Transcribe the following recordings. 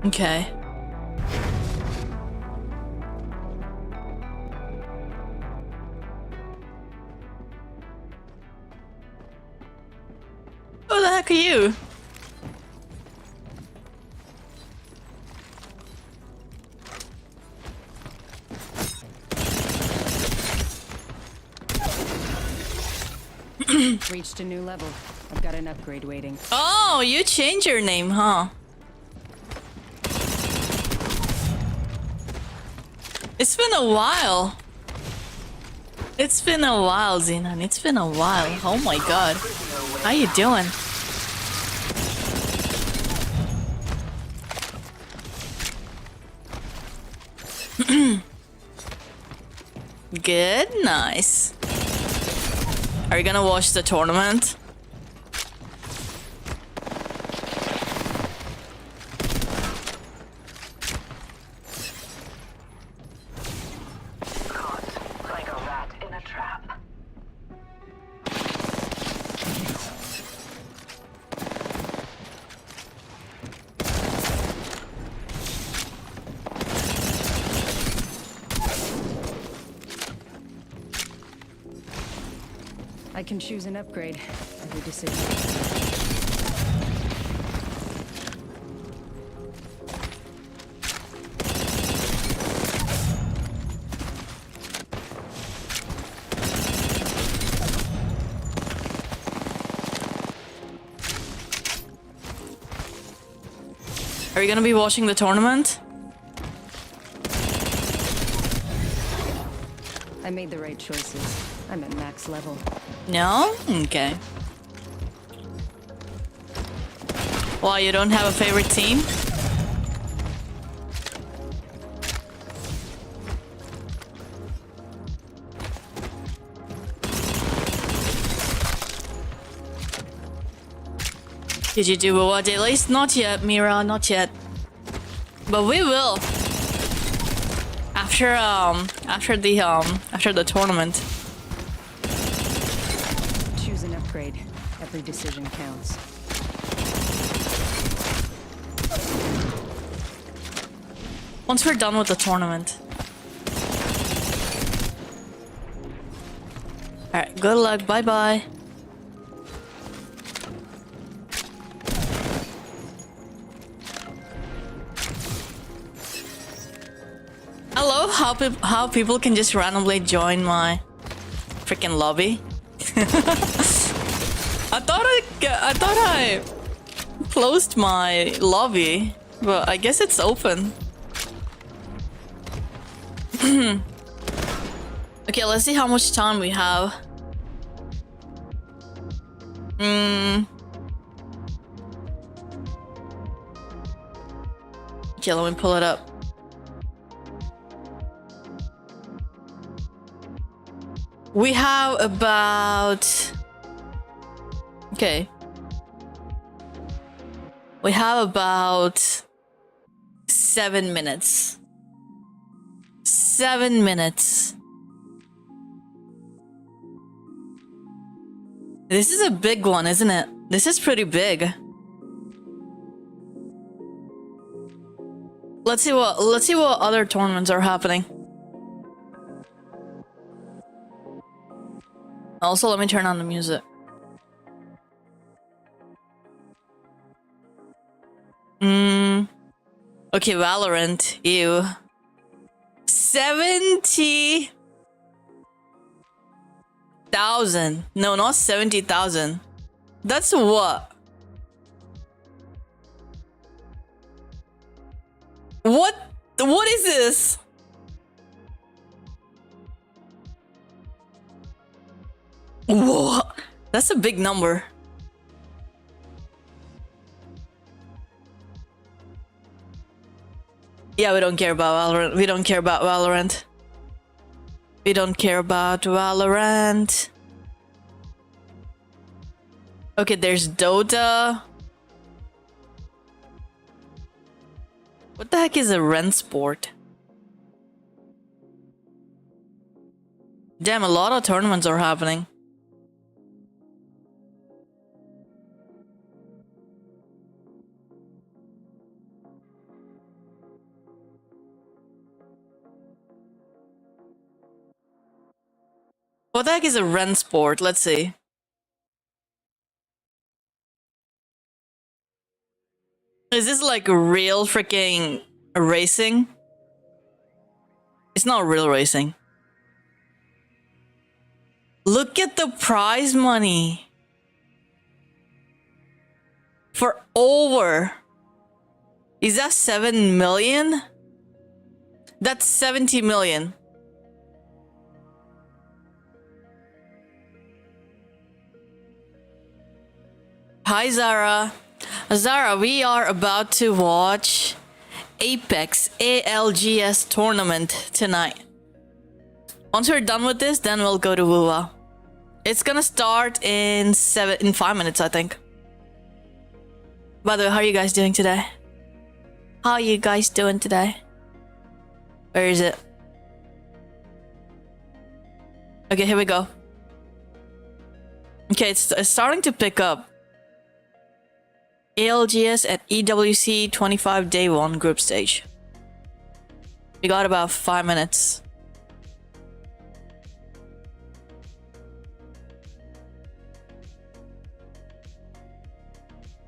Okay. Who the heck are you? Reached a new level. I've got an upgrade waiting. Oh, you changed your name, huh? It's been a while. It's been a while, Xenon. It's been a while. Oh my god. How you doing? Good, nice. Are you gonna watch the tournament? I can choose an upgrade. Every decision. Are you gonna be watching the tournament? I made the right choices. I'm at max level. No? Okay. Why, you don't have a favorite team? Did you do wuwa dailies? Not yet, Mira, not yet. But we will. After the tournament. Choose an upgrade. Every decision counts. Once we're done with the tournament. Alright, good luck, bye bye. how people can just randomly join my freaking lobby. I thought I closed my lobby, but I guess it's open. Okay, let's see how much time we have. Okay, let me pull it up. We have about... Okay. We have about 7 minutes. 7 minutes. This is a big one, isn't it? This is pretty big. Let's see what other tournaments are happening. Also, let me turn on the music. Okay, Valorant. Ew. 70,000. No, not 70,000. That's what? What is this? Whoa, that's a big number. Yeah, we don't care about Valorant. We don't care about Valorant. We don't care about Valorant. Okay, there's Dota. What the heck is a rent sport? Damn, a lot of tournaments are happening. What the heck is a rent sport? Let's see. Is this like real freaking racing? It's not real racing. Look at the prize money. For over. Is that 7 million? That's 70 million. Hi Zara. Zara, we are about to watch Apex ALGS tournament tonight. Once we're done with this, then we'll go to wuwa. It's gonna start in 5 minutes, I think. By the way, how are you guys doing today? How are you guys doing today? Where is it? Okay, here we go. Okay, it's starting to pick up. ALGS at EWC 25 Day 1 group stage. We got about 5 minutes.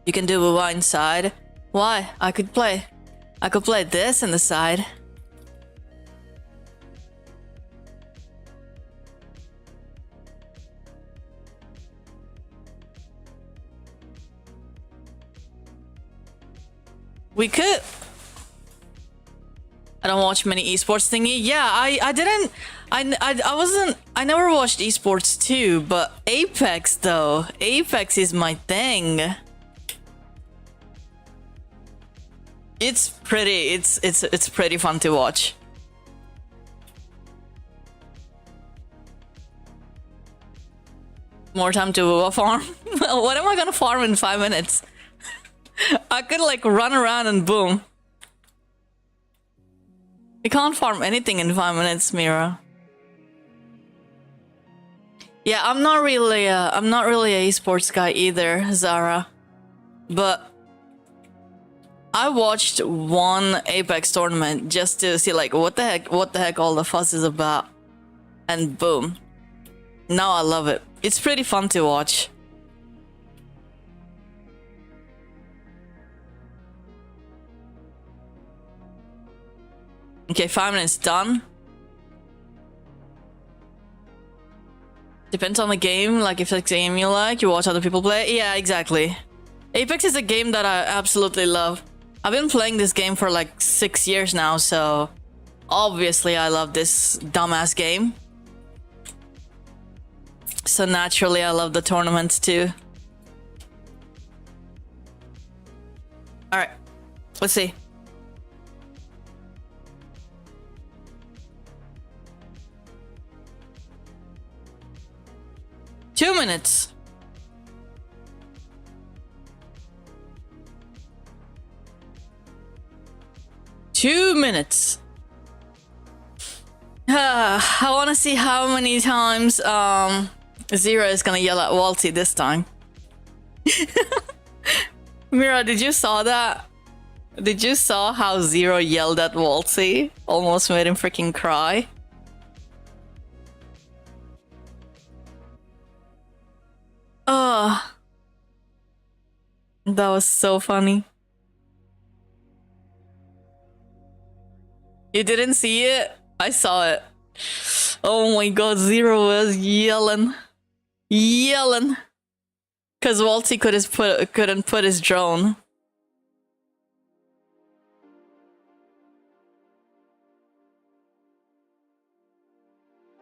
You can do wuwa inside. Why? I could play this in the side. We could. I don't watch many esports thingy. Yeah, I didn't. I never watched esports too, but Apex though. Apex is my thing. It's pretty fun to watch. More time to wuwa farm. What am I gonna farm in 5 minutes? I could like run around and boom. You can't farm anything in 5 minutes, Mira. Yeah, I'm not really a esports guy either, Zara. But I watched one Apex tournament just to see like what the heck all the fuss is about. And boom. Now I love it. It's pretty fun to watch. Okay, 5 minutes done. Depends on the game. Like, if it's a game you like, you watch other people play. Yeah, exactly. Apex is a game that I absolutely love. I've been playing this game for like 6 years now, so obviously I love this dumbass game. So naturally I love the tournaments too. Alright, let's see. Two minutes. I want to see how many times Zero is gonna yell at Walty this time. Mira, did you saw that? Did you saw how Zero yelled at Walty? Almost made him freaking cry. Oh, that was so funny. You didn't see it? I saw it. Oh my god, Zero was yelling. Yelling. Because Walty couldn't put his drone.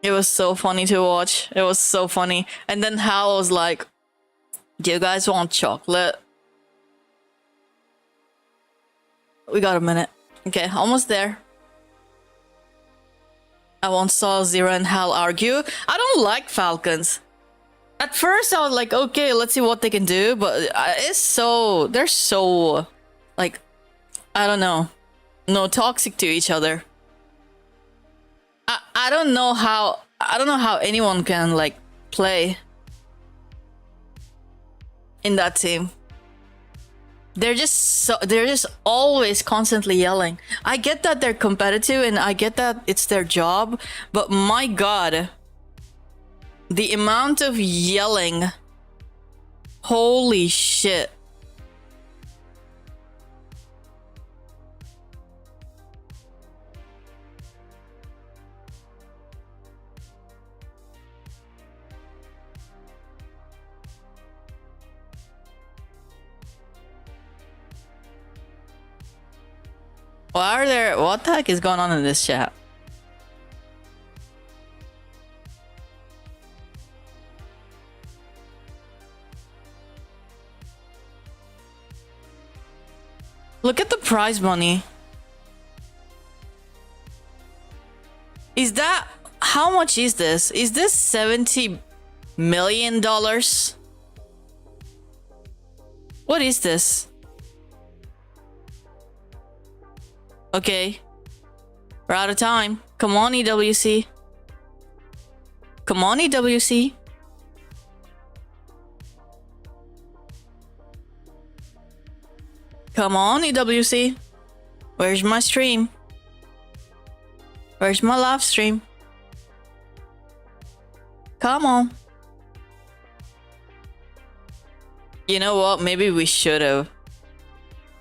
It was so funny to watch. It was so funny. And then Hal was like, do you guys want chocolate? We got a minute. Okay, almost there. I once saw Zero and Hal argue. I don't like Falcons. At first I was like, okay, let's see what they can do, but they're so, like, I don't know, no, toxic to each other. I don't know how anyone can like play in that team. They're just always constantly yelling. I get that they're competitive and I get that it's their job, but my god, the amount of yelling, holy shit. What the heck is going on in this chat? Look at the prize money. Is that... How much is this? Is this $70 million? What is this? Okay. We're out of time. Come on, EWC. Come on, EWC. Come on, EWC. Where's my stream? Where's my live stream? Come on. You know what? Maybe we should have.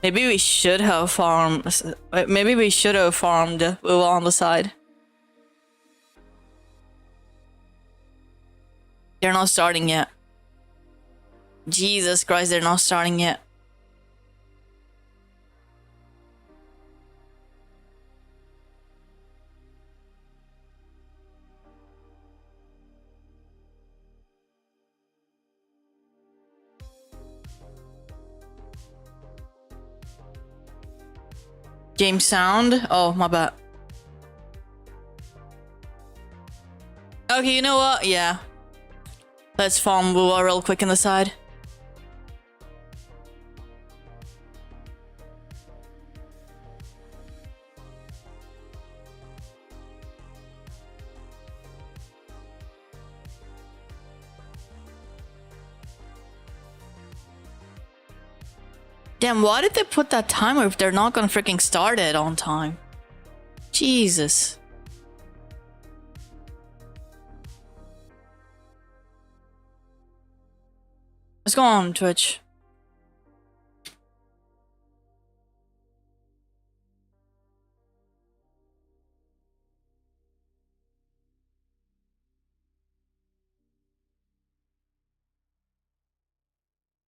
Maybe we should have farmed. Maybe we should have farmed wuwa on the side. They're not starting yet. Jesus Christ, they're not starting yet. Game sound? Oh, my bad. Okay, you know what? Yeah. Let's farm wuwa real quick on the side. Damn, why did they put that timer if they're not gonna freaking start it on time? Jesus. Let's go on Twitch.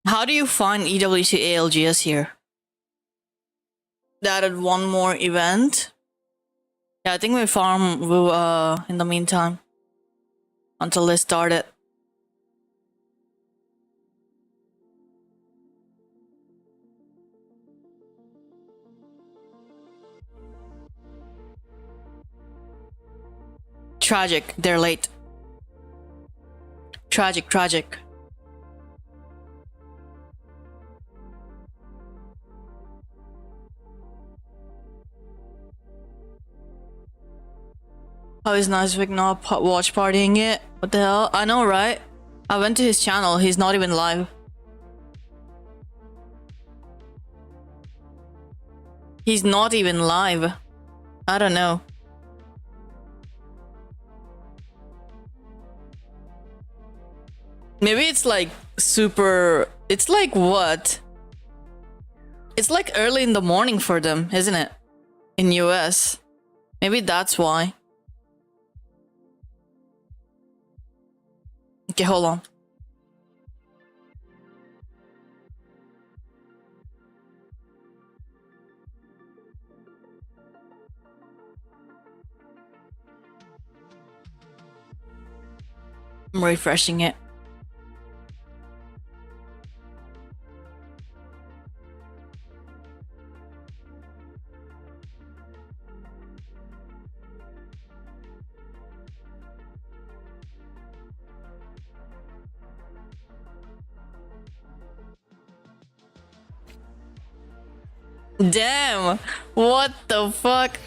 How do you find EWC ALGS here? They added one more event. Yeah, I think we farm in the meantime until they start it. Tragic, they're late. Tragic, tragic. How is Nasvik not watch partying it? What the hell? I know, right? I went to his channel. He's not even live. He's not even live. I don't know. Maybe it's like super... It's like what? It's like early in the morning for them, isn't it? In US. Maybe that's why. Okay, hold on. I'm refreshing it. Damn! What the fuck?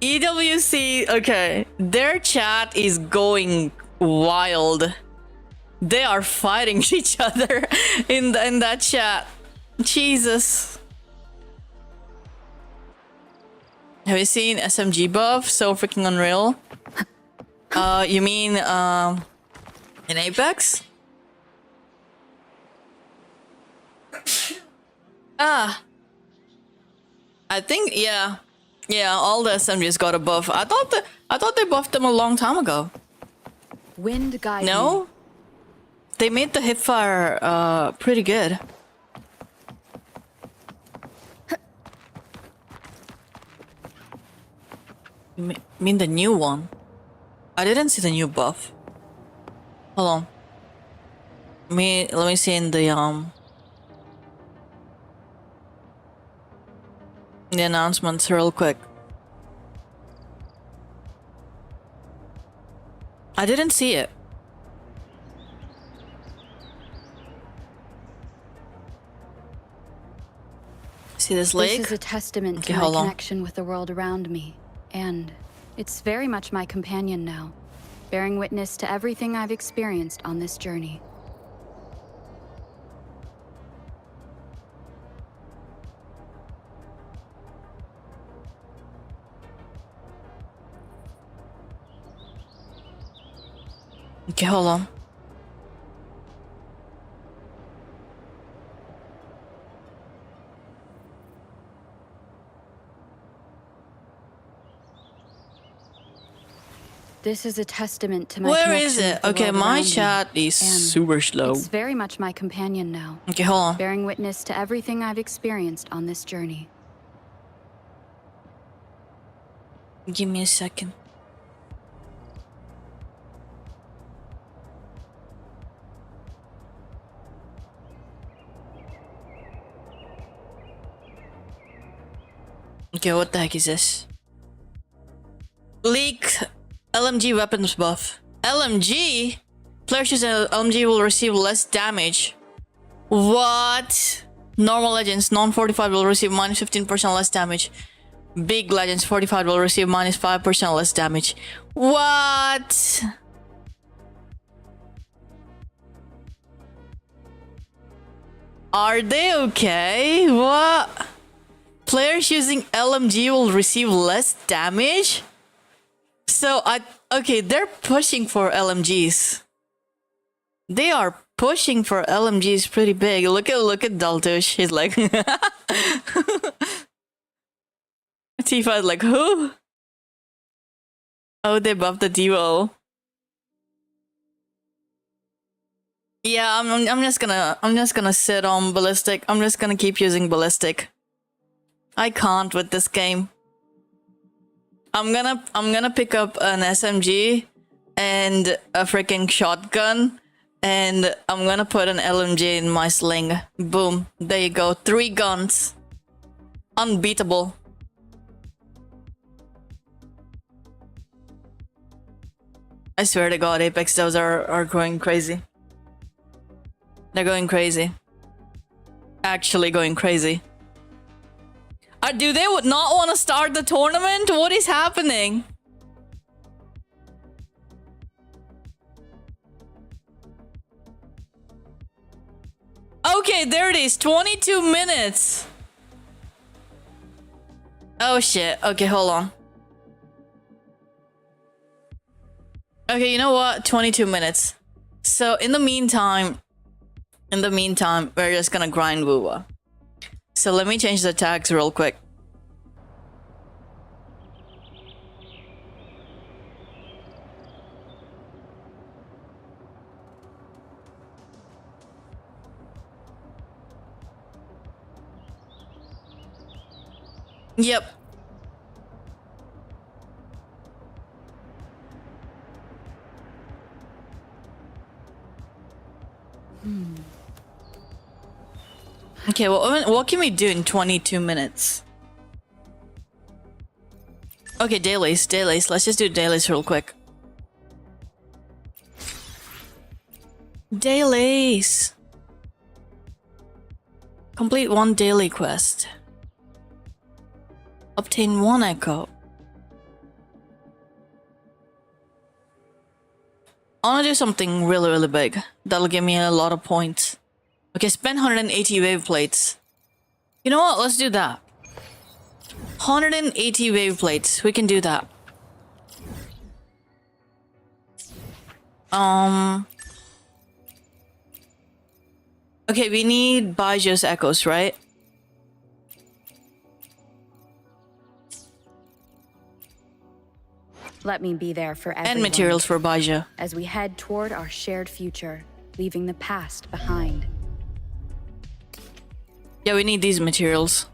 EWC, okay. Their chat is going wild. They are fighting each other in that chat. Jesus. Have you seen SMG buff? So freaking unreal. You mean in Apex? I think yeah, all the SMGs got a buff. I thought they buffed them a long time ago. Wind guide No, they made the hipfire pretty good. You mean the new one? I didn't see the new buff. Hold on. Let me see in the announcements real quick. I didn't see it. See this lake? This is a testament to my connection with the world around me, and it's very much my companion now, bearing witness to everything I've experienced on this journey. Okay, hold on. This is a testament to my Where connection is it? with the Okay, world my around chat me, is and super slow. It's very much my companion now, Okay, hold on. bearing witness to everything I've experienced on this journey. Give me a second. Okay, what the heck is this? Leak LMG weapons buff. LMG? Players using LMG will receive less damage. What? Normal legends, non-fortified will receive minus 15% less damage. Big legends, fortified will receive minus 5% less damage. What? Are they okay? What? Players using LMG will receive less damage? So okay, they're pushing for LMGs. They are pushing for LMGs pretty big. Look at Daltush. He's like Tifa's like, who? Oh, they buffed the duo. Yeah, I'm just gonna sit on ballistic. I'm just gonna keep using ballistic. I can't with this game. I'm gonna pick up an SMG and a freaking shotgun, and I'm gonna put an LMG in my sling. Boom. There you go. 3 guns. Unbeatable. I swear to God, Apex devs are going crazy. They're going crazy. Actually going crazy. Do they would not want to start the tournament? What is happening? Okay, there it is. 22 minutes. Oh shit. Okay, hold on. Okay, you know what? 22 minutes. So in the meantime, we're just gonna grind wuwa. So let me change the tags real quick. Yep. Okay, well, what can we do in 22 minutes? Okay, dailies. Let's just do dailies real quick. Dailies. Complete 1 daily quest. Obtain 1 echo. I wanna do something really big. That'll give me a lot of points. Okay, spend 180 wave plates. You know what? Let's do that. 180 wave plates. We can do that. Okay, we need Baiju's echoes, right? Let me be there for everyone. And materials for Baiju. As we head toward our shared future, leaving the past behind. Yeah, we need these materials.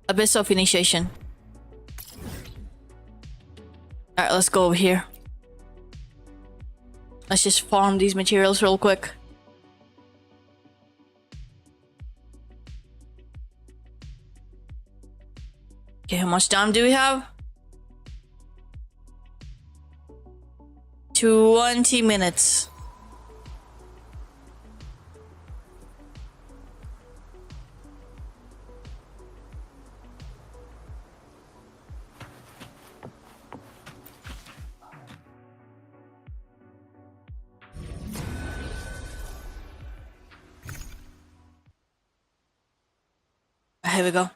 Abyss of Initiation. Alright, let's go over here. Let's just farm these materials real quick. Okay, how much time do we have? 20 minutes. Here we go.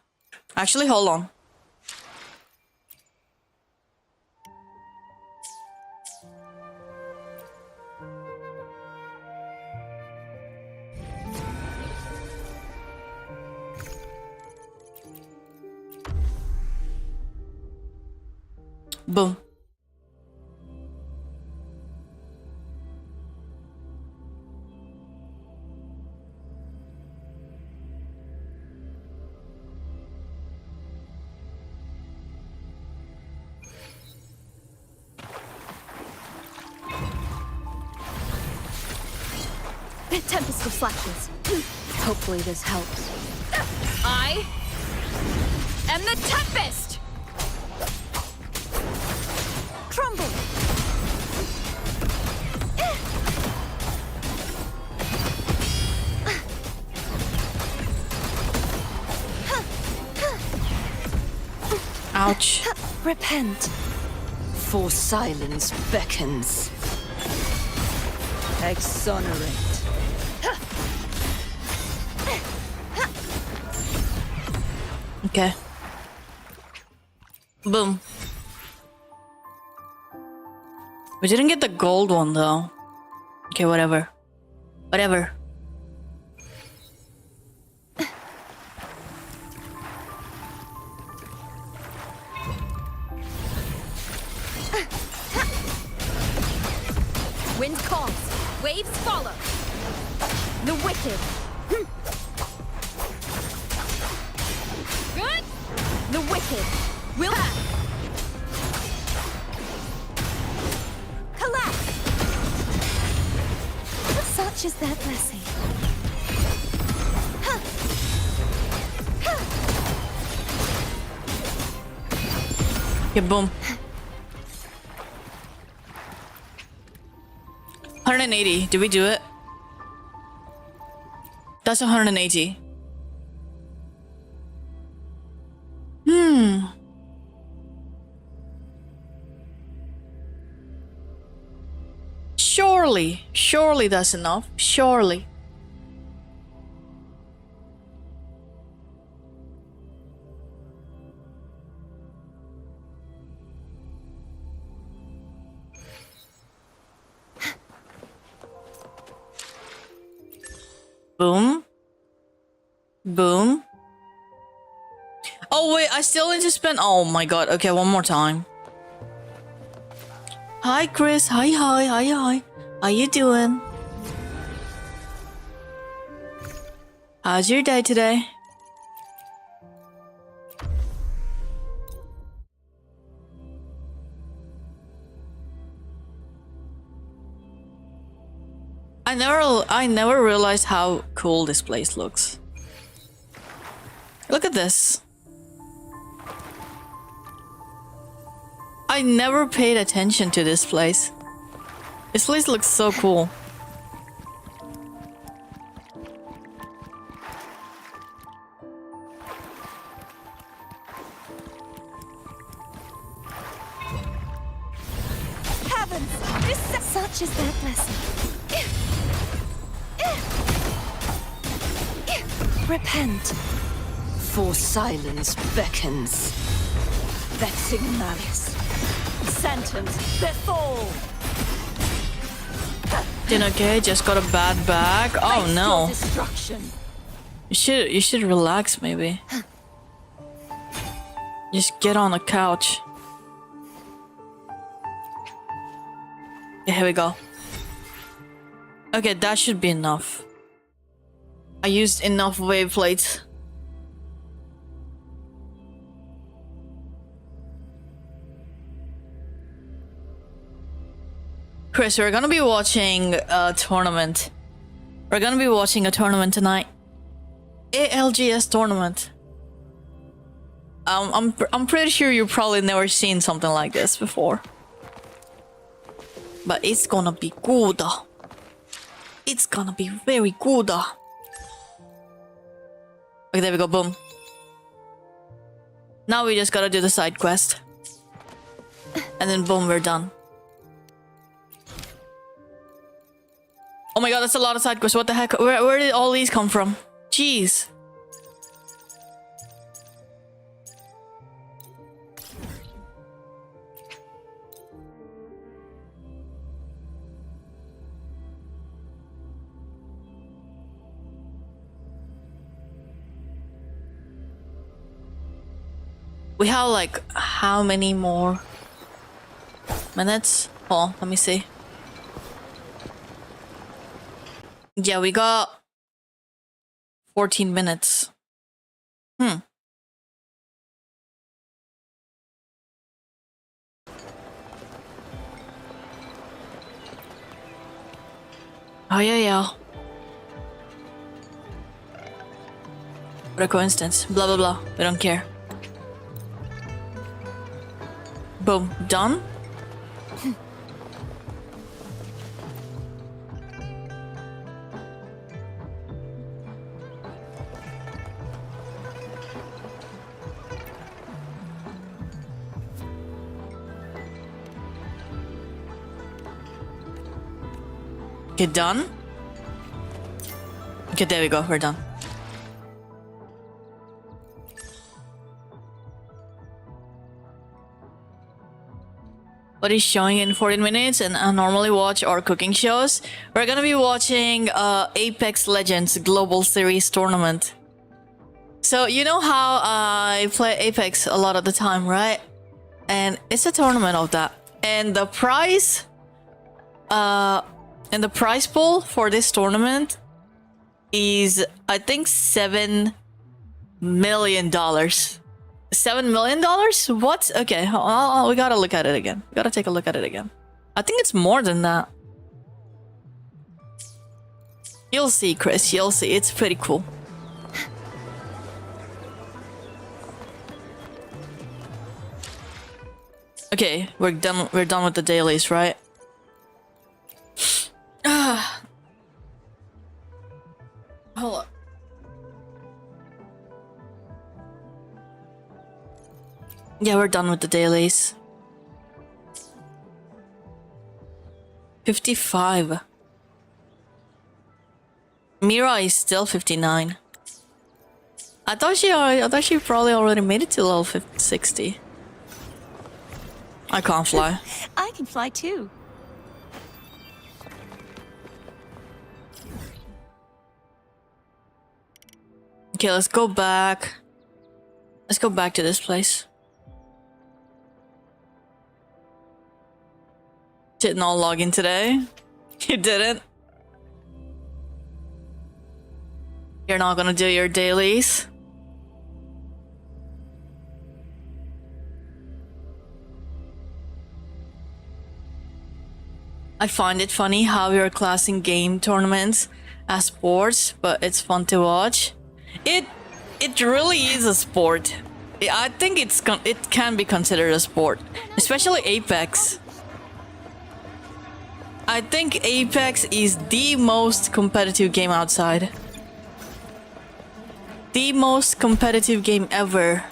Actually, hold on. Boom. Tempest of flashes. Hopefully this helps. I am the Tempest! Crumble! Ouch. Repent. For silence beckons. Exonerate. Okay. Boom. We didn't get the gold one though. Okay, whatever. Whatever. Wind calls, waves follow. The wicked. Good. The wicked will have. Collapse. Such is their blessing. Yeah, boom. 180. Did we do it? That's 180. Surely that's enough. Surely. Boom. Boom. Oh wait, I still need to spend. Oh my god. Okay, one more time. Hi Chris. Hi. How you doing? How's your day today? I never realized how cool this place looks. Look at this. I never paid attention to this place. This place looks so cool. Heavens! Such is their blessing. Repent. For silence beckons. Vexing malice. Sentence befall. Did okay? Just got a bad bag. Oh no! Destruction. You should relax maybe. Just get on the couch. Yeah, here we go. Okay, that should be enough. I used enough wave plates. Chris, we're gonna be watching a tournament. We're gonna be watching a tournament tonight. ALGS tournament. I'm pretty sure you've probably never seen something like this before. But it's gonna be good. It's gonna be very good. Okay, there we go, boom. Now we just gotta do the side quest. And then boom, we're done. Oh my god, that's a lot of side quests. What the heck? Where did all these come from? Jeez. We have like how many more minutes? Hold on, let me see. Yeah, we got 14 minutes. Oh yeah. What a coincidence. Blah blah blah. We don't care. Boom. Done. Okay, done. Okay, there we go. We're done. What is showing in 14 minutes, and I normally watch our cooking shows. We're gonna be watching Apex Legends Global Series Tournament. So you know how I play Apex a lot of the time, right? And it's a tournament of that. And the prize And the prize pool for this tournament is, I think, $7 million. $7 million? What? Okay, we gotta look at it again. We gotta take a look at it again. I think it's more than that. You'll see, Chris. You'll see. It's pretty cool. Okay, we're done. We're done with the dailies, right? Hold on. Yeah, we're done with the dailies. 55. Mira is still 59. I thought she probably already made it to level 60. I can't fly. I can fly too. Okay, let's go back. Let's go back to this place. Did not log in today. You didn't? You're not gonna do your dailies? I find it funny how you're classing game tournaments as sports, but it's fun to watch. It really is a sport. I think it can be considered a sport, especially Apex. I think Apex is the most competitive game outside. The most competitive game ever.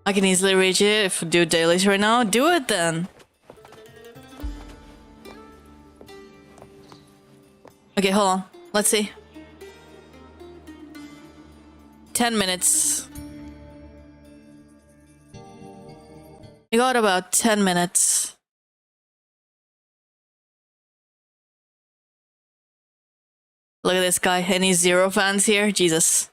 I can easily reach it if I do dailies right now. Do it then. Okay, hold on. Let's see. 10 minutes. We got about 10 minutes. Look at this guy. Any Zero fans here? Jesus.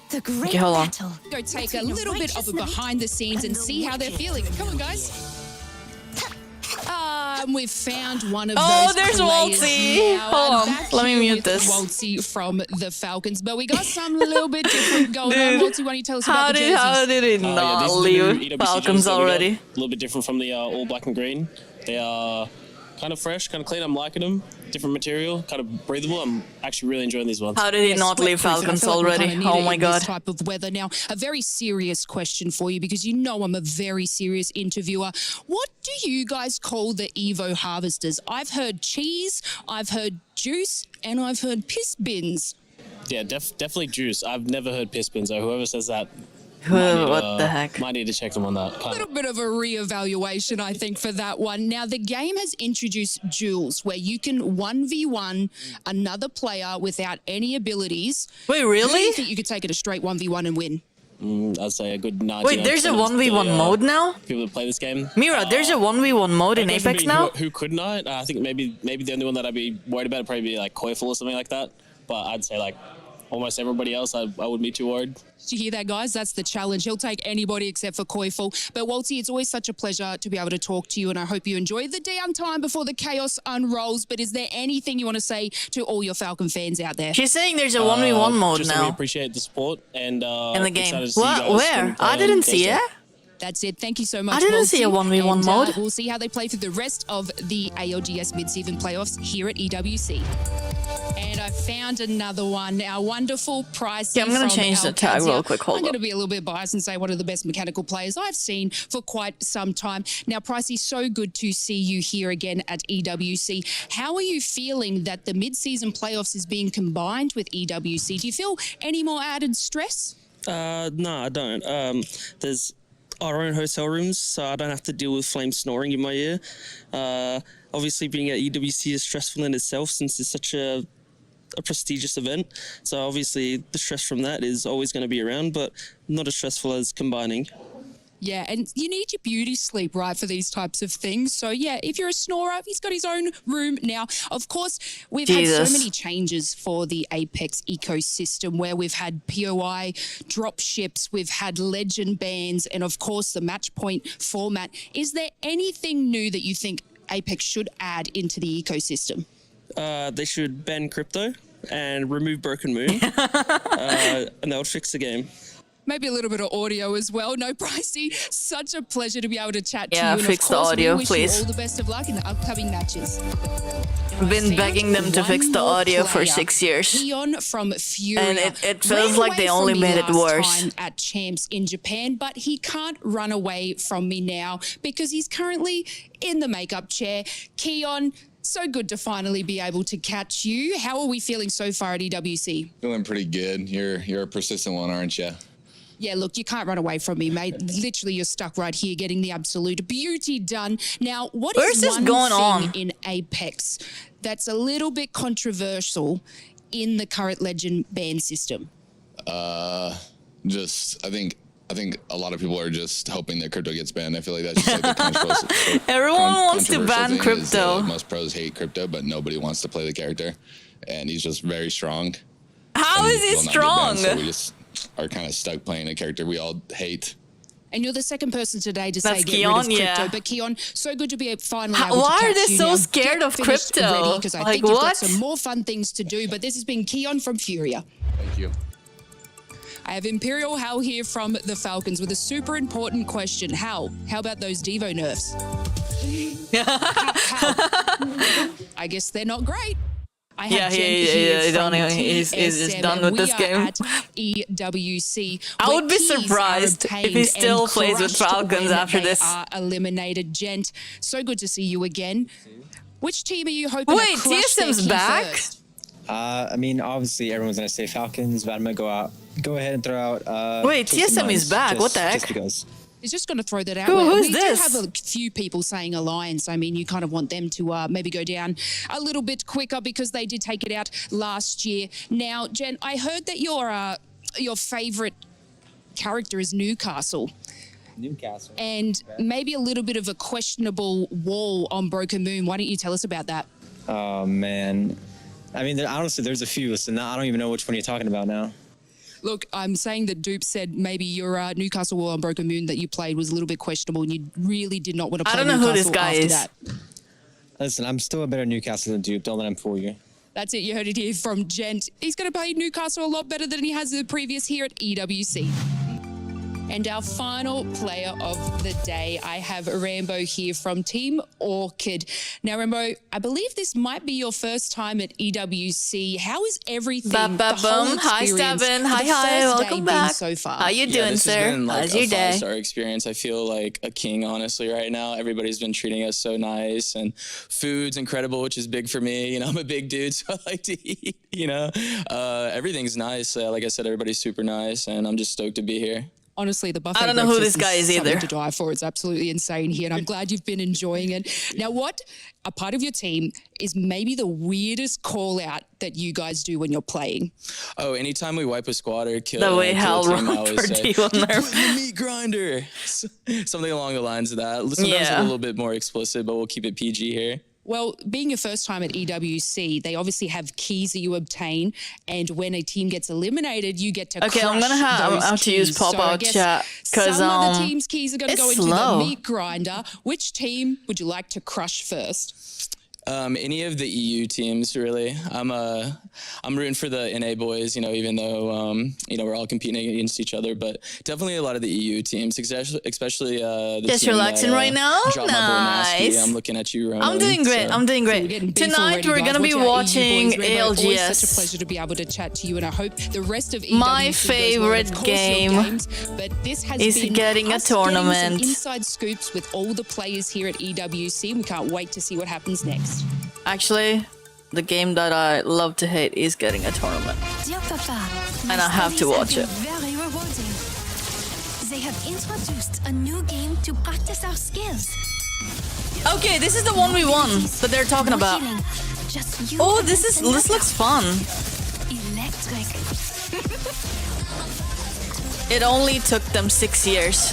The great Okay, hold on. battle. Go take a little bit of a behind the scenes and see how they're feeling. Come on, guys. We've found one of those There's players Waltzy. now. Hold I'm on, back let me here mute with this. Waltzy from the Falcons, but we got some little bit different going on. Waltzy, why don't you tell us about the jerseys? How did it not these are the new leave EWC Falcons jerseys that we got. already? A little bit different from the all black and green. They are kind of fresh, kind of clean. I'm liking them. Different material, kind of breathable. I'm actually really enjoying these ones. How did he Yeah, not leave sweat-proof, and I Falcons feel like we already? kinda need Oh it my in god. This type of weather. Now, a very serious question for you because you know I'm a very serious interviewer. What do you guys call the Evo harvesters? I've heard cheese, I've heard juice, and I've heard piss bins. Yeah, definitely juice. I've never heard piss bins, so whoever says that, What the heck? might need to check them on that. A little bit of a re-evaluation, I think, for that one. Now, the game has introduced duels where you can 1v1 another player without any abilities. Wait, Who do really? you think you could take it a straight 1v1 and win? I'd say a good 99%. Wait, there's a of 1v1 the, mode now? People that play this game. Mira, there's a 1v1 mode in That question Apex being now? Who could not? I think maybe the only one that I'd be worried about would probably be like Coifel or something like that. But I'd say like almost everybody else, I wouldn't be too worried. Did you hear that, guys? That's the challenge. He'll take anybody except for Coifel. But Waltzy, it's always such a pleasure to be able to talk to you, and I hope you enjoy the downtime before the chaos unrolls. But is there anything you want to say to all your Falcon fans out there? She's saying there's a 1v1 mode Just that we now appreciate the support and in the game. excited to see you What? guys Where? when we play I on didn't see Thursday. it. That's it. Thank you so much, I didn't see a Waltzy. 1v1 And, mode. We'll see how they play through the rest of the ALGS mid-season playoffs here at EWC. And I found another one. Our wonderful Pricey. Yeah, I'm gonna from change the tag Alcazia. real quick. Hold I'm going up. to be a little bit biased and say one of the best mechanical players I've seen for quite some time. Now, Pricey, so good to see you here again at EWC. How are you feeling that the mid-season playoffs is being combined with EWC? Do you feel any more added stress? No, I don't. There's our own hotel rooms, so I don't have to deal with Flame snoring in my ear. Obviously, being at EWC is stressful in itself since it's such a a prestigious event. So obviously the stress from that is always going to be around, but not as stressful as combining. Yeah, and you need your beauty sleep, right, for these types of things. So, yeah, if you're a snorer, he's got his own room now. Of course, we've had so many changes for the Apex ecosystem where we've had POI drop ships, we've had legend bans, and, of course, the match point format. Is there anything new that you think Apex should add into the ecosystem? They should ban crypto and remove Broken Moon, and that would fix the game. Maybe a little bit of audio as well. No, Pricey, such a pleasure to be able to chat to you. Yeah, fix the audio, we wish please. you all the best of luck in the upcoming matches. I've been begging them to fix the audio for 6 years. Keon from Furia. And it feels like they only made it worse. Time at Champs in Japan, but he can't run away from me now because he's currently in the makeup chair. Keon, so good to finally be able to catch you. How are we feeling so far at EWC? Feeling pretty good. You're a persistent one, aren't you? Yeah, look, you can't run away from me, mate. Literally, you're stuck right here getting the absolute beauty done. Now, what Where's is this one going thing on? in Apex that's a little bit controversial in the current legend ban system? Just I think a lot of people are just hoping that crypto gets banned. I feel like that's just like the controversial. Everyone wants to controversial ban thing is that, crypto. like, most pros hate crypto, but nobody wants to play the character, and he's just very strong. How and is he will not get strong? banned, so we just are kind of stuck playing a character we all hate. And you're the second person today to That's say get Keon, rid of crypto. yeah. But Keon, so good to be finally able Why to are catch they you so now. scared Get of finished crypto? already, because I Like, think you've got what? some more fun things to do. But this has been Keon from Furia. Thank you. I have Imperial Hal here from the Falcons with a super important question. Hal, how about those Devo nerfs? Hal. I guess they're not great. I Yeah, have Jen he- here he- from he's TSM, done and with this we are game. at EWC. I where would be keys are surprised if he obtained still and plays with crushed Falcons when after they this. are eliminated. Gent, so good to see you again. Which team are you hoping Wait, to crush their TSM's key back? first? I mean, obviously everyone's gonna say Falcons, but I'm gonna go ahead and throw out. Wait, TSM is back. What the heck? Just because. He's just going to throw that out. Who's we this? do have a few people saying Alliance. I mean, you kind of want them to maybe go down a little bit quicker because they did take it out last year. Now, Jen, I heard that your favourite character is Newcastle. Newcastle. And maybe a little bit of a questionable wall on Broken Moon. Why don't you tell us about that? Oh man, I mean, honestly, there's a few, so now I don't even know which one you're talking about now. Look, I'm saying that Dupe said maybe your Newcastle wall on Broken Moon that you played was a little bit questionable and you really did not want to play I don't know who Newcastle this guy after is. that. Listen, I'm still a better Newcastle than Duke. Don't let him fool you. That's it. You heard it here from Gent. He's going to play Newcastle a lot better than he has in the previous here at EWC. And our final player of the day, I have Rambo here from Team Orchid. Now, Rambo, I believe this might be your first time at EWC. How is everything? the whole Boom. Hi, experience Steven. for the Hi, first day welcome been back. so far? How you doing, this sir? has been like How's a your day? 5-star experience. I feel like a king, honestly, right now. Everybody's been treating us so nice, and food's incredible, which is big for me. You know, I'm a big dude, so I like to eat. You know, everything's nice. Like I said, everybody's super nice, and I'm just stoked to be here. Honestly, the buffet I don't know who breakfast this guy is something either. to die for. It's absolutely insane here, and I'm glad you've been enjoying it. Now, what a part of your team is maybe the weirdest call out that you guys do when you're playing? Oh, anytime we wipe a squad or kill, The way kill Hal a team, I wrote always for say, Devo "You Nerf." put the meat grinder." Something along the lines of that. Sometimes Yeah. a little bit more explicit, but we'll keep it PG here. Well, being your first time at EWC, they obviously have keys that you obtain, and when a team gets eliminated, you get to Okay, crush I'm gonna those have to use keys. pop-out I guess chat, 'cause, some of the team's keys are going to it's go into slow. the meat grinder. Which team would you like to crush first? Any of the EU teams, really. I'm rooting for the NA boys, you know, even though, you know, we're all competing against each other, but definitely a lot of the EU teams, especially the Just team relaxing that, right now? dropped my boy Nasty. Nice. I'm looking at you, Roman. I'm doing great. so- I'm doing So great. we're getting beef Tonight already, we're guys. gonna be Watch our EU watching boys, Rainbow. Always ALGS. such a pleasure to be able to chat to you, and I hope the rest of EWC My goes well. favorite Of course, your game games, but this has is been getting a us getting some tournament. inside scoops with all the players here at EWC, and we can't wait to see what happens next. Actually, the game that I love to hate is getting a tournament. Dear Papa, And I have to watch it. Very rewarding. They have introduced a new game to practice our skills. Okay, this is the one we won that they're talking More about. healing, Just you. Oh, and this Vanessa. looks fun. Electric. It only took them 6 years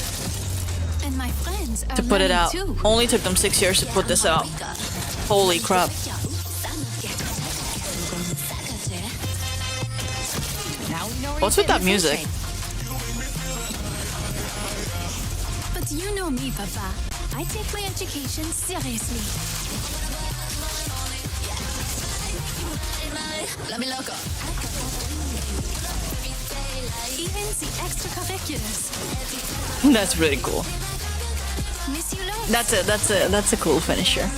And my friends are to put it learning out. too. Only took them 6 years to put this out. Holy crap. What's with that music? But you know me, Papa. I take my education seriously. Even the extracurriculars. That's really cool. Miss you loads. That's a cool finisher.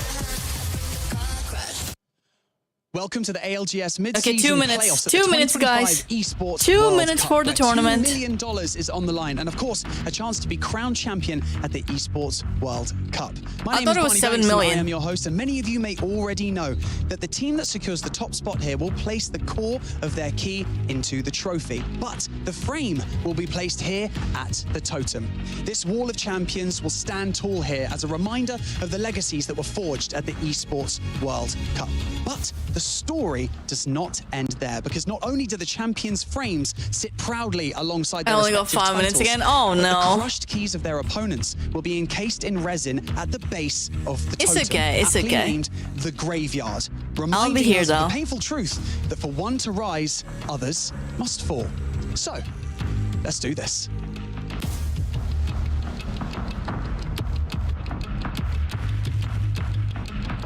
Welcome to the ALGS mid-season 2 minutes. playoffs at 2 the minutes, 2025 guys. Esports 2 World minutes Cup, for the where tournament. $2 million is on the line, and of course, a chance to be crowned champion at the Esports World Cup. My I name thought is it was Barney 7 Banks, and million. I am your host, and many of you may already know that the team that secures the top spot here will place the core of their key into the trophy, but the frame will be placed here at the totem. This wall of champions will stand tall here as a reminder of the legacies that were forged at the Esports World Cup. But the story does not end there, because not only do the champions' frames sit proudly alongside their I only got respective 5 minutes titles, again. Oh but no. the crushed keys of their opponents will be encased in resin at the base of the It's totem, okay, it's aptly okay. named the graveyard, I'll be reminding here us of though. the painful truth that for one to rise, others must fall. So, let's do this.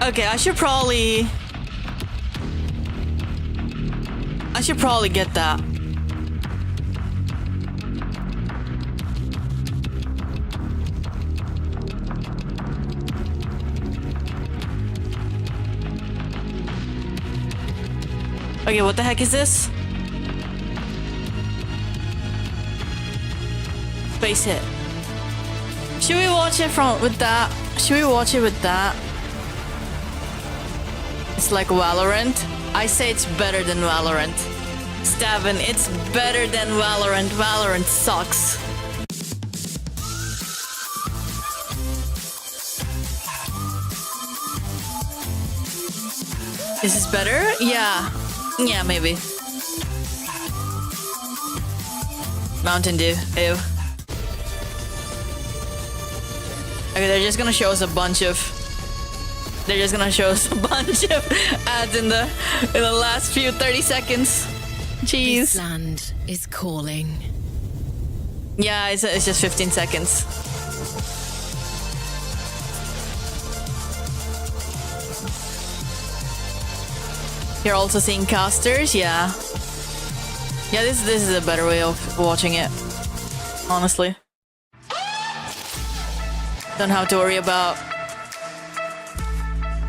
Okay, I should probably get that. Okay, what the heck is this? Space hit. Should we watch it with that? Should we watch it with that? It's like Valorant. I say it's better than Valorant. Stavin, it's better than Valorant. Valorant sucks. Is this better? Yeah. Yeah, maybe. Mountain Dew. Ew. Okay, they're just gonna show us a bunch of... They're just gonna show us a bunch of ads in the last few 30 seconds. Jeez. This land is calling. Yeah, it's just 15 seconds. You're also seeing casters, yeah. Yeah, this is a better way of watching it, honestly. Don't have to worry about...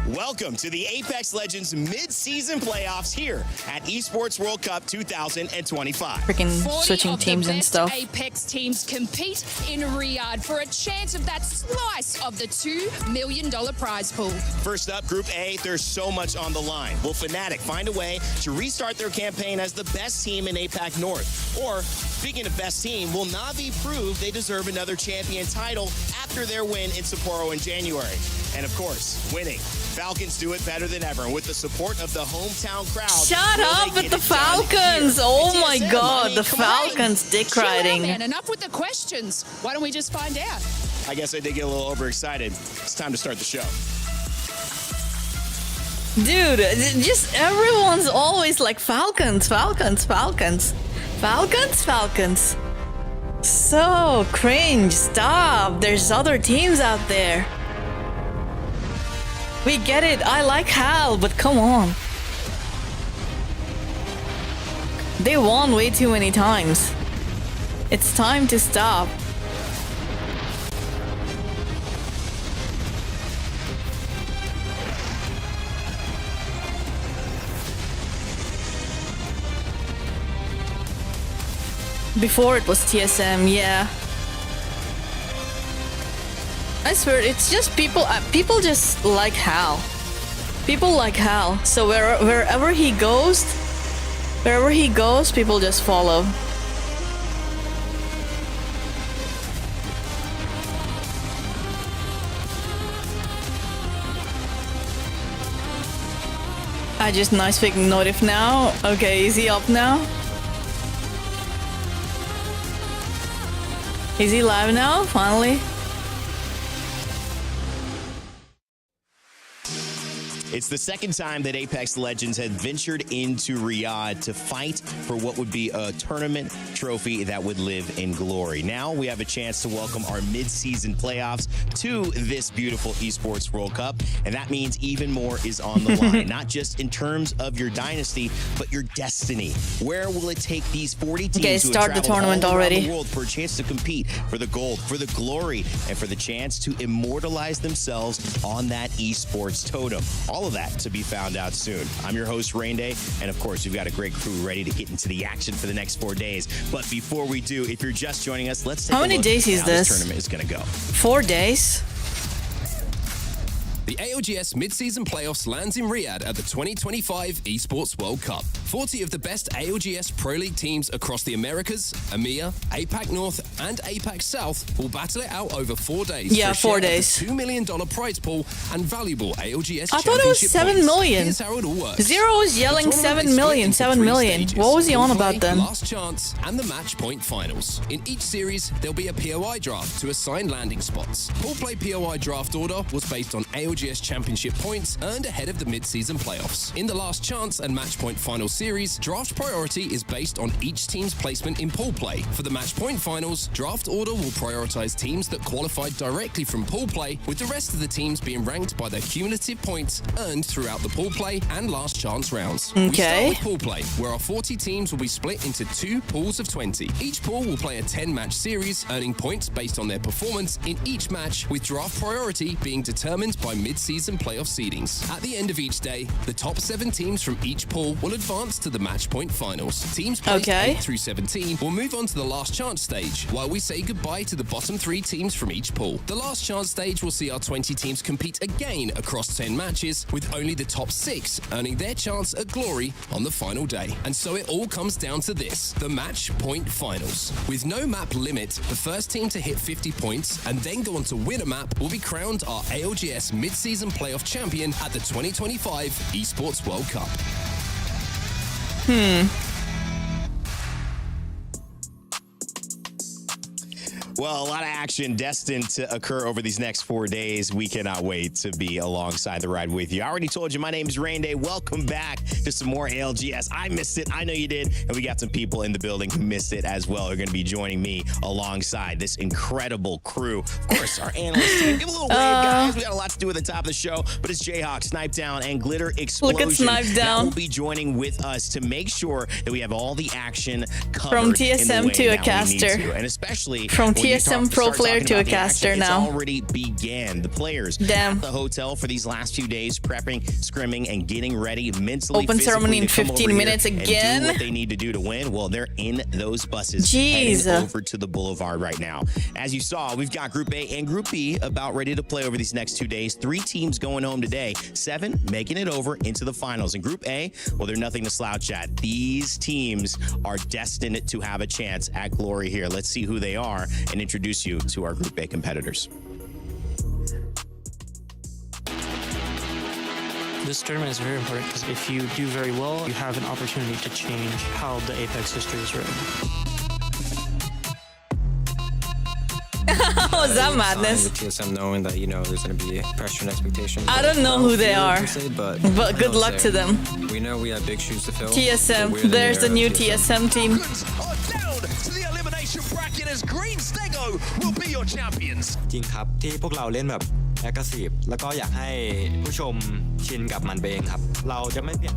Welcome to the Apex Legends mid-season playoffs here at Esports World Cup 2025. Freaking 40 switching of the teams and best stuff. Apex teams compete in Riyadh for a chance of that slice of the $2 million prize pool. First up, Group A, there's so much on the line. Will Fnatic find a way to restart their campaign as the best team in APAC North? Or, speaking of best team, will Na'Vi prove they deserve another champion title after their win in Sapporo in January? And of course, winning. Falcons do it better than ever, and with the support of the hometown crowd. Shut up with the Falcons! Oh my god, the Falcons dick riding. Man, enough with the questions. Why don't we just find out? I guess I did get a little overexcited. It's time to start the show. Dude, just everyone's always like Falcons, Falcons, Falcons. Falcons, Falcons. So cringe, stop. There's other teams out there. We get it, I like Hal, but come on. They won way too many times. It's time to stop. Before it was TSM, yeah. I swear, it's just people just like Hal. People like Hal. So wherever he goes, people just follow. I just nice pick Notif now. Okay, is he up now? Is he live now? Finally? It's the second time that Apex Legends had ventured into Riyadh to fight for what would be a tournament trophy that would live in glory. Now we have a chance to welcome our mid-season playoffs to this beautiful Esports World Cup, and that means even more is on the line, not just in terms of your dynasty, but your destiny. Where will it take these 40 teams who start have the traveled tournament all around already. the world for a chance to compete for the gold, for the glory, and for the chance to immortalize themselves on that esports totem? All of that to be found out soon. I'm your host, Rain Day, and of course, we've got a great crew ready to get into the action for the next 4 days. But before we do, if you're just joining us, let's take How a many look days at is how this? tournament is going to go. 4 days? The ALGS mid-season playoffs lands in Riyadh at the 2025 Esports World Cup. 40 of the best ALGS Pro League teams across the Americas, EMEA, APAC North, and APAC South will battle it out over 4 days. Yeah, for a 4 share of the days. $2 million prize pool and valuable ALGS I thought it was championship 7 points. million. Here's how it all works. Zero was yelling The tournament 7 is split million, into 7 3 million. stages. What was he on Pool about play, then? Last chance, and the match point finals. In each series, there'll be a POI draft to assign landing spots. Pool play POI draft order was based on ALGS championship points earned ahead of the mid-season playoffs. In the last chance and match point final series, draft priority is based on each team's placement in pool play. For the match point finals, draft order will prioritize teams that qualified directly from pool play, with the rest of the teams being ranked by their cumulative points earned throughout the pool play and last chance rounds. We start Okay. with pool play, where our 40 teams will be split into 2 pools of 20. Each pool will play a 10-match series, earning points based on their performance in each match, with draft priority being determined by mid-season playoff seedings. At the end of each day, the top 7 teams from each pool will advance to the match point finals. Teams placed 8 through 17 will move on to the last chance stage, while we say goodbye to the bottom 3 teams from each pool. The last chance stage will see our 20 teams compete again across 10 matches, with only the top 6 earning their chance at glory on the final day. And so it all comes down to this, the match point finals. With no map limit, the first team to hit 50 points and then go on to win a map will be crowned our ALGS mid-season playoff champion at the 2025 Esports World Cup. Well, a lot of action destined to occur over these next 4 days. We cannot wait to be alongside the ride with you. I already told you, my name is Rain Day. Welcome back to some more ALGS. I missed it. I know you did. And we got some people in the building who missed it as well. Who are going to be joining me alongside this incredible crew. Of course, our analyst team. Give a little wave, guys. We got a lot to do at the top of the show. But it's Jayhawk, Snipe Down, and Glitter Explosion. Look at Snipe that Down. will be joining with us to make sure that we have all the action covered From in the TSM way to a that we need caster. to. And especially From when you TSM pro start player talking to a about the action, caster it's now. already began. The players at the hotel for these last few days, prepping, scrimming, and getting ready mentally, Open ceremony physically in to come 15 over here minutes and again? do what they need to do to win. Well, they're in those buses Jeez. heading over to the boulevard right now. As you saw, we've got Group A and Group B about ready to play over these next 2 days. 3 teams going home today, 7 making it over into the finals. In Group A, well, they're nothing to slouch at. These teams are destined to have a chance at glory here. Let's see who they are and introduce you to our Group A competitors. This tournament is very important because if you do very well, you have an opportunity to change how the Apex history is written. How was that madness? With TSM knowing that, there's going to be pressure and expectation. I don't know who they are, but good luck to them. We know we have big shoes to fill. TSM, there's the new TSM team. Down to the elimination bracket as Green Stego will be your champions. จริงครับที่พวกเราเล่นแบบ aggressive แล้วก็อยากให้ผู้ชมชินกับมันเองครับเราจะไม่เปลี่ยน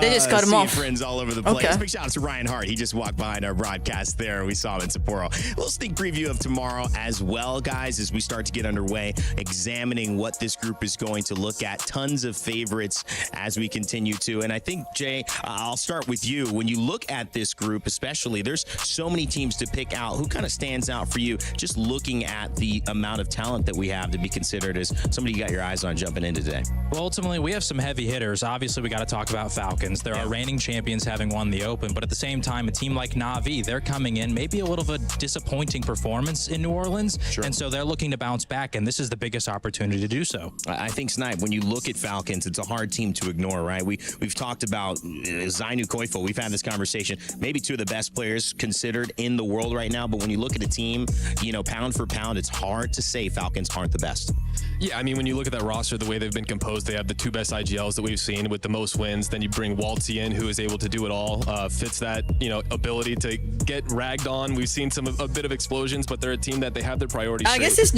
They just cut him see off. Friends all over the place. Okay. Big shout out to Ryan Hart. He just walked behind our broadcast there. We saw him in Sapporo. A little sneak preview of tomorrow as well, guys, as we start to get underway, examining what this group is going to look at. Tons of favorites as we continue to. And I think, Jay, I'll start with you. When you look at this group, especially, there's so many teams to pick out. Who kind of stands out for you just looking at the amount of talent that we have to be considered as somebody you got your eyes on jumping in today? Well, ultimately, we have some heavy hitters. Obviously, we got got to talk about Falcons. There are reigning champions having won the Open, but at the same time, a team like Na'Vi, they're coming in maybe a little of a disappointing performance in New Orleans, and so they're looking to bounce back, and this is the biggest opportunity to do so. I think, Snipe, when you look at Falcons, it's a hard team to ignore, right? We've talked about Zainu Koifo. We've had this conversation. Maybe two of the best players considered in the world right now, but when you look at a team, you know, pound for pound, it's hard to say Falcons aren't the best. Yeah, I mean, when you look at that roster, the way they've been composed, they have the two best IGLs that we've seen with the most wins. Then you bring Waltzy in, who is able to do it all, fits that, you know, ability to get ragged on. We've seen a bit of explosions, but they're a team that they have their priorities. I guess it's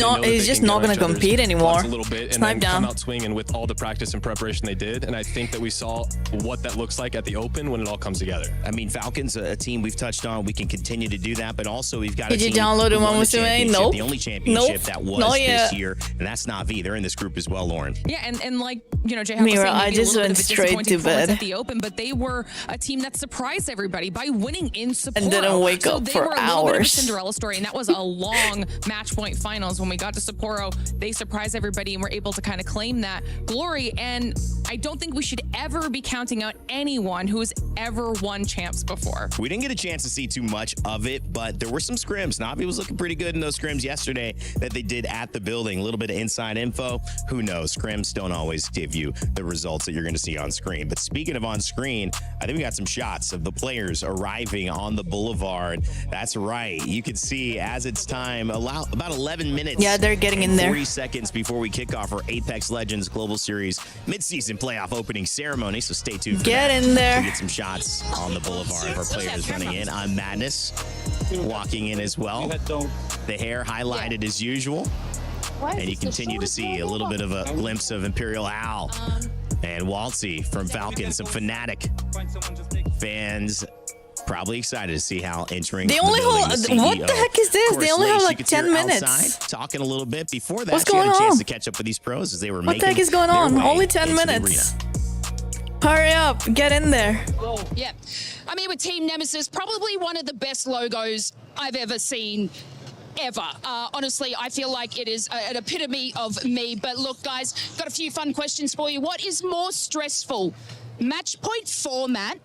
just not going to compete anymore. A little bit, and then come out swinging with all the practice and preparation they did. And I think that we saw what that looks like at the Open when it all comes together. I mean, Falcons, a team we've touched on. We can continue to do that, but also we've got a team. Did you download it, Nope. The only championship that was this year, and that's Na'Vi. They're in this group as well, Lauren. Yeah, and like, you know, Jay was saying, I just went straight to bed at the Open, but they were a team that surprised everybody by winning in Sapporo. And didn't wake up for hours. They were a hours. little bit of a Cinderella story, and that was a long match point finals. When we got to Sapporo, they surprised everybody and were able to kind of claim that glory. And I don't think we should ever be counting out anyone who has ever won champs before. We didn't get a chance to see too much of it, but there were some scrims. Na'Vi was looking pretty good in those scrims yesterday that they did at the building. A little bit of inside info. Who knows? Scrims don't always give you the results that you're going to see on screen. But speaking of on screen, I think we got some shots of the players arriving on the boulevard. That's right. You can see as it's time, about 11 minutes. Yeah, they're getting in there. 40 seconds before we kick off our Apex Legends Global Series mid-season playoff opening ceremony. So stay tuned for Get that. in there. To get some shots on the boulevard of our players running in. On Madness walking in as well. The hair highlighted as usual. And you continue to see a little bit of a glimpse of Imperial Al and Waltzy from Falcons. Some Fnatic fans probably excited to see Hal entering They only the what the heck is this? They only have like 10 minutes. Outside, talking a little bit before that. What's she going had a chance on? to catch up with these pros as they were What making the heck is going on? their way Only 10 into the minutes. arena. Hurry up, get in there. Yeah. I mean, with Team Nemesis, probably one of the best logos I've ever seen. Ever. Honestly, I feel like it is an epitome of me. But look, guys, got a few fun questions for you. What is more stressful, match point format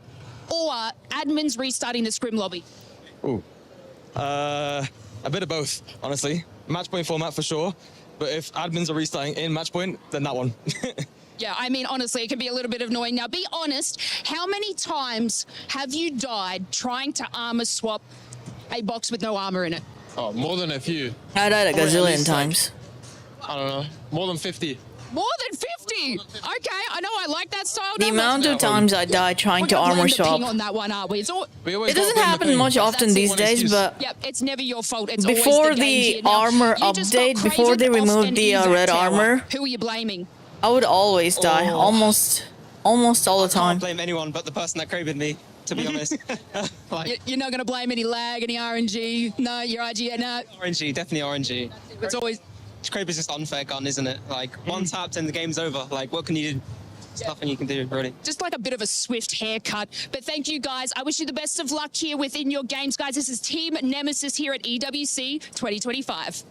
or admins restarting the scrim lobby? Ooh. A bit of both, honestly. Match point format for sure. But if admins are restarting in match point, then that one. Yeah, I mean, honestly, it can be a little bit annoying. Now, be honest, how many times have you died trying to armor swap a box with no armor in it? Oh, more than a few. I died a gazillion times. I don't know. More than 50. More than 50? Okay, I know I like that style. The amount of times I die trying to armor swap. On that one, are we? It doesn't happen much often these days, but yep, it's never your fault. It's before the armor update, before they removed the red armor, who are you blaming? I would always die, almost all the time. I can't blame anyone but the person that craved me, to be honest. You're not going to blame any lag, any RNG? No, your IG, no. RNG, definitely RNG. It's always... Crave is just unfair gun, isn't it? Like, one tap and the game's over. Like, what can you do? There's nothing you can do, really. Just like a bit of a swift haircut. But thank you, guys. I wish you the best of luck here within your games, guys. This is Team Nemesis here at EWC 2025.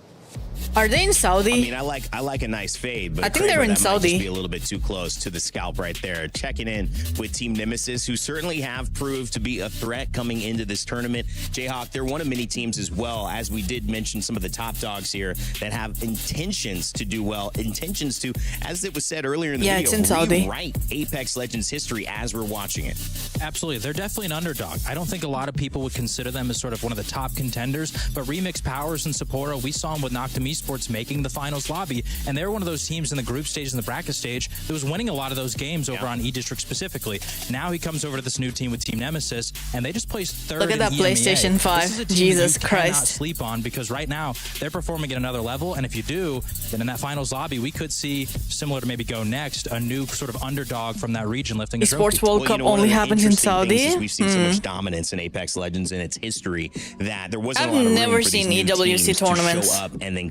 Are they in Saudi? I mean, I like a nice fade, but I think they're in that might Saudi. just be a little bit too close to the scalp right there. Checking in with Team Nemesis, who certainly have proved to be a threat coming into this tournament. Jayhawk, they're one of many teams as well, as we did mention some of the top dogs here that have intentions to do well, intentions to, as it was said earlier in the video, it's in Saudi. rewrite Apex Legends history as we're watching it. Absolutely. They're definitely an underdog. I don't think a lot of people would consider them as sort of one of the top contenders, but Remix Powers and Sapporo, we saw them with Noctum Esports making the finals lobby, and they were one of those teams in the group stage and the bracket stage that was winning a lot of those games over on E-District specifically. Now he comes over to this new team with Team Nemesis, and they just placed third. Look at that PlayStation 5. This is a team Jesus you Christ. cannot sleep on, because right now they're performing at another level, and if you do, then in that finals lobby, we could see, similar to maybe Go Next, a new sort of underdog from that region lifting a trophy. Esports World Cup only happens in Saudi. We've seen so much dominance in Apex Legends in its history that there wasn't I've a lot of room never for these seen new EWC teams tournaments. to show up and then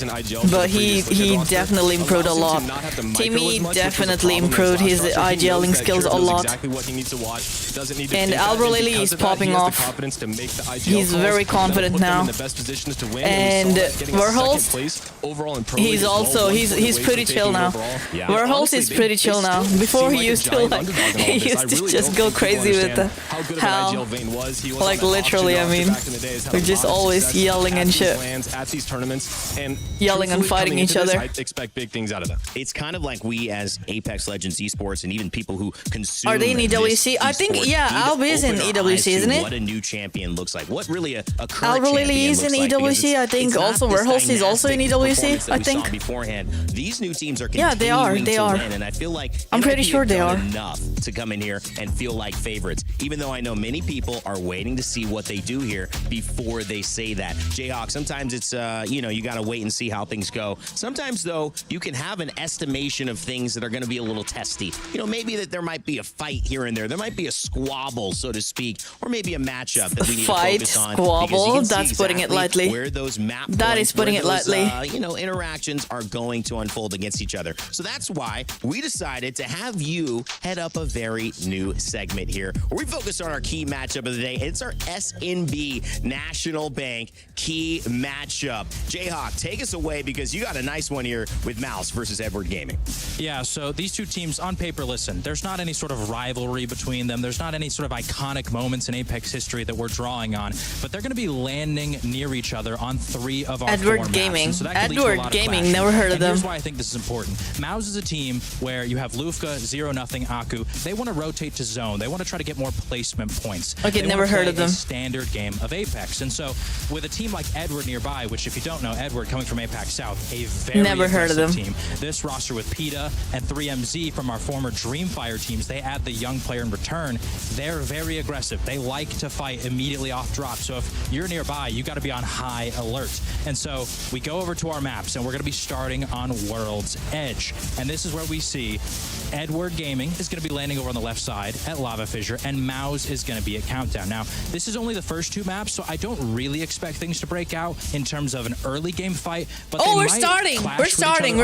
bit, but he definitely improved a lot. Timmy definitely improved his IGLing skills a lot. And Albrolili is popping off. He's very confident now. And Verhulst, overall in pro. He's League as also well, he's pretty chill now. Yeah. Warhol's is pretty chill now. Before he used to like he used to just go crazy with the how like literally. I mean, we're just always yelling and shit, at these tournaments and yelling and fighting each other. I expect big things out of them. It's kind of like we as Apex Legends esports and even people who consume. Are they in EWC? I think yeah, Alb is in EWC, isn't it? What a new champion looks like. What really a current Alb Lily is in EWC. I think also Warhol's is also in EWC. I think. Beforehand, these new teams are yeah, they are. They are. Win, and I feel like I'm pretty sure they are enough to come in here and feel like favorites. Even though I know many people are waiting to see what they do here before they say that. Jayhawk, sometimes it's you got to wait and see how things go. Sometimes though, you can have an estimation of things that are going to be a little testy. Maybe that there might be a fight here and there. There might be a squabble, so to speak, or maybe a matchup that we need to focus on. Squabble. That's putting it lightly. Where those map that is putting it lightly. Interactions are going to unfold against each other. So that's why we decided to have you head up a very new segment here where we focus on our key matchup of the day. It's our SNB National Bank key matchup. Jayhawk, take us away because you got a nice one here with Mouse versus Edward Gaming. Yeah, so these two teams on paper, listen, there's not any sort of rivalry between them. There's not any sort of iconic moments in Apex history that we're drawing on, but they're going to be landing near each other on 3 of our Edward 4 Gaming. maps. So Edward Gaming, never heard of them. Here's why I think this is important. Mouse is a team where you have Lufka, 0-0, Aku. They want to rotate to zone. They want to try to get more placement points. Okay, they never heard of them. A standard game of Apex. And so with a team like Edward nearby, which if you don't know, Edward coming from Apex South, a very never heard of them. Team. This roster with PETA and 3MZ from our former Dreamfire teams, they add the young player in return. They're very aggressive. They like to fight immediately off drop. So if you're nearby, you got to be on high alert. And so we go over to our maps and we're going to be starting on World's Edge. And this is where we see Edward Gaming is going to be landing over on the left side at Lava Fissure, and Mouse is going to be at Countdown. Now, this is only the first 2 maps, so I don't really expect things to break out in terms of an early game fight. But we're starting. We're starting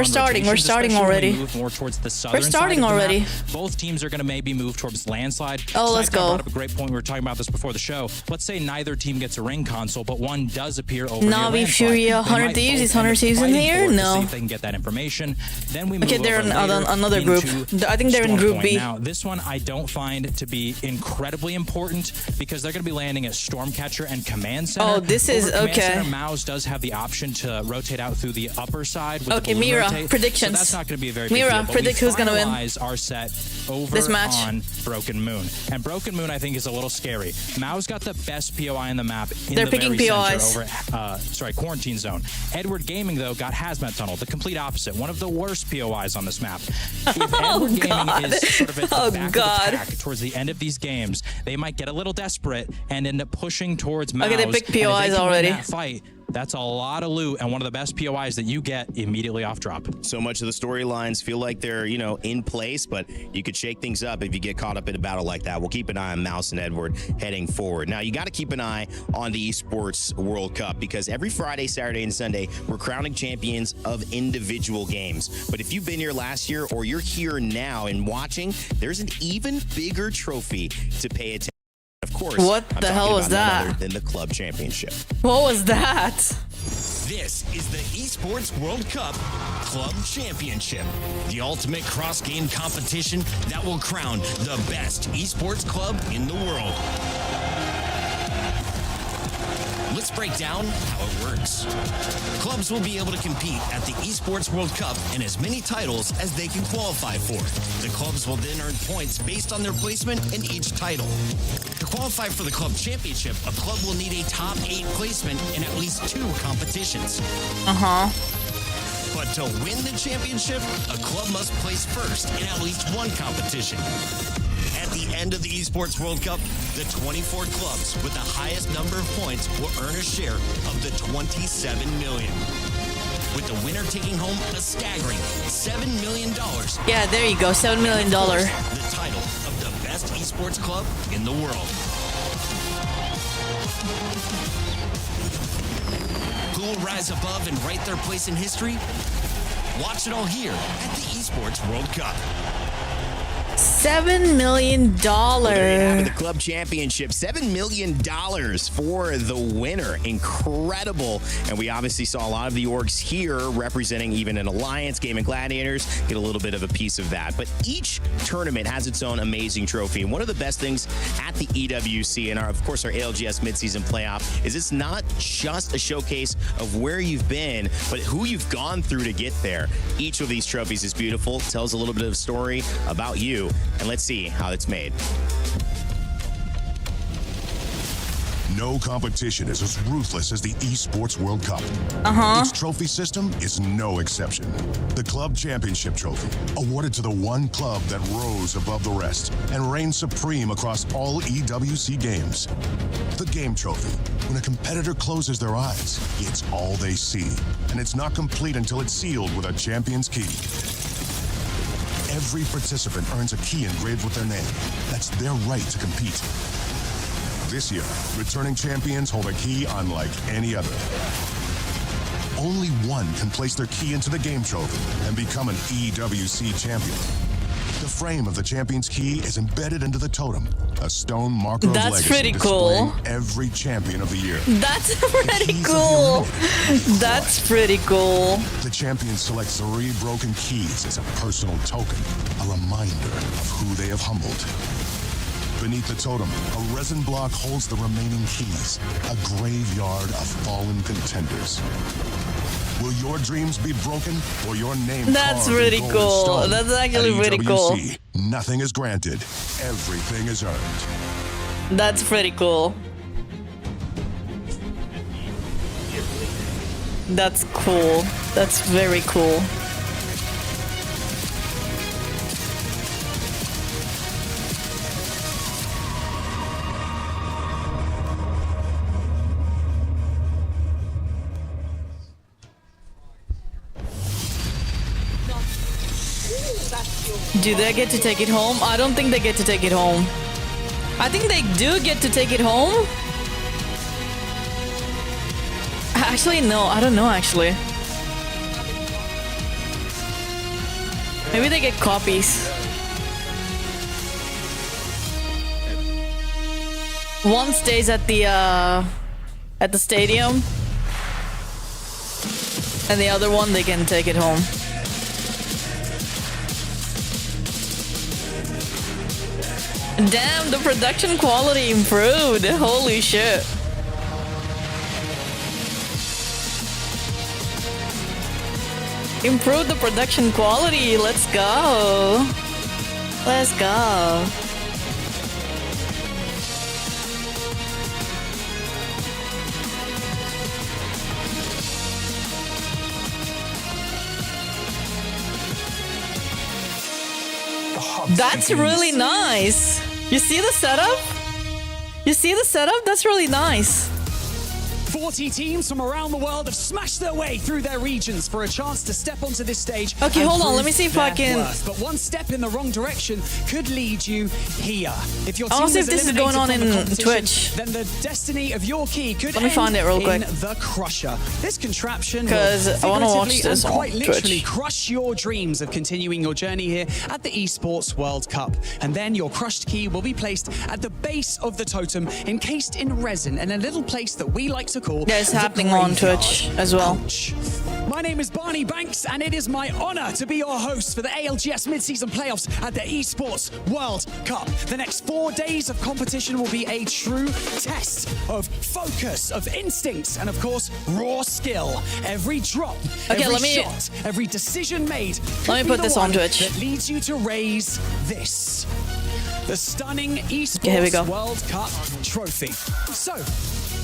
already. Move more towards the southern we're starting already. Both teams are going to maybe move towards landslide. Oh, let's go. Brought up a great point. We were talking about this before the show. Let's say neither team gets a ring console, but one does appear over Navi, Furia, 100 Thieves. Is 100 Thieves in here? No. See if they can get that information. Then we move okay, they're in another group. I think they're in Group B. Now, this one I don't find to be incredibly important because they're going to be landing at Stormcatcher and Command Center. Oh, this is Command okay. Center, Mouse does have the option to rotate out through the upper side. With okay, the Mira, rotate, predictions. So that's not going to be a very big Mira, deal, predict who's going to win. Our set over this match on Broken Moon. And Broken Moon, I think, is a little scary. Mao's got the best POI in the map. They're picking POIs. Over, Quarantine Zone. Edward Gaming, though, got Hazmat Tunnel, the complete opposite. One of the worst POIs on this map. If Edward Gaming is sort of at the back of the pack towards the end of these games, they might get a little desperate and end up pushing towards Mouse. Okay, they picked POIs already. Fight. That's a lot of loot and one of the best POIs that you get immediately off drop. So much of the storylines feel like they're, in place, but you could shake things up if you get caught up in a battle like that. We'll keep an eye on Mouse and Edward heading forward. Now, you got to keep an eye on the Esports World Cup because every Friday, Saturday, and Sunday, we're crowning champions of individual games. But if you've been here last year or you're here now and watching, there's an even bigger trophy to pay attention. Of course, what the hell was that? Other than the club championship. What was that? This is the Esports World Cup Club Championship, the ultimate cross-game competition that will crown the best esports club in the world. Let's break down how it works. Clubs will be able to compete at the Esports World Cup in as many titles as they can qualify for. The clubs will then earn points based on their placement in each title. To qualify for the club championship, a club will need a top 8 placement in at least 2 competitions. But to win the championship, a club must place first in at least 1 competition. At the end of the Esports World Cup, the 24 clubs with the highest number of points will earn a share of the $27 million. With the winner taking home a staggering $7 million. Yeah, there you go, $7 million. The title of the best esports club in the world. Who will rise above and write their place in history? Watch it all here at the Esports World Cup. $7 million. There you have it, the club championship. $7 million for the winner. Incredible. And we obviously saw a lot of the orgs here representing even an alliance, Gaming Gladiators, get a little bit of a piece of that. But each tournament has its own amazing trophy. And one of the best things at the EWC and of course our ALGS midseason playoff is it's not just a showcase of where you've been, but who you've gone through to get there. Each of these trophies is beautiful, tells a little bit of a story about you, and let's see how it's made. No competition is as ruthless as the Esports World Cup. Its trophy system is no exception. The Club Championship Trophy, awarded to the one club that rose above the rest and reigned supreme across all EWC games. The Game Trophy, when a competitor closes their eyes, it's all they see, and it's not complete until it's sealed with a champion's key. Every participant earns a key engraved with their name. That's their right to compete. This year, returning champions hold a key unlike any other. Only one can place their key into the game trophy and become an EWC champion. The frame of the champion's key is embedded into the totem, a stone marker of legacy pretty cool. Every champion of the year. That's pretty cool. That's pretty cool. The champion selects 3 broken keys as a personal token, a reminder of who they have humbled. Beneath the totem, a resin block holds the remaining keys, a graveyard of fallen contenders. Will your dreams be broken or your name That's carved in really golden cool. stone? That's actually At really cool. EWC, nothing is granted. Everything is earned. That's pretty cool. That's cool. That's very cool. Do they get to take it home? I don't think they get to take it home. I think they do get to take it home. Actually, no. I don't know, actually. Maybe they get copies. One stays at the stadium. And the other one, they can take it home. Damn, the production quality improved. Holy shit. Improve the production quality. Let's go. Let's go. That's really nice. You see the setup? You see the setup? That's really nice. 40 teams from around the world have smashed their way through their regions for a chance to step onto this stage. Okay, hold on. Let me see if I can. But one step in the wrong direction could lead you here. If your I'll team see if this is going on in Twitch. Then the destiny of your key could Let me find it real quick. in the Crusher. This contraption will 'Cause I wanna watch figuratively this and on quite literally Twitch. crush your dreams of continuing your journey here at the Esports World Cup. And then your crushed key will be placed at the base of the totem, encased in resin, in a little place that we like to call Yeah, it's the happening on graveyard. Twitch as well. Ouch. My name is Barney Banks, and it is my honor to be your host for the ALGS mid-season playoffs at the Esports World Cup. The next 4 days of competition will be a true test of focus, of instincts, and of course, raw skill. Every drop, Okay, every let me- shot, every decision made could Let me be put the this on one Twitch. that leads you to raise this. The stunning Esports here we go. World Cup trophy. So,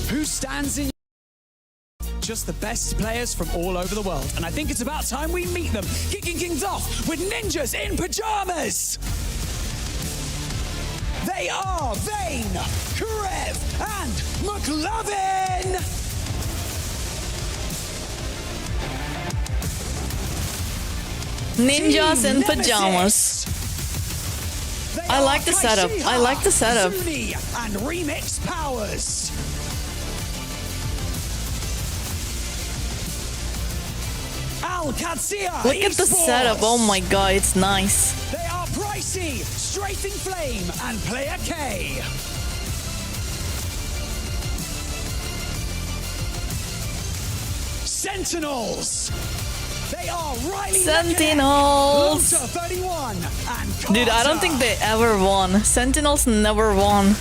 who stands in? Just the best players from all over the world. And I think it's about time we meet them. Kicking things off with ninjas in pajamas. They are Vayne, Karev, and McLovin. Ninjas Team in Nemesis. pajamas. They I like are the setup. Kaishiha, I like the setup. Zuni, and Remix Powers. Al Qadsia Look at the Esports. setup. Oh my god, it's nice. They are Pricey, Penetrating Flame and Player K. Sentinels. They are Riley Sentinels. 31 and Dude, I don't think they ever won. Sentinels never won.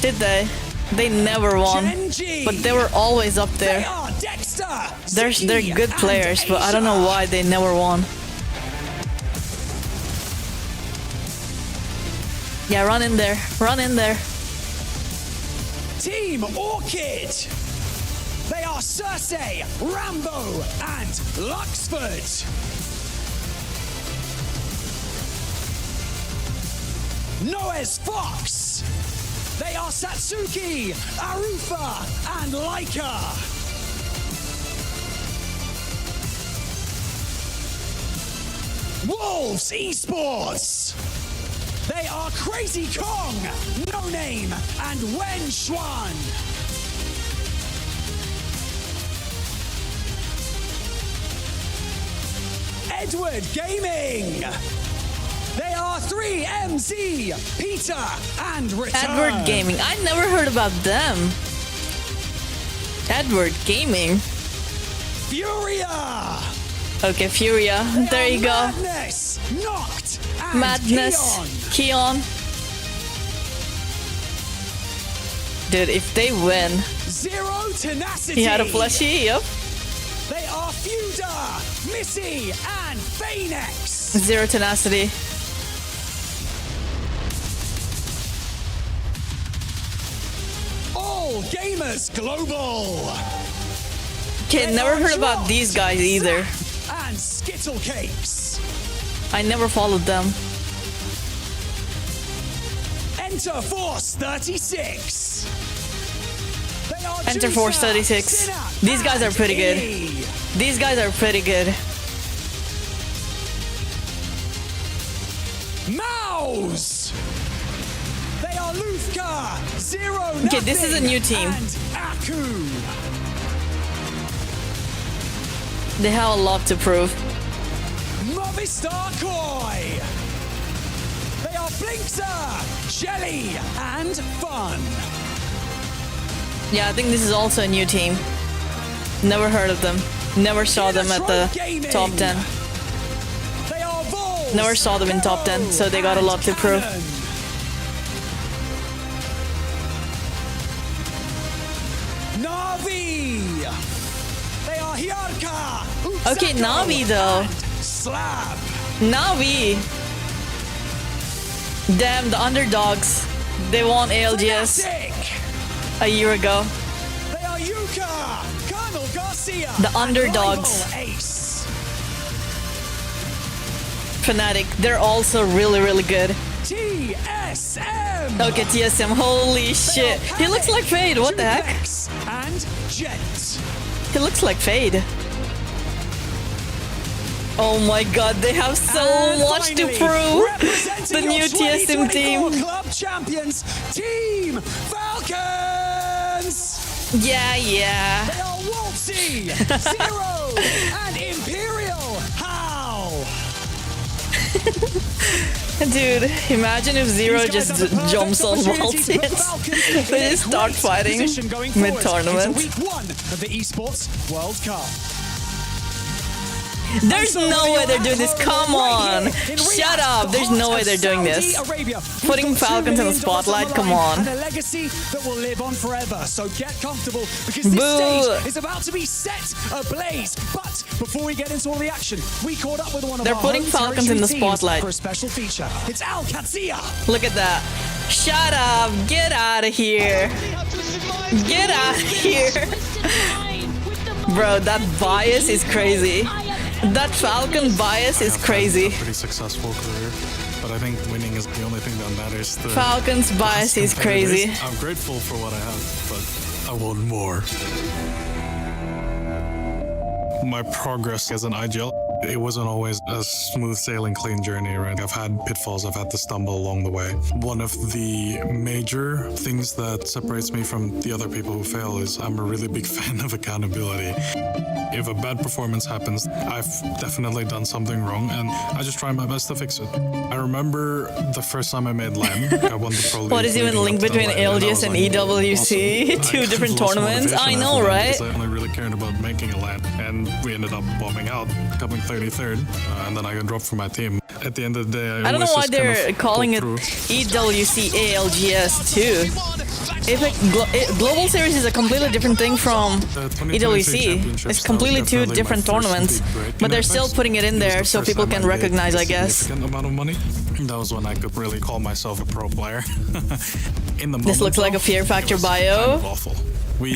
Did they? They never won. But they were always up there. They're good players, but I don't know why they never won. Yeah, run in there. Run in there. Team Orchid. They are Cersei, Rambo, and Luxford. Noah's Fox. They are Satsuki, Arufa, and Laika. Wolves Esports. They are Crazy Kong, No Name, and Wen Xuan. Edward Gaming. They are 3MZ, Peter, and Return. Edward Gaming. I never heard about them. Edward Gaming. Furia. Okay, Furia. There you go. Madness, Knocked, and Madness, Keon. Dude, if they win. Zero Tenacity. He had a plushie, yep. They are Feuda, Missy, and Phoenix. Zero Tenacity. All Gamers Global. Okay, never heard about these guys either. And Skittle Cakes. I never followed them. Enter Force 36. They are Enter Force 36. These guys are pretty good. These guys are pretty good. Mouse. They are Lufka, Zero. Okay, this is a new team. And Aku. They have a lot to prove. Movistar Koi. They are Blinkster, Shelly, and Fun. Yeah, I think this is also a new team. Never heard of them. Never saw them at the top 10. They are Vols, Never saw them in top 10, so they got a lot to prove. Navi. They are Hyarka. Okay, Navi though. Slab. Navi. Damn, the underdogs. They won ALGS a year ago. They are Yuka, Colonel Garcia. The underdogs. Ace. Fnatic. They're also really, really good. TSM. Okay, TSM. Holy shit. He looks like Fade. What the heck? And Jet. He looks like Fade. Oh my god, they have so much to prove. The new TSM team. Club champions, Team Falcons. Yeah. They are Waltzy, Zero, and Imperial. How? Dude, imagine if Zero just jumps on Waltzy and they just start fighting mid-tournament. Week 1 of the Esports World Cup. There's no way they're doing this. Come on. Shut up. There's no way they're doing this. Putting Falcons in the spotlight. Come on. And a legacy that will live on forever. So get comfortable because this stage is about to be set ablaze. But before we get into all the action, we caught up with one of They're our putting home Falcons in the territory teams spotlight. for a special feature. It's Al Katsia. Look at that. Shut up. Get out of here. Get out of here. Bro, that bias is crazy. That Falcon bias is crazy. Pretty successful career, but I think winning is the only thing that matters. The Falcon's bias is crazy. I'm grateful for what I have, but I want more. My progress as an IGL It wasn't always a smooth sailing, clean journey, right? I've had pitfalls, I've had to stumble along the way. One of the major things that separates me from the other people who fail is I'm a really big fan of accountability. If a bad performance happens, I've definitely done something wrong, and I just try my best to fix it. I remember the first time I made LAN, I won the Pro League. What is even the link between ALGS and EWC? Awesome. Two different tournaments? I know, right? I only really cared about making a LAN, and we ended up bombing out, coming 33rd, and then I got dropped from my team. At the end of the day, I don't know why they're calling it EWC ALGS too. Global Series is a completely different thing from EWC. It's completely two different tournaments, but they're still putting it in there so people can recognize, I guess. Significant amount of money. That was when I could really call myself a pro player. In the This looks like a Fear Factor bio. Awful.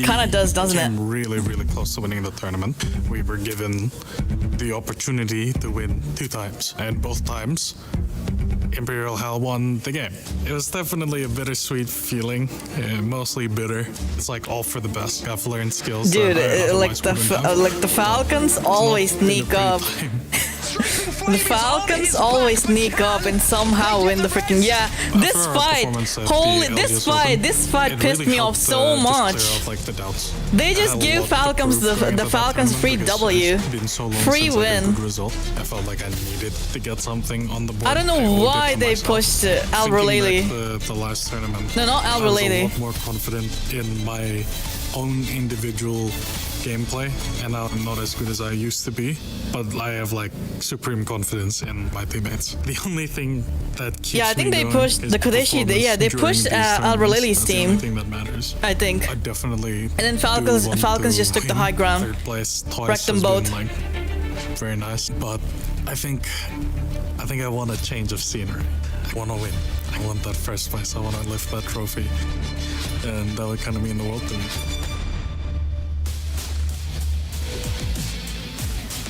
Kind of does, doesn't it? Really, really close to winning the tournament. We were given the opportunity to win 2 times, and both times Imperial Hell won the game. It was definitely a bittersweet feeling, mostly bitter. It's like all for the best. I've learned skills. Dude, like the Falcons always sneak up. The Falcons always sneak up and somehow win the freaking This fight pissed me off so much. They just give Falcons the Falcons free W, free win. I felt like I needed to get something on the board. I don't know why they pushed Albralele. The last tournament. No, not Albralele. I was a lot more confident in my own individual gameplay, and now I'm not as good as I used to be, but I have like supreme confidence in my teammates. The only thing that keeps I think me they going pushed is the Kodeshi. They pushed Albralele's team. That's the only thing that matters. I think. I definitely. And then Falcons just took the high ground. Third place twice. Wrecked them both. Been, like, very nice, but I think I want a change of scenery. I want to win. I want that first place. I want to lift that trophy, and that would kind of mean the world to me.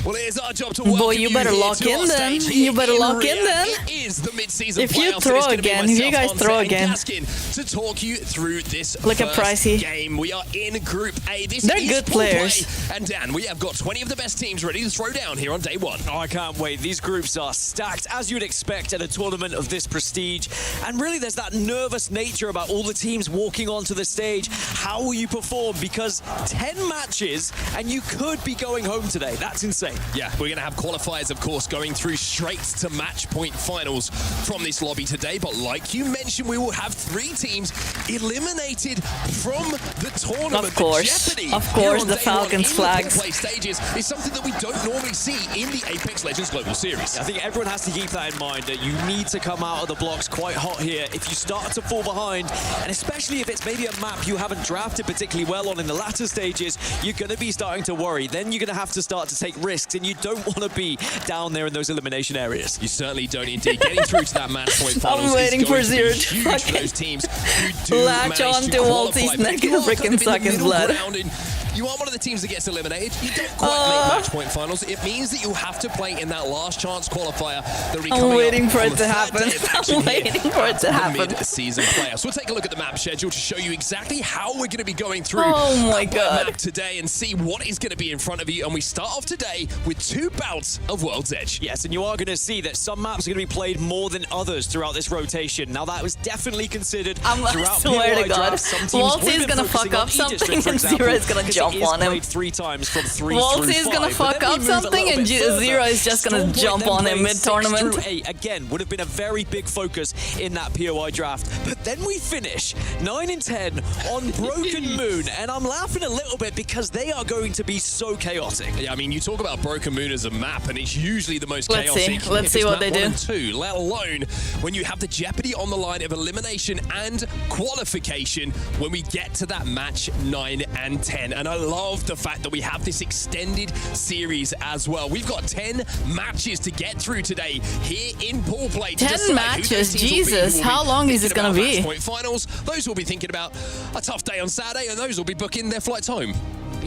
Well, it is our job to Boy, you better lock in then. You better lock in then. If you throw again, if you guys throw again. To talk you through this Look at Pricey. Game. We are in Group A. They're good players. And Dan, we have got 20 of the best teams ready to throw down here on day 1. Oh, I can't wait. These groups are stacked, as you'd expect at a tournament of this prestige. And really, there's that nervous nature about all the teams walking onto the stage. How will you perform? Because 10 matches, and you could be going home today. That's insane. Yeah, we're going to have qualifiers, of course, going through straight to match point finals from this lobby today. But like you mentioned, we will have 3 teams eliminated from the tournament. Of course, the Falcons flags. Play stages is something that we don't normally see in the Apex Legends Global Series. I think everyone has to keep that in mind, that you need to come out of the blocks quite hot here. If you start to fall behind, and especially if it's maybe a map you haven't drafted particularly well on in the latter stages, you're going to be starting to worry. Then you're going to have to start to take risks, and you don't want to be down there in those elimination areas. You certainly don't indeed. Getting through to that match point finals I'm waiting for Zero to huge for those teams who do latch on to Waltzy's neck and freaking suck his blood. You are one of the teams that gets eliminated. You don't quite make match point finals. It means that you have to play in that last chance qualifier. I'm waiting for it to happen. I'm waiting for it to happen. Mid-season playoffs. We'll take a look at the map schedule to show you exactly how we're going to be going through map today and see what is going to be in front of you. And we start off today with 2 bouts of World's Edge. Yes, and you are going to see that some maps are going to be played more than others throughout this rotation. Now, that was definitely considered throughout I swear to God, Waltzy is going to fuck up something and Zero is going to jump on him. 3 times from 3 Waltzy through 5. is going to fuck up something and Zero is just going to jump on him mid-tournament. 6 through 8, again, would have been a very big focus in that POI draft. But then we finish 9 and 10 on Broken Moon, and I'm laughing a little bit because they are going to be so chaotic. Yeah, I mean, you talk about Broken Moon as a map, and it's usually the most chaotic. Let's see what they do. 1 and 2, let alone when you have the jeopardy on the line of elimination and qualification when we get to that match 9 and 10. And I love the fact that we have this extended series as well. We've got 10 matches to get through today here in pool play. 10 matches? Jesus, how long is it going to be? Point finals. Those will be thinking about a tough day on Saturday, and those will be booking their flights home.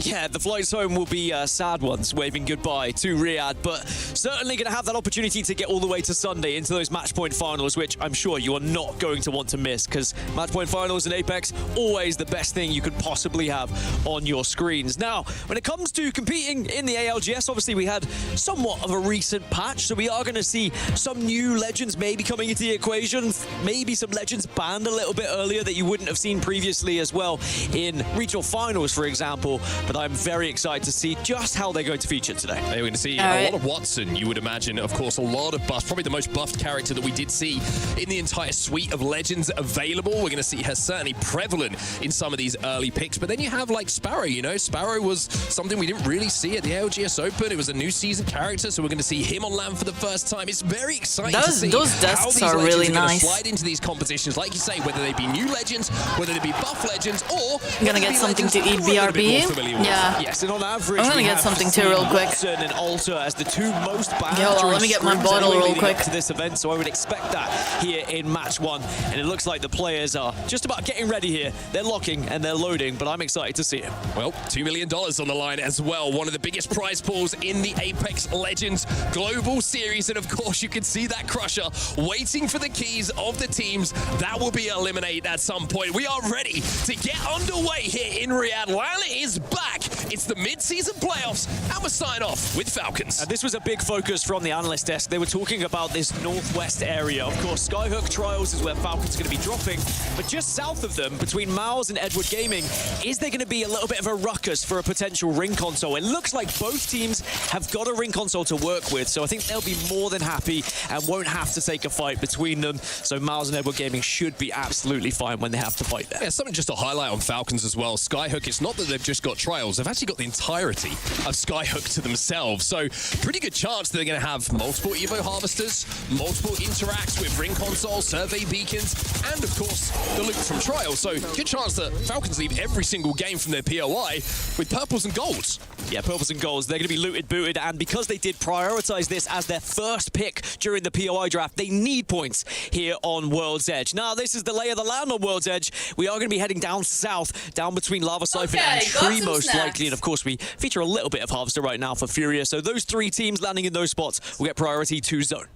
Yeah, the flights home will be sad ones, waving goodbye to Riyadh, but certainly going to have that opportunity to get all the way to Sunday into those match point finals, which I'm sure you are not going to want to miss, because match point finals in Apex, always the best thing you could possibly have on your screens. Now, when it comes to competing in the ALGS, obviously we had somewhat of a recent patch, so we are going to see some new legends maybe coming into the equation, maybe some legends banned a little bit earlier that you wouldn't have seen previously as well in regional finals, for example. But I'm very excited to see just how they're going to feature today. We're going to see a lot of Watson, you would imagine. Of course, a lot of buffs. Probably the most buffed character that we did see in the entire suite of legends available. We're going to see her certainly prevalent in some of these early picks. But then you have like Sparrow, you know. Sparrow was something we didn't really see at the LGS Open. It was a new season character, so we're going to see him on land for the first time. It's very exciting to see those how desks these are legends really are going to nice. slide into these competitions. Like you say, whether they be new legends, whether they be buff legends, or I'm gonna get something to eat, BRB. Yeah. Yes, and on average, I'm gonna get something too real quick. Watson and Alter as the two most banned. Hold on, let me get my bottle real quick to this event, so I would expect that here in match one. And it looks like the players are just about getting ready here. They're locking and they're loading, but I'm excited to see it. Well, $2 million on the line as well. One of the biggest prize pools in the Apex Legends Global Series. And of course, you can see that Crusher waiting for the keys of the teams that will be eliminated at some point. We are ready to get underway here in Riyadh. While it is back, it's the mid-season playoffs, and we'll sign off with Falcons. And this was a big focus from the analyst desk. They were talking about this northwest area. Of course, Skyhook Trials is where Falcons are going to be dropping, but just south of them, between Miles and Edward Gaming, is there going to be a little bit of a ruckus for a potential ring console? It looks like both teams have got a ring console to work with, so I think they'll be more than happy and won't have to take a fight between them. So Miles and Edward Gaming should be absolutely fine when they have to fight there. Yeah, something just to highlight on Falcons as well. Skyhook, it's not that they've just got Trials, they've actually got the entirety of Skyhook to themselves. So pretty good chance that they're going to have multiple Evo Harvesters, multiple interacts with ring console, survey beacons, and of course the loot from Trials. So good chance that Falcons leave every single game from their POI with purples and golds. Yeah, purples and golds. They're going to be looted, booted, and because they did prioritize this as their first pick during the POI draft, they need points here on World's Edge. Now, this is the lay of the land on World's Edge. We are going to be heading down south, down between Lava Siphon and Tree most likely, and of course we feature a little bit of Harvester right now for Furia, so those three teams landing in those spots will get priority to zone.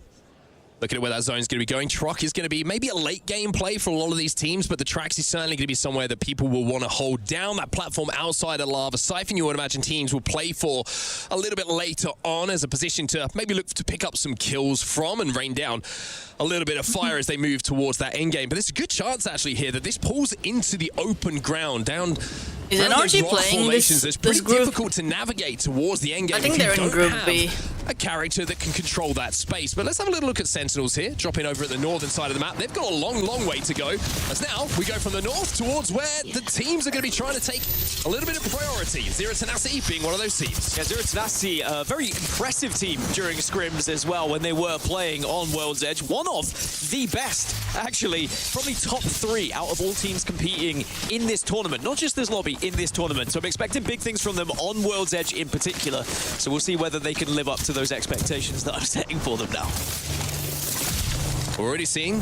Looking at where that zone's going to be going, Truck is going to be maybe a late game play for a lot of these teams, but the Trax is certainly going to be somewhere that people will want to hold down. That platform outside of Lava Siphon, you would imagine teams will play for a little bit later on as a position to maybe look to pick up some kills from and rain down a little bit of fire as they move towards that end game. But there's a good chance actually here that this pulls into the open ground down. Is NRG playing It's pretty difficult to navigate towards the end game. I think they're in Group B. A character that can control that space. But let's have a little look at Sentinels here, dropping over at the northern side of the map. They've got a long, long way to go. As now we go from the north towards where the teams are going to be trying to take a little bit of priority. Zero Tenacity being one of those teams. Yeah, Zero Tenacity, a very impressive team during scrims as well when they were playing on World's Edge. One of the best, actually, probably top three out of all teams competing in this tournament. Not just this lobby, in this tournament. So I'm expecting big things from them on World's Edge in particular. So we'll see whether they can live up to those expectations that I'm setting for them now. We're already seeing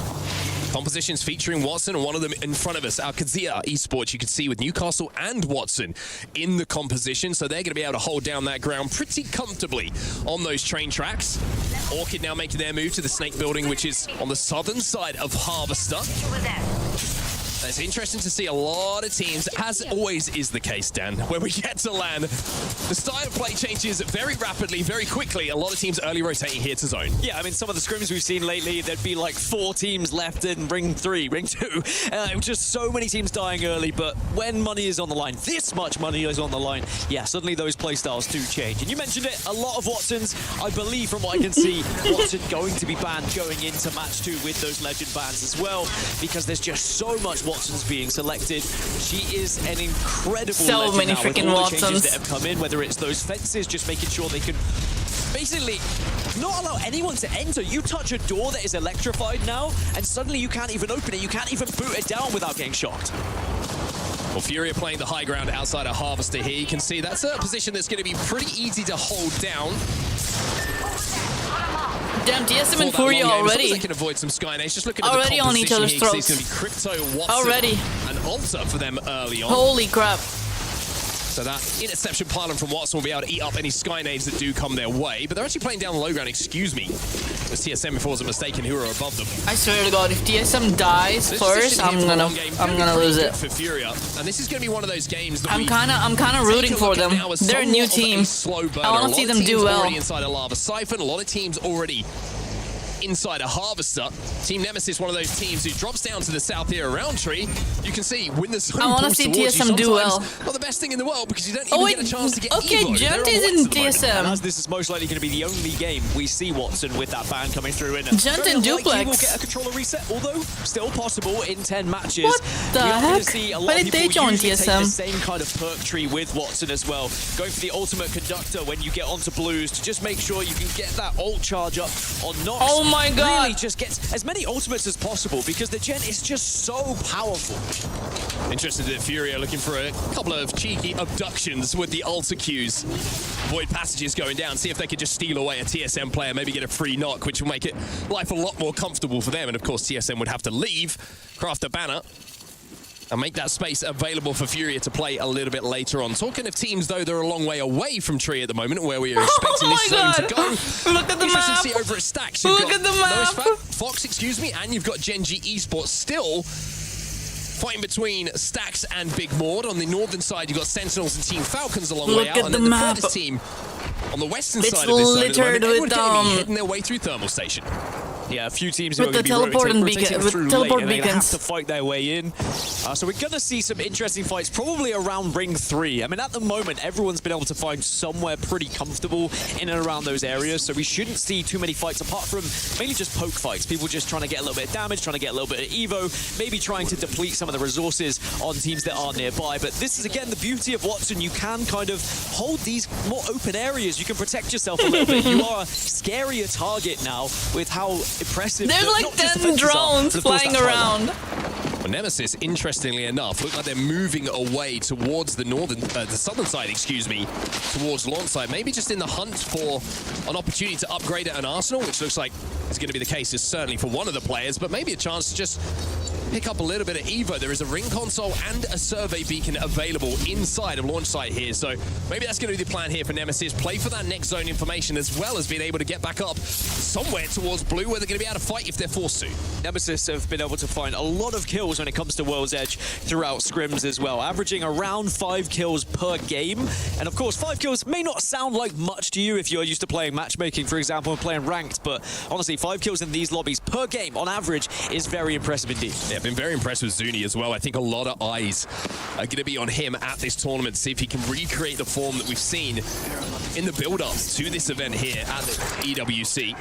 compositions featuring Watson, and one of them in front of us, our Kazia Esports, you can see with Newcastle and Watson in the composition, so they're going to be able to hold down that ground pretty comfortably on those train tracks. Orchid now making their move to the Snake building, which is on the southern side of Harvester. It's interesting to see a lot of teams, as always is the case, Dan, when we get to land, the style of play changes very rapidly, very quickly. A lot of teams early rotating here to zone. Yeah, I mean, some of the scrims we've seen lately, there'd be like 4 teams left in Ring 3, Ring 2. Just so many teams dying early, but when money is on the line, this much money is on the line, yeah, suddenly those playstyles do change. And you mentioned it, a lot of Watsons, I believe from what I can see, Watson going to be banned going into match 2 with those legend bans as well, because there's just so much Watson's being selected. She is an incredible so many now with freaking all the changes Watsons that have come in, whether it's those fences, just making sure they can basically not allow anyone to enter. You touch a door that is electrified now, and suddenly you can't even open it. You can't even boot it down without getting shocked. Well, Furia playing the high ground outside of Harvester here. You can see that's a position that's going to be pretty easy to hold down. Damn, DSM and Furia already. They can avoid some Skynets. Just looking at already the on each other's here, throats. It's going to be Crypto, Watson, already. and Alter for them early on. Holy crap. So that interception pylon from Watson will be able to eat up any sky nades that do come their way. But they're actually playing down the low ground, excuse me. It was TSM, if I wasn't mistaken, who are above them. I swear to God, if TSM dies first, I'm gonna lose it. For Furia. And this is going to be one of those games that I'm kinda rooting for them. They're a new team. I want to see them do well. Already inside a Lava Siphon, a lot of teams already inside a Harvester. Team Nemesis, one of those teams who drops down to the south here around tree. You can see when the zone I want to pulls see towards you, TSM do well. not the best thing in the world because you don't even get a chance to get okay, Evo. Gent is in TSM. And as this is most likely going to be the only game we see Watson with that ban coming through in. Gent and Duplex. Will get a controller reset, although still possible in 10 matches. What the we are heck? Going to see a lot Why of did people they join usually TSM? take the same kind of perk tree with Watson as well. Going for the ultimate conductor when you get onto blues to just make sure you can get that ult charge up on Nox. Oh my God. Really just get as many ultimates as possible because the Gent is just so powerful. Interested that Furia looking for a couple of cheeky abductions with the Ultra Qs. Void passages going down, see if they could just steal away a TSM player, maybe get a free knock, which will make it life a lot more comfortable for them. And of course, TSM would have to leave, craft a banner, and make that space available for Furia to play a little bit later on. Talking of teams, though, they're a long way away from Tree at the moment, where we are expecting this zone to go. Look at the Interesting map. to see over at Stacks. Look at the map. Fox, excuse me, and you've got Genji Esports still fighting between Stacks and Big Maud. On the northern side, you've got Sentinels and Team Falcons a long way out. Look at And the then the map. furthest team on the western It's side of this zone at the littered moment, with, Edward Gaming heading their way through Thermal Station. Yeah, a few teams who with are the going to be teleport and rotating with through teleport late, and they're going to have beacons. to fight their way in. So we're going to see some interesting fights probably around Ring 3. I mean, at the moment, everyone's been able to find somewhere pretty comfortable in and around those areas, so we shouldn't see too many fights apart from mainly just poke fights. People just trying to get a little bit of damage, trying to get a little bit of Evo, maybe trying to deplete some of the resources on teams that are nearby. But this is, again, the beauty of Watson. You can kind of hold these more open areas. You can protect yourself a little bit. You are a scarier target now with how impressive... There's like 10 drones flying around. Well, Nemesis, interestingly enough, look like they're moving away towards the southern side, excuse me, towards launch side. Maybe just in the hunt for an opportunity to upgrade at an Arsenal, which looks like is going to be the case, is certainly for one of the players, but maybe a chance to just pick up a little bit of Evo. There is a ring console and a survey beacon available inside of launch site here, so maybe that's going to be the plan here for Nemesis. Play for that next zone information as well as being able to get back up somewhere towards blue where they're going to be able to fight if they're forced to. Nemesis have been able to find a lot of kills when it comes to World's Edge throughout scrims as well, averaging around 5 kills per game. And of course, 5 kills may not sound like much to you if you're used to playing matchmaking, for example, and playing ranked, but honestly, 5 kills in these lobbies per game on average is very impressive indeed. Yeah, I've been very impressed with Zuni as well. I think a lot of eyes are going to be on him at this tournament to see if he can recreate the form that we've seen in the build-up to this event here at the EWC.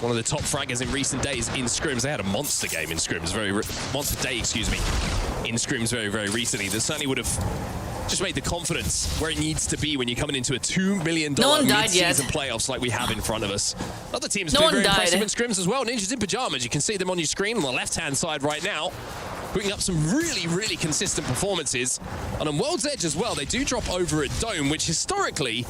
One of the top fraggers in recent days in scrims. They had a monster game in scrims, monster day, excuse me, in scrims very, very recently. That certainly would have just made the confidence where it needs to be when you're coming into a $2 million mid-season playoffs like we have in front of us. Other teams have been very impressive in scrims as well. Ninjas in Pajamas, you can see them on your screen on the left-hand side right now, putting up some really, really consistent performances. And on World's Edge as well, they do drop over at Dome, which historically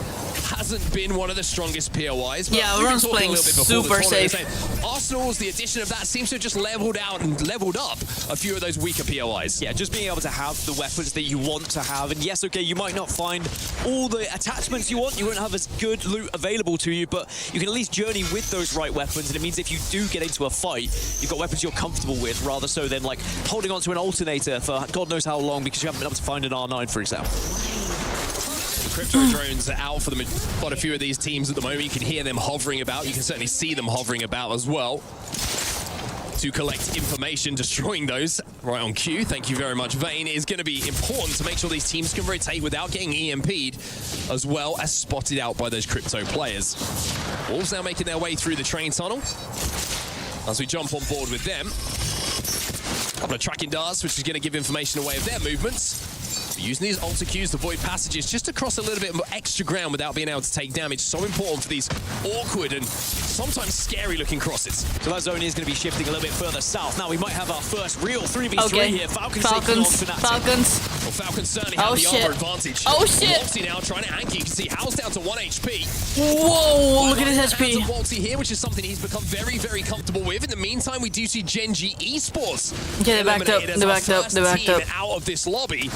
hasn't been one of the strongest POIs. But yeah, everyone's playing super safe. Arsenal's, the addition of that seems to have just leveled out and leveled up a few of those weaker POIs. Yeah, just being able to have the weapons that you want to have. And yes, okay, you might not find all the attachments you want. You won't have as good loot available to you, but you can at least journey with those right weapons. And it means if you do get into a fight, you've got weapons you're comfortable with, rather so than like holding onto an alternator for God knows how long because you haven't been able to find an R9, for example. The crypto drones are out for quite a few of these teams at the moment. You can hear them hovering about. You can certainly see them hovering about as well to collect information, destroying those right on cue. Thank you very much, Vayne. It is going to be important to make sure these teams can rotate without getting EMP'd, as well as spotted out by those crypto players. Wolves now making their way through the train tunnel as we jump on board with them. A couple of tracking darts, which is going to give information away of their movements. Using these alter cues to avoid passages just to cross a little bit more extra ground without being able to take damage. So important for these awkward and sometimes scary looking crosses. So that zone is going to be shifting a little bit further south. Now we might have our first real 3v3 here. Falcons. Well, Falcons certainly have the armor advantage. Oh shit! Waltzy now trying to anchor. You can see Hal's down to 1 HP. Whoa, look at his HP. Waltzy here, which is something he's become very, very comfortable with. In the meantime, we do see Genji Esports. Yeah, they backed up. They backed up. They backed up. Out of this lobby.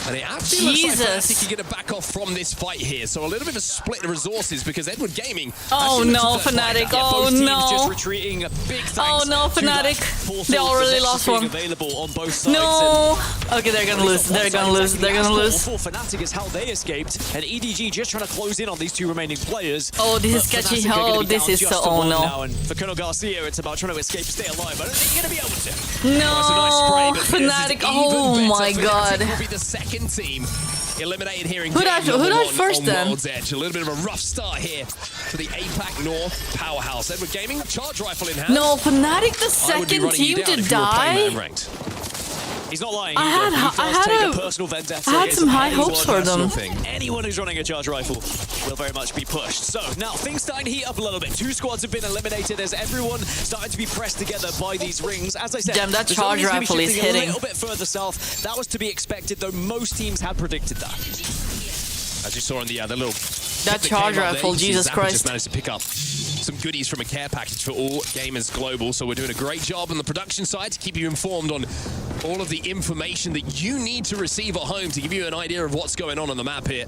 And it actually looks like Jesus. Fnatic are going to back off from this fight here. So a little bit of a split of resources because Edward Gaming. Oh no, Fnatic. Oh no. Just retreating. Big thanks. Oh no, to that Fnatic. portal. They already The Nexus lost being one. Available on both sides. No. Okay, they're gonna lose. They're gonna lose. They're gonna lose. For Fnatic is how they escaped, and EDG just trying to close in on these two remaining players. Oh, this is But sketchy. Fnatic are gonna Oh, be this down is just so. to Oh one no. now, and for Colonel Garcia, it's about trying to escape, stay alive. I don't think you're gonna be able to. No, It's a nice spray, but Fnatic. this is Oh even my better. god. Fnatic will be the second team eliminated here in Who game died number one first on then? World's Edge. A little bit of a rough start here for the APAC North powerhouse. Edward Gaming, charge rifle in hand. No, Fnatic, the I would be second running you team down to if you were playing die. that in ranked. He's not lying. I either. had- He I does had take a- a personal vendetta I had against some high anyone. hopes for them. Anyone who's running a charge rifle will very much be pushed. So now things starting to heat up a little bit. Two squads have been eliminated as everyone starting to be pressed together by these rings. As I said, Damn, that the zone charge gonna be rifle is shifting hitting. a little bit further south. That was to be expected, though most teams had predicted that. As you saw in the little... That hit that charge came up there, rifle, you can see Jesus Zappa Christ. just managed to pick up some goodies from a care package for all gamers global. So we're doing a great job on the production side to keep you informed on all of the information that you need to receive at home to give you an idea of what's going on the map here.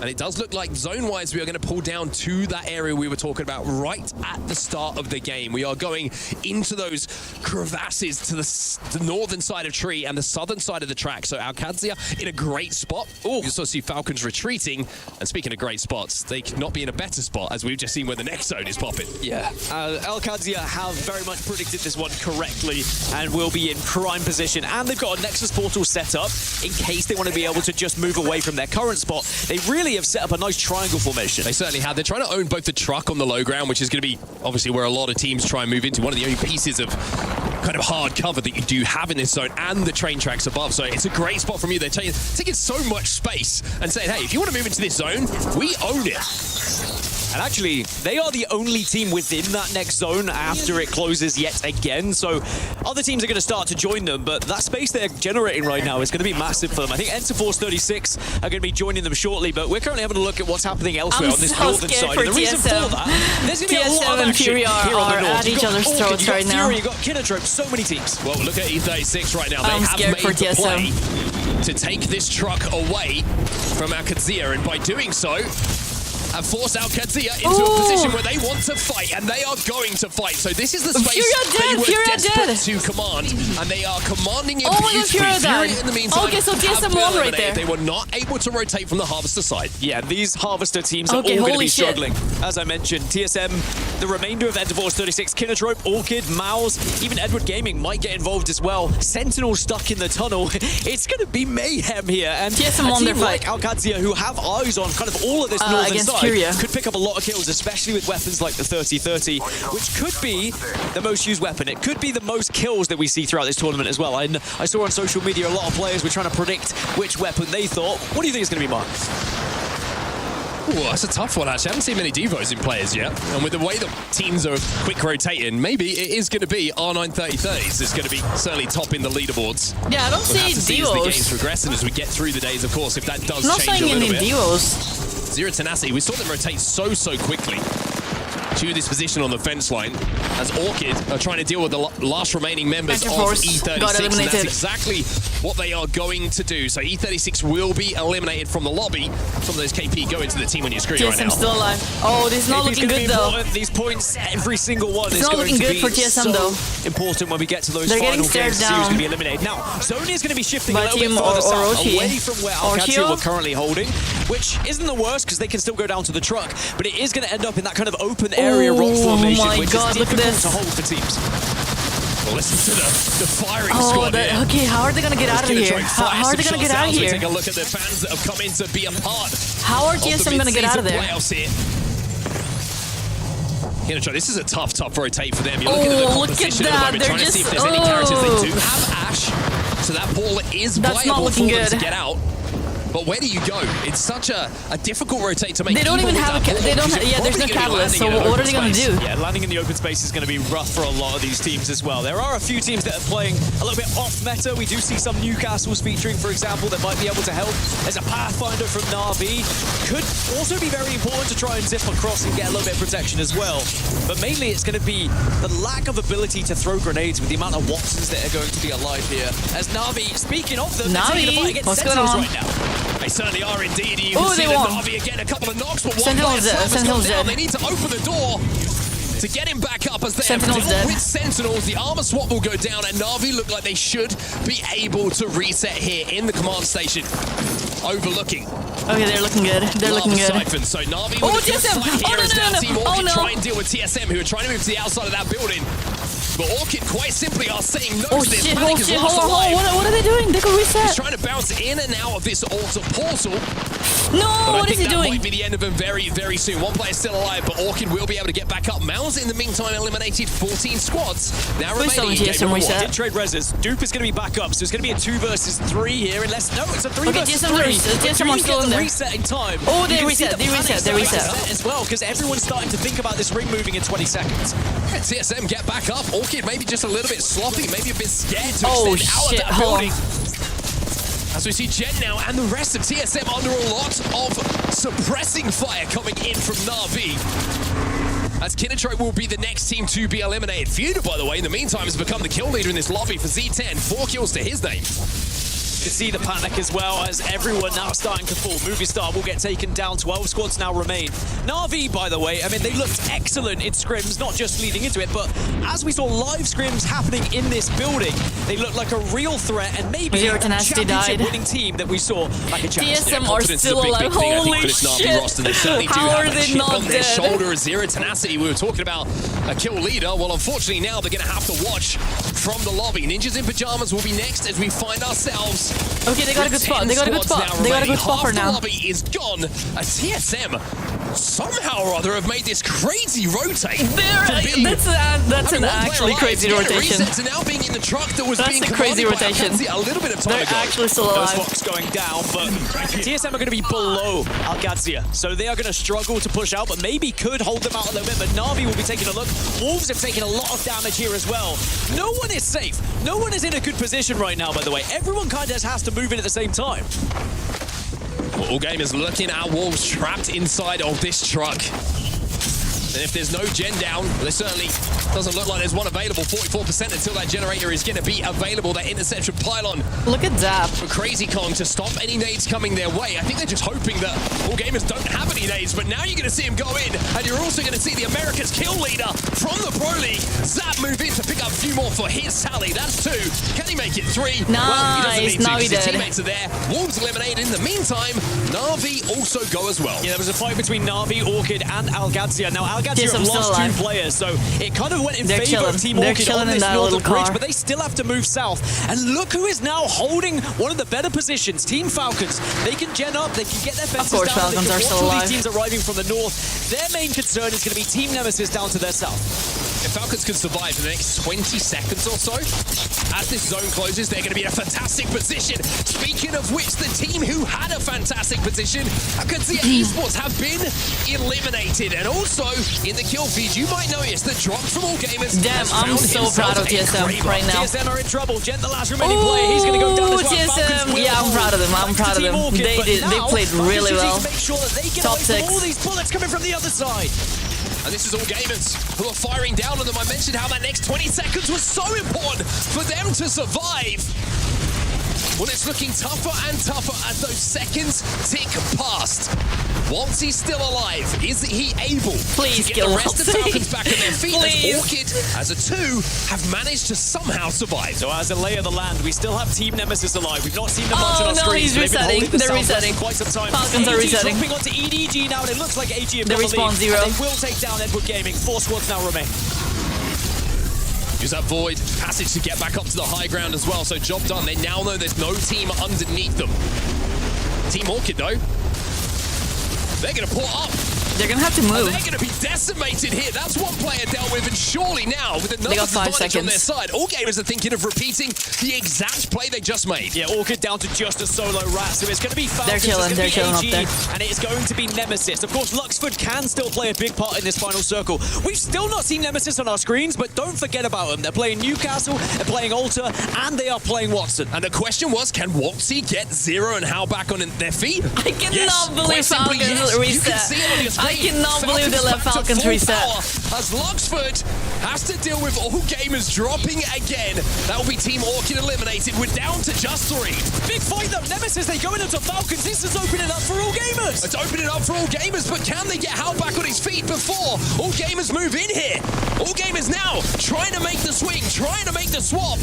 And it does look like zone-wise we are going to pull down to that area we were talking about right at the start of the game. We are going into those crevasses to the northern side of Tree and the southern side of the track. So Alcadzia in a great spot. Oh, you also see Falcons retreating. And speaking of great spots, they could not be in a better spot as we've just seen where the next zone is popping. Yeah, Alcadzia have very much predicted this one correctly and will be in prime position. And they've got a Nexus portal set up in case they want to be able to just move away from their current spot. They really have set up a nice triangle formation. They certainly have. They're trying to own both the truck on the low ground, which is going to be obviously where a lot of teams try and move into. One of the only pieces of kind of hard cover that you do have in this zone, and the train tracks above. So it's a great spot from you. They're taking so much space and saying, hey, if you want to move into this zone, we own it. And actually, they are the only team within that next zone after it closes yet again. So other teams are going to start to join them, but that space they're generating right now is going to be massive for them. I think Enterforce 36 are going to be joining them shortly, but we're currently having a look at what's happening elsewhere on this northern side. And the reason for that, there's going to be a lot of action here on the north. at each other's throats right now. You've got Kinotrope, so many teams. Well, look at E36 right now. They I'm have scared made for the TSM. play to take this truck away from Alcadzia, and by doing so, have forced Alcadzia into a position where they want to fight, and they are going to fight. So this is the space they were desperate to command, and they are commanding it beautifully. Fury, in the meantime, okay, so have TSM been won right eliminated. there. They were not able to rotate from the Harvester side. Yeah, these Harvester teams are Okay, all going to holy be shit. struggling. As I mentioned, TSM, the remainder of Enterforce 36, Kinotrope, Orchid, Mouse, even Edward Gaming might get involved as well. Sentinel stuck in the tunnel. It's going to be mayhem here. And TSM a won their team like fight. Alcadzia, who have eyes on kind of all of this northern against side, Furia. could pick up a lot of kills, especially with weapons like the 30-30, which could be the most used weapon. It could be the most kills that we see throughout this tournament as well. And I saw on social media a lot of players were trying to predict which weapon they thought. What do you think is going to be Mark? Ooh, that's a tough one, actually. I haven't seen many Devos in players yet. And with the way that teams are quick rotating, maybe it is going to be R9 30-30s. It's going to be certainly top in the leaderboards. Yeah, I don't We'll have to see see as the Devos. games progress and as we get through the days, of course, if that does I'm not change saying a little any bit. Devos. Zero Tenacity, we saw them rotate so quickly to this position on the fence line as Orchid are trying to deal with the last remaining members of Enterforce E36, got and that's eliminated. exactly what they are going to do. So E36 will be eliminated from the lobby. Some of those KP go into the team on your screen right TSM now. still alive. Oh, this is not It's looking gonna good be though. important. These points, every single one It's is not going looking to good be for TSM so though. important when we get to those They're final getting stared games. Series down. going to be eliminated. Now, Zony is going to be shifting By a little bit team further south, Orochi. away from where Or Alcadzia Hero. were currently holding, which isn't the worst because they can still go down to the truck, but it is going to end up in that kind of open area rock Oh formation, my which God, is look at difficult this. to hold for teams. Well, listen to the firing Oh, squad here. okay, how are they gonna get out of here? How are they gonna get out of We here? take a look at the fans that have come in to be a part. How are of the TSM gonna get out of there? Playoffs here. This is a tough rotate for them. You're looking at the Oh, look at composition at the that. moment, They're trying to see if just- there's any characters. They do oh. have Ash, so that ball is That's not viable for looking them to good. get out. But where do you go? It's such a difficult rotate to make. They don't even have a. They don't. Yeah, there's no catalyst. So what are they going to do? Yeah, landing in the open space is going to be rough for a lot of these teams as well. There are a few teams that are playing a little bit off meta. We do see some Newcastles featuring, for example, that might be able to help. There's a Pathfinder from Na'Vi. Could also be very important to try and zip across and get a little bit of protection as well. But mainly it's going to be the lack of ability to throw grenades with the amount of Watsons that are going to be alive here. As Na'Vi, speaking of them, they're taking a fight against what's going Sentinels on? right now. They certainly are indeed. You can see they that won. Na'Vi again, a couple of knocks, but one Sentinel's player dead. has gone Sentinel's down. dead. They need to open the door to get him back up as they Sentinel's have dealt dead. with Sentinels. The armor swap will go down, and Na'Vi look like they should be able to reset here in the command station. Overlooking. Okay, they're looking good. They're looking good. Siphon. So Na'Vi Oh, with a good TSM. fight Oh, here no, as no, now no, Team no. Orchid Oh, no. try and deal with TSM, who are trying to move to the outside of that building. But Orchid quite simply are saying no Oh to this. shit! Panic Oh is shit! last Hold on! alive. What are they doing? They could He's reset. trying to bounce in and out of this auto portal. No! But What I is think he that doing? might be the end of him very, very soon. One player still alive, but Orchid will be able to get back up. Mouse, in the meantime, eliminated 14 squads. Now Please tell remaining me in TSM game number reset. one. Did trade reses. Dupe is going to be back up, so it's going to be a 2 versus 3 here. Unless no, it's a 3 Okay, versus TSM 3. reset. But TSM do are you still get in the there. reset in time? Oh, they You can reset, see the they reset, panic they starting to reset. set as well, because everyone's starting to think about this ring moving in 20 seconds. TSM get back up. Orchid maybe just a little bit sloppy, maybe a bit scared to Oh, extend out of shit, that hold on. building. As we see Jen now and the rest of TSM under a lot of suppressing fire coming in from Na'Vi. As Kinatrope will be the next team to be eliminated. Feud, by the way, in the meantime, has become the kill leader in this lobby for Z10. 4 kills to his name. You see the panic as well as everyone now starting to fall. Movie Star will get taken down. 12 squads now remain. Na'Vi, by the way, I mean, they looked excellent in scrims, not just leading into it, but as we saw live scrims happening in this building, they looked like a real threat and maybe Zero a Tenacity championship died. winning team that we saw like a championship. TSM are Confidence is a still big, alive. big thing, I think, Holy for this Na'Vi shit! roster. They certainly do How have are a they chip not on their dead? shoulder as Zero Tenacity. We were talking about a kill leader. Well, unfortunately, now they're going to have to watch from the lobby. Ninjas in Pajamas will be next as we find ourselves. Okay, they got a good spot. They got a good spot. They got a good spot for Half now. the lobby is gone. A TSM somehow or other have made this crazy rotate. That's an actually crazy rotation. To now being in the truck that was That's being a crazy commanded by rotation. Alcazia a little bit of time They're ago. actually still Those alive. Fox going down, but TSM are going to be below Alcazia, so they are going to struggle to push out, but maybe could hold them out a little bit. But Na'Vi will be taking a look. Wolves have taken a lot of damage here as well. No one is safe. No one is in a good position right now, by the way. Everyone kind of has to move in at the same time. Well, all game is looking at Wolves trapped inside of this truck. And if there's no gen down, there certainly doesn't look like there's one available. 44% until that generator is going to be available. That interception pylon. Look at Zap. For Crazy Kong to stop any nades coming their way. I think they're just hoping that all gamers don't have any nades, but now you're going to see him go in, and you're also going to see the America's kill leader from the Pro League, Zap, move in to pick up a few more for his tally. That's 2. Can he make it 3? Well, he doesn't need to, Na'Vi because his dead. teammates are there. Wolves eliminated. In the meantime, Na'Vi also go as well. Yeah, there was a fight between Na'Vi, Orchid, and Algazia. Now, Algazia TSM have still lost alive. 2 players, so it kind of went in They're favor chilling. of Team They're Orchid chilling on in this that northern little bridge, car. but they still have to move south. And look who is now holding one of the better positions, Team Falcons. They can gen up, they can get their fences course, down, Falcons they are can still watch all alive. these teams arriving from the north. Their main concern is going to be Team Nemesis down to their south. If Falcons can survive for the next 20 seconds or so, as this zone closes, they're going to be in a fantastic position. Speaking of which, the team who had a fantastic position, Akatsuya Esports, have been eliminated. And also, in the kill feed, you might notice the drop from all gamers. Damn, I'm so proud of TSM right now. TSM are in trouble. Jen, the last remaining player, he's going to go down as well. Falcons TSM, will yeah, I'm hold proud of them. I'm back proud to of Team them. Orchid, They but did. They now, played Falcons really just need well. to make sure that they get Top away from 6. all these bullets coming from the other side. And this is all gamers who are firing down on them. I mentioned how that next 20 seconds was so important for them to survive. Well, it's looking tougher and tougher as those seconds tick past. Once he's still alive, is he able to get the rest of Falcons back on their feet? As Orchid, as a 2, have managed to somehow survive. So as a lay of the land, we still have Team Nemesis alive. We've not seen them much on our no, screens. he's They've been resetting. holding the They're Southwest resetting. for quite some time. Falcons are AG resetting. dropping onto EDG now, and it looks like AG have They got the respawn lead. 0. And they will take down Edward Gaming. 4 squads now remain. Use that void passage to get back up to the high ground as well. So job done. They now know there's no team underneath them. Team Orchid, though, they're going to pull up. They're gonna have to move. They're gonna be decimated here. That's one player dealt with, and surely now with They another got 5 advantage on their seconds. side, all gamers are thinking of repeating the exact play they just made. Yeah, Orchid down to just a solo rat, so it's going to be Falcons, They're chilling up there. and it's going to be Nemesis. Of course, Luxford can still play a big part in this final circle. We've still not seen Nemesis on our screens, but don't forget about them. They're playing Newcastle, they're playing Alter, and they are playing Watson. And the question was, can Waltzy get Zero and How back on their feet? I cannot believe Falcons reset. You can see it on your screen. I cannot believe they let back to Falcons full reset. power As Luxford has to deal with all gamers dropping again. That will be Team Orchid eliminated. We're down to just 3. Big fight though, Nemesis, they go into Falcons. This is opening up for all gamers. It's opening up for all gamers, but can they get Hal back on his feet before all gamers move in here? All gamers now trying to make the swing, trying to make the swap.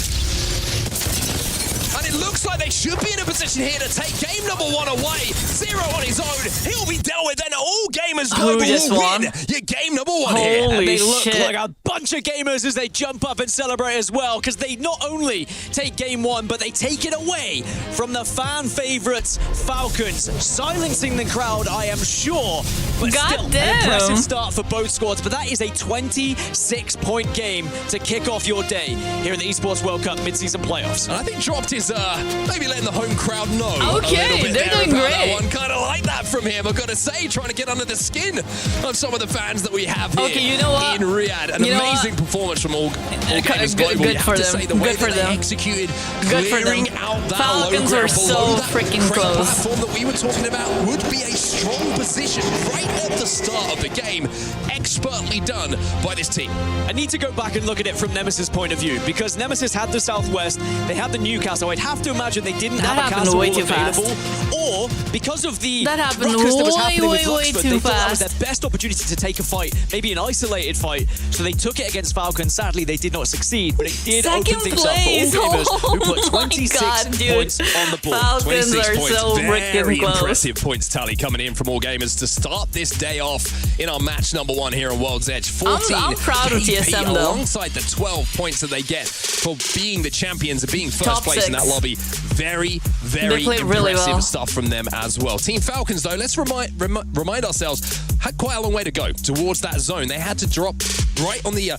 And it looks like they should be in a position here to take game number 1 away. Zero on his own. He'll be dealt with, and all gamers global will win. Your game number 1 here. And they look shit. like a bunch of gamers as they jump up and celebrate as well, because they not only take game 1, but they take it away from the fan favorites Falcons, silencing the crowd, I am sure. But still, an impressive start for both squads. But that is a 26-point game to kick off your day here in the Esports World Cup mid-season playoffs. And I think Dropped is maybe letting the home crowd know a Okay, little bit they're there doing about great. that one. Kind of like that from him, I've got to say, trying to get under the skin of some of the fans that we have here Okay, you know what? in Riyadh. An You know amazing performance from all gamers global. Good You for have to them. say the way Good for that they them. executed, Good for clearing them. out that Falcons low are ground so below that freaking great close. platform that we were talking about would be a strong position right at the start of the game. Expertly done by this team. I need to go back and look at it from Nemesis' point of view, because Nemesis had the Southwest, they had the Newcastle. I'd have to imagine they didn't have a happened castle way wall too fast. available, or because of the That happened ruckus that was way, happening with way, way Luxford, too they thought that was fast. their best opportunity to take a fight, maybe an isolated fight. So they took it against Falcons. Sadly, they did not succeed, but it did open Second things place. up for all gamers who put Oh my 26 God, dude. points on the board. Falcons 26 are points. so freaking Very close. impressive points tally coming in from all gamers to start this day off in our match number 1 here on World's Edge. 14 I'm proud of KP TSM though. alongside the 12 points that they get for being the champions and being first Top place in 6. that lobby. Very, very played impressive really well. stuff from them as well. Team Falcons, though, let's remind ourselves, had quite a long way to go towards that zone. They had to drop right on the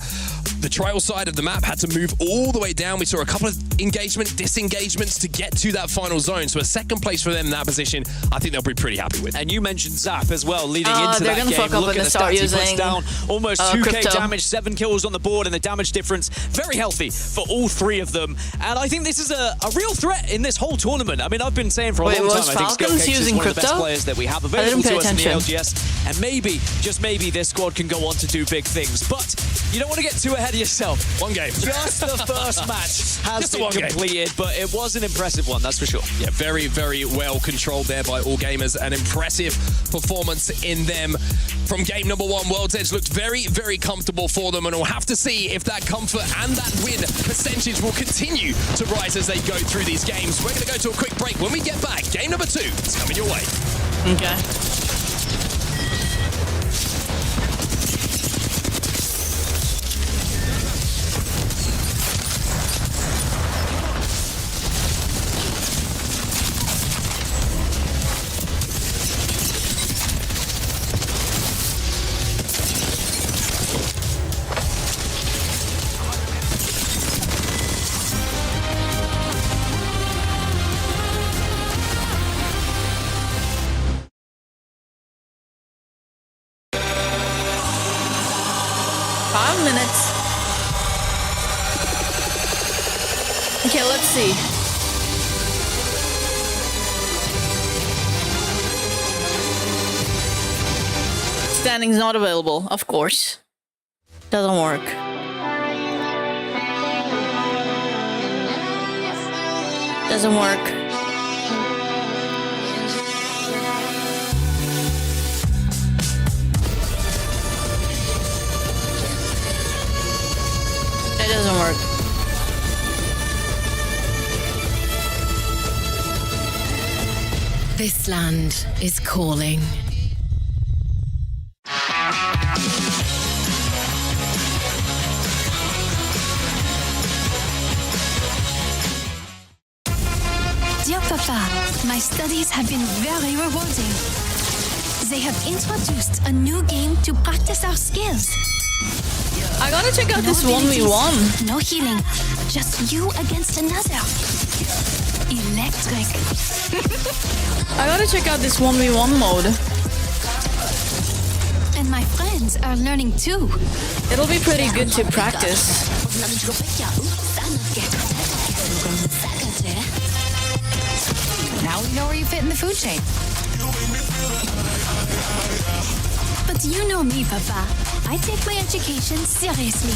trial side of the map, had to move all the way down. We saw a couple of disengagements to get to that final zone. So a second place for them in that position, I think they'll be pretty happy with. And you mentioned Zap as well, leading into they're that gonna game. fuck up Look when at they the start stats. He puts using, down almost 2k crypto. damage, 7 kills on the board, and the damage difference very healthy for all 3 of them. And I think this is a real threat in this whole tournament. I mean, I've been saying for a Wait, long time, was I think Falcons Skillcakes is using one of the best crypto? players that we have I available didn't pay to us in the attention. LGS. And maybe, just maybe, this squad can go on to do big things. But you don't want to get too ahead of yourself. One game. Just the first match has Just the been one game. completed, but it was an impressive one, that's for sure. Yeah, very, very well controlled there by all gamers. An impressive performance in them. From game number 1, World's Edge looked very, very comfortable for them, and we'll have to see if that comfort and that win percentage will continue to rise as they go through these games. We're going to go to a quick break. When we get back, game number 2 is coming your way. Okay. Minutes. Okay, let's see. Standing's not available, of course. Doesn't work. Doesn't work. It doesn't work. This land is calling. Dear Papa, my studies have been very rewarding. They have introduced a new game to practice our skills. I gotta check out this 1v1. No healing, just you against another. Electric. I gotta check out this 1v1 mode. And my friends are learning too. It'll be pretty good to practice. Now we know where you fit in the food chain. But you know me, Papa. I take my education seriously.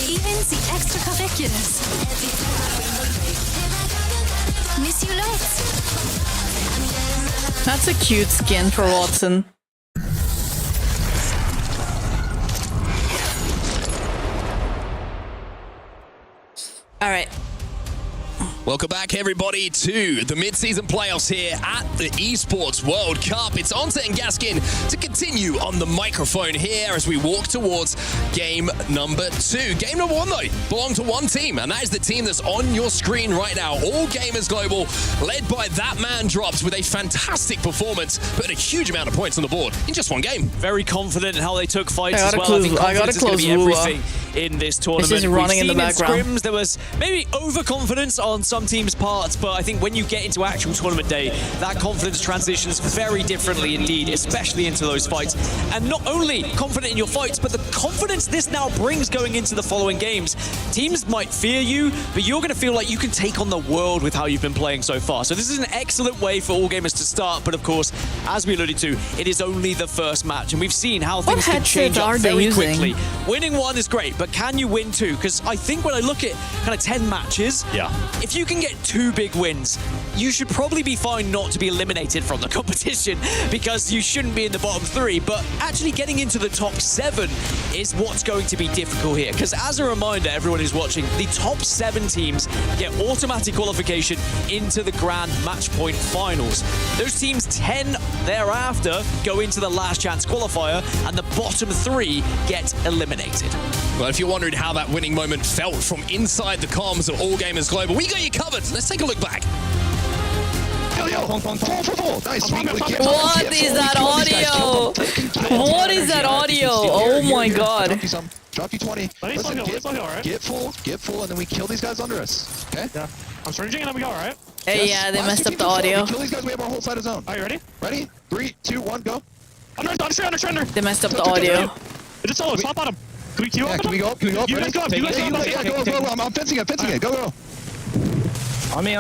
Even the extracurriculars. Miss you lots. That's a cute skin for Watson. All right. Welcome back, everybody, to the mid-season playoffs here at the Esports World Cup. It's Onta and Gaskin to continue on the microphone here as we walk towards game number 2. Game number 1, though, belonged to one team, and that is the team that's on your screen right now. All Gamers Global, led by that man Drops with a fantastic performance, putting a huge amount of points on the board in just one game. Very confident in how they took fights as well. I gotta close everything in this tournament. It's just running in the background. Scrims, there was maybe overconfidence on some teams' parts, but I think when you get into actual tournament day, that confidence transitions very differently indeed, especially into those fights. And not only confident in your fights, but the confidence this now brings going into the following games. Teams might fear you, but you're going to feel like you can take on the world with how you've been playing so far. So this is an excellent way for all gamers to start, but of course, as we alluded to, it is only the first match, and we've seen how things can change up very quickly. Winning one is great, but can you win 2? Because I think when I look at kind of 10 matches, if you can get 2 big wins, you should probably be fine not to be eliminated from the competition, because you shouldn't be in the bottom 3, but actually getting into the top 7 is what's going to be difficult here. Because as a reminder, everyone who's watching, the top 7 teams get automatic qualification into the grand match point finals. Those teams 10 thereafter go into the last chance qualifier, and the bottom 3 get eliminated. Well, if you're wondering how that winning moment felt from inside the comms of All Gamers Global, we got you covered. Let's take a look back. What is that audio? What is that audio? Oh my god. Drop you 20. Listen, get full, and then we kill these guys under us. Okay? Yeah. I'm stringing and then we go, alright? Hey, yeah, they messed up the audio. Kill these guys, we have our whole side of zone. Are you ready? Ready? 3, 2, 1, go. Under. They messed up the audio. It's a solo, stop on him. Can we queue up? Can we go up? Can we go up? You guys go up. Yeah, go. I'm fencing it. Go. On me.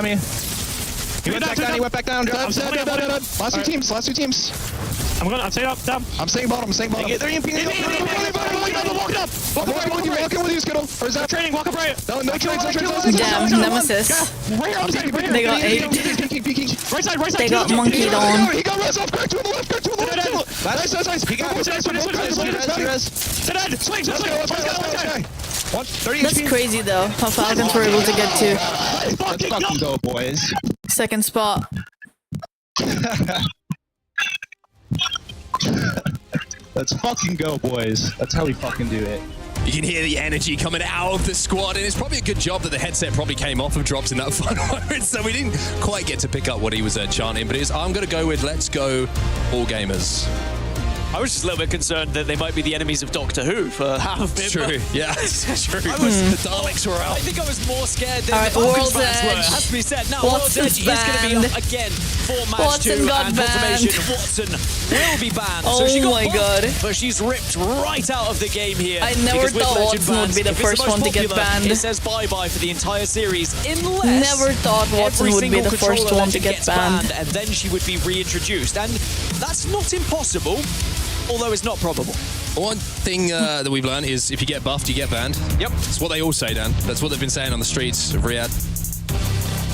He went back down. Last two teams. I'm staying up, down. I'm staying bottom. They're imping. Walk up. Walking with you, Skittle. Or is that training? Walk up right. No trades. Damn, Nemesis. They got 8. Peeking. Right side. They got monkeyed on. He got res off. Crack to the left. Nice. He got it. Swing. That's crazy though, how Falcons were able to get to. Let's fucking go, boys. Second spot. Let's fucking go, boys. That's how we fucking do it. You can hear the energy coming out of the squad, and it's probably a good job that the headset probably came off of Drops in that final moment, so we didn't quite get to pick up what he was chanting, but I'm going to go with let's go All Gamers. I was just a little bit concerned that they might be the enemies of Doctor Who for half of it. True, yeah, it's true. The Daleks were out. I think I was more scared than right, the Falcons World's fans were. Edge. Has to be said. Now, World's Edge is going to be up again for match Watson 2, got and banned. confirmation Watson will be banned. Oh so she got my bumped, god. but she's ripped right out of the game here. I never because with thought Legend Watson would bans, be the if it's first most one to get popular, banned. It says bye-bye for the entire series, unless Never thought Watson every would be single the first controller one to legend get gets banned. and then she would be reintroduced. And that's not impossible, although it's not probable. One thing that we've learned is if you get buffed, you get banned. Yep. That's what they all say, Dan. That's what they've been saying on the streets of Riyadh.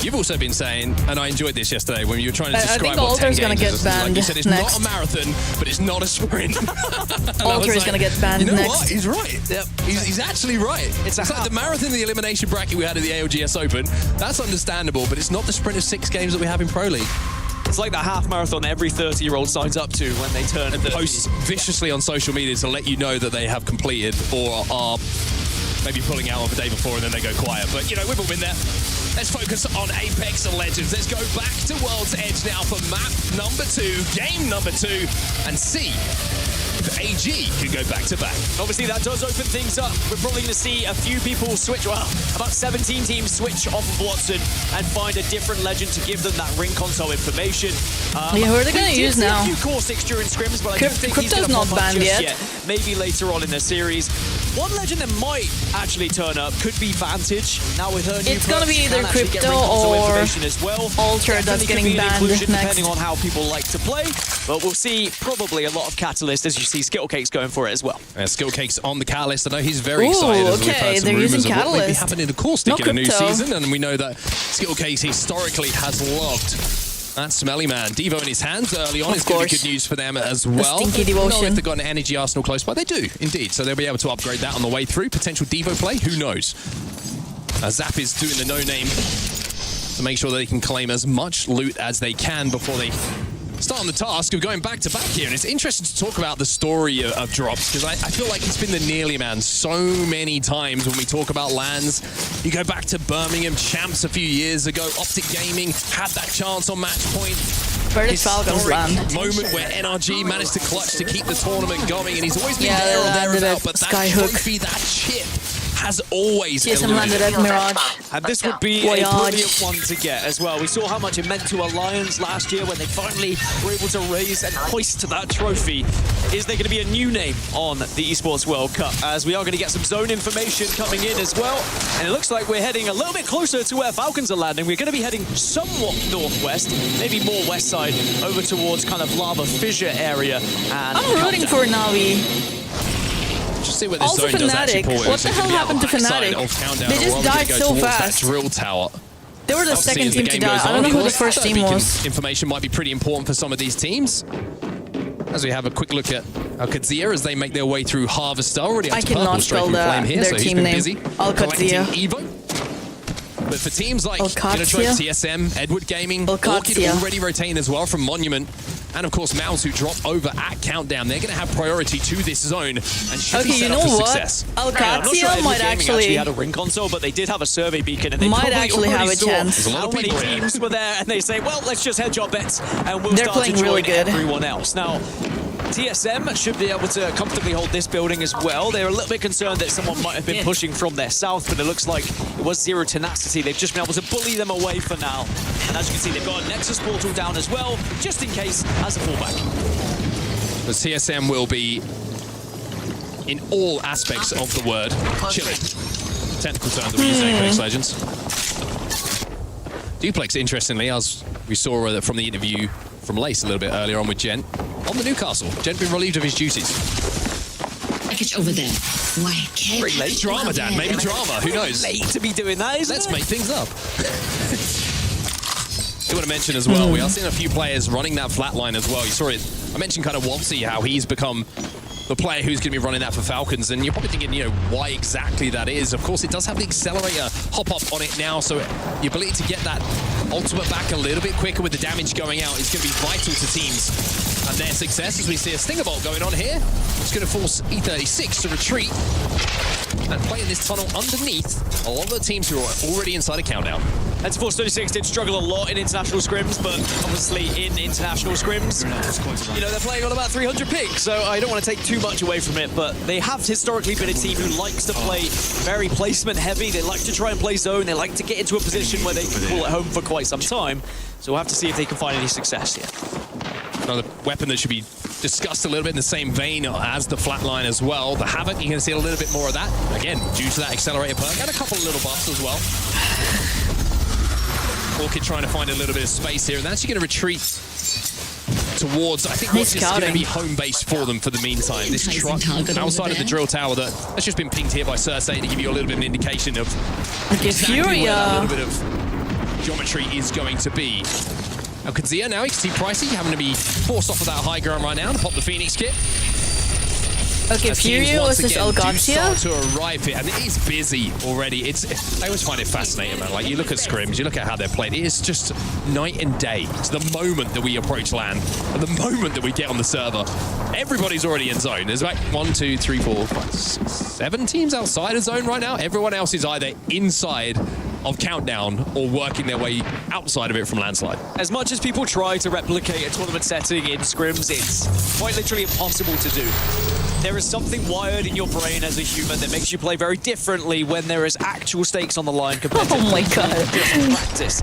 You've also been saying, and I enjoyed this yesterday when you were trying to describe what 10 Alter's gonna games get is. banned Like you said, it's next. not a marathon, but it's not a sprint. Alter is gonna get banned you know next. what? He's right. Yep. He's actually right. It's like the marathon, the elimination bracket we had at the ALGS Open. That's understandable, but it's not the sprint of 6 games that we have in Pro League. It's like that half marathon every 30-year-old signs up to when they turn and 30. posts viciously on social media to let you know that they have completed or are maybe pulling out on the day before and then they go quiet. But, you know, we've all been there. Let's focus on Apex Legends. Let's go back to World's Edge now for map number 2, game number 2, and see if AG can go back-to-back. Obviously, that does open things up. We're probably going to see a few people switch, well, about 17 teams switch off of Watson and find a different legend to give them that ring console information. Yeah, who are they going to use now? A few core 6 during scrims, but I don't think he's Crypto's going to not pop up banned just yet. Maybe later on in the series. One legend that might actually turn up could be Vantage. Now with her new It's going to be perks, either can actually get Crypto ring console or information as well. Alter that's Definitely could getting be an banned inclusion next. depending on how people like to play. But we'll see probably a lot of Catalyst as you see Skittlecake's going for it as well. Skittlecake's on the Catalyst. I know he's very Ooh, excited as we've okay, heard some they're using rumours of what may be Catalyst. happening to Caustic Not in a new Crypto. season, and we know that Skittlecake historically has loved that smelly man. Devo in his hands early on is going to be good news for them as well. stinky I don't know devotion. if they've got an energy arsenal close by. They do, indeed. So they'll be able to upgrade that on the way through. Potential Devo play, who knows? Zap is doing the no-name to make sure that they can claim as much loot as they can before they start on the task of going back-to-back here. And it's interesting to talk about the story of Drops, because I feel like he's been the nearly man so many times when we talk about LANs. You go back to Birmingham Champs a few years ago, Optic Gaming had that chance on match point. British Falcons land. Moment where NRG managed to clutch to keep the tournament going, and he's always been Yeah, there or they landed thereabout, at but that Skyhook. trophy, that chip, has always TSM landed at Mirage. And this would be a brilliant one to get as well. We saw how much it meant to Alliance last year when they finally were able to raise and hoist that trophy. Is there going to be a new name on the Esports World Cup? As we are going to get some zone information coming in as well. And it looks like we're heading a little bit closer to where Falcons are landing. We're going to be heading somewhat northwest, maybe more west side, over towards kind of Lava Fissure area. And I'm rooting for Navi. Just see where this Also zone does actually Fnatic. pull in. What So the it could hell be happened to on the backside Fnatic? of Countdown, They or just are we gonna died go so towards that fast. drill tower. They were the Obviously, second as the team to game die. goes I don't on, know who the of course, first that team beacon was. Information might be pretty important for some of these teams. As we have a quick look at Alcadzia as they make their way through Harvester. Already up I to cannot purple straight spell from Flame here, their so he's team been name. busy Alcadzia. collecting Evo. But for teams like Alcadzia. TSM, Edward Gaming, Orchid Alcadzia. already rotating as well from Monument, and of course Mouse who drop over at Countdown. They're going to have priority to this zone and should be Okay, set you up know for what? success. I'm not sure Alcadzia Edward might Gaming actually had a ring console, but they did have a survey beacon, and they might probably actually have already a saw chance. how many teams were there, and they say, well, let's just hedge our bets, and we'll They're start to playing join really good. everyone else. Now, TSM should be able to comfortably hold this building as well. They're a little bit concerned that someone might have been pushing from their south, but it looks like it was Zero Tenacity. They've just been able to bully them away for now. And as you can see, they've got a Nexus portal down as well, just in case, as a fallback. The TSM will be, in all aspects of the word, chilling. Technical term that we use in Apex Legends. Duplex, interestingly, as we saw from the interview from Lace a little bit earlier on with Gent, on the Newcastle. Gent been relieved of his duties. Package over there. Why can't Very late drama, Dan. Maybe drama. Who knows? Late to be doing that, isn't Let's it? make things up. I want to mention as well, we are seeing a few players running that flatline as well. You saw it. I mentioned kind of Waltzy, how he's become the player who's going to be running that for Falcons, and you're probably thinking, you know, why exactly that is. Of course, it does have the accelerator hop-up on it now, so the ability to get that ultimate back a little bit quicker with the damage going out is going to be vital to teams and their success, as we see a Stinger Bolt going on here. It's going to force E36 to retreat and play in this tunnel underneath a lot of the teams who are already inside a Countdown. And Force 36 did struggle a lot in international scrims, but obviously in international scrims, you know, they're playing on about 300 ping, so I don't want to take too much away from it, but they have historically been a team who likes to play very placement heavy. They like to try and play zone. They like to get into a position where they can call it home for quite some time. So we'll have to see if they can find any success here. Another weapon that should be discussed a little bit in the same vein as the flatline as well. The Havoc, you're going to see a little bit more of that. Again, due to that accelerator perk, and a couple of little buffs as well. Orchid trying to find a little bit of space here, and that's going to retreat towards, I think, what's going to be home base for them for the meantime. This truck outside of the drill tower that's just been pinged here by Cersei to give you a little bit of an indication of exactly where that little bit of geometry is going to be. Now, Kadzia now, you can see Pricey having to be forced off of that high ground right now to pop the Phoenix kit. Okay, as Furia teams once versus again do Algatia. start to arrive here, and it is busy already. I always find it fascinating, man. Like, you look at scrims, you look at how they're played, it is just night and day. It's the moment that we approach land, and the moment that we get on the server, everybody's already in zone. There's like 1, 2, 3, 4, 5, 6, 7 teams outside of zone right now. Everyone else is either inside of Countdown or working their way outside of it from Landslide. As much as people try to replicate a tournament setting in scrims, it's quite literally impossible to do. There is something wired in your brain as a human that makes you play very differently when there is actual stakes on the line compared to just practice.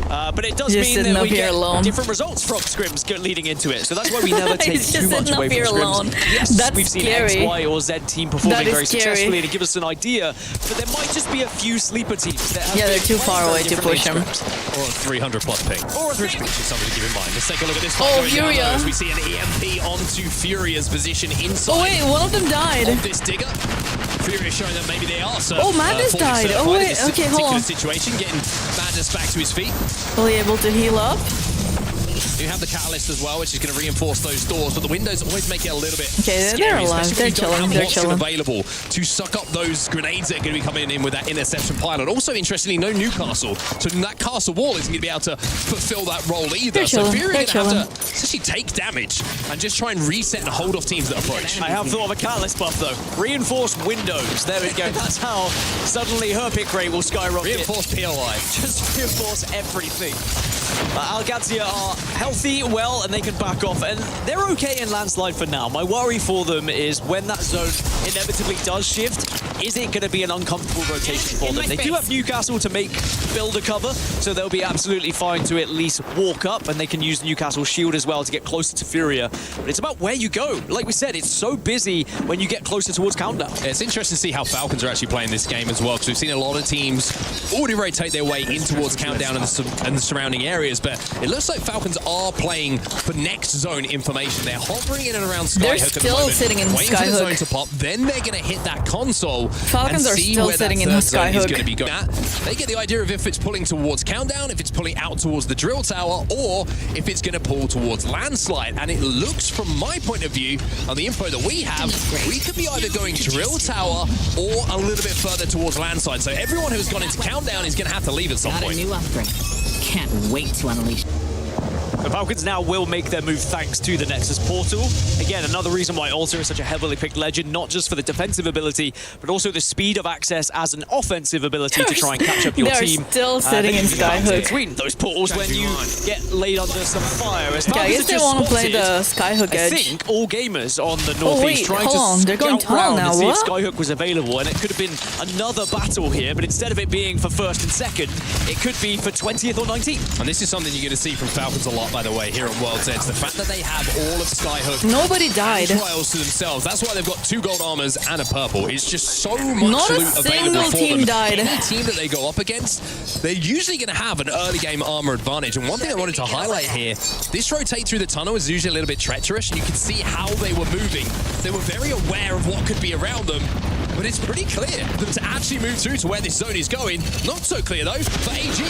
But it does mean that we get different results from scrims leading into it. So that's why we never take too much away from scrims. Yes, we've seen X, Y, or Z team performing very successfully to give us an idea, but there might just be a few sleeper teams that have they're too far away to push them. Or a 300 plus ping. Or a 300. Which is something to keep in mind. Let's take a look at this. Oh, Furia. As we see an EMP onto Furia's position inside. Oh wait, one of them died. Of this digger. Furia showing that maybe they are Oh, Madness died. Oh wait, okay, hold on. Situation, getting Madness back to his feet. Fully able to heal up. You have the catalyst as well, which is going to reinforce those doors, but the windows always make it a little bit okay, scary, they're alive. They're chilling. They're chilling. Available to suck up those grenades that are going to be coming in with that interception pylon. Also, interestingly, no Newcastle, so that castle wall isn't going to be able to fulfill that role either. They're so chilling. Fury are going to have to essentially take damage and just try and reset and hold off teams that approach. I have thought of a catalyst buff though. Reinforced windows. There we go. That's how suddenly her pick rate will skyrocket. Reinforced POI. Just reinforce everything. Algatia are healthy, well, and they can back off, and they're okay in Landslide for now. My worry for them is when that zone inevitably does shift, is it going to be an uncomfortable rotation for them? They do have Newcastle to make builder cover, so they'll be absolutely fine to at least walk up, and they can use Newcastle's shield as well to get closer to Furia. But it's about where you go. Like we said, it's so busy when you get closer towards Countdown. Yeah, it's interesting to see how Falcons are actually playing this game as well, because we've seen a lot of teams already rotate their way in towards Countdown and the surrounding areas, but it looks like Falcons are playing for next zone information. They're hovering in and around Skyhook. They're still sitting in waiting for the zone Skyhook. to pop. Then they're going to hit that console. Falcons and are see still where sitting that in third zone is Skyhook. going to be going at. They get the idea of if it's pulling towards Countdown, if it's pulling out towards the drill tower, or if it's going to pull towards Landslide. And it looks, from my point of view, on the info that we have, we could be either going drill tower or a little bit further towards Landslide. So everyone who's gone into Countdown is going to have to leave at some point. A new upgrade. Can't wait to unleash. The Falcons now will make their move thanks to the Nexus portal. Again, another reason why Alter is such a heavily picked legend, not just for the defensive ability, but also the speed of access as an offensive ability to try and catch up your team. They're still sitting in Skyhook. Between those portals when you get laid under some fire. As I guess they want to play the Skyhook edge. I think all gamers on the Northeast trying to they're going scout around now. and see What? if Skyhook was available, and it could have been another battle here, but instead of it being for first and second, it could be for 20th or 19th. And this is something you're going to see from Falcons a lot, by the way, here on World's Edge. The fact that they have all of Skyhook Nobody died. trials to themselves. That's why they've got 2 gold armors and a purple. It's just so much Not a loot available single for team them. died. Any team that they go up against, they're usually going to have an early game armor advantage. And one thing I wanted to highlight here, this rotate through the tunnel is usually a little bit treacherous, and you can see how they were moving. They were very aware of what could be around them. But it's pretty clear that to actually move through to where this zone is going, not so clear though for AG.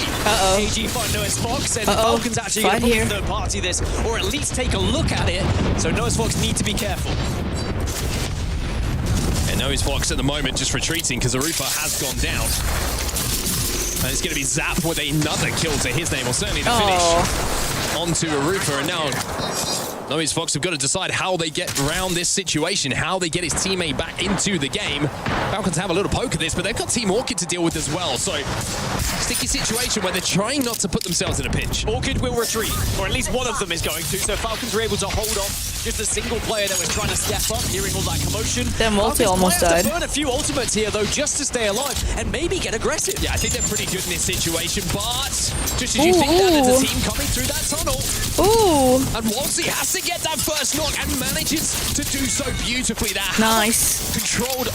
AG find Noah's Fox, and Falcons actually going to put third party this, or at least take a look at it. So Noah's Fox need to be careful. And Noah's Fox at the moment just retreating because Arufa has gone down. And it's going to be Zap with another kill to his name, or certainly the finish onto Arufa. And now Noah's Fox have got to decide how they get around this situation, how they get his teammate back into the game. Falcons have a little poke at this, but they've got Team Orchid to deal with as well. So, sticky situation where they're trying not to put themselves in a pinch. Orchid will retreat, or at least one of them is going to. So Falcons were able to hold off just a single player that was trying to step up, hearing all that commotion. Their multi almost died. died. Burn a few ultimates here, though, just to stay alive and maybe get aggressive. Yeah, I think they're pretty good in this situation, but just as you think that, there's a team coming through that tunnel. Ooh. And Walsey has to get that first knock and manages to do so beautifully. That nice. Controlled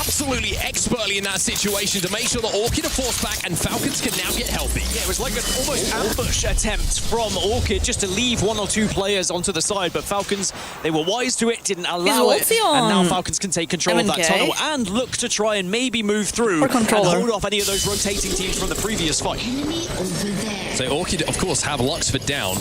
absolutely expertly in that situation to make sure that Orchid are forced back and Falcons can now get healthy. Yeah, it was like an almost ambush attempt from Orchid just to leave 1 or 2 players onto the side, but Falcons, they were wise to it, didn't allow it, and now Falcons can take control of that tunnel and look to try and maybe move through and hold off any of those rotating teams from the previous fight. So Orchid, of course, have Luxford down.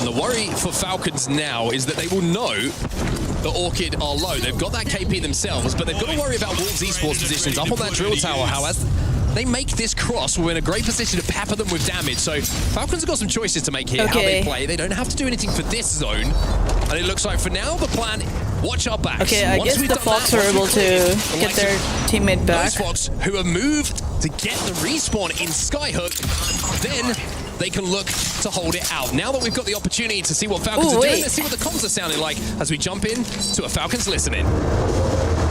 And the worry for Falcons now is that they will know the Orchid are low. They've got that KP themselves, but they've got to worry about Wolves Esports positions up on that drill tower. However, they make this cross, we're in a great position to pepper them with damage. So Falcons have got some choices to make here, how they play. They don't have to do anything for this zone. And it looks like for now, the plan, watch our backs. Okay, I guess the Fox are able to get their teammate back. Those Fox who have moved to get the respawn in Skyhook, then they can look to hold it out. Now that we've got the opportunity to see what Falcons are doing, let's see what the comms are sounding like as we jump in to a Falcons listening.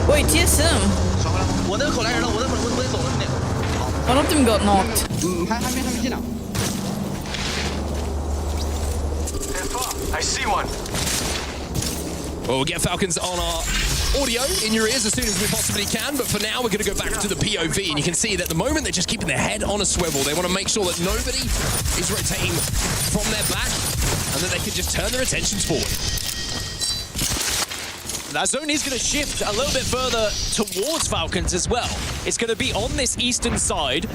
Wait, TSM. One of them got knocked. I see one. Well, we'll get Falcons on our audio in your ears as soon as we possibly can, but for now we're going to go back to the POV, and you can see that at the moment they're just keeping their head on a swivel. They want to make sure that nobody is rotating from their back and that they can just turn their attentions forward. That zone is going to shift a little bit further towards Falcons as well. It's going to be on this eastern side.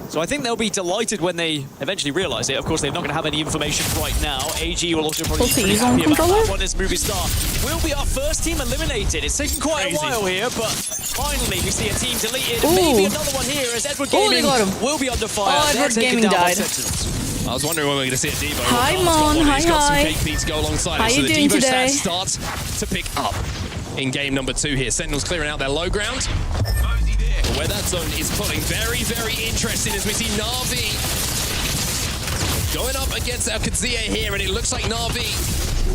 So I think they'll be delighted when they eventually realize it. Of course, they're not going to have any information right now. AG will also probably be pretty happy about that one as Movie Star will be our first team eliminated. It's taken quite a while here, but finally we see a team deleted. Maybe another one here as Edward Gaming will be under fire. Oh, Edward Gaming died. I was wondering when we were going to see a Devo. Hi, Mon. Hi, got some hi. KP to go alongside How it, so you the doing Devo today? stats starts to pick up in game number 2 here. Sentinels clearing out their low ground. Where that zone is pulling. Very, very interesting as we see Na'Vi going up against Alcazia here, and it looks like Na'Vi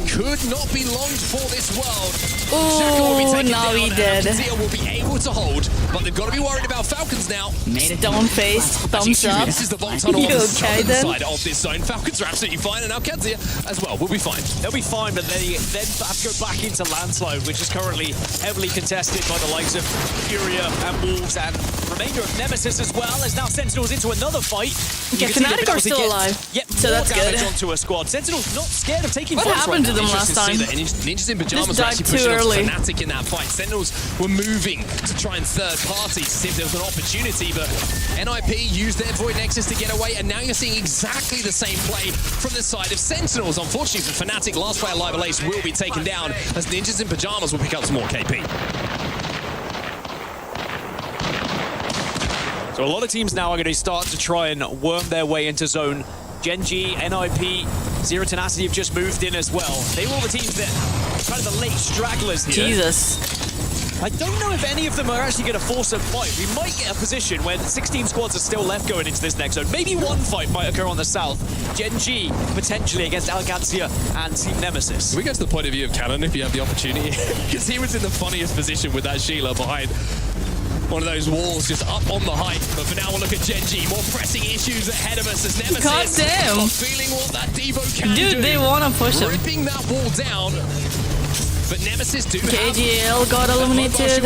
could not be longed for this world. Oh, Na'Vi dead. Alcazia will be able to hold, but they've got to be worried about Falcons now. Stone face, thumbs up. This is the vault tunnel on You the okay, southern then? side of this zone. Falcons are absolutely fine, and Alcazia as well will be fine. They'll be fine, but they then have to go back into Landslide, which is currently heavily contested by the likes of Furia and Wolves and remainder of Nemesis as well, as now Sentinels into another fight. Okay, Fnatic are still alive, so that's good. Onto a squad. Sentinels not scared of taking What fights happened right to now. them last time? Ninjas in Pajamas Just were died actually too pushing early. on Fnatic in that fight. Sentinels were moving to try and third party to see if there was an opportunity, but NIP used their Void Nexus to get away, and now you're seeing exactly the same play from the side of Sentinels. Unfortunately for Fnatic, last player alive Alace will be taken down as Ninjas in Pajamas will pick up some more KP. So a lot of teams now are going to start to try and worm their way into zone. Gen.G, NIP, Zero Tenacity have just moved in as well. They were all the teams that are kind of the late stragglers here. Jesus. I don't know if any of them are actually going to force a fight. We might get a position when 16 squads are still left going into this next zone. Maybe one fight might occur on the south. Gen.G potentially against Alcazia and Team Nemesis. Can we go to the point of view of Cannon if you have the opportunity? Because he was in the funniest position with that Sheila behind one of those walls just up on the height. But for now, we'll look at Gen.G. More pressing issues ahead of us as Nemesis. God damn. Are feeling what that Devo can do. Dude, they want to push him. Ripping that wall down. But Nemesis do KGL got eliminated.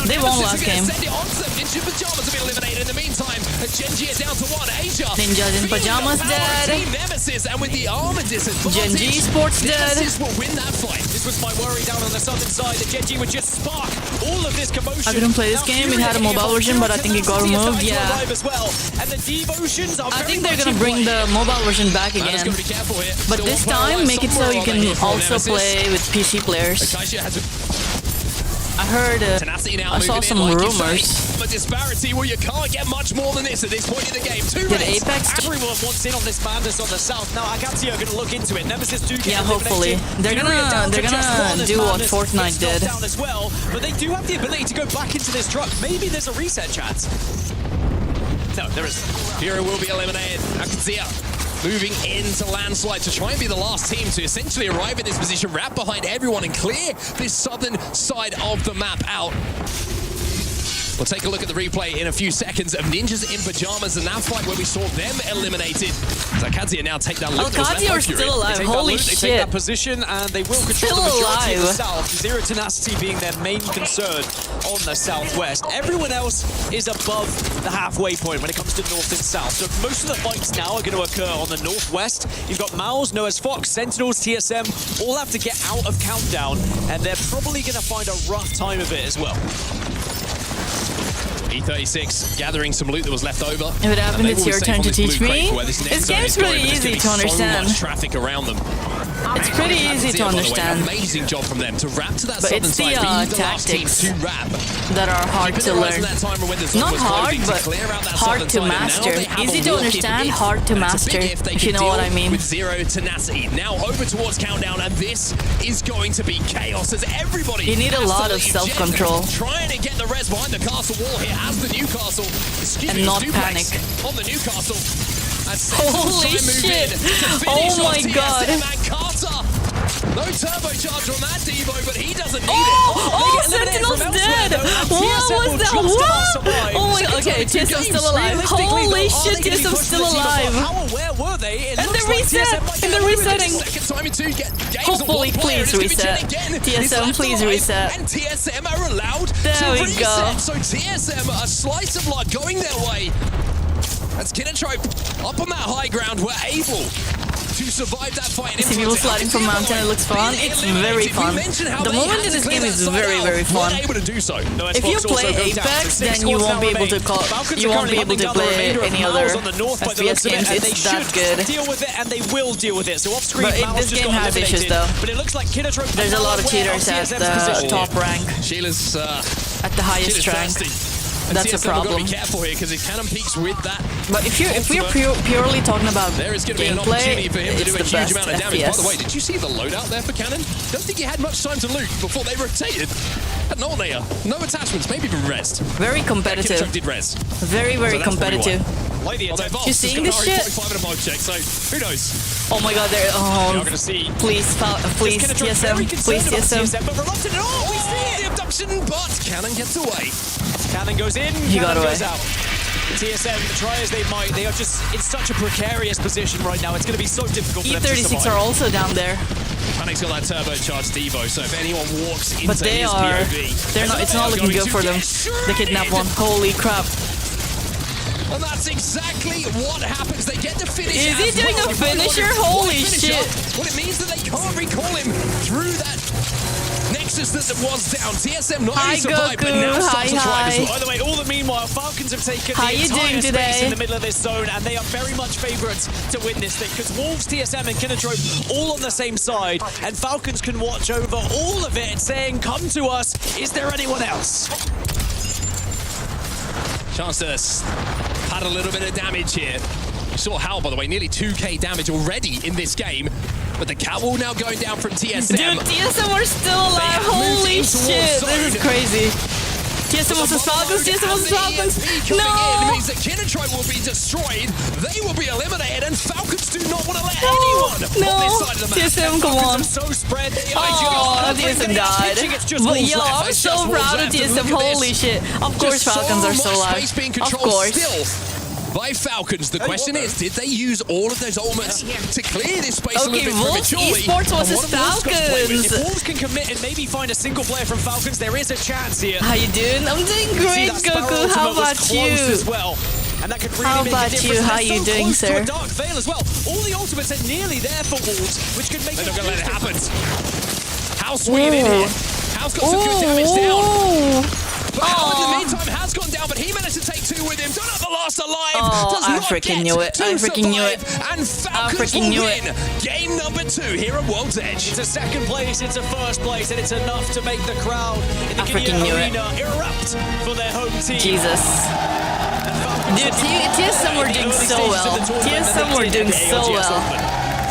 They won last game. Send it on to them. Ninja Pajamas have been eliminated in the meantime. Gen.G is down to 1. Asia. Ninjas in Pajamas dead. Team Nemesis, and with the armor disadvantage, Gen.G Sports dead. Nemesis will win that fight. This was my worry down on the southern side that Gen.G would just spark all of this commotion. I didn't play this game. It had a mobile version, but I think it got removed. Yeah. As well. And the Devotions are I think they're gonna bring the mobile version back again. But this time, make it so you can also play with PC players. I heard, I saw some rumors. A disparity where you can't get much more than this at this point in the game. Did Apex? Everyone wants in on this madness on the south. Now Alcazia are going to look into it. Nemesis do get hopefully. They're gonna do what Fortnite did. Down as well, but they do have the ability to go back into this truck. Maybe there's a reset chance. No, there isn't. Fury will be eliminated. Alcazia moving into Landslide to try and be the last team to essentially arrive in this position, wrap behind everyone and clear this southern side of the map out. We'll take a look at the replay in a few seconds of Ninjas in Pajamas and that fight where we saw them eliminated. Alcazia now take that loot. Alcazia are still alive. Holy shit. They take that position and they will control the majority of the south. Zero Tenacity being their main concern on the southwest. Everyone else is above the halfway point when it comes to north and south. So most of the fights now are going to occur on the northwest. You've got Mouse, Noah's Fox, Sentinels, TSM, all have to get out of Countdown, and they're probably going to find a rough time of it as well. E36 gathering some loot that was left over. If it happened, it's your turn to teach me. This game's really easy to understand. So much traffic around them. It's pretty easy to understand. Amazing job from them to wrap to that But southern it's the side. Being the last team tactics to wrap. that are hard to learn. Not hard, but hard to master. Easy to understand, hard to master, if you know what I mean. With zero tenacity. Now over towards countdown, and this is going to be chaos as everybody. You need a lot of has to leave. self-control. Trying to get the res behind the castle wall here as the Newcastle. And not panic. On the Newcastle. Holy shit! Oh my god! No turbocharge on that Devo, but he doesn't need it. Oh, Sentinel's dead! What was that? What? Oh my god, okay, TSM's still alive. Holy shit, TSM's still alive. How aware were they? And they're reset! And they're resetting! Hopefully, please reset. TSM, please reset. And TSM are allowed there we reset. go. So TSM, a slice of luck going their way. That's Kinatrope up on that high ground. We're able to survive that fight. See people sliding from mountain, it looks fun. It's very fun. The moment in this game is very, very fun. If you play Apex, then you won't be able to play any other FPS games. It's that good. Deal with it, and they will deal with it. So off screen, but this game has issues though. But it looks like Kinatrope. There's a lot of cheaters at the top rank. Sheila's at the highest rank. That's a problem. Be careful here because if Cannon peaks with that. But if we're purely talking about there is going to be an gameplay, opportunity for him to do a it's huge amount of damage. FPS. By the way, did you see the loadout there for Cannon? Don't think he had much time to loot before they rotated. Had no layer, no attachments, maybe even rest. Very competitive. Did res. Very, very competitive. Like the you seeing this shit? Check, so who knows? Oh my god, they're going to see. Please TSM, please TSM. But reluctant at all. We see the abduction, but Cannon gets away. Cannon goes in, he got away. Goes out. TSM, try as they might, they are just in such a precarious position right now. It's going to be so difficult for them to survive. E36 are also down there. Panic's got that turbocharged Devo, so if anyone walks into but they his are, POV, they're not. It's not looking good for them. The kidnap one. Holy crap! And that's exactly what happens. They get to finish. Is he doing a finisher? Holy shit! Well, it means that they can't recall him through that Nexus that was down. TSM not only survived, but now starts to thrive as well. By the way, all the meanwhile, Falcons have taken the entire space in the middle of this zone, and they are very much favourites to win this thing, because Wolves, TSM, and Kinatrope all on the same side, and Falcons can watch over all of it, saying, come to us, is there anyone else? Chance to pad a little bit of damage here. You saw Hal, by the way, nearly 2k damage already in this game. But the Catwall now going down from TSM. Dude, TSM are still alive. Holy shit, this is crazy. TSM vs Falcons, TSM vs Falcons. No! It means that Kinatrope will be destroyed. They will be eliminated, and Falcons do not want to let anyone on this side of the map. TSM, come on. So spread. Oh, TSM died. But yo, I'm so proud of TSM. Holy shit. Of course Falcons are still alive. Of course. By Falcons, the question is, did they use all of those ultimates to clear this space a little bit prematurely? Esports versus Falcons. If Wolves can commit and maybe find a single player from Falcons, there is a chance here. How you doing? I'm doing great, Goku. How about you? As well. And that could really How make about a difference. you? How you doing, sir? To a dark veil as well. All the ultimates are nearly there for Wolves, which could make They're not going to let it happen. House swinging in here. House got some good damage down. But Hal in the meantime has gone down, but he managed to take two with him. Don't have the last alive. Oh, I freaking knew it. I freaking knew it. And Falcons will win game number 2 here at World's Edge. It's a second place, it's a first place, and it's enough to make the crowd in the Guinea Arena erupt for their home team. Jesus. Dude, TSM were doing so well. TSM were doing so well.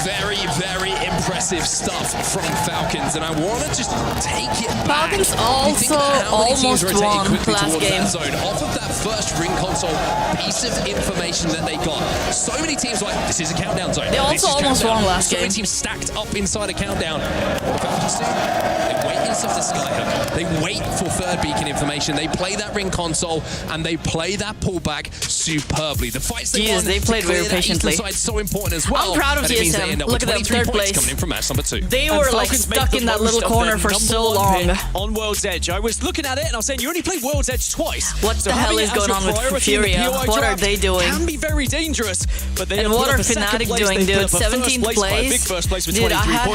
Very, very impressive stuff from Falcons, and I want to just take it back. Falcons also almost won last game. Off of that first ring console piece of information that they got. So many teams like, this is a countdown zone. They also almost won last game. So many teams stacked up inside a countdown. What Falcons do? They wait inside the sky. They wait for third beacon information. They play that ring console, and they play that pullback superbly. The fights they won, they played very patiently. Side's so important as well. I'm proud of TSM. Look at them, third place. Coming in from match number 2. They were like stuck in that little corner for so long. On World's Edge, I was looking at it and I was saying, you only played World's Edge twice. What the hell is going on with Furia? What are they doing? Can be very dangerous. But they and what are Fnatic doing, dude? 17th place. Big first place with dude, 23 I had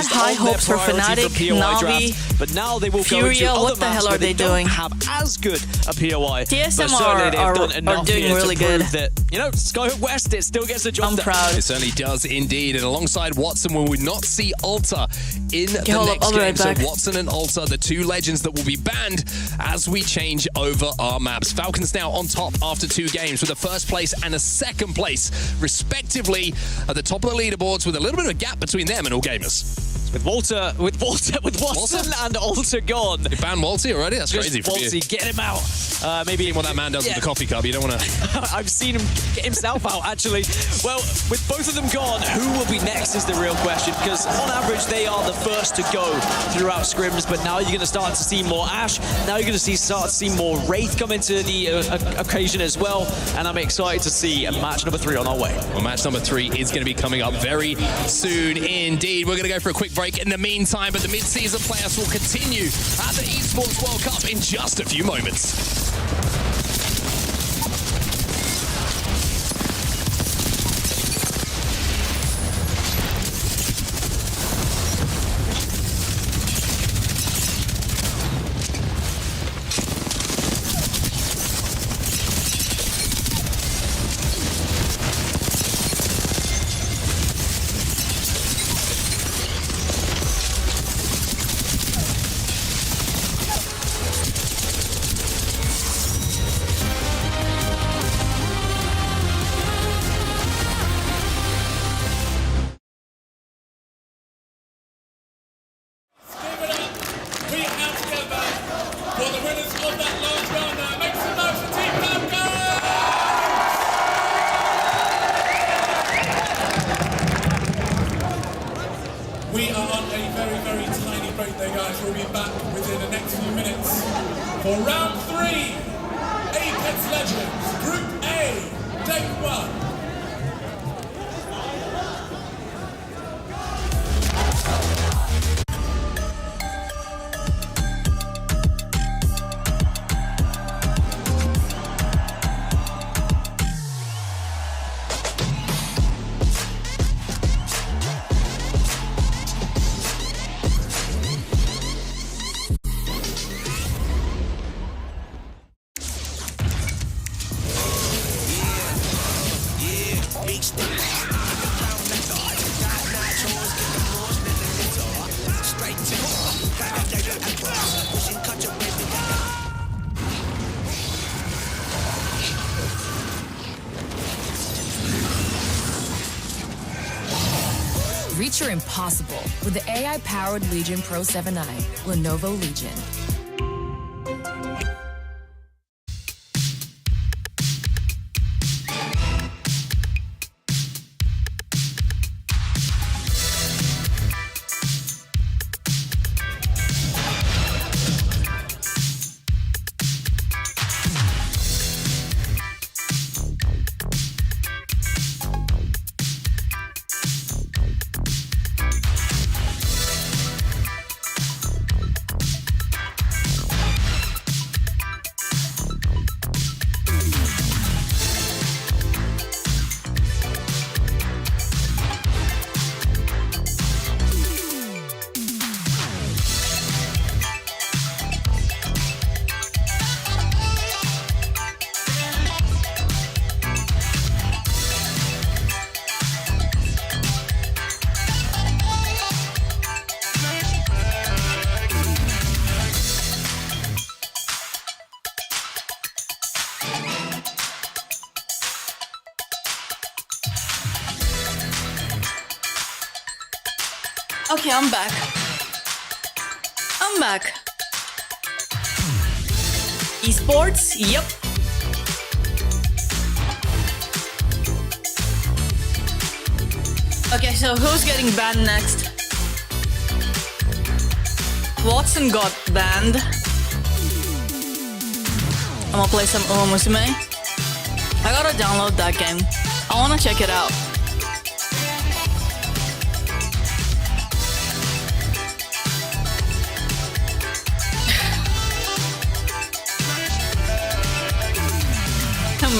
high hopes for Fnatic, Navi, but now they will Furia. What the hell are they doing? Have as good a POI. TSM TSM certainly they've done are enough doing here really to prove good. that, you know, Skyhook West, it still gets the job I'm done. proud. It certainly does indeed. And alongside Watson, will we not see Alta in the hold up, next I'll be game? right So back. Watson and Alta, the two legends that will be banned as we change over our maps. Falcons now on top after 2 games with a first place and a second place, respectively, at the top of the leaderboards with a little bit of a gap between them and All Gamers. With Watson and Alta gone. They banned Walty already? That's crazy for you. Walty, get him out. Maybe what that man does with the coffee cup. You don't want to... I've seen him get himself out, actually. Well, with both of them gone, who will be next is the real question, because on average, they are the first to go throughout scrims, but now you're going to start to see more Ash. Now you're going to start to see more Wraith come into the occasion as well, and I'm excited to see match number 3 on our way. Well, match number 3 is going to be coming up very soon indeed. We're going to go for a quick break in the meantime, but the mid-season playoffs will continue at the Esports World Cup in just a few moments. We are on a very, very tiny break there, guys. We'll be back within the next few minutes for round 3. Apex Legends, Group A, Day 1. Reach your impossible with the AI-powered Legion Pro 7i, Lenovo Legion. Okay, I'm back. I'm back. Esports? Yep. Okay, so who's getting banned next? Watson got banned. I'm gonna play some Uma Musume. I gotta download that game. I wanna check it out.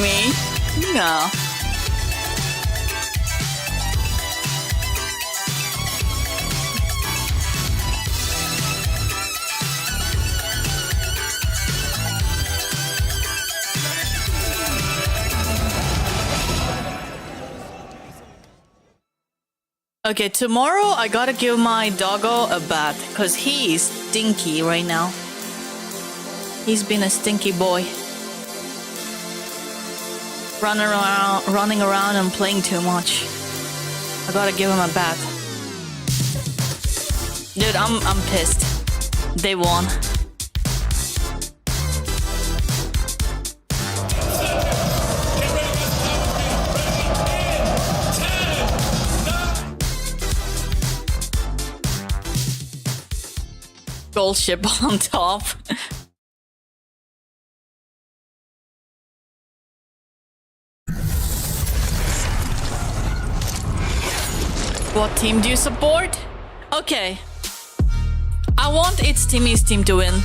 Me? No. Okay, tomorrow I gotta give my doggo a bath because he's stinky right now. He's been a stinky boy. Running around and playing too much. I gotta give him a bath. Dude, I'm pissed. They won. Gold ship on top. What team do you support? Okay. I want It's Timmy's team to win.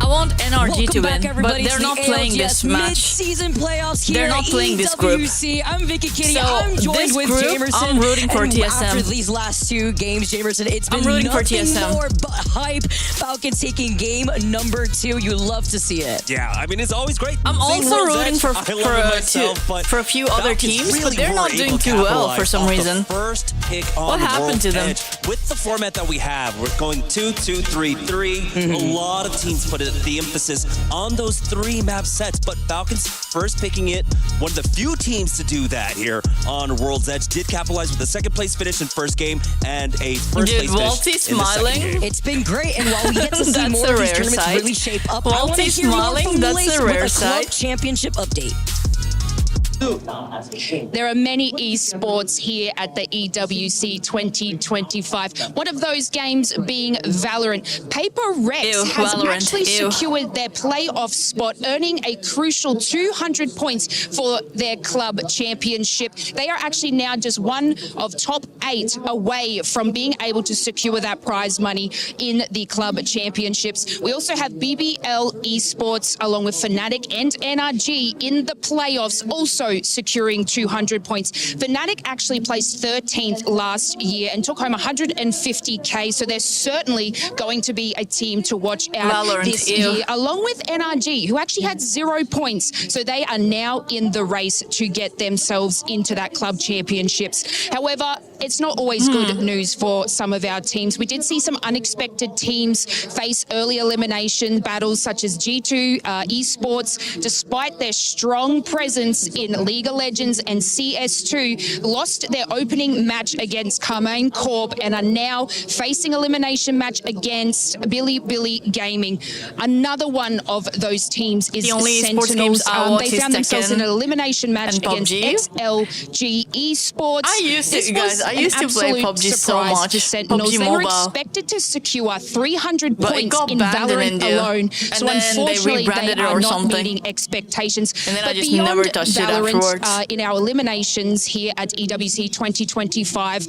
I want NRG to win, but they're not playing this match. Mid-season playoffs here. They're not playing this group. I'm Vicky Kitty. So I'm joined this with group, Jamerson. I'm rooting for and TSM. After these last two games, Jamerson, it's been rooting for nothing TSM. more but hype. Falcons taking game number 2. You love to see it. Yeah, I mean, it's always great. I'm also rooting for a few other Falcons teams, really but they're not were doing able to too well for capitalize some off the reason. First pick on What the happened World's to them? Edge. With the format that we have, we're going 2-2-3-3. A lot of teams put the emphasis on those 3 map sets, but Falcons first picking it. One of the few teams to do that here on World's Edge. Did capitalize with a second place finish in first game and a first place Walty's finish in the second smiling. game. It's been great, and while we get to see That's more a of these rare tournaments sight. really shape up, I want to Walty's hear more smiling, from that's Lace a rare with a club sight. championship update. There are many esports here at the EWC 2025. One of those games being Valorant. Paper Rex has actually secured their playoff spot, earning a crucial 200 points for their club championship. They are actually now just one of top 8 away from being able to secure that prize money in the club championships. We also have BBL Esports along with Fnatic and NRG in the playoffs, also securing 200 points. Fnatic actually placed 13th last year and took home 150k, so they're certainly going to be a team to watch out this year, along with NRG, who actually had 0 points, so they are now in the race to get themselves into that club championships. However, it's not always good news for some of our teams. We did see some unexpected teams face early elimination battles, such as G2 Esports, despite their strong presence in League of Legends and CS2, lost their opening match against Carmine Corp and are now facing elimination match against Billy Gaming. Another one of those teams is the only Sentinels. They found themselves in an Tekken elimination match and against PUBG. XLG Esports. I used to, This guys, was I used an to play absolute PUBG so surprise much. to Sentinels. PUBG They were Mobile. expected to secure 300 But it points got in banned in Valorant India. alone. And So then they unfortunately, rebranded they it are or not something. meeting expectations. And then I But just beyond never touched it Valorant, afterwards. in our eliminations here at EWC 2025,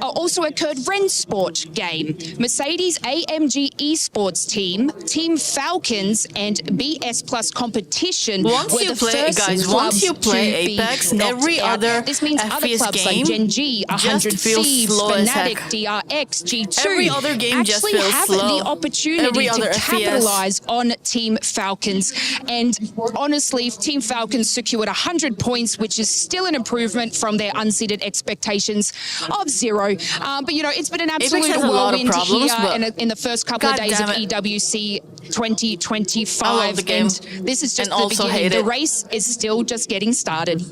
also occurred Rensport game. Mercedes AMG Esports team, Team Falcons, and BS Plus Competition Once were you the play, first guys, clubs once you to play be Apex, knocked every out. other This means other FPS clubs game like Gen G, 100 just feels Thieves, slow as Fnatic, heck. DRX, G2 Every other game just actually feels have slow. the opportunity Every to other FPS. capitalize on Team Falcons. And honestly, Team Falcons secured 100 points, which is still an improvement from their unseeded expectations of 0. But, you know, it's been an absolute has a lot of whirlwind problems, here but in the first couple of God days of damn it. EWC 2025. I love the game. And this is just And the also beginning. hate The it. race is still just getting started.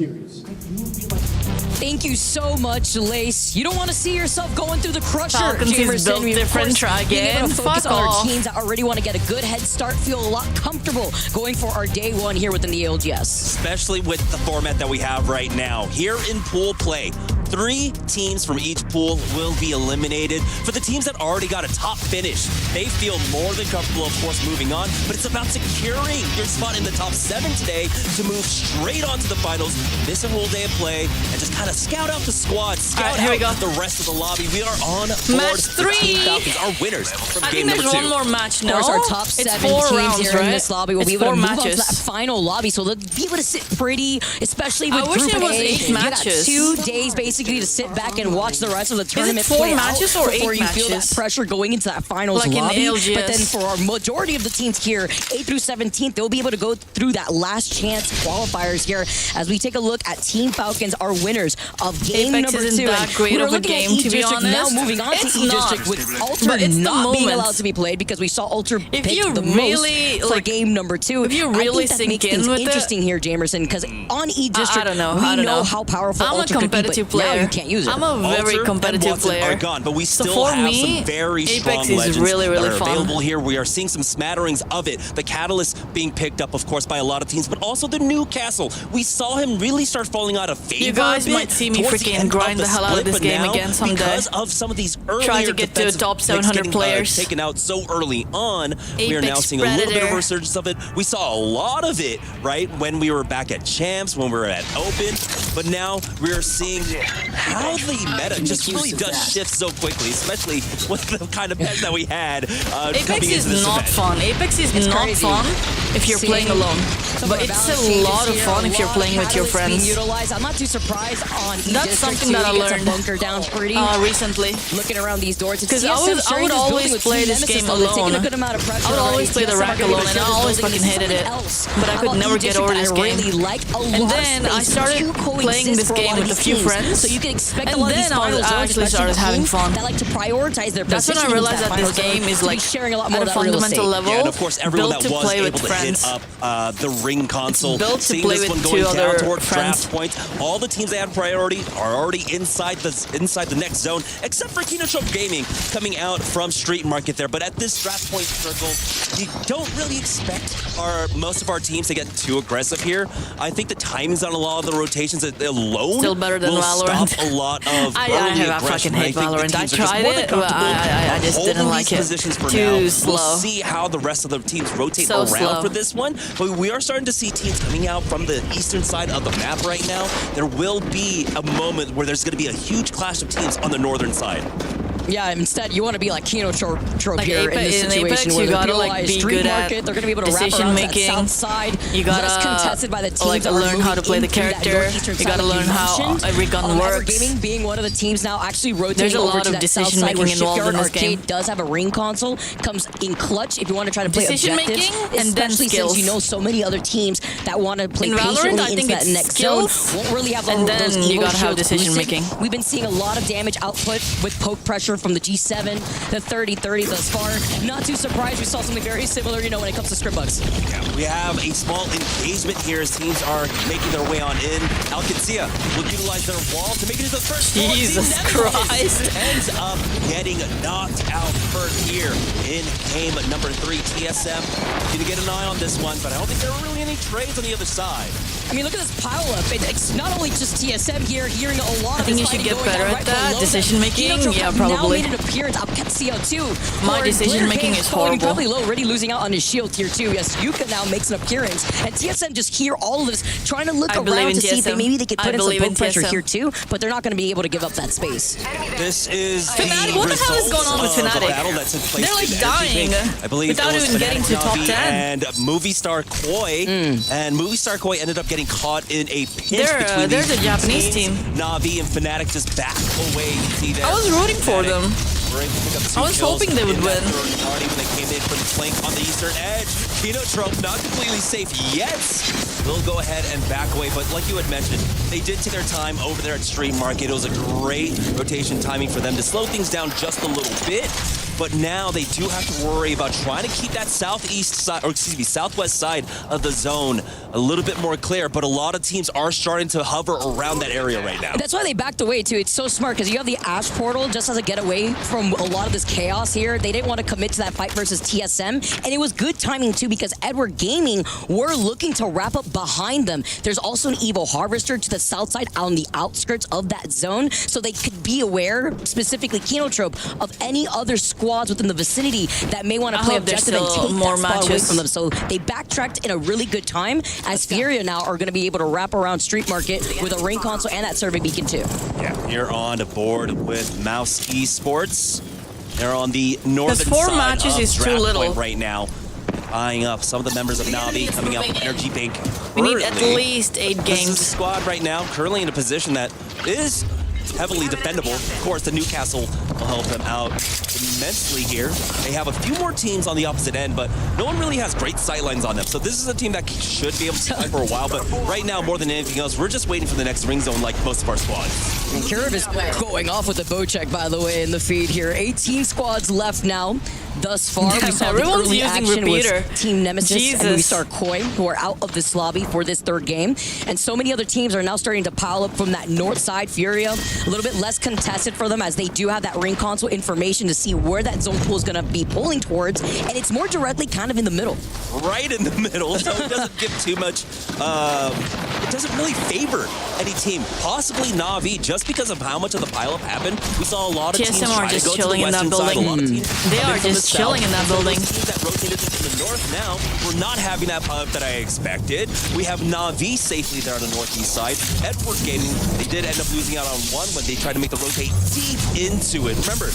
Thank you so much, Lace. You don't want to see yourself going through the crusher, Falcons is Jamerson. built We, of different, course, try being able again. to focus Fuck on our off. teams that already want to get a good head start, feel a lot comfortable going for our day one here within the ALGS. Especially with the format that we have right now. Here in pool play, 3 teams from each pool will be eliminated. For the teams that already got a top finish, they feel more than comfortable, of course, moving on, but it's about securing your spot in the top 7 today to move straight on to the finals, miss a whole day of play, and just kind of scout out the squad, scout here we out go. the rest of the lobby. We are on board. Match The 3. Team Falcons are winners from I game think number there's 2. one more match Of now. course, our top It's 7 4 teams rounds, here right? in this lobby will It's be able to 4 move on to matches. that final lobby, so they'll be able to sit pretty, especially with I wish Group it was A. 8 You got matches. 2 days basically basically to sit back and watch the rest of the tournament four play matches out or before 8 you feel that matches? pressure going into that finals Like in lobby. ALGS. But then for our majority of the teams here, 8th through 17th, they'll be able to go through that last chance qualifiers here as we take a look at Team Falcons, our winners of game Apex number isn't 2. that great we're of a looking game, at to be E-District now honest. moving on It's to E-District not. with But Ultra it's the not being moment. allowed to be played because we say Ultra If picked you the really, most for like, game number 2. if you really I think that sink makes in things with it- interesting here, Jamerson, because on E-District, I don't know. we I don't know know. how powerful I'm a Ultra could be, competitive but now player. you can't use it. I'm a very Ultra competitive and Watson player. are gone, but we So still for have me, some very Apex strong is legends really, really that are fun. available here. We are seeing some smatterings of it. The Catalyst being picked up, of course, by a lot of teams, but also the Newcastle. We saw him really start falling out of favor. You guys a bit might see me towards the freaking end grind of the hell out of split, this but game now, again someday. because of some of these earlier Try to get to defensive top picks 700 getting, players. taken out so early on, we are now Apex seeing a little bit of Predator. a resurgence of it. We saw a lot of it, right, when we were back at Champs, when we were at Open, but now we are seeing how the meta just really does shift so quickly, especially with the kind of pets that we had Apex coming is into this not event. fun. Apex is not crazy. fun if you're Seeing playing alone. some But of our it's balance a changes lot of here, fun a if you're lot playing of with your catalysts being friends. utilized. I'm not too surprised on That's something that I learned bunker down pretty recently. looking around these doors. Because I would always play this game alone. I would always play the rack alone, and I always fucking hated it. But I could never get over this game. And then I started playing this game with a few friends. So you can expect a And lot of these then I finals zones, actually started especially having teams fun. that like to prioritize their That's when I positioning realized into that this final zone game is to be like sharing a lot more at a of that real fundamental estate. level. Yeah, and of course, everyone built that to was play able with to friends. hit up the ring console, built to seeing play this with one going two down other toward friends. draft point. All the teams that had priority are already inside the next zone, except for Kinotrope Gaming coming out from Street Market there. But at this draft point circle, you don't really expect most of our teams to get too aggressive here. I think the timings on a lot of the rotations alone Still better than will Valorant. stop a lot of I early fucking aggression. hate I think Valorant. the I teams are just tried more than it, but comfortable I just holding didn't like these it. positions for Too now. slow. We'll see how the rest of the teams rotate So around slow. for this one, but we are starting to see teams coming out from the eastern side of the map right now. There will be a moment where there's going to be a huge clash of teams on the northern side. Yeah, instead you want to be like Kinotrope Like here in this in situation Apex, where you they're gotta like POI be Street good Market, at they're going to be able to wrap decision around making. that south side. You gotta less contested by the teams like that are learn how to moving play the in through that character. northeastern You side gotta like learn how mentioned. every gun Ever works. Gaming being one of the teams now actually rotating There's a over lot to of that south decision side where making involved Shipyard in this Arcade game. does have a ring console, comes in clutch if you want to try to play Decision objectives, making and then especially skills. since you know so many other teams that want to play In Valorant, patiently I into think that it's next skills, zone. Won't really have and those then you Evo gotta have shields decision boosted. making. We've been seeing a lot of damage output with poke pressure from the G7, the 30-30 thus far. Not too surprised we saw something very similar, when it comes to script bugs. We have a small engagement here as teams are making their way on in. Alcancia will utilize their wall to make it into the first floor. Jesus Team Nemesis Christ. ends up getting knocked out hurt here in game number 3. TSM going to get an eye on this one, but I don't think there are really any trades on the other side. I mean, look at this pile-up. It's not only just TSM here, hearing a lot of I think this you should fighting get going better down at right that. below Decision them. making? Kinotrope Yeah, have now probably. made an appearance. Alcacio too. My For decision Blair making Kane is falling horrible. Probably low, already losing out on his shield tier 2. Yes, Yuka now makes an appearance. And TSM just hear all of this, trying to look I believe around in to see if TSM. maybe they could I put in some believe in poke pressure TSM. here too, but they're not going to be able to give up that space. This is Fnatic, what the hell is going on with the Fnatic? battle that took place They're like in dying Yapping. I believe without it was even getting to Fnatic, top Navi, 10. and Movie Star Koi. And Movie Star Koi ended up getting caught in a pinch between there's these a Japanese teams. team. Navi and Fnatic just back away. You see there. I was rooting for Fnatic them. were able to pick up 2 I was kills hoping they would in that win. third party when they came in from the flank on the eastern edge. Kinotrope not completely safe yet. They'll go ahead and back away, but like you had mentioned, they did take their time over there at Street Market. It was a great rotation timing for them to slow things down just a little bit. But now they do have to worry about trying to keep that southwest side of the zone a little bit more clear. But a lot of teams are starting to hover around that area right now. That's why they backed away too. It's so smart because you have the Ash Portal just as a getaway from a lot of this chaos here. They didn't want to commit to that fight versus TSM, and it was good timing too because Edward Gaming were looking to wrap up behind them. There's also an Evo Harvester to the south side on the outskirts of that zone, so they could be aware, specifically Kinotrope, of any other squads within the vicinity that may want to play objective and take more that spot away matches. from them. So they backtracked in a really good time, as Furia now are going to be able to wrap around Street Market with a ring console and that survey beacon too. Yeah, you're on the board with Mouse Esports. They're on the northern Because 4 side matches of is too Draft little. Point right now. Eyeing up some of the members of Navi coming out with Energy Bank. We need at early. least 8 This is games. a squad right now currently in a position that is heavily defendable. Of course, the Newcastle will help them out immensely here. They have a few more teams on the opposite end, but no one really has great sightlines on them. So this is a team that should be able to fight for a while, but right now, more than anything else, we're just waiting for the next ring zone like most of our squads. And Curve is going off with the bow check, by the way, in the feed here. 18 squads left now. Thus far, we saw the early action with Team Nemesis and we saw Koi, who are out of this lobby for this third game. And so many other teams are now starting to pile up from that north side. Furia, a little bit less contested for them as they do have that ring console information to see where that zone pool is going to be pulling towards. And it's more directly kind of in the middle. Right in the middle, so it doesn't give too much, it doesn't really favor any team. Possibly Na'Vi, just because of how much of the pileup happened. We saw a lot of teams try to go to the western side. A lot of teams they are just chilling in that building. Teams that rotated into the north now, we're not having that pileup that I expected. We have Na'Vi safely there on the northeast side. Edward Gaming, they did end up losing out on one when they tried to make the rotate deep into it. Remember,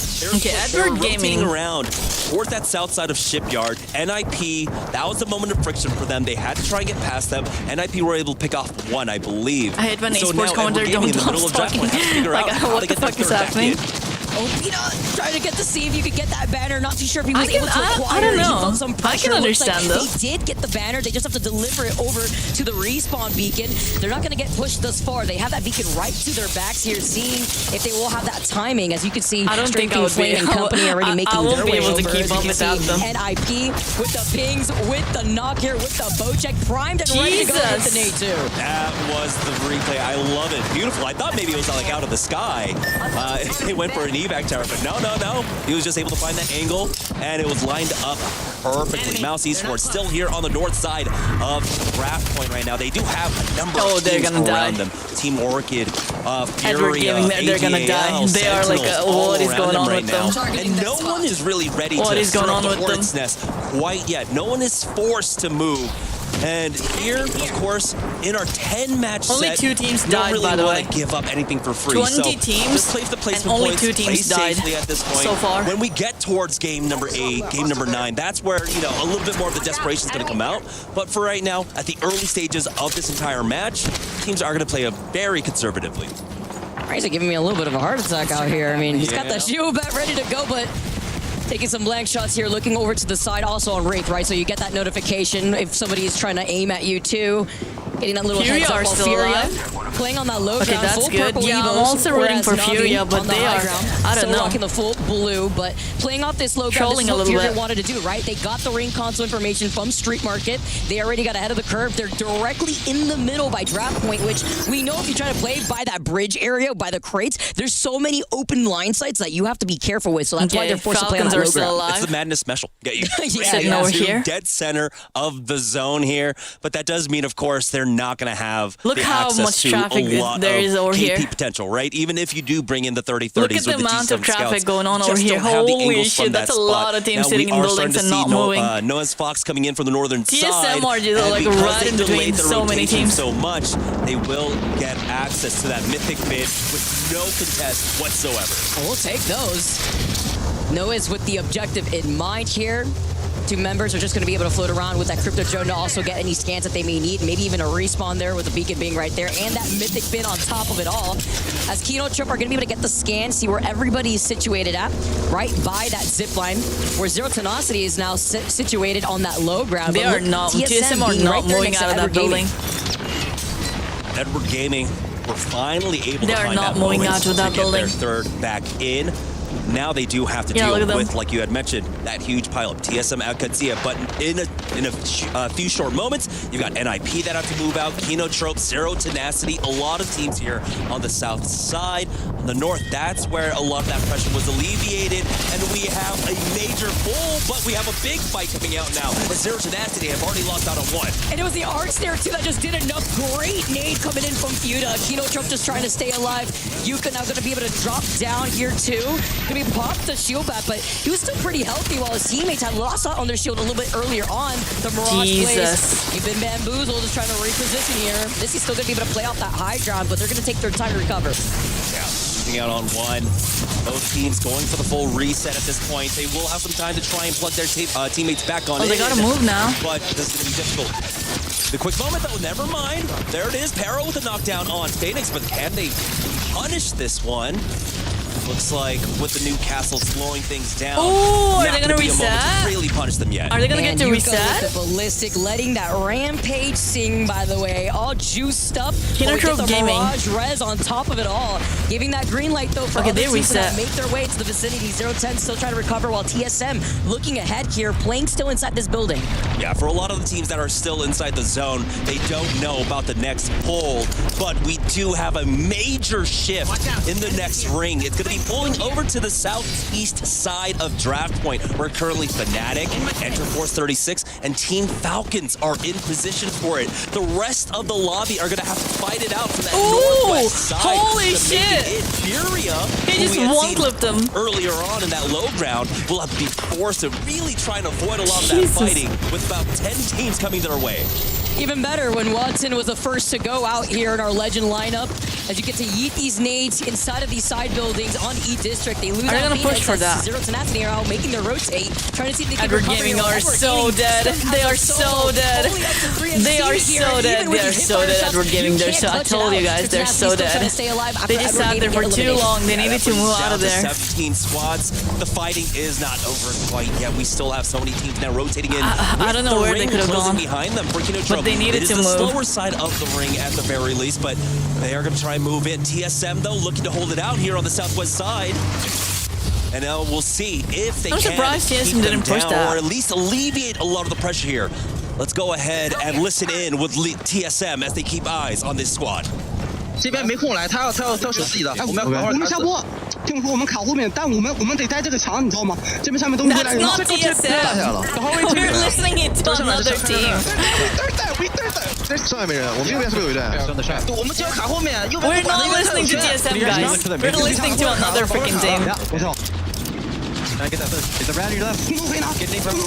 they're rotating around towards that south side of Shipyard. NIP, that was a moment of friction for them. They had to try and get past them. NIP were able to pick off one, I believe. I hate when esports commentators don't stop talking. Like, what the fuck is happening? Opina trying to get to see if you could get that banner. Not too sure if he was able to acquire. I don't know. He felt some pressure. I can understand like this. They did get the banner. They just have to deliver it over to the respawn beacon. They're not going to get pushed thus far. They have that beacon right to their backs here, seeing if they will have that timing. As you can see, I don't think I would Flame and company already making I their won't be way able over. to keep up without them. NIP with the pings, with the knock here, with the bow check, primed and ready to go with the nade too. That was the replay. I love it. Beautiful. I thought maybe it was like out of the sky. They went for an evac tower, but no. He was just able to find that angle, and it was lined up perfectly. Mouse Esports still here on the north side of Draft Point right now. They do have a number of teams around them. Team Orchid, Furia, they're gonna die. They are like, what is going on with them? And no one is really ready to start the Hornet's Nest quite yet. No one is forced to move. And here, of course, in our 10-match set, only 2 teams we died, don't really by the way. want to give up anything for free. 20 so teams, just play the placement and only points, 2 teams play died safely at this point. so far. When we get towards game number 8, game number 9, that's where, you know, a little bit more of the desperation is going to come out. But for right now, at the early stages of this entire match, teams are going to play very conservatively. He's giving me a little bit of a heart attack out here. I mean, he's got the shield bat ready to go, but taking some blank shots here, looking over to the side, also on Wraith, right? So you get that notification if somebody is trying to aim at you too. Getting that little heads up while Furia playing on that low ground. That's full good. Purple Yeah, Evos, I'm also rooting for Furia, but they are, I don't know. Still rocking the full blue, but playing off this low ground, this is what Furia wanted to do, right? They got the ring console information from Street Market. They already got ahead of the curve. They're directly in the middle by Draft Point, which we know if you try to play by that bridge area, by the crates, there's so many open line sites that you have to be careful with. So that's why they're forced to play on that low ground. It's the Madness Special. Get you sitting over here, dead center of the zone here. But that does mean, of course, they're not going to have look how much traffic there is over here. KP potential, right? Even if you do bring in the 30-30s, look at the amount of traffic going on over here. Holy shit, that's a lot of teams sitting in buildings and not moving. Noah's Fox coming in from the northern side. TSM are just like right in between so many teams. So much, they will get access to that mythic bid with no contest whatsoever. We'll take those. Noah's with the objective in mind here. 2 members are just going to be able to float around with that Crypto Drone to also get any scans that they may need. Maybe even a respawn there with the beacon being right there. And that mythic bin on top of it all. As Kino Trip are going to be able to get the scan, see where everybody is situated at. Right by that zip line. Where Zero Tenacity is now situated on that low ground. They are not, TSM are not moving out of that building. Edward Gaming were finally able to find that moving out of that building. Their third back in. Now they do have to deal with, like you had mentioned, that huge pileup. TSM out Katsuya, but in a few short moments, you've got NIP that have to move out, Kino Trope, Zero Tenacity, a lot of teams here on the south side. On the north, that's where a lot of that pressure was alleviated, and we have a major pull, but we have a big fight coming out now. But Zero Tenacity have already lost out on one. And it was the Arcs there, too, that just did enough. Great nade coming in from Fuda. Kino Trope just trying to stay alive. Yuka now going to be able to drop down here, too. Gonna be popped the shield back, but he was still pretty healthy while his teammates had lost out on their shield a little bit earlier on. The Mirage plays. You've been bamboozled, just trying to reposition here. This is still gonna be able to play off that high ground, but they're gonna take their time to recover. Yeah, losing out on one. Both teams going for the full reset at this point. They will have some time to try and plug their teammates back on. Oh, they gotta move now. But this is gonna be difficult. The quick moment though, never mind. There it is, Peril with a knockdown on Phoenix, but can they punish this one. Looks like with the new castle slowing things down. Oh, are not they gonna be a moment reset? to really punish them yet. Are they gonna get to Yuka reset? with the ballistic, letting that rampage sing, by the way. All juiced up. Kino But we get Trope the Gaming. Mirage Res on top of it all. Giving that green light, though, for Okay, other they teams to reset. make their way to the vicinity. 0-10 still trying to recover, while TSM looking ahead here, playing still inside this building. Yeah, for a lot of the teams that are still inside the zone, they don't know about the next pull, but we do have a major shift in the next ring. It's going to be pulling over to the southeast side of Draft Point, where currently Fnatic, Enter Force 36, and Team Falcons are in position for it. The rest of the lobby are going to have to fight it out from that northwest side. Holy to make shit. it in. Furia, He who just we had one-clipped seen him. earlier on in that low ground, will have to be forced to really try and avoid a lot of that Jesus. fighting, with about 10 teams coming their way. Even better when Watson was the first to go out here in our Legend lineup. As you get to yeet these nades inside of these side buildings on E District, they lose. Are they out gonna Phoenix push for as that? Zero Tenacity are out making their rotate, trying to see if they can Edward recover Gaming here. are Edward so Gaming dead. stuck They as are a so solo, dead. only up to 3 They are here, so and dead. even with They are these so hit-fire dead. shots, Edward Gaming, you they're can't so. I clutch it told you out. guys, they're Tenacity's so still trying to dead. stay alive after They just Edward sat there Gaming for get too eliminated. long. They needed to move out Down of to there. 17 squads. The fighting is not over quite yet. We still have so many teams now rotating in. I don't know with the where they ring could have closing gone. behind them for Kino But Trope. they needed It is to the move. slower side of the ring at the very least, but they are going to try and move in. TSM, though, looking to hold it out here on the southwest side. And now we'll see if they I'm can surprised keep TSM them didn't push down, that. or at least alleviate a lot of the pressure here. Let's go ahead and listen in with TSM as they keep eyes on this squad. 这边没空来，他要守自己的，我们要好好。我们下播，听说我们卡后面，但我们得待这个墙，你知道吗？这边上面东西来 That's 人 not 了。 TSM. We're listening it to another team. 上面没人，我们右边是不是有一队？我们就要卡后面，右边 We're not listening to TSM, guys. We're listening to another freaking team. Get the round your left. Get Nick from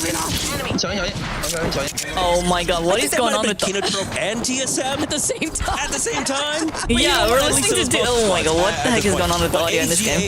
Oh my god, what is going on with Kino Trope and TSM at the same time? At the same time? Yeah, we're listening to. Oh my god, what the heck is going on with the audio in this game?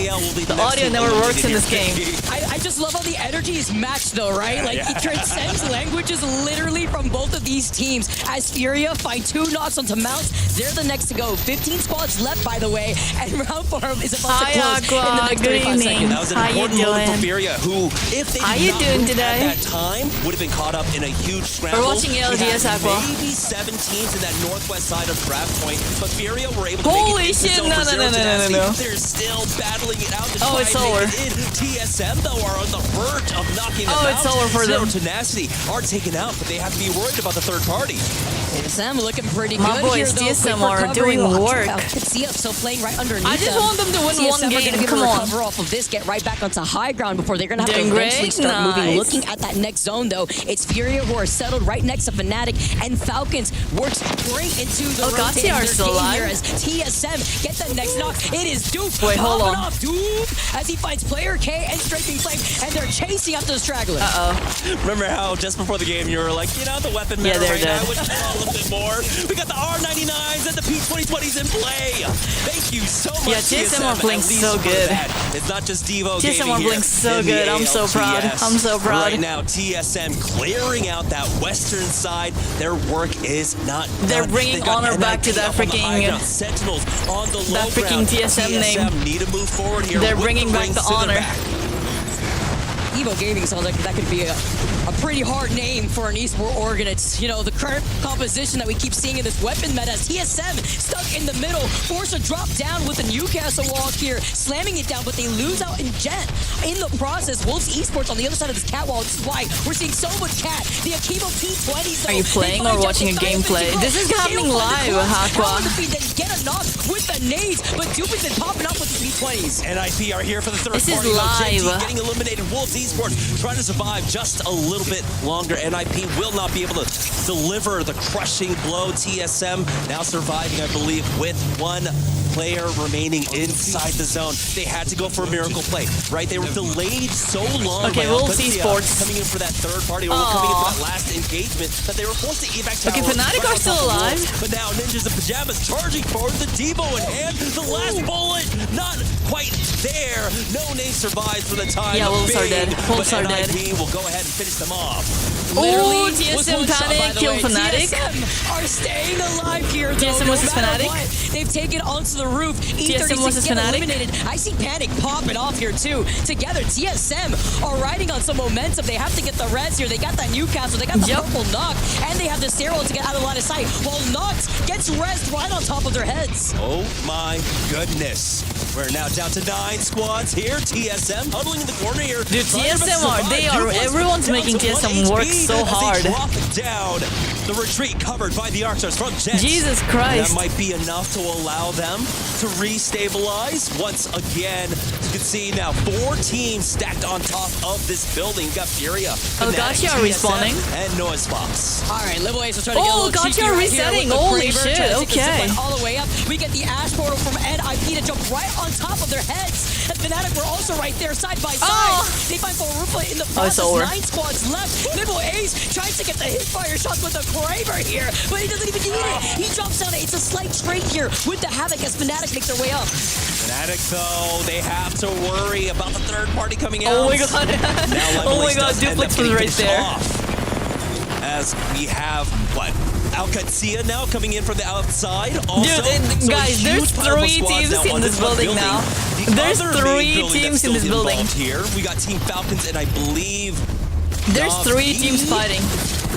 The audio never works in this game. I just love how the energy is matched, though, right? Like, it transcends languages literally from both of these teams. As Furia find 2 knocks onto Mounts, they're the next to go. 15 spots left, by the way, and round 4 is about to close in the next 35 seconds. That was an important moment for Furia, who, if they did not move at that time, would have been caught up in a huge scramble. We're watching LGS Aqua. Maybe 7 teams in that northwest side of Draft Point, but Furia were able to Holy make it shit, into no, zone for no, Zero no, no, no, Tenacity. no. They're still battling it out to Oh, try it's and over. make it in. TSM, though, are on the verge of knocking them Oh, out. it's over for Zero them. Tenacity are taken out, but they have to be worried about the third party. TSM looking pretty My good boys, here, though. TSM Quick are recovery. doing work. Sia still playing right underneath I just them. want them to win TSM one are game, gonna be able come to on. recover off of this, get right back onto high ground before they're going to have Doing to eventually great, start moving. nice. Looking at that next zone, though, it's Furia who are settled right next to Fnatic, and Falcons works straight into the rotating are their still game alive. here as TSM get the next knock. It is Dupe. Wait, hold popping on. off Dupe as he finds Player K and Strafing Flame, and they're chasing after the straggler. Remember how just before the game you were like, you know, the weapon Yeah, meta they're right now, dead. I wish we saw a little bit more. We got the R99s and the P2020s in play. Thank you so much. Yeah, TSM are at playing least so for good. that. It's not just Devo TSM gaming are here playing so in the good. I'm so proud. ALGS. I'm so proud. Right now, TSM clearing out that western side. Their work is not They're done. bringing They've got honor back to NIP that up on the high freaking- ground. Sentinels on the low that freaking ground. TSM name. need to move forward here. They're with bringing back rings the to their honor. back. Evo Gaming sounds like that could be a pretty hard name for an esport organ. It's, you know, the current composition that we keep seeing in this weapon meta. TSM stuck in the middle, forced to drop down with the Newcastle walk here, slamming it down, but they lose out in Jet. In the process, Wolves Esports on the other side of this cat wall. This is why we're seeing so much cat. The Akibo P20s, though, Are you playing or watching a gameplay? This is happening live, Aqua. They get a knock with the nades, but Dupe's been popping up with the P20s. NIP are here for the third This is party. JT live. getting eliminated. Wolves Esports trying to survive just a little bit longer. NIP will not be able to deliver the crushing blow. TSM now surviving, I believe, with one player remaining inside the zone. They had to go for a miracle play, right? They were delayed so long. Okay, by Wolves Alpha Esports. coming in for that third party, or coming in for that last engagement that they were forced to evac tower. Okay, Fnatic right are on still top of alive. Wolves. But now Ninjas in Pajamas charging forward, the Devo in hand. The last bullet, not quite there. No name survives for the time. Yeah, Wolves are being, dead. Wolves but are dead. NIP will go ahead and finish them off. Literally TSM was one shot, Panic, by the kill way. Fnatic. TSM are staying alive here, though. TSM no was his matter Fnatic. what. They've taken onto the roof. TSM was E36 his get Fnatic. eliminated. I see Panic popping off here too. Together, TSM are riding on some momentum. They have to get the res here. They got that Newcastle. They got the purple knock. And they have the sterile to get out of line of sight. While Nox gets res right on top of their heads. Oh my goodness. We're now down to 9 squads here. TSM huddling in the corner here. Dude, everyone's making TSM work so hard. Drop down. The retreat covered by the Archers from Jets. Jesus Christ. That might be enough to allow them to restabilize. Once again, you can see now 4 teams stacked on top of this building. You got Furia, Gotcha respawning. and Noise Fox. All right, Live Ace will try to get a little Gotcha cheeky right resetting. here with the Holy Kraber, shit, trying to take the okay. zipline all the way up. We get the Ash Portal from NIP to jump right on top of their heads. And Fnatic were also right there, side by side. They find Rufa in the process. 9 squads left. Live Ace tries to get the hipfire shots with the Kraber here, but he doesn't even need it. He drops down. It's a slight trade here with the Havoc as Fnatic make their way up. Fnatic, though, they have to worry about the third party coming out. Oh my god. Oh my god, Duplex was right there. As we have, what? Alcatia now coming in from the outside. Also, dude, guys, there's 3 teams in this building now. There's 3 teams in this building. Here, we got Team Falcons, and I believe there's 3 teams fighting.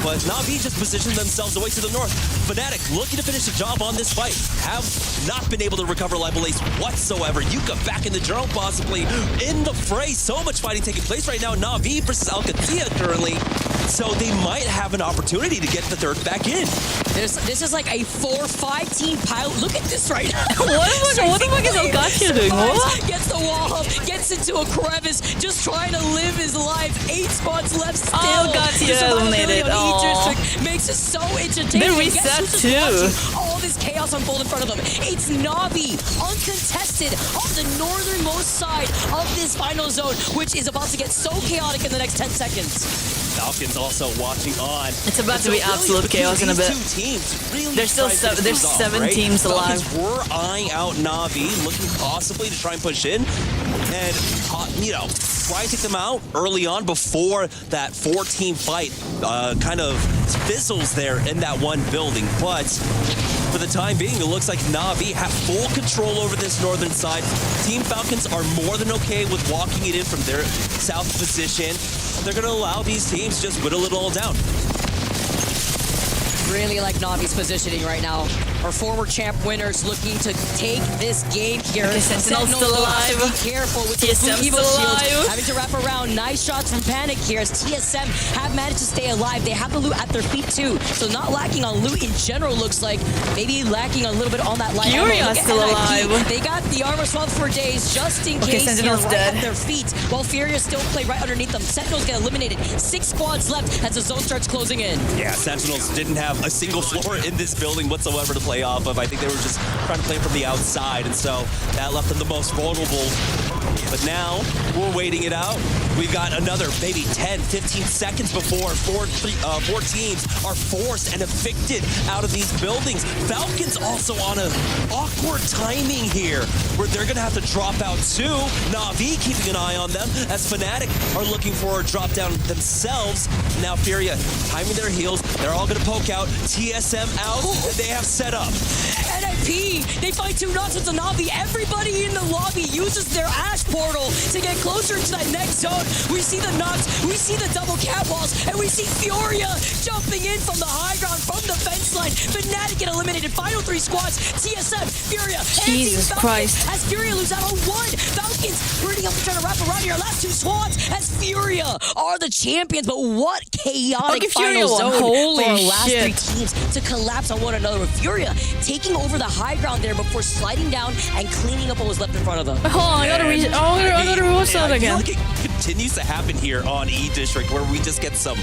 But Na'Vi just positioned themselves away to the north. Fnatic looking to finish the job on this fight. Have not been able to recover Libel Ace whatsoever. Yuka back in the journal possibly in the fray. So much fighting taking place right now. Na'Vi versus Alcatia currently. So they might have an opportunity to get the third back in. This is like a 4-5 team pilot. Look at this right now. what the fuck is Alcatia doing? What? Gets the wall up, gets into a crevice, just trying to live his life. 8 spots left still. Alcatia eliminated. District makes it so entertaining. They reset too. All this chaos unfold in front of them. It's Na'Vi, uncontested, on the northernmost side of this final zone, which is about to get so chaotic in the next 10 seconds. Falcons also watching on. It's about to be absolute chaos in a bit. There's still 7 teams alive. Falcons were eyeing out Na'Vi, looking possibly to try and push in, and try to take them out early on before that 4-team fight kind of fizzles there in that one building. But for the time being, it looks like Na'Vi have full control over this northern side. Team Falcons are more than okay with walking it in from their south position. They're going to allow these teams just whittle it all down. Really like Na'Vi's positioning right now. Our former champ winners looking to take this game here. Okay, Sentinel's still alive. Be careful with the TSM Blue Evo still shield. alive. Having to wrap around. Nice shots from Panic here as TSM have managed to stay alive. They have the loot at their feet too. So not lacking on loot in general looks like. Maybe lacking a little bit on that light ammo. Furia's still alive. They got the armor swap for days just in case Sentinel's right dead. at their feet. While Furia still play right underneath them. Sentinels get eliminated. 6 squads left as the zone starts closing in. Yeah, Sentinels didn't have a single floor in this building whatsoever to play off of. I think they were just trying to play from the outside, and so that left them the most vulnerable. But now we're waiting it out. We've got another maybe 10, 15 seconds before 4 teams are forced and evicted out of these buildings. Falcons also on an awkward timing here, where they're going to have to drop out too. Na'Vi keeping an eye on them as Fnatic are looking for a drop down themselves. Now Furia timing their heels. They're all going to poke out. TSM out. They have set up. NIP, they find 2 knocks into Na'Vi. Everybody in the lobby uses their Ash Portal to get closer to that next zone. We see the knocks, we see the double catwalls, and we see Furia jumping in from the high ground, from the fence line. Fnatic get eliminated. Final 3 squads. TSM, Furia, Jesus Christ. As Furia lose out on 1. Falcons hurting up to try to wrap around here. Last 2 squads as Furia are the champions. But what chaotic final zone for our last 3 teams to collapse on one another, with Furia taking over the high ground there before sliding down and cleaning up what was left in front of them. Hold on, I gotta rewatch that again. I feel like it continues to happen here on E-District, where we just get some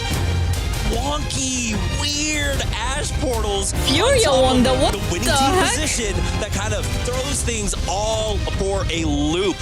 wonky, weird Ash portals. Furia won the what the winning the team heck? position that kind of throws things all for a loop.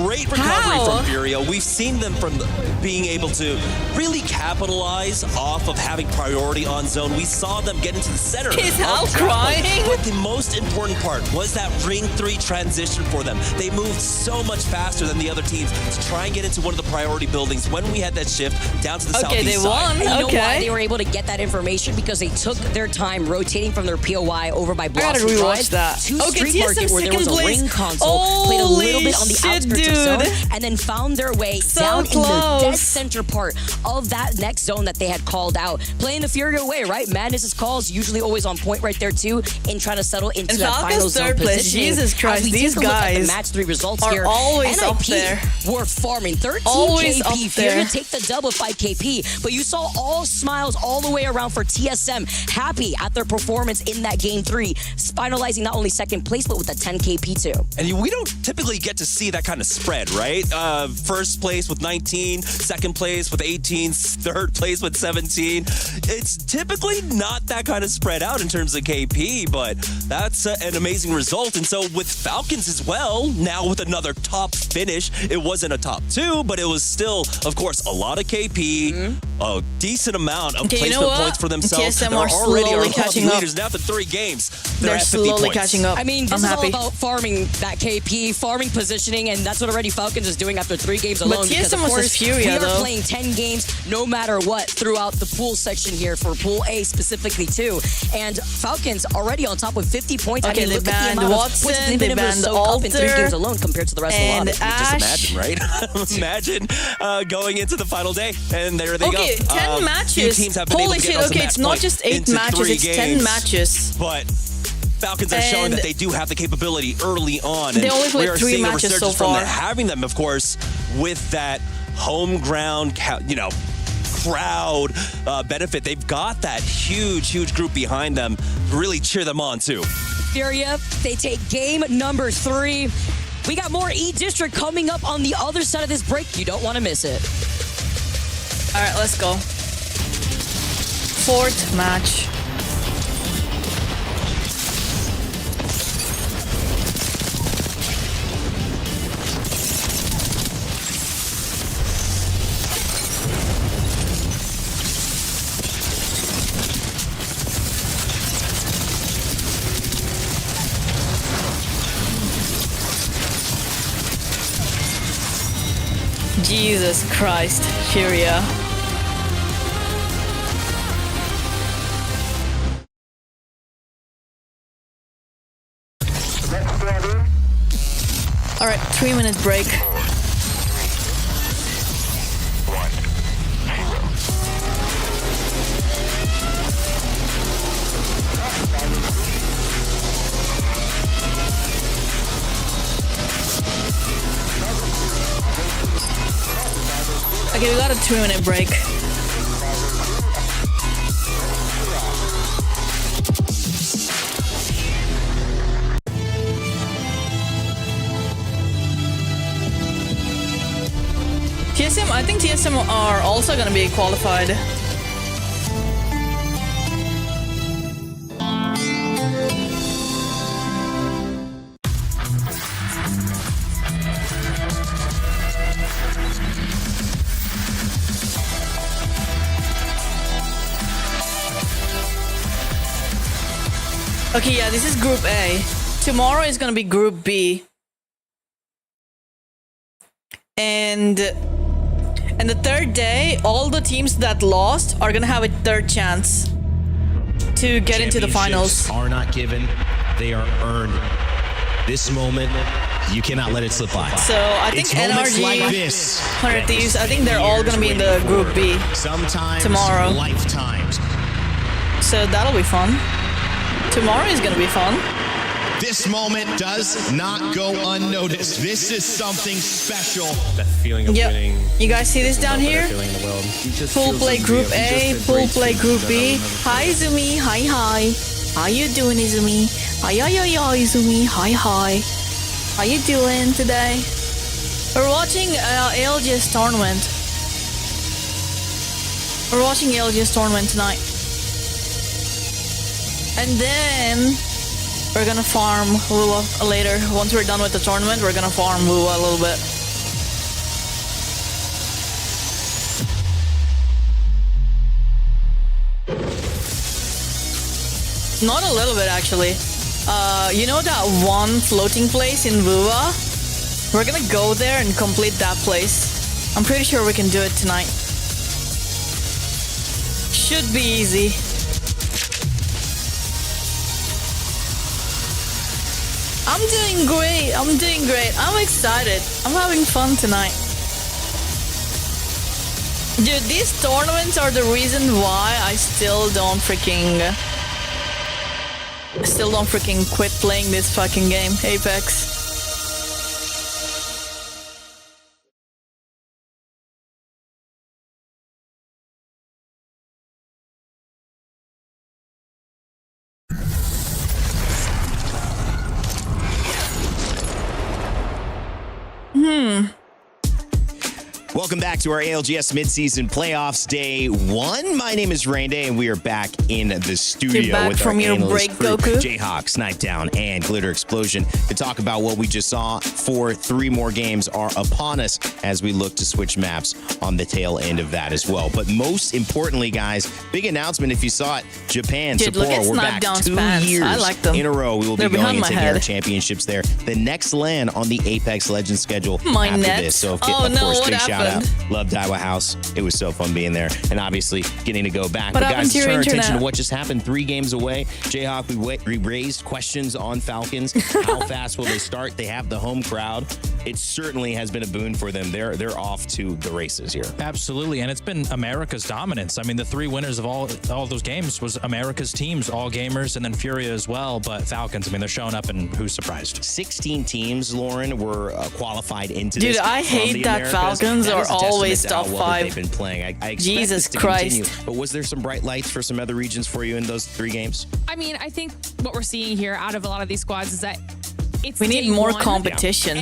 Great recovery How? from Furia. We've seen them from being able to really capitalize off of having priority on zone. We saw them get into the center. Is Hal crying? But the most important part was that Ring 3 transition for them. They moved so much faster than the other teams to try and get into one of the priority buildings when we had that shift down to the southeast they side. won. And you know why they were able to get that information? Because they took their time rotating from their POI over by blocks I gotta rewatch drive that. to Okay, Street Market, where there was a ring console, played a little bit on the outskirts of zone, and then found their way down in the dead center part of that next zone that they had called out. Playing the Furio way, right? Madness's calls usually always on point right there too, in trying to settle into that final zone third place. positioning. Jesus Christ, As we these take a look at guys the match 3 results are here, always NIP up there. were farming 13 Always KP. up there. Furio take the dub with 5 KP, but you saw all smiles all the way around for TSM, happy at their performance in that game 3, finalizing not only second place but with a 10 KP too. And we don't typically get to see that kind of spread, right? First place with 19, second place with 18, third place with 17. It's typically not that kind of spread out in terms of KP, but that's an amazing result. And so with Falcons as well, now with another top finish, it wasn't a top 2, but it was still, of course, a lot of KP, a decent amount of placement points for themselves. TSM They're are already slowly our catching up. leaders now after 3 games. They're They're at 50 slowly points. catching up. I mean, this I'm is all happy. about farming that KP, farming positioning, and that's what already Falcons is doing after 3 games alone. But Because, of TSM was course, his Furia, we are though. playing 10 games no matter what throughout the pool section here for Pool A specifically too. And Falcons already on top with 50 points. Okay, I mean, they look at the banned amount Watson, of points they they've been able to banned soak up in 3 Alter, games alone compared to the rest of the and lobby. Ash. Just imagine, right? Imagine going into the final day, and there they Okay, go. 10 Few matches. teams have been Holy able to get shit, us a okay, match it's not point just 8 into matches, 3 it's 10 games. matches. But Falcons are showing And that they do have the capability early on. they and only played we are 3 seeing a matches so resurgence from far. that, having them, of course, with that home ground, crowd benefit. They've got that huge group behind them. Really cheer them on, too. Furia, they take game number 3. We got more E-District coming up on the other side of this break. You don't want to miss it. All right, let's go. 4th match. Jesus Christ, Furia. All right, 3-minute break. Okay, we got a 2-minute break. TSM, I think TSM are also gonna be qualified. Okay, yeah, this is Group A. Tomorrow is gonna be Group B. And the third day, all the teams that lost are gonna have a third chance to get into the finals. Are not given, they are earned. This moment, you cannot let it slip by. So I think It's moments NRG, like this 100 Thieves, I think they're all gonna be in the Group B sometimes tomorrow. lifetimes. So that'll be fun. Tomorrow is gonna be fun. This moment does not go unnoticed. This is something special. That feeling of Yep. winning. You guys see this down here? Full play Group A, full play Group B. Hi Izumi, hi. How you doing, Izumi? Hi, Izumi, hi. How you doing today? We're watching ALGS tournament. We're watching ALGS tournament tonight. And then we're gonna farm wuwa later. Once we're done with the tournament, we're gonna farm wuwa a little bit. Not a little bit, actually. You know that one floating place in Wuwa? We're gonna go there and complete that place. I'm pretty sure we can do it tonight. Should be easy. I'm doing great. I'm doing great. I'm excited. I'm having fun tonight. Dude, these tournaments are the reason why I still don't freaking quit playing this fucking game, Apex. Welcome back to our ALGS midseason playoffs day 1. My name is Rainday, and we are back in the studio with our analyst crew, Jayhawk, Snipe Down, and Glitter Explosion to talk about what we just saw. 3 more games are upon us as we look to switch maps on the tail end of that as well. But most importantly, guys, big announcement if you saw it, Japan, Sapporo, we're back 2 years in a row. We will be going and taking our championships there. The next LAN on the Apex Legends schedule after this. So, of course, big shout out. Love Daiwa House. It was so fun being there. And obviously getting to go back. But guys, turn our attention to what just happened 3 games away. Jayhawk, we raised questions on Falcons. How fast will they start? They have the home crowd. It certainly has been a boon for them. They're off to the races here. Absolutely. And it's been America's dominance. I mean, the 3 winners of all those games was America's teams, All Gamers, and then Furia as well. But Falcons, I mean, they're showing up, and who's surprised? 16 teams, Lauren, were qualified into this. Dude, I hate that Falcons are always top 5. They've been playing. I expect Jesus this to Christ. continue. But was there some bright lights for some other regions for you in those 3 games? I mean, I think what we're seeing here out of a lot of these squads is that we need more competition.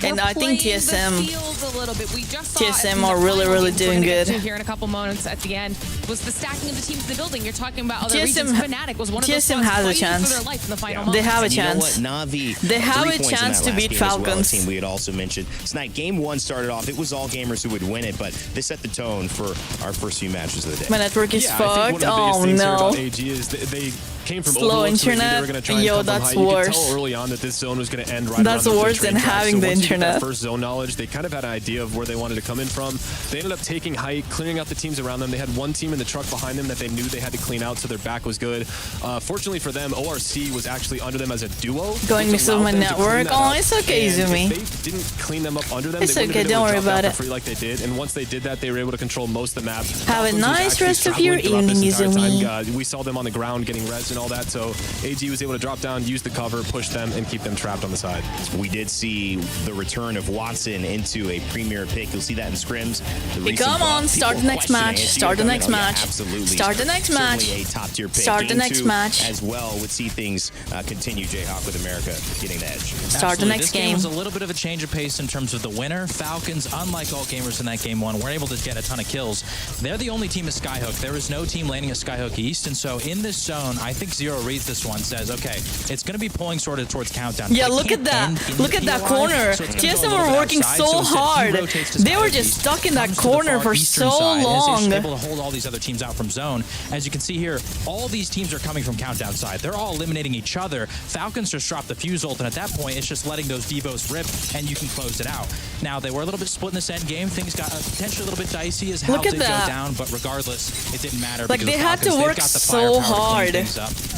And I think TSM a little bit. We just saw TSM are really doing good. Here in a couple moments at the end was the stacking of the teams in the building. You're talking about other regions. Fnatic was one of those TSM has a chance. For their life in the final They have a you know chance. what? Navi, they have a chance to beat Falcons. Team we had also mentioned. Snipe, game 1 started off. It was All Gamers who would win it, but they set the tone for our first few matches of the day. My network is fucked. Oh no. AG is they came from slow internet. Yo, that's worse. You could tell early on that this zone was going to end right That's around worse than having the internet. First zone knowledge, they kind of had an idea of where they wanted to come in from. They ended up taking height, clearing out the teams around them. They had one team in the truck behind them that they knew they had to clean out, so their back was good. Fortunately for them, ORC was actually under them as a duo. Going mixed with my network. Oh, it's okay, Izumi. If they didn't clean them up under them, it's they okay, don't worry about it. Free like they did, and once they did that, they were able to control most of the map. Have a nice rest of your evening, Izumi. We saw them on the ground getting res and all that, so AG was able to drop down, use the cover, push them, and keep them trapped on the side. We did see the return of Watson into a premier pick. You'll see that in scrims. Come on, start the next match. Start the next match. Absolutely. Start the next match. Certainly a top-tier pick. Start the next match. As well, would see things continue, Jayhawk, with America getting the edge. Start the next game. This game was a little bit of a change of pace in terms of the winner. Falcons, unlike All Gamers in that game 1, were able to get a ton of kills. They're the only team at Skyhook. There is no team landing at Skyhook East, and so in this zone, I think Zero reads this one, says, okay, it's going to be pulling sort of towards countdown. Yeah, look at that. Look at that corner. TSM were working so hard. They were just stuck in that corner for so long. Able to hold all these other teams out from zone. As you can see here, all these teams are coming from countdown side. They're all eliminating each other. Falcons just dropped the fuse ult, and at that point, it's just letting those Devos rip, and you can close it out. Now, they were a little bit split in this end game. Things got potentially a little bit dicey as how did go down, but regardless, it didn't matter. Like, they had to work so hard.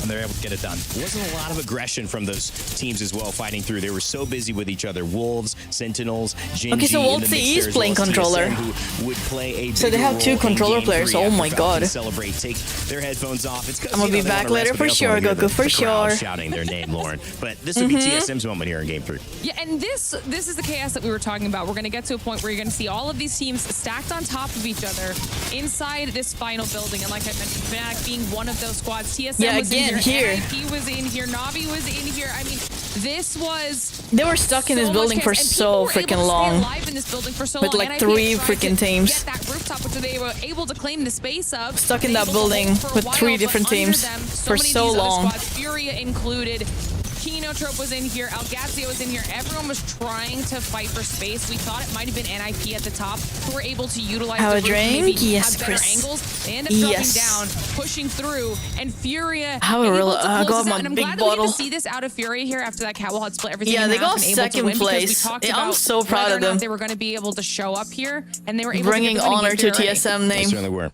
And they're able to get it done. Wasn't a lot of aggression from those teams as well fighting through. They were so busy with each other. Wolves, Sentinels, Genji. Okay, so Wolves is playing controller. Would play a so they have 2 controller players. Oh my god. Celebrate, take their headphones off. It's I'm gonna be back later for sure, Goku, for sure. Shouting their name, Lauren. But this would be TSM's moment here in game 3. Yeah, and this is the chaos that we were talking about. We're going to get to a point where you're going to see all of these teams stacked on top of each other inside this final building. And like I mentioned, Fnatic being one of those squads. TSM was in here. NIP was in here. Navi was in here. I mean, this was... They were stuck in this building for so freaking long. With like 3 freaking teams. Get that rooftop, which they were able to claim the space of. Stuck in that building with 3 different teams for so long. Furia included. Kinotrope was in here. Algazio was in here. Everyone was trying to fight for space. We thought it might have been NIP at the top who were able to utilize Have the a roof, drink? maybe Yes, have better Chris. angles. They end up dropping Yes. down, pushing through, and Furia Have a able real- to I close got this my out. And I'm big glad that we bottle. get to see this out of Furia here after that Catwall had split everything Yeah, in they half got and able to second win, because place. we talked Yeah, I'm about so proud whether of or not them. they were going to be able to show up here, and they were able Bringing to get the winning honor to Fury. TSM They name. certainly were.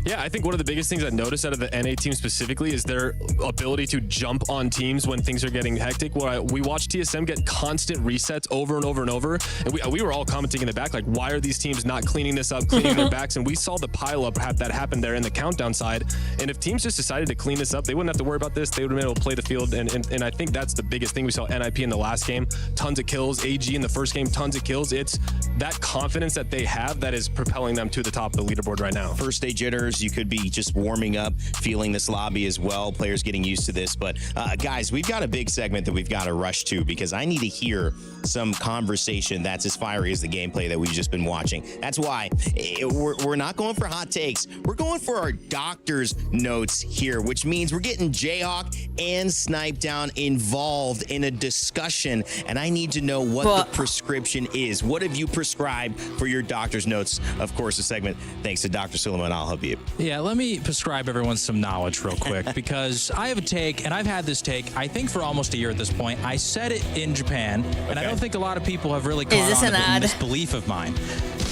Yeah, I think one of the biggest things I noticed out of the NA team specifically is their ability to jump on teams when things are getting hectic. We watched TSM get constant resets over and over and over, and we were all commenting in the back, like, why are these teams not cleaning this up, cleaning their backs? And we saw the pileup that happened there in the countdown side. And if teams just decided to clean this up, they wouldn't have to worry about this. They would have been able to play the field. And I think that's the biggest thing. We saw NIP in the last game, tons of kills. AG in the first game, tons of kills. It's that confidence that they have that is propelling them to the top of the leaderboard right now. First day jitters, you could be just warming up, feeling this lobby as well, players getting used to this. But guys, we've got a big segment that we've got to rush to, because I need to hear some conversation that's as fiery as the gameplay that we've just been watching. That's why we're not going for hot takes. We're going for our doctor's notes here, which means we're getting Jayhawk and Snipe Down involved in a discussion, and I need to know what the prescription is. What have you prescribed for your doctor's notes? Of course, the segment thanks to Dr. Suleiman. I'll help you. Yeah, let me prescribe everyone some knowledge real quick, because I have a take, and I've had this take, I think, for almost a year at this point. I said it in Japan, and I don't think a lot of people have really caught on to this belief of mine.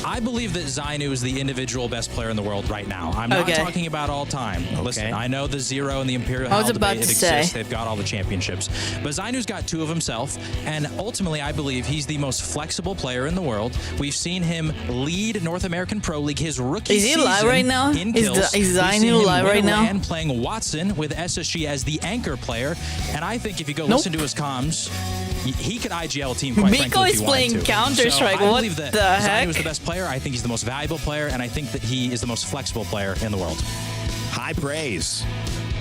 I believe that Zainu is the individual best player in the world right now. I'm not talking about all time. Listen, I know the Zero and the Imperial Hell debate, it exists. They've got all the championships. But Zainu's got two of himself, and ultimately I believe he's the most flexible player in the world. We've seen him lead North American Pro League his rookie season. Is he live right now? In Is kills. Zainu live right now? And playing Watson with SSG as the anchor player. And I think if you go listen to his comms, he could IGL a team quite Miko frankly if is he wanted playing to. Counter-Strike. So I What believe that the heck? Zainu is the best player. I think he's the most valuable player, and I think that he is the most flexible player in the world. High praise.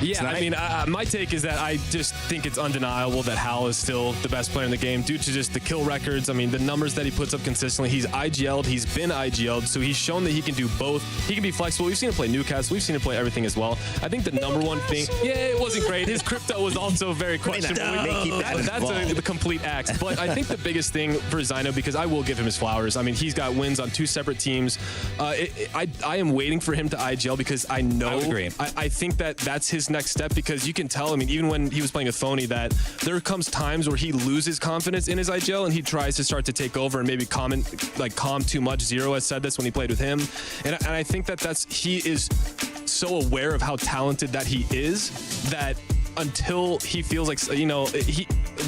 Yeah, I mean, my take is that I just think it's undeniable that Hal is still the best player in the game due to just the kill records. I mean, the numbers that he puts up consistently. He's IGL'd, he's been IGL'd, so he's shown that he can do both. He can be flexible. We've seen him play Newcastle. We've seen him play everything as well. I think the number one thing, it wasn't great. His crypto was also very questionable. That's a complete axe. But I think the biggest thing for Zainu, because I will give him his flowers. I mean, he's got wins on two separate teams. I am waiting for him to IGL because I know. I would agree. I think that's his next step, because you can tell, I mean, even when he was playing with Phony, that there comes times where he loses confidence in his IGL and he tries to start to take over and maybe calm too much. Zero has said this when he played with him. And I think he is so aware of how talented that he is, that until he feels like,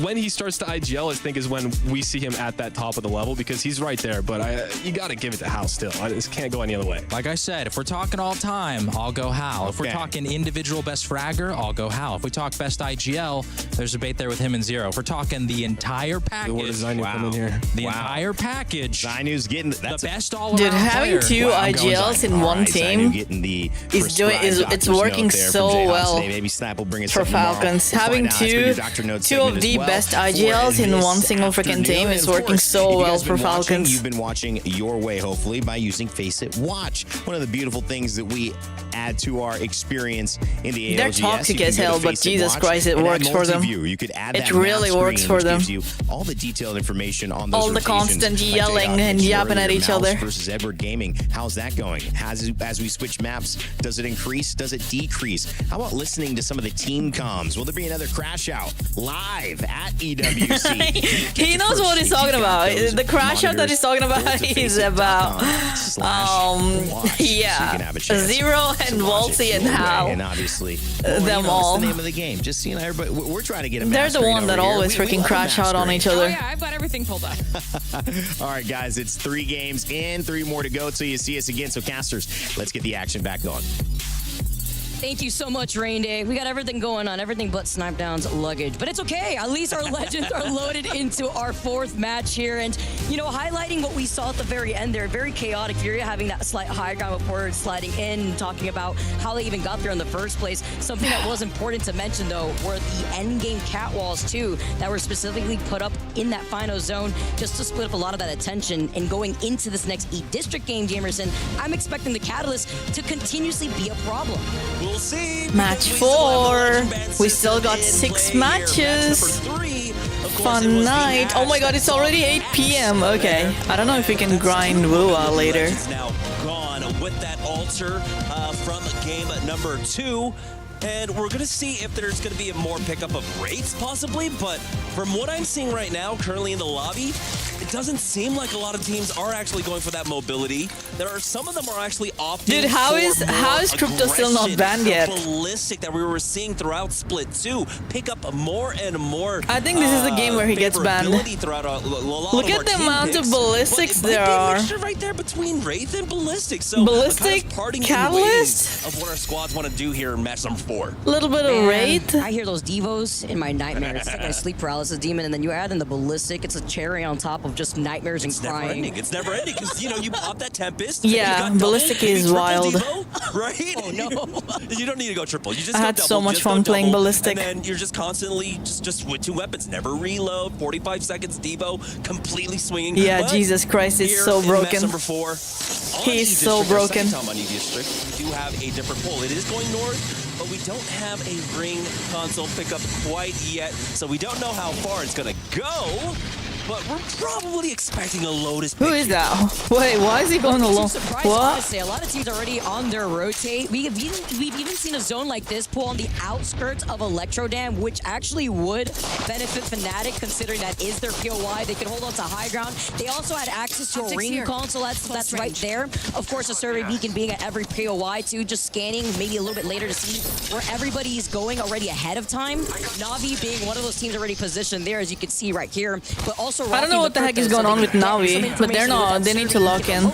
when he starts to IGL, I think is when we see him at that top of the level, because he's right there. But you got to give it to Hal still. I just can't go any other way. Like I said, if we're talking all time, I'll go Hal. If we're talking individual best fragger, I'll go Hal. If we talk best IGL, there's a debate there with him and Zero. If we're talking the entire package, where does Zainu come in here? The entire package. Zainu's getting the best all-around Dude, having player. two IGLs in one team it's working so well Maybe Snap will bring us for Falcons. Having two of the best IGLs in one single freaking team is working so well for Falcons. You've been watching your way, hopefully, by using Face It Watch. One of the beautiful things that we add to our experience in the ALGS. They're toxic as hell, but Jesus Christ, it works for them. You could add it really works for them. Gives you all the detailed information on those all the constant yelling and yapping at each other. Versus Edward Gaming. How's that going? As we switch maps, does it increase? Does it decrease? How about listening to some of the team comms? Will there be another crash out live at EWC? He knows what he's talking about. The crash out that he's talking about is about Zero and Waltzy and Hal. And obviously them all. That's the name of the game. Just everybody, we're trying to get a They're the one that always freaking crash out on each other. Oh yeah, I've got everything pulled up. All right, guys, it's 3 games and 3 more to go till you see us again. So casters, let's get the action back going. Thank you so much, Rain Day. We got everything going on, everything but Snipe Down's luggage. But it's okay. At least our legends are loaded into our 4th match here. And, highlighting what we saw at the very end there, very chaotic. Furia having that slight high ground with Porter sliding in, talking about how they even got there in the first place. Something that was important to mention, though, were the endgame catwalls, too, that were specifically put up in that final zone just to split up a lot of that attention. And going into this next E-District game, Jamerson, I'm expecting the Catalyst to continuously be a problem. We'll We'll see. Match 4. We still got 6 matches. Fun night. Oh my god, it's already 8 p.m. Okay. I don't know if we can grind wuwa later. Now gone with that altar from game number 2. And we're going to see if there's going to be a more pickup of rates, possibly. But from what I'm seeing right now, currently in the lobby, it doesn't seem like a lot of teams are actually going for that mobility. There are some of them are actually opting. Dude, how is crypto still not banned yet? Ballistic that we were seeing throughout Split 2 pick up more and more. I think this is the game where he gets banned. Look at the amount of ballistics there are. Right there between Wraith and Ballistic. So Ballistic, Catalyst of what our squads want to do here in match number 4. A little bit of Wraith. I hear those devos in my nightmares. It's like my sleep paralysis demon, and then you add in the ballistic. It's a cherry on top of just nightmares and crying. It's never ending because you pop that Tempest. Yeah, ballistic is wild. Devo, right? Oh no, you don't need to go triple. You just I had so much fun playing ballistic. And then you're just constantly just with 2 weapons. Never reload. 45 seconds Devo, completely swinging. Yeah, but Jesus Christ, it's so broken. Number 4. He's so broken. We do have a different pull. It is going north, but we don't have a ring console pickup quite yet, so we don't know how far it's gonna go. But we're probably expecting a Lotus. Who is that? Wait, why is he going along? What? Honestly, a lot of teams are already on their rotate. We've even seen a zone like this pull on the outskirts of Electro Dam, which actually would benefit Fnatic, considering that is their POI. They can hold on to high ground. They also had access to a ring console. That's right there. Of course, a survey beacon being at every POI too, just scanning maybe a little bit later to see where everybody is going already ahead of time. Navi being one of those teams already positioned there, as you can see right here, but also I don't know what the heck is going on with Navi, but they're not. They need to lock in.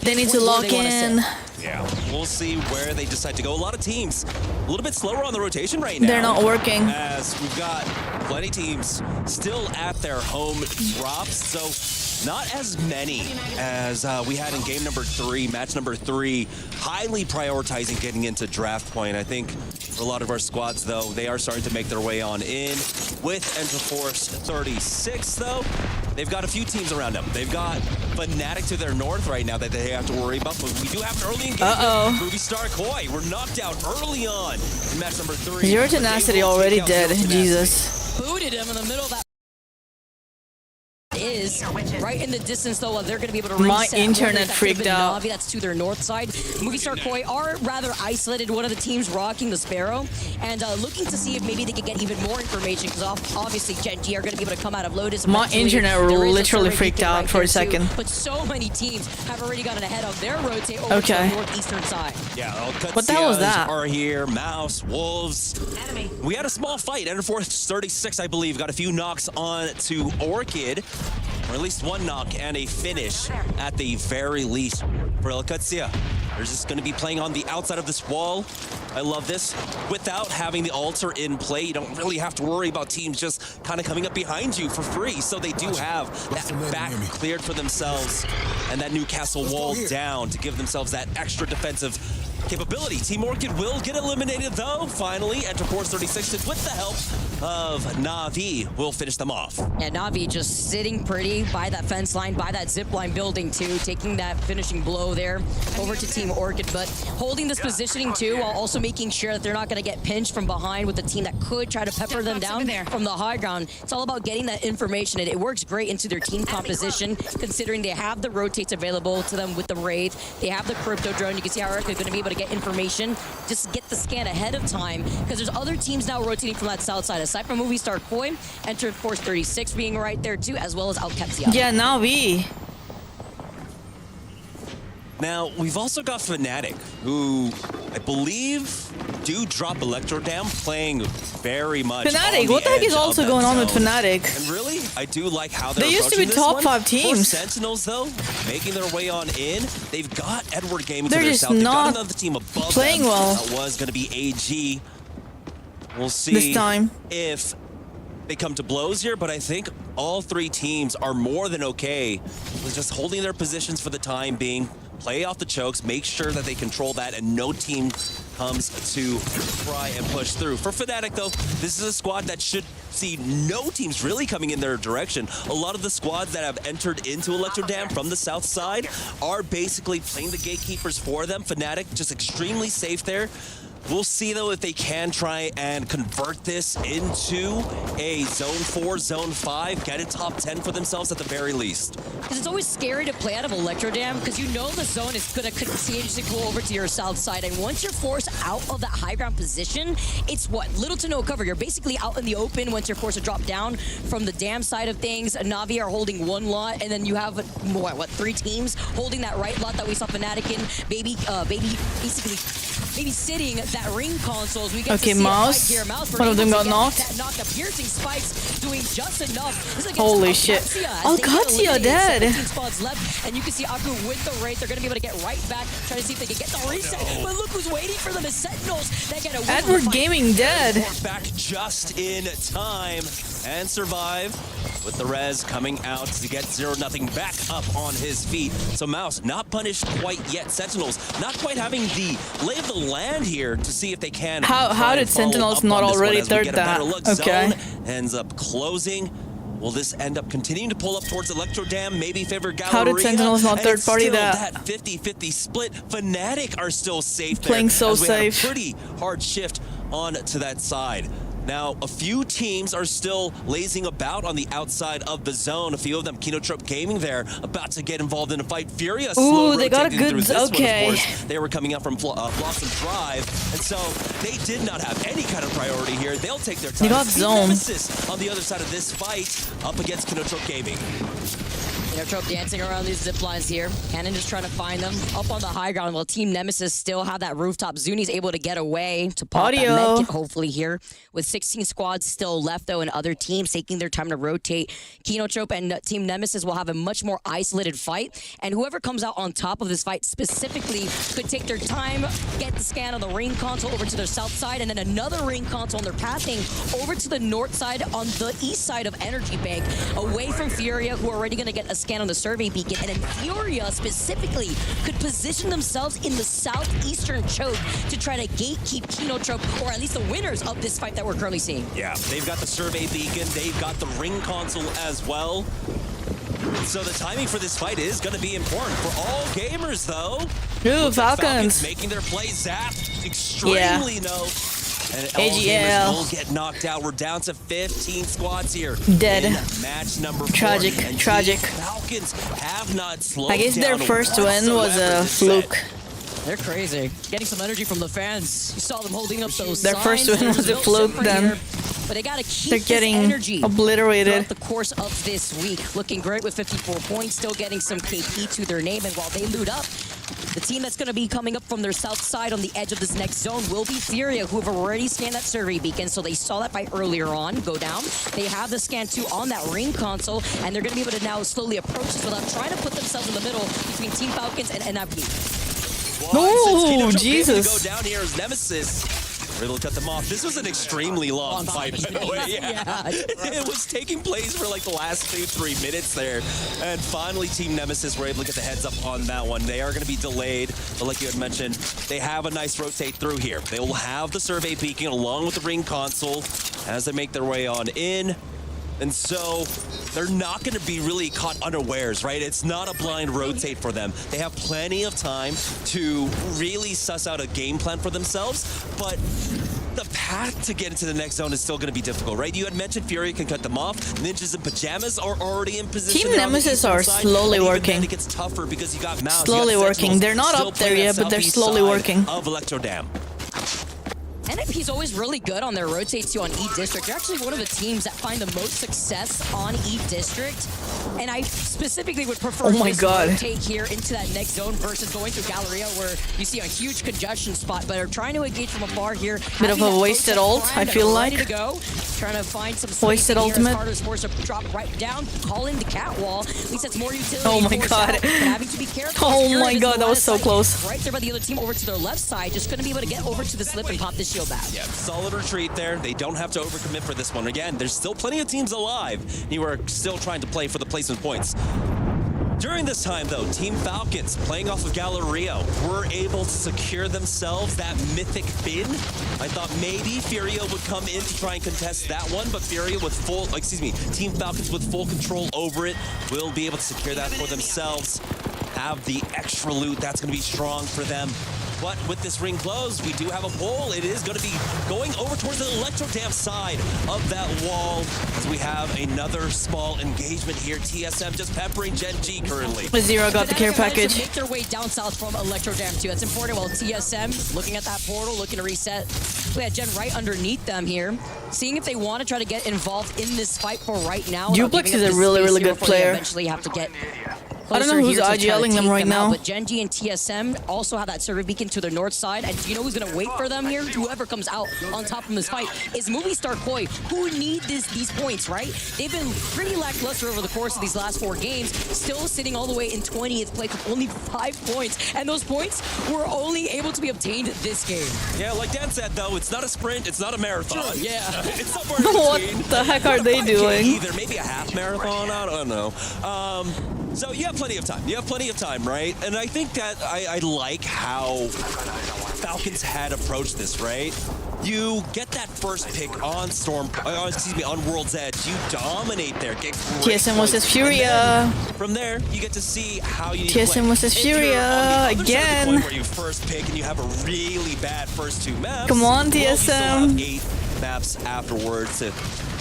They need to lock in. Yeah, we'll see where they decide to go. A lot of teams a little bit slower on the rotation right now. They're not working. As we've got plenty of teams still at their home drops, so not as many as we had in game number 3, match number 3, highly prioritizing getting into draft point. I think for a lot of our squads, though, they are starting to make their way on in. With Enterforce 36, though, they've got a few teams around them. They've got Fnatic to their north right now that they have to worry about, but we do have an early engagement. Ruby Star Koi, we're knocked out early on in match number 3. Zero Tenacity already dead, Jesus. Booted him in the middle of that. Is right in the distance though. They're going to be able to reset. My internet freaked out. Navi, that's to their north side. Movie Star Koi are rather isolated. One of the teams rocking the Sparrow and looking to see if maybe they could get even more information, because obviously Gen.G are going to be able to come out of Lotus. My internet literally freaked out for a second. But so many teams have already gotten ahead of their rotate over to the northeastern side. Yeah, what the hell was that? Are here, Mouse, Wolves. Enemy. We had a small fight. Enterforce 36, I believe, got a few knocks on to Orchid. Or at least one knock and a finish at the very least for Elkutsia. They're just going to be playing on the outside of this wall. I love this. Without having the altar in play, you don't really have to worry about teams just kind of coming up behind you for free. So they do have that back cleared for themselves and that new castle wall down to give themselves that extra defensive capability. Team Orchid will get eliminated though. Finally, Enterforce 36 with the help of Na'Vi will finish them off. Yeah, Na'Vi just sitting pretty by that fence line, by that zip line building too, taking that finishing blow there over to Team Orchid, but holding this positioning too, while also making sure that they're not going to get pinched from behind with a team that could try to pepper them down from the high ground. It's all about getting that information, and it works great into their team composition, considering they have the rotates available to them with the Wraith. They have the Crypto Drone. You can see how Erica is going to be able to get information, just get the scan ahead of time, because there's other teams now rotating from that south side. Aside from Movie Star Koi, Enterforce 36 being right there too, as well as Alkepsia. Yeah, Navi. Now, we've also got Fnatic, who I believe do drop Electro Dam, playing very much. Fnatic, what the heck is also going on with Fnatic? And really, I do like how they're They used to be top 5 teams. For Sentinels, though, making their way on in, they've got Edward Gaming to They're their just south. They've got not another team above playing them. well. That was going to be AG. We'll see this time if they come to blows here, but I think all 3 teams are more than okay with just holding their positions for the time being. Play off the chokes, make sure that they control that, and no team comes to try and push through. For Fnatic, though, this is a squad that should see no teams really coming in their direction. A lot of the squads that have entered into Electro Dam from the south side are basically playing the gatekeepers for them. Fnatic just extremely safe there. We'll see, though, if they can try and convert this into a Zone 4, Zone 5, get a top 10 for themselves at the very least. Because it's always scary to play out of Electro Dam because you know the zone is going to continuously go over to your south side. And once you're forced out of that high ground position, it's what? Little to no cover. You're basically out in the open once you're forced to drop down from the dam side of things. Na'Vi are holding one lot, and then you have, what, 3 teams holding that right lot that we saw Fnatic in. Basically babysitting that ring consoles. We get okay, to see Mouse. Here. Mouse. One of them got knocked. That knocked up. Piercing spikes doing just enough. Holy shit. Algatia dead. 17 spots left, and you can see Aku with the raid. They're going to be able to get right back, trying to see if they can get the reset. But look who's waiting for them is Sentinels. They get a win. Edward Gaming dead. Back just in time and survive with the res coming out to get 0-0 back up on his feet. So Mouse not punished quite yet. Sentinels not quite having the lay of the land here to see if they can. How did Sentinels not already third that? Okay. Zone ends up closing. Will this end up continuing to pull up towards Electro Dam? Maybe favor Galleria? How did Sentinels not third party that? That 50-50 split. Fnatic are still safe there. Playing so as we safe. Had a pretty hard shift on to that side. Now, a few teams are still lazing about on the outside of the zone. A few of them, Kinotrope Gaming there, about to get involved in a fight. Furia slow they got a rotating good, through this okay. one, of course. They were coming up from Blossom Drive, and so they did not have any kind of priority here. They'll take their time. They got zone. Nemesis on the other side of this fight, up against Kinotrope Gaming. Kinotrope dancing around these zip lines here. Cannon just trying to find them up on the high ground while Team Nemesis still have that rooftop. Zuni's able to get away to pop that medkit, hopefully here. With 16 squads still left, though, and other teams taking their time to rotate. Kinotrope and Team Nemesis will have a much more isolated fight, and whoever comes out on top of this fight specifically could take their time, get the scan on the ring console over to their south side, and then another ring console, and they're passing over to the north side on the east side of Energy Bank, away from Furia, who are already going to get a scan on the survey beacon, and then Furia specifically could position themselves in the southeastern choke to try to gatekeep Kinotrope, or at least the winners of this fight that we're currently seeing. Yeah, they've got the survey beacon, they've got the ring console as well. So the timing for this fight is going to be important for all gamers, though. Ooh, Falcons making their play zapped extremely low. And AGL all gamers will get knocked out. We're down to 15 squads here. Dead. In match number 4. Tragic. Falcons have not slowed I guess their down first win was a fluke. They're crazy. Getting some energy from the fans. You saw them holding up those Their signs. first win was a fluke then. But they gotta keep They're getting this energy obliterated throughout the course of this week. Looking great with 54 points, still getting some KP to their name. And while they loot up, the team that's going to be coming up from their south side on the edge of this next zone will be Furia, who have already scanned that survey beacon. So they saw that fight earlier on go down. They have the scan 2 on that ring console, and they're going to be able to now slowly approach this without trying to put themselves in the middle between Team Falcons and NIP. Oh, Jesus. Go down here as Nemesis. We're able to cut them off. This was an extremely long fight, by the way. Yeah. It was taking place for like the last 2-3 minutes there. And finally, Team Nemesis were able to get the heads up on that one. They are going to be delayed, but like you had mentioned, they have a nice rotate through here. They will have the survey beacon along with the ring console as they make their way on in. And so they're not going to be really caught unawares, right? It's not a blind rotate for them. They have plenty of time to really suss out a game plan for themselves, but the path to get into the next zone is still going to be difficult, right? You had mentioned Fury can cut them off. Ninjas in pajamas are already in position. Team Nemesis are slowly working. It gets tougher because you got Mouse. Slowly working. They're not up there yet, but they're slowly working. Of Electro Dam. NIP's always really good on their rotates too on E-District. They're actually one of the teams that find the most success on E-District. And I specifically would prefer to rotate here into that next zone versus going through Galleria where you see a huge congestion spot, but are trying to engage from afar here. Bit of a wasted ult, I feel like. Ready to go. Trying to find some wasted ultimate. Carter's forced to drop right down, calling the catwall. At least that's more utility. Oh my god. But having to be careful. Oh my god, that was so close. Right there by the other team over to their left side. Just going to be able to get over to the slip and pop this shield back. Yeah, solid retreat there. They don't have to overcommit for this one. Again, there's still plenty of teams alive. You are still trying to play for the placement points. During this time, though, Team Falcons, playing off of Galleria, were able to secure themselves that mythic bin. I thought maybe Furia would come in to try and contest that one, but Furia with Team Falcons with full control over it will be able to secure that for themselves. Have the extra loot. That's going to be strong for them. But with this ring closed, we do have a poll. It is going to be going over towards the Electro Dam side of that wall. As we have another small engagement here. TSM just peppering Gen G currently. Zero got the care package. Make their way down south from Electro Dam too. That's important. While TSM looking at that portal, looking to reset. We had Gen right underneath them here, seeing if they want to try to get involved in this fight for right now. Duplex is a really, really good player. Eventually have to get. I don't know who's IGLing them right now. But Gen G and TSM also have that server beacon to their north side. And do you know who's going to wait for them here? Whoever comes out on top of this fight is Movie Star Koi, who need these points, right? They've been pretty lackluster over the course of these last 4 games, still sitting all the way in 20th place with only 5 points. And those points were only able to be obtained this game. Yeah, like Dan said, though, it's not a sprint, it's not a marathon. Sure, yeah. It's somewhere in between. What the heck are they doing? Either maybe a half marathon, I don't know. So you have plenty of time. You have plenty of time, right? And I think that I like how Falcons had approached this, right? You get that first pick on on World's Edge. You dominate there. Get great TSM was his points. Furia. From there, you get to see how you need TSM to play. was his If you're Furia on the other side of the again. point where you first pick and you have a really bad first 2 maps. Come on, well, you still TSM. have 8 maps afterwards to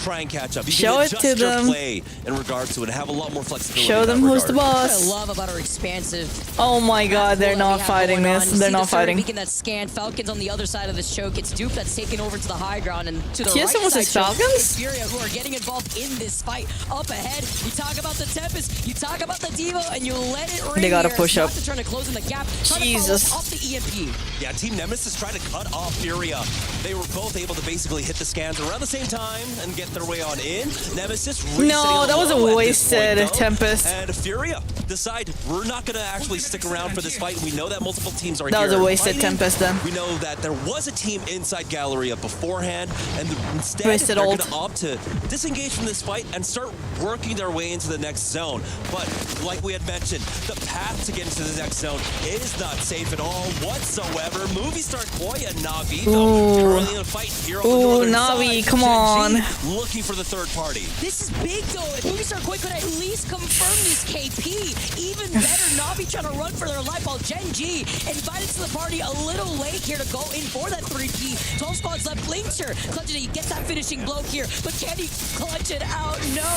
try and catch up. You Show can it adjust to your them. play in regards to it and have a lot more flexibility. Show them who's the What I boss. love about our expansive. Oh my god, they're that we not have fighting going this. on. You They're see not the server fighting. beacon that's scanned. Falcons on the other side of this choke. It's Dupe that's taken over to the high ground, and to the TSM right was side his choke, Falcons? it's Furia who are getting involved in this fight. Up ahead, you talk about the Tempest, you talk about the Devo, and you let it ring. They gotta here. push up. Trying to close in the gap. Jesus. Off the EMP. Yeah, Team Nemesis tried to cut off Furia. They were both able to basically hit the scans around the same time and get their way on in. Nemesis No, that was a wasted Tempest. And Furia decide we're not going to actually stick around for this fight. We know that multiple teams are That here was a wasted fighting. Tempest then. We know that there was a team inside Galleria beforehand, and instead Wasted they're ult. going to opt to disengage from this fight and start working their way into the next zone. But like we had mentioned, the path to get into the next zone is not safe at all whatsoever. Movie star Koi and Navi, though, currently in a fight here on the Ooh, northern Navi, side. come Gen G on. looking for the third party. This is big though. If Movie Star Koi could at least confirm this KP, even better. Navi trying to run for their life while Gen G invited to the party a little late here to go in for that 3P. 12 squads left. Blinker clutches it. He gets that finishing blow here, but can he clutch it out? No.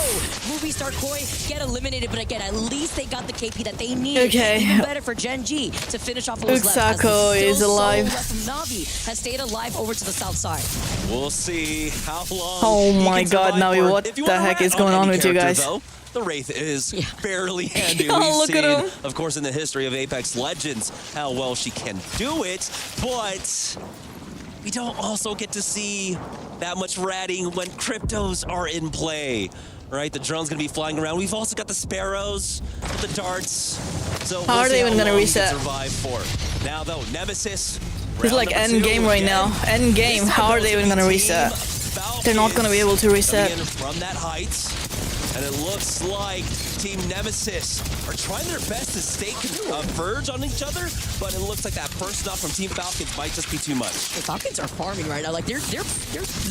Movie Star Koi get eliminated, but again, at least they got the KP that they needed. Okay. Even better for Gen G to finish off what was left. as the Uxako still is alive. solo left from Navi has stayed alive over to the south side. We'll see how long. Oh he my can god, survive Navi, for. what If you the wanna heck rat is going on any with you character, guys? though, the Wraith is barely handy. Oh, We've look seen, at him. of course, in the history of Apex Legends, how well she can do it, but we don't also get to see that much ratting when cryptos are in play. Right, the drone's gonna be flying around. We've also got the sparrows, the darts. So How are they even gonna long he reset? can survive for. Now though, Nemesis. It's like round number end 2 game right again. now. End game. This time, How are though, they it's even gonna Team reset? Falcons They're not gonna be able to reset. coming in from that height. And it looks like Team Nemesis are trying their best to stay converge on each other, but it looks like that first off from Team Falcons might just be too much. The Falcons are farming right now. Like they're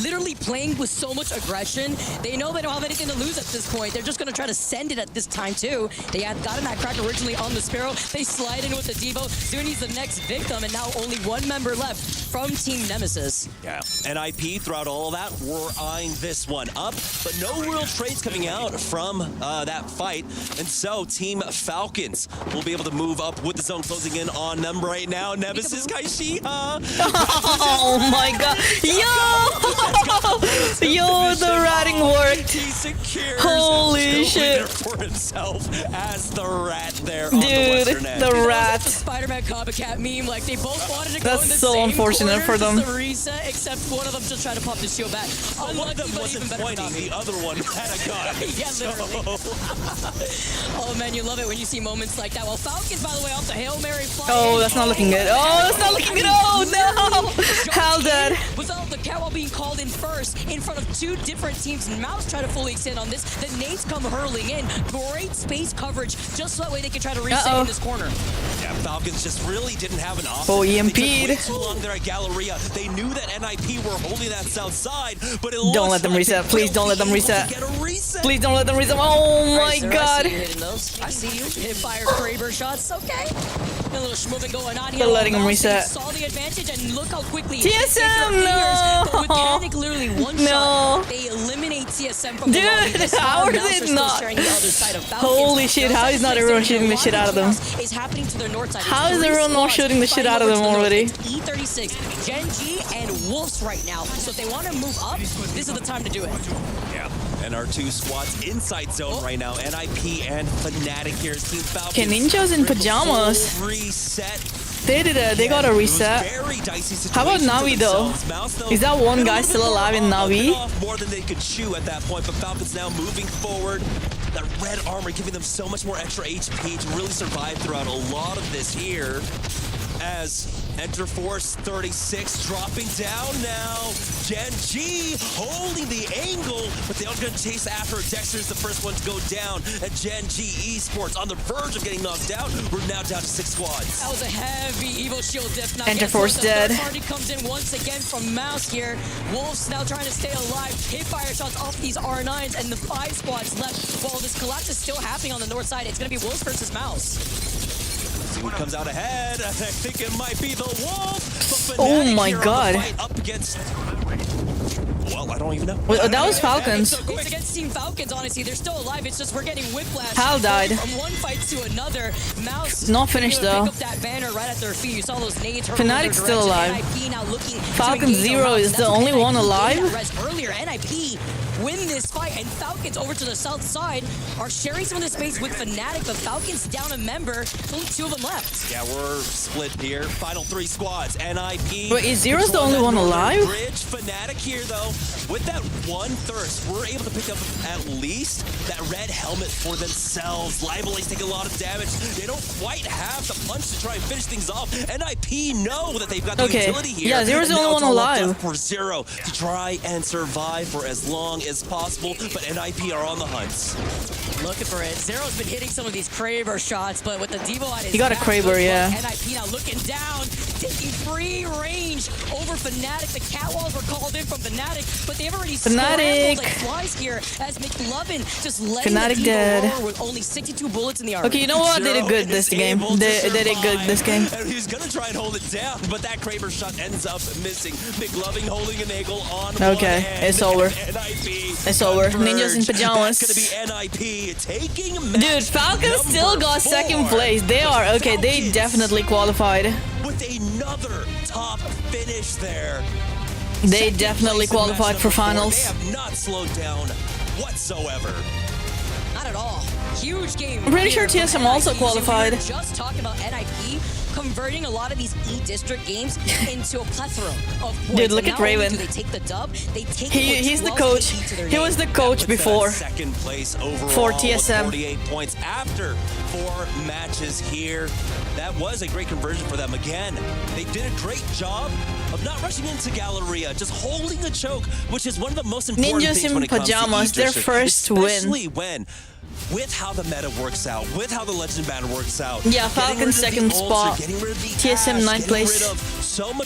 literally playing with so much aggression. They know they don't have anything to lose at this point. They're just gonna try to send it at this time too. They had gotten that crack originally on the Sparrow. They slide in with the Devo. Soon he's the next victim, and now only one member left from Team Nemesis. Yeah, NIP throughout all of that, we're eyeing this one up, but no real trades coming out from that fight, and so Team Falcons will be able to move up with the zone closing in on them right now. Nemesis Kaishiha. Oh my god. Yo! Yo, the ratting worked. He secures Holy shit. for himself as the rat there Dude, on the western edge. the rat. The Spider-Man copycat meme, like they both wanted to go That's in the so same unfortunate corner for them. just to reset, except one of them just tried to pop the shield back. One of them wasn't pointing, the other one had a gun. Yeah, literally. Oh man, you love it when you see moments like that. Well, Falcons, by the way, off the Hail Mary fly. Oh, that's not looking good. Oh, that's not looking good. Oh no! How dead? Without the catwall being called in first, in front of two different teams, and Mouse try to fully extend on this. The nades come hurling in. Great space coverage, just so that way they can try to reset in this corner. Yeah, Falcons just really didn't have an option. Oh, They EMP'd. took way too long there at Galleria. They knew that NIP were holding that south side, but it Don't let them reset. Please don't let them reset. Please don't let them reset. Oh my Sir, god. I see you hitting those. I see you hitting fire Kraber shots. Okay. A little schmoving going on here. They're letting him reset. Saw the advantage and look how quickly TSM, no! But with Panic literally one shot, they eliminate TSM from the lobby. Dude, how are they not? Holy shit, how is not everyone shooting the shit out of them? Is happening to their north side. How is everyone not shooting the shit out of them already? E36, Gen G, and Wolves right now. So if they want to move up, this is the time to do it. Yeah. And our two squads inside zone right now, NIP and Fnatic here. Team Falcons. Okay, Ninjas in pajamas. Reset. They got a reset. How about Navi though? Is that one guy still alive in Navi? More than they could chew at that point, but Falcons now moving forward. That red armor giving them so much more extra HP to really survive throughout a lot of this here. As Enter Force 36 dropping down now. Gen G holding the angle, but they are going to chase after. Dexter's the first one to go down. And Gen G Esports on the verge of getting knocked out. We're now down to 6 squads. That was a heavy Evo Shield diff. Enter Force dead. The party comes in once again from Mouse here. Wolves now trying to stay alive. Hit fire shots off these R9s, and the 5 squads left. While this collapse is still happening on the north side, it's going to be Wolves versus Mouse. See who comes out ahead. I think it might be the Wolf. Oh my god. Up against... Well, I don't even know. Well, that was Falcons. It's against Team Falcons, honestly. They're still alive. It's just we're getting whiplash. Hal died. From one fight to another. Mouse not finished though. Pick up that banner right at their feet. You saw those nades. Fnatic's still alive. Falcon 0 is the only one alive. Earlier, NIP win this fight, and Falcons over to the south side are sharing some of the space with Fnatic, but Falcons down a member. Only 2 of them left. Yeah, we're split here. Final 3 squads. NIP. Wait, is Zero's the only one alive? Bridge. Fnatic here though. With that one thirst, we're able to pick up at least that red helmet for themselves. Lively's take a lot of damage. They don't quite have the punch to try and finish things off. NIP know that they've got the utility here. Yeah, Zero's the only one alive. For Zero to try and survive for as long as possible, but NIP are on the hunt. Looking for it. Zero's been hitting some of these Kraber shots, but with the Devo on his he got a Kraber, yeah. NIP now looking down, taking free range over Fnatic. The catwalls were called in from Fnatic, but they've already scrambled like flies here as McLovin just letting Fnatic the dead. Devo with only 62 bullets in the armor. Okay, you know what? They did good this game. They did good this game. And he's gonna try and hold it down, but that Kraber shot ends up missing. McLovin holding an angle on okay, it's over. It's over. Ninjas in pajamas. That's gonna be NIP taking dude, Falcons still got 2nd place. They are okay. They definitely qualified. With another top finish there. They definitely qualified for finals. They have not slowed down whatsoever. Not at all. Huge game. I'm pretty sure TSM also qualified. So we were just talking about NIP converting a lot of these E-District games into a plethora of points. Dude, look at Raven. Do they take the dub? They take he's the coach. He was the coach before. 2nd place overall for TSM. 48 points after 4 matches here. That was a great conversion for them again. They did a great job of not rushing into Galleria, just holding a choke, which is one of the most important Ninjas things when in it comes pajamas, to their E-District, first win. especially when with how the meta works out, with how the Legend Banner works out. Yeah, Falcon 2nd spot. TSM 9th place.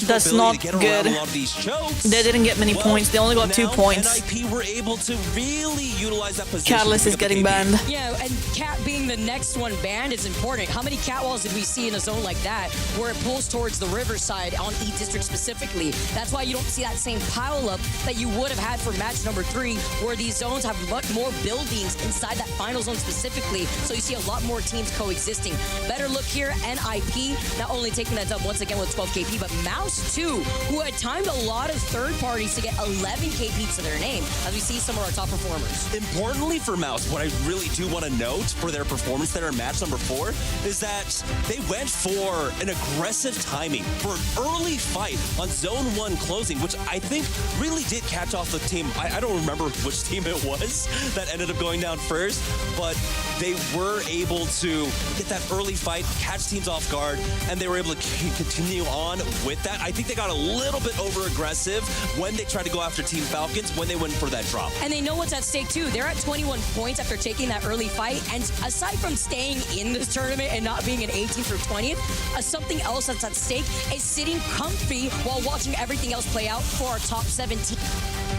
That's not good. They didn't get many points. They only got 2 points. NIP were able to really utilize that position. Catalyst is getting banned. Yeah, and Cat being the next one banned is important. How many catwalls did we see in a zone like that where it pulls towards the riverside on E-District specifically? That's why you don't see that same pile up that you would have had for match number 3, where these zones have much more buildings inside that final zone specifically, so you see a lot more teams coexisting. Better look here, NIP not only taking that dub once again with 12 KP, but Mouse too, who had timed a lot of third parties to get 11 KP to their name, as we see some of our top performers. Importantly for Mouse, what I really do want to note for their performance there in match number 4 is that they went for an aggressive timing for an early fight on zone 1 closing, which I think really did catch off the team. I don't remember which team it was that ended up going down first, but they were able to get that early fight, catch teams off guard, and they were able to continue on with that. I think they got a little bit over-aggressive when they tried to go after Team Falcons, when they went for that drop. And they know what's at stake too. They're at 21 points after taking that early fight, and aside from staying in this tournament and not being an 18th or 20th, something else that's at stake is sitting comfy while watching everything else play out for our top 17.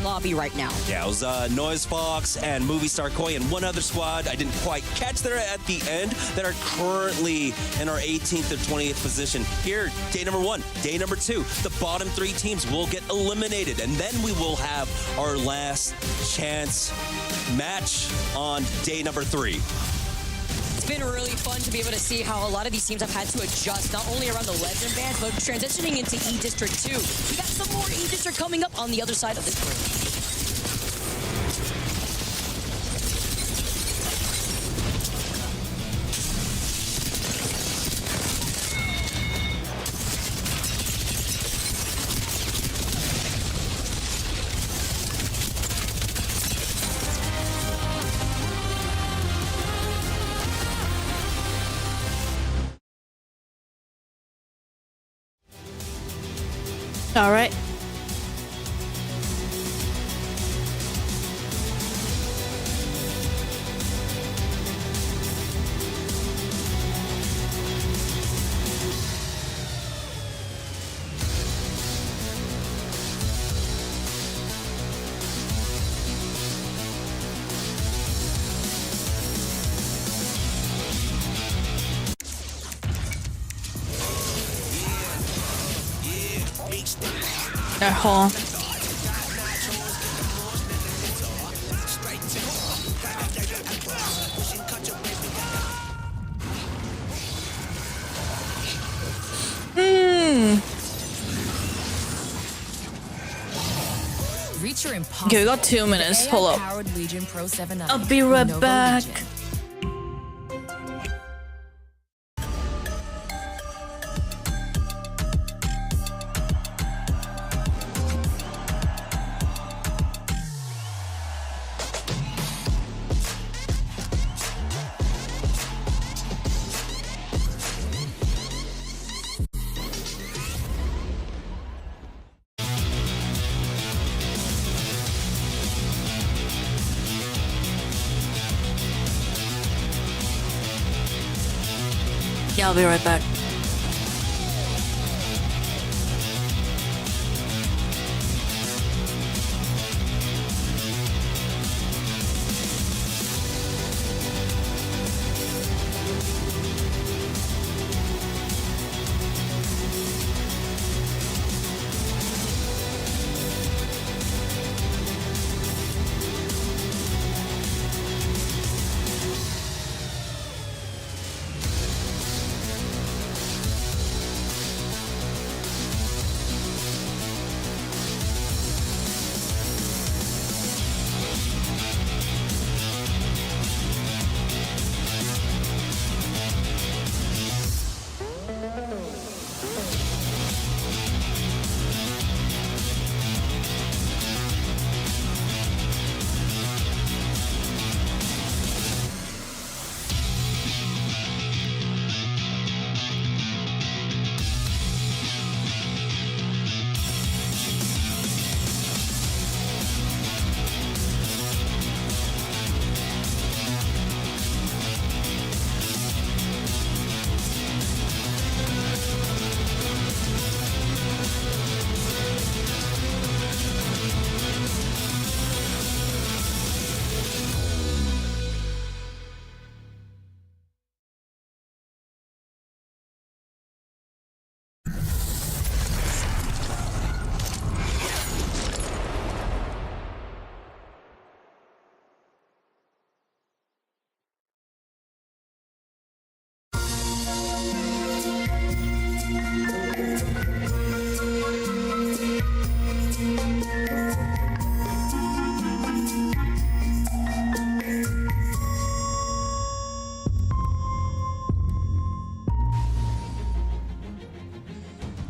lobby right now. Yeah, it was Noise Fox and Movie Star Koi and one other squad I didn't quite catch there at the end that are currently in our 18th or 20th position. Here, day number 1, day number 2, the bottom 3 teams will get eliminated, and then we will have our last chance match on day number 3. It's been really fun to be able to see how a lot of these teams have had to adjust, not only around the Legend bands, but transitioning into E-District 2. We got some more E-District coming up on the other side of this bridge. All right. Jaha. Reach your impossible. Okay, we got 2 minutes. Hold up. AI-powered Legion Pro 7 I'll be right Lenovo back. Legion. Yeah, I'll be right back.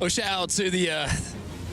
Well, shout out to the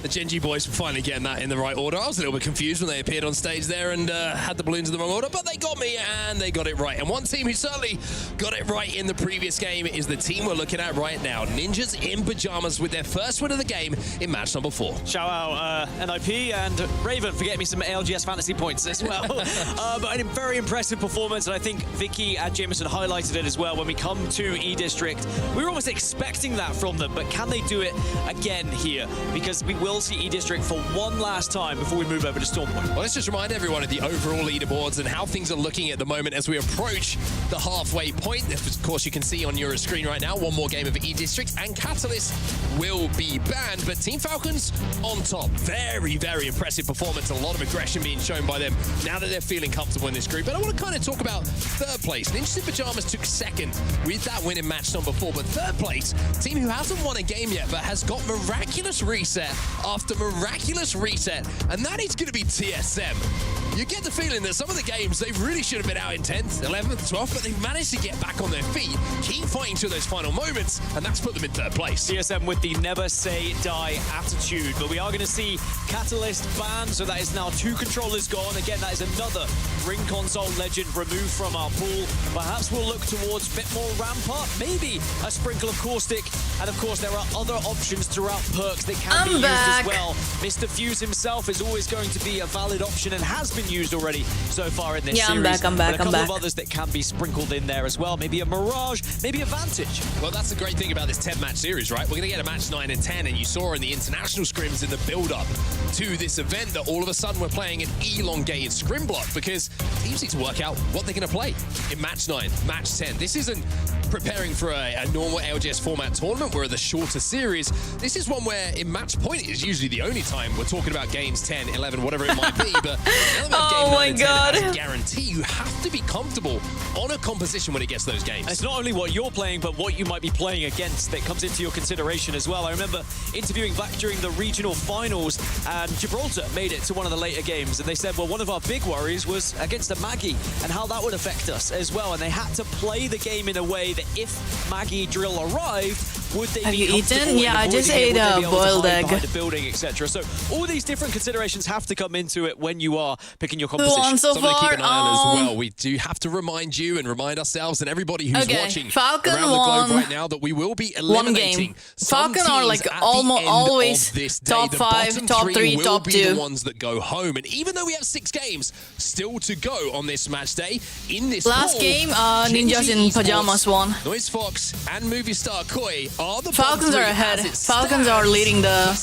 Genji boys for finally getting that in the right order. I was a little bit confused when they appeared on stage there and had the balloons in the wrong order, but they got me and they got it right. And one team who certainly got it right in the previous game is the team we're looking at right now. Ninjas in Pajamas with their first win of the game in match number 4. Shout out NIP and Raven for getting me some ALGS fantasy points as well. But a very impressive performance, and I think Vicky and Jameson highlighted it as well. When we come to E-District, we were almost expecting that from them, but can they do it again here? Because we will will see E-District for one last time before we move over to Stormpoint. Well, let's just remind everyone of the overall leaderboards and how things are looking at the moment as we approach the halfway point. Of course, you can see on your screen right now, one more game of E-District and Catalyst will be banned, but Team Falcons on top. Very, very impressive performance. A lot of aggression being shown by them now that they're feeling comfortable in this group. But I want to kind of talk about third place. Ninjas in Pajamas took second with that win in match number 4, but third place, team who hasn't won a game yet, but has got miraculous reset after miraculous reset, and that is going to be TSM. You get the feeling that some of the games, they really should have been out in 10th, 11th, 12th, but they've managed to get back on their feet, keep fighting to those final moments, and that's put them in third place. TSM with the never say die attitude, but we are going to see Catalyst banned, so that is now 2 controllers gone. Again, that is another ring console legend removed from our pool. Perhaps we'll look towards a bit more ramp up, maybe a sprinkle of caustic, and of course there are other options throughout perks that can be used as well. Mr. Fuse himself is always going to be a valid option and has been used already so far in this series. I'm back. A couple of others that can be sprinkled in there as well. Maybe a Mirage, maybe a Vantage. Well, that's the great thing about this 10-match series, right? We're going to get a match 9 and 10, and you saw in the international scrims in the build-up to this event that all of a sudden we're playing an elongated scrim block because teams need to work out what they're going to play in match 9, match 10. This isn't preparing for a normal LGS format tournament where the shorter series. This is one where in match point is usually the only time we're talking about games 10, 11, whatever it might be, but oh my god, as a guarantee you have to be comfortable on a composition when it gets those games. And it's not only what you're playing, but what you might be playing against that comes into your consideration as well. I remember interviewing back during the regional finals, and Gibraltar made it to one of the later games, and they said, well, one of our big worries was against the Maggie and how that would affect us as well, and they had to play the game in a way that if Maggie drill arrived, would they Have be you comfortable eaten? Yeah, I just ate a boiled egg. Behind the building, etc. So all these different considerations have to come into it when you are picking your composition. Who won so Something to keep far? an eye on as well. We do have to remind you and remind ourselves and everybody who's watching Falcon around won the globe right now that we will be eliminating one game. Falcon are like almost always top 5, top 3, top 2. The ones that go home, and even though we have 6 games still to go on this match day, in this last game, Ninjas in Pajamas won. Noise Fox and Movie Star Koi are the Falcons are ahead. Falcons are leading the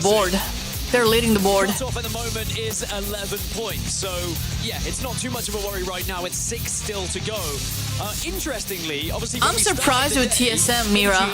board. They're leading the board. Top at the moment is 11 points. So, yeah, it's not too much of a worry right now. It's 6 still to go. Interestingly, obviously, I'm surprised with TSM, Mira.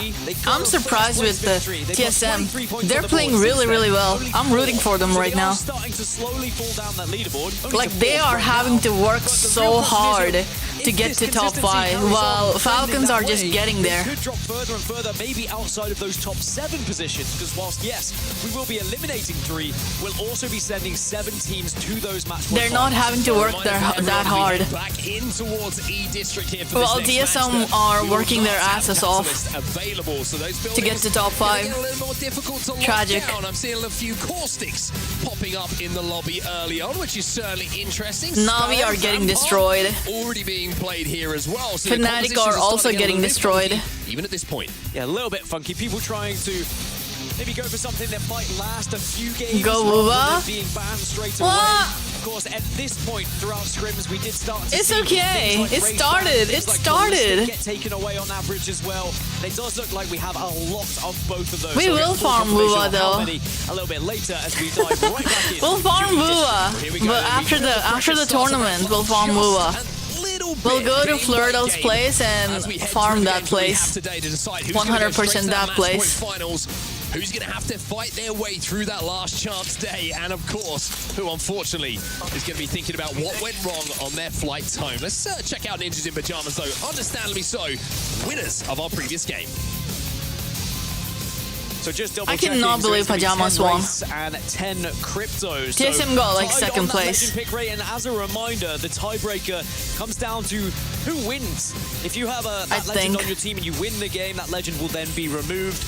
I'm surprised with the TSM. They're playing really, really well. I'm rooting for them right now. Starting to slowly fall down that leaderboard. Like, they are having to work so hard to get to top 5, while Falcons are just getting there. Could drop further and further, maybe outside of those top 7 positions, because whilst, yes, we will be eliminating 3, we'll also be sending 7 teams to those match points. They're not having to work that hard. Back in towards E-District here for well, TSM are working their asses off to get to top 5. Tragic. I'm seeing a few caustics popping up in the lobby early on, which is certainly interesting. Navi are getting destroyed. Already being played here as well. So Fnatic are also getting destroyed. Funky, even at this point. Yeah, a little bit funky. People trying to maybe go for something that might last a few games. Go wuwa. Being banned straight away. Of course, at this point throughout scrims, we did start to it's see okay. like it started. It started. Get taken away on average as well. It does look like we have a lot of both of those. We will farm wuwa though. A little bit later as we dive right back in. We'll farm wuwa, but after the tournament, we'll farm wuwa. We'll go to Flirtle's place and farm that place. 100% that place. Who's going to have to fight their way through that last chance day, and of course, who unfortunately is going to be thinking about what went wrong on their flights home. Let's check out Ninjas in Pajamas, though, understandably so, winners of our previous game. So just double I cannot believe Pajamas won. And 10 cryptos. TSM got like second place. Pick rate, and as a reminder, the tiebreaker comes down to who wins. If you have that legend on your team and you win the game, that legend will then be removed.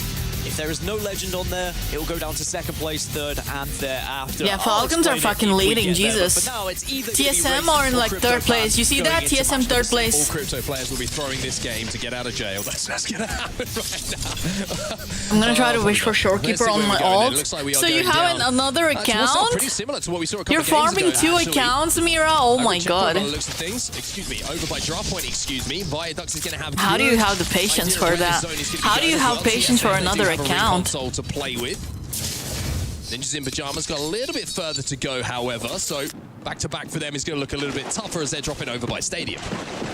If there is no legend on there, it will go down to second place, third, and thereafter. Yeah, Falcons are fucking leading, Jesus. But now it's either TSM are in like third place. You see that? TSM third place. All crypto players will be throwing this game to get out of jail. That's going to happen right now. I'm going to try to wish for Shorekeeper on my ult. So you have another account? Pretty similar to what we saw a couple You're farming 2 accounts, Mira? Oh my god. Looks of things. Excuse me, over by drop point, excuse me. Viaduct is going to have... How do you have the patience for that? How do you have patience for another account? have a ring count. console to play with. Ninjas in Pajamas got a little bit further to go, however, so back-to-back for them is going to look a little bit tougher as they're dropping over by Stadium.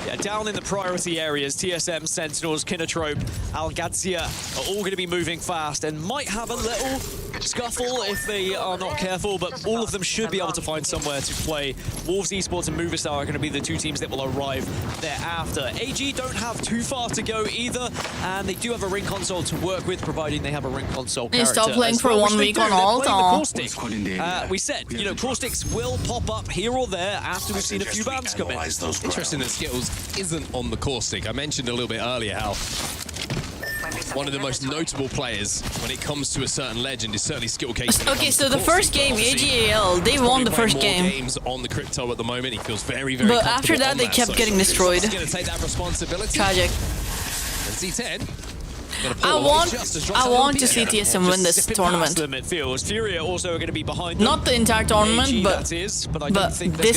Yeah, down in the priority areas, TSM, Sentinels, Kinotrope, Algazia are all going to be moving fast and might have a little scuffle if they are not careful, but all of them should be able to find somewhere to play. Wolves Esports and Movistar are going to be the two teams that will arrive thereafter. AG don't have too far to go either, and they do have a ring console to work with, providing they have a ring console character. Stop playing for 1 week on alt. We said, you know, core sticks will pop up here or there after we've seen a few bans come in. Interesting that Skittles isn't on the core stick. I mentioned a little bit earlier how one of the most notable players when it comes to a certain legend is certainly Skittle Case. Okay, so the first game, AGAL, they won the first game. Games on the crypto at the moment. He feels very, very But after that, they kept getting destroyed. He's going to take that responsibility. Tragic. And Z10. I want to see TSM win this tournament. It feels. Furia also are going to be behind them. Not the entire tournament, but this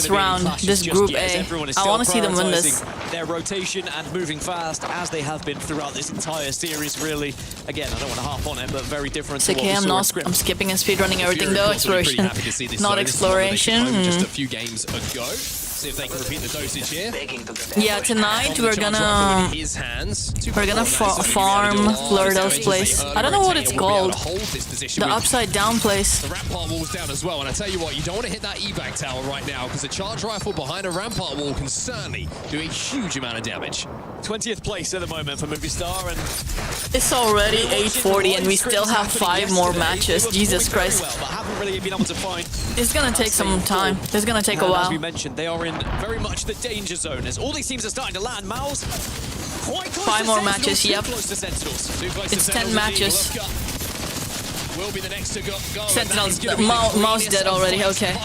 round, this Group A. I want to see them win this. Their rotation and moving fast as they have been throughout this entire series, really. Again, I don't want to harp on it, but very different to what we saw. I'm skipping and speedrunning everything though. Exploration, not exploration. Just a few games ago. See if they can repeat the dosage here. Yeah, tonight we're gonna farm Florida's place. I don't know what it's called. The upside down place. The rampart wall's down as well, and I tell you what, you don't want to hit that evac tower right now because a charge rifle behind a rampart wall can certainly do a huge amount of damage. 20th place at the moment for Movistar, and it's already 8:40 and we still have 5 more matches. Jesus Christ. But haven't really been able to find. It's gonna take some time. It's gonna take a As while. we mentioned, they are in very much the danger zone as all these teams are starting to land. Mao's quite close 5 to more Sentinels, matches, too yep. close to Sentinels. It's 10 matches. Will be the next to go. Sentinels, Mao's dead already, okay.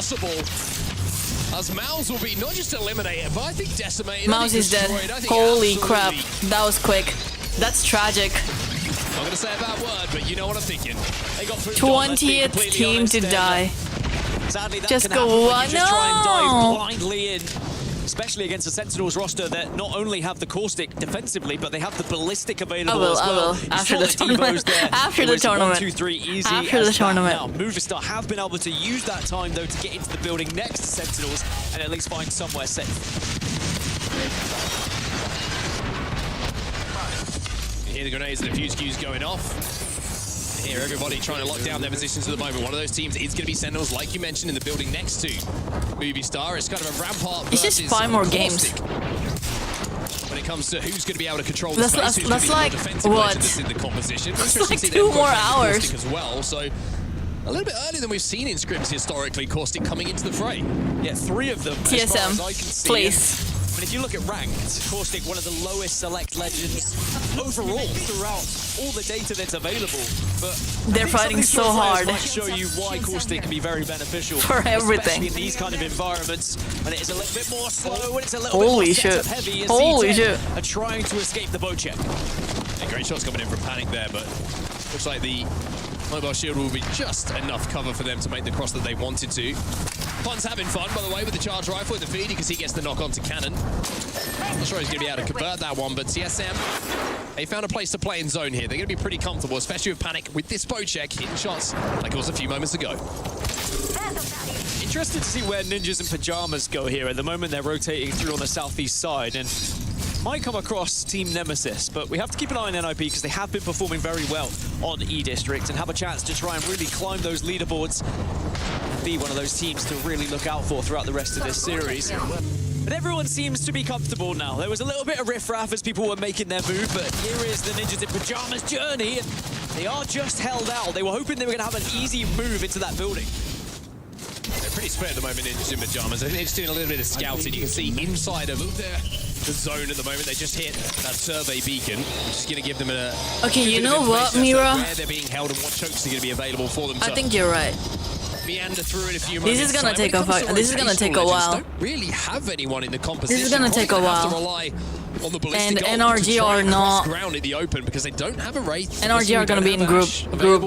As Mao's will be not just eliminated, but I think decimated. Mao's is dead. Holy crap, that was quick. That's tragic. I'm going to say a bad word, but you know what I'm thinking. They got 20th team to die. Sadly, that just can go happen when you just try and dive no. blindly in. Especially against the Sentinels roster that not only have the core stick defensively, but they have the ballistic available as well. I will. After the tournament. After the tournament. 1, 2, 3, easy. After the tournament. Now, Movistar have been able to use that time though to get into the building next to Sentinels and at least find somewhere safe. You hear the grenades and the fuse cues going off. Here, everybody trying to lock down their positions at the moment. One of those teams is going to be Sentinels, like you mentioned, in the building next to Movistar. It's kind of a rampart. It's just 5 more games. When it comes to who's going to be able to control the space, who's that's going like to be more defensive what? that's in the composition. It's like 2 more hours as well. So a little bit earlier than we've seen in scrims historically. Caustic coming into the fray. Yeah, 3 of them. TSM, as far as I can see. please. I mean, if you look at ranked, Caustic, one of the lowest select legends overall throughout all the data that's available. But they're fighting so hard. Might show you why Caustic can be very beneficial for everything. Especially in these kind of environments, when it is a little bit more slow, when it's a little Holy bit more shit. heavy. Holy shit. Are trying to escape the boat check. Yeah, great shots coming in from Panic there, but looks like the mobile shield will be just enough cover for them to make the cross that they wanted to. Pon's having fun, by the way, with the charge rifle with the feed because he gets the knock onto Cannon. Not sure he's going to be able to convert that one, but TSM, they found a place to play in zone here. They're going to be pretty comfortable, especially with Panic with this bow check, hitting shots like it was a few moments ago. Interested to see where Ninjas in Pajamas go here. At the moment, they're rotating through on the southeast side and might come across Team Nemesis, but we have to keep an eye on NIP because they have been performing very well on E-District and have a chance to try and really climb those leaderboards and be one of those teams to really look out for throughout the rest of this series. But everyone seems to be comfortable now. There was a little bit of riffraff as people were making their move, but here is the Ninjas in Pajamas journey. And they are just held out. They were hoping they were going to have an easy move into that building. They're pretty spare at the moment, Ninjas in Pajamas. I think they're just doing a little bit of scouting. You can see inside of the zone at the moment. They just hit that survey beacon, which is going to give them a... Okay, you know what, Mira? Where they're being held and what chokes are going to be available for them. I think you're right. Meander through in a few moments. This is gonna take a while. Don't really have anyone in the composition. This is gonna take a while. Have to rely on the ballistic and NRG are not ground in the open because they don't have a wraith. NRG are gonna be in group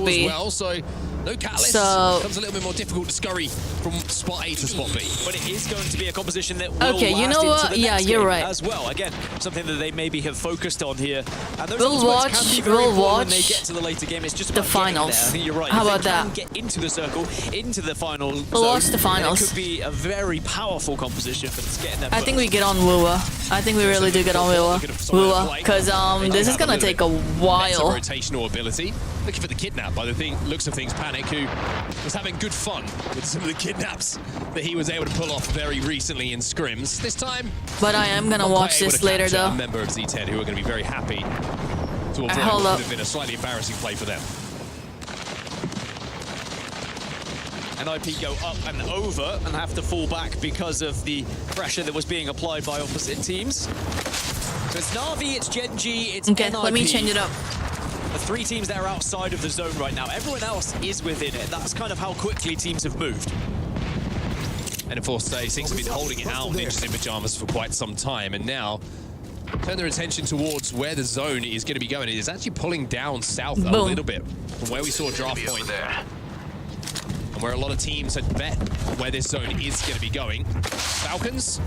B. Well, so No catalyst. So Becomes a little bit more difficult to scurry from spot A to spot B. But it is going to be a composition that will okay, you know last what? into the Yeah, next you're game right. as well. Again, something that they maybe have focused on here. And those We'll ultimates watch. can be very We'll important when they watch get to the later game. It's just the about getting finals. there. I think you're right. How If about they can that? get into the circle, into the final We'll watch zone, the finals. then it could be a very powerful composition, but it's getting there I think we get on wuwa. I think we really do get on wuwa. Because this is gonna take a while. Rotational ability. Looking for the kidnap by the looks of things. Panic, who was having good fun with some of the kidnaps that he was able to pull off very recently in scrims. This time, But I am gonna watch this later though. A member of Z10 who are going to be very happy to avoid what hold would up. have been a slightly embarrassing play for them. NIP go up and over and have to fall back because of the pressure that was being applied by opposite teams. So it's Na'Vi, it's Gen.G, it's Okay, NIP. let me change it up. The three teams that are outside of the zone right now. Everyone else is within it. That's kind of how quickly teams have moved. And of course, they seem to have been holding it out, Ninjas in Pajamas, for quite some time. And now, turn their attention towards where the zone is going to be going. It is actually pulling down south a little bit from where we saw draft point there. And where a lot of teams had bet where this zone is going to be going. Falcons,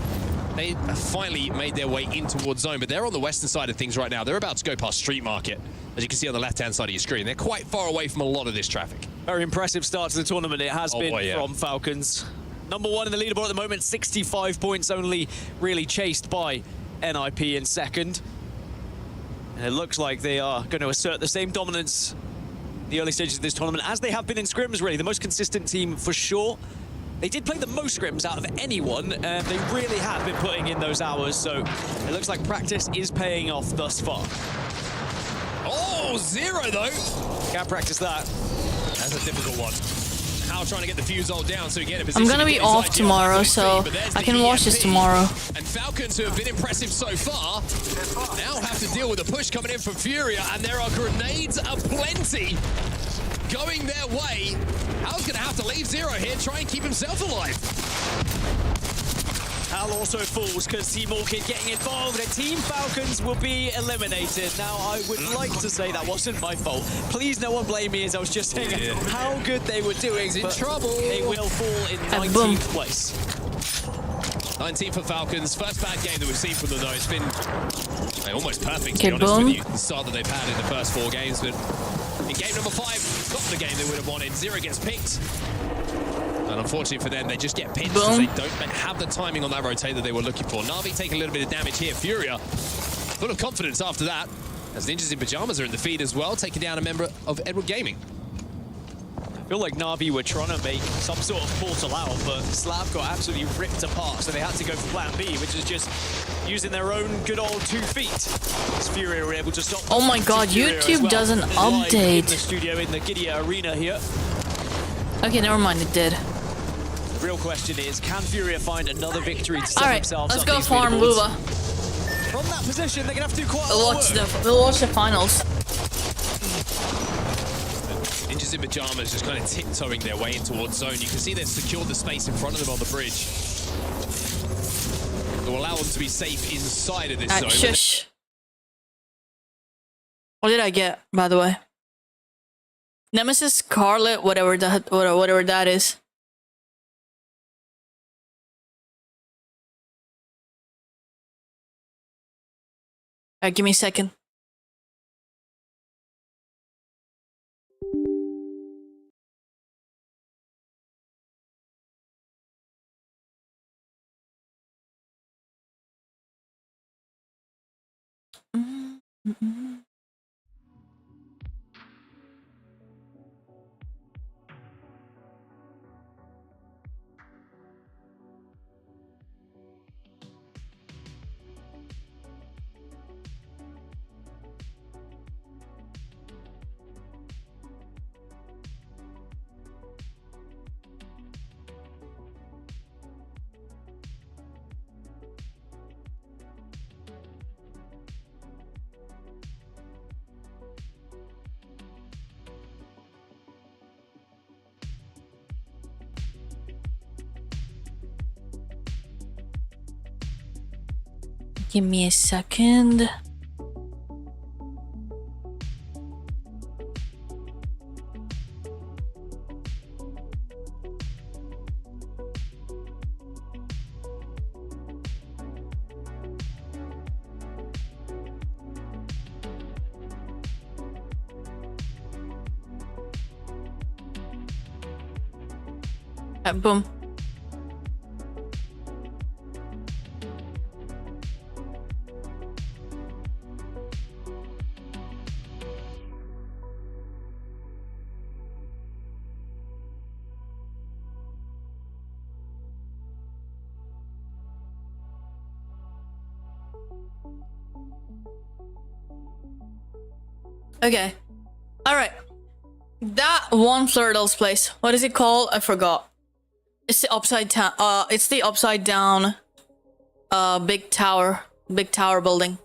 they finally made their way in towards zone, but they're on the western side of things right now. They're about to go past Street Market, as you can see on the left-hand side of your screen. They're quite far away from a lot of this traffic. Very impressive start to the tournament. It has been from Falcons. Number one in the leaderboard at the moment, 65 points, only really chased by NIP in second. And it looks like they are going to assert the same dominance in the early stages of this tournament as they have been in scrims, really. The most consistent team for sure. They did play the most scrims out of anyone, and they really have been putting in those hours, so it looks like practice is paying off thus far. Oh, 0 though. Can't practice that. That's a difficult one. How trying to get the fuse all down so he get a position. I'm gonna be off tomorrow, so I can watch this tomorrow. And Falcons, who have been impressive so far, now have to deal with a push coming in from Furia, and there are grenades aplenty going their way. Hal's gonna have to leave 0 here, try and keep himself alive. Hal also falls because Team Orchid getting involved and Team Falcons will be eliminated. Now, I would like to say that wasn't my fault. Please no one blame me, as I was just saying how good they were doing. He's in trouble. They will fall in 19th place. 19 for Falcons. First bad game that we've seen from them, though. It's been almost perfect, to Okay, be honest boom. with you. The start that they've had in the first 4 games, but in game number 5, got the game they would have wanted. 0 gets picked. And unfortunately for them, they just get pinched as they don't have the timing on that rotate that they were looking for. Na'Vi taking a little bit of damage here. Furia, full of confidence after that, as Ninjas in Pajamas are in the feed as well, taking down a member of Edward Gaming. I feel like Na'Vi were trying to make some sort of portal out, but Slav got absolutely ripped apart, so they had to go for plan B, which is just using their own good old 2 feet. As Furia were able to stop. Oh my god, Furia YouTube as well. doesn't Live in update. the studio in the Gidia Arena here. Okay, never mind, it did. The real question is, can Furia find another victory to set Alright, themselves let's up go these farm leaderboards? wuwa. From that position, they're going to have to do quite a We'll lot watch of work. we'll watch the finals. Ninjas in Pajamas just kind of tiptoeing their way in towards zone. You can see they've secured the space in front of them on the bridge. It will allow them to be safe inside of this zone. Shush. What did I get, by the way? Nemesis, Scarlet, whatever that is. Alright, give me a second. Give me a second. Boom. Okay. Alright. That one Flirtle's place. What is it called? I forgot. It's the upside down big tower building.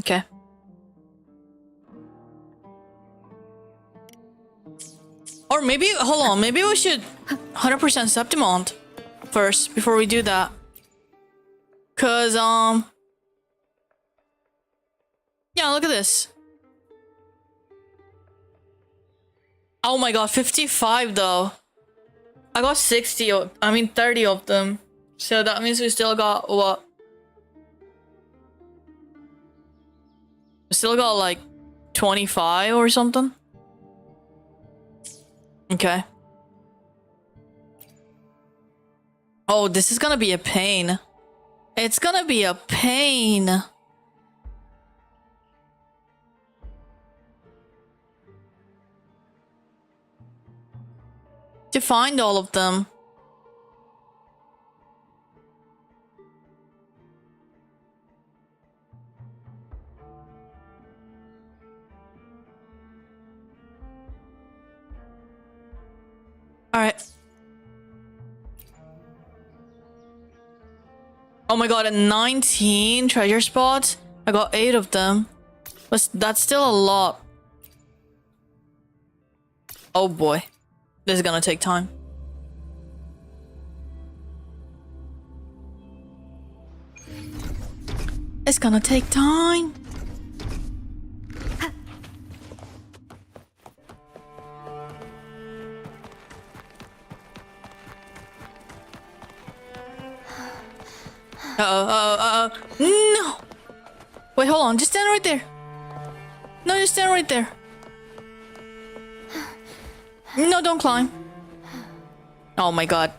Okay. Or maybe, hold on, maybe we should 100% Septimont first before we do that. Cause, yeah, look at this. Oh my god, 55 though. I got 30 of them. So that means we still got, what? We still got like 25 or something? Okay. Oh, this is gonna be a pain. It's gonna be a pain. To find all of them. All right. Oh my god, and 19 treasure spots. I got 8 of them. But that's still a lot. Oh boy. This is gonna take time. It's gonna take time. No! Wait, hold on. Just stand right there. No, just stand right there. No, don't climb. Oh my god.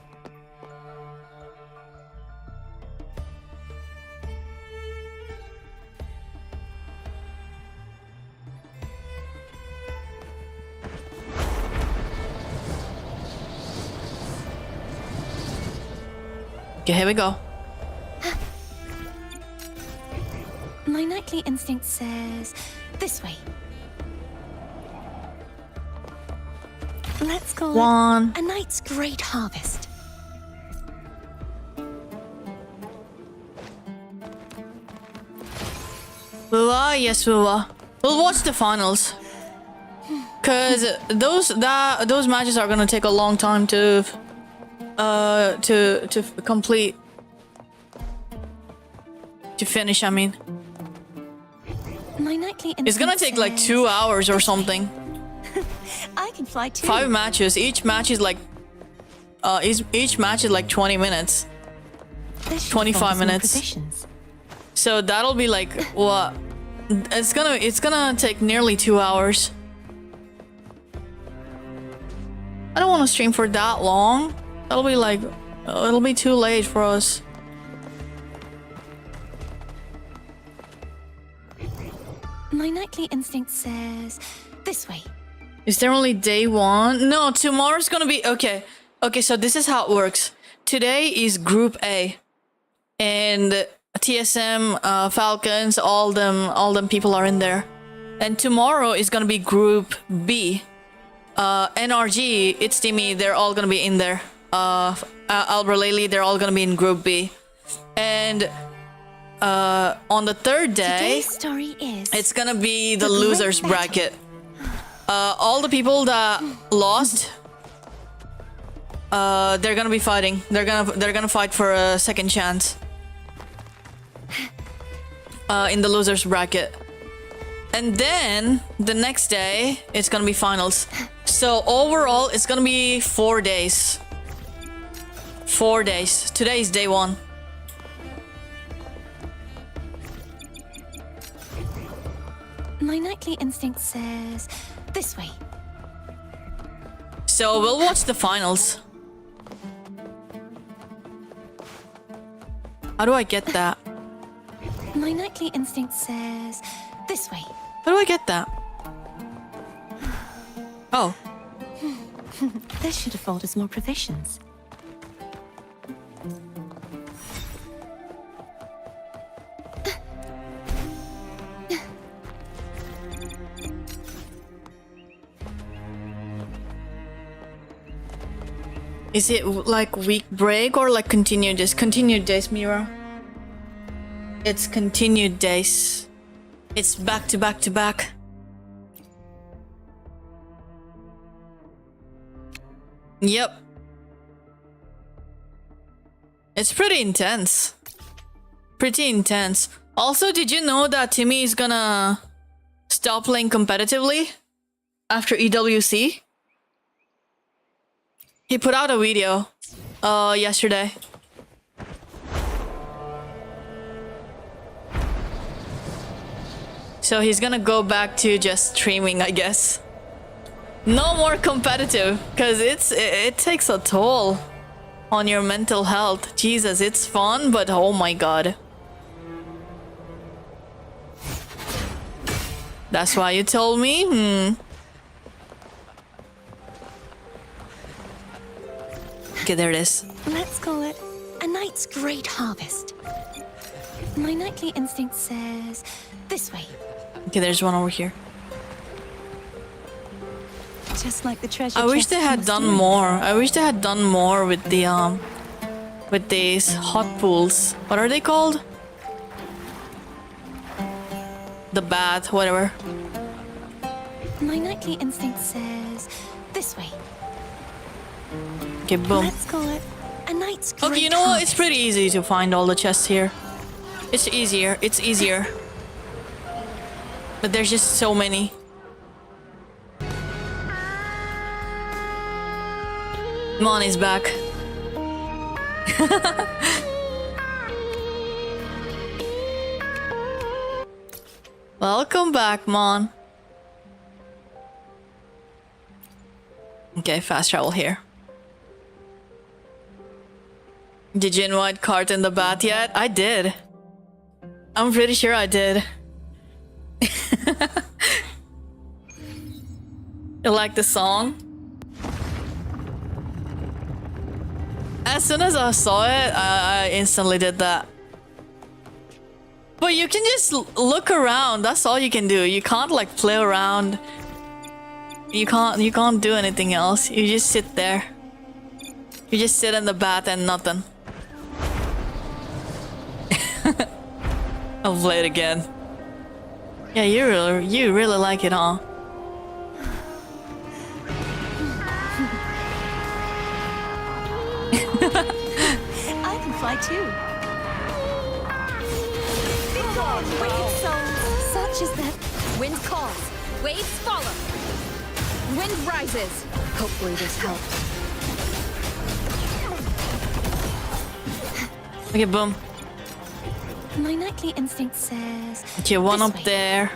Okay, here we go. My nightly instinct says this way. Let's call One. it a night's great harvest. Wuwa, yes, Wuwa. We'll watch the finals. Cause those matches are gonna take a long time to complete. To finish, I mean. My nightly instinct It's gonna take like 2 hours or something. I can fly too. 5 matches. Each match is like each match is like 20 minutes. 25 minutes. So that'll be like what? It's gonna take nearly 2 hours. I don't want to stream for that long. That'll be like it'll be too late for us. My nightly instinct says this way. Is there only day one? No, tomorrow's gonna be okay. Okay, so this is how it works. Today is Group A, and TSM, Falcons, all them people are in there. And tomorrow is gonna be Group B. NRG, it's Timmy, they're all gonna be in there. Albert Laley, they're all gonna be in Group B. And on the third day, it's gonna be the losers bracket. All the people that lost, they're gonna be fighting. They're gonna fight for a second chance in the losers bracket. And then the next day, it's gonna be finals. So overall, it's gonna be 4 days. 4 days. Today is day 1. My nightly instinct says this way. So we'll watch the finals. How do I get that? My nightly instinct says this way. How do I get that? Oh. This should afford us more provisions. Is it like week break or like continued days? Continued days, Mira. It's continued days. It's back to back to back. Yep. It's pretty intense. Pretty intense. Also, did you know that Timmy is gonna stop playing competitively after EWC? He put out a video yesterday. So he's gonna go back to just streaming, I guess. No more competitive, because it takes a toll on your mental health. Jesus, it's fun, but oh my god. That's why you told me? Okay, there it is. Let's call it a night's great harvest. My nightly instinct says this way. Okay, there's one over here. Just like the treasure. I wish they had done more. I wish they had done more with the with these hot pools. What are they called? The bath, whatever. My nightly instinct says this way. Okay, boom. Let's call it a night's great Okay, you know what? harvest. It's pretty easy to find all the chests here. It's easier. It's easier. But there's just so many. Mon is back. Welcome back, Mon. Okay, fast travel here. Did you invite Cart in the bath yet? I did. I'm pretty sure I did. You like the song? As soon as I saw it, I instantly did that. But you can just look around. That's all you can do. You can't like play around. You can't do anything else. You just sit there. You just sit in the bath and nothing. I'll play it again. Yeah, you really like it, huh? I can fly too. Begone, wicked souls. Such is that. Wind calls. Waves follow. Wind rises. Hopefully this helps. Okay, boom. My nightly instinct says. Okay, one this up way. there.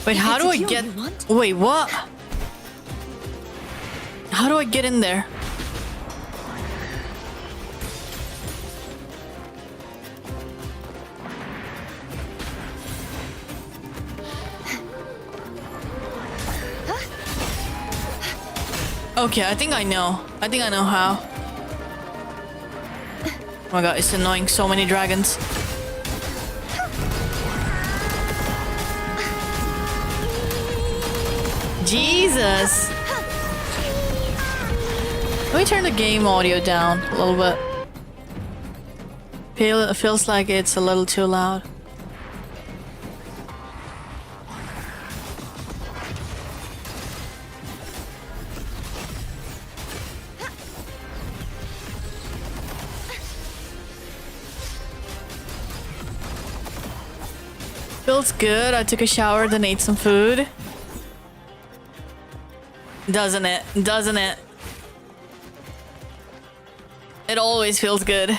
Wait, how do I get... Wait, what? How do I get in there? Okay, I think I know. I think I know how. Oh my god, it's annoying. So many dragons. Jesus! Let me turn the game audio down a little bit. It feels like it's a little too loud. Feels good. I took a shower, then ate some food. Doesn't it? Doesn't it? It always feels good.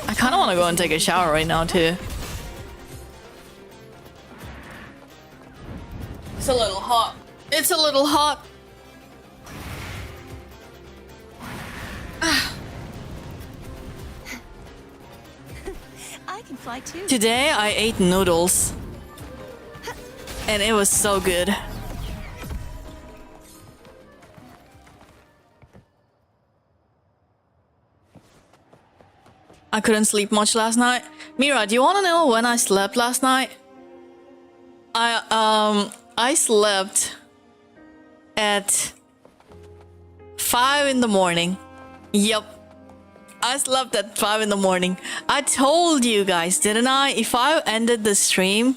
I kind of want to go and take a shower right now too. It's a little hot. It's a little hot. I can fly too. Today I ate noodles. And it was so good. I couldn't sleep much last night. Mira, do you want to know when I slept last night? I slept at 5 in the morning. Yep. I slept at 5 in the morning. I told you guys, didn't I? If I ended the stream,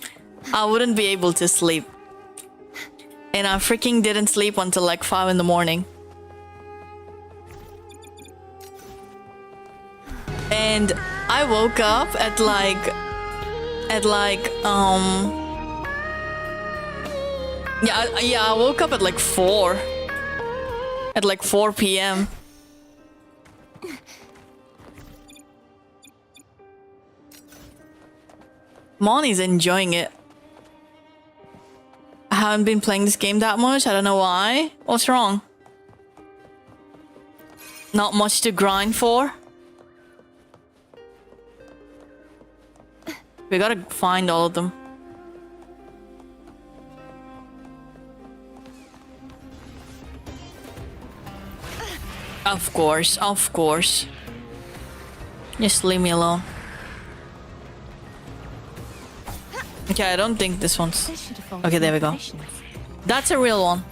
I wouldn't be able to sleep. And I freaking didn't sleep until like 5 in the morning. And I woke up at like I woke up at like 4. At like 4 p.m. Moni's enjoying it. I haven't been playing this game that much. I don't know why. What's wrong? Not much to grind for. We gotta find all of them. Of course, of course. Just leave me alone. Okay, I don't think this one's... Okay, there we go. That's a real one.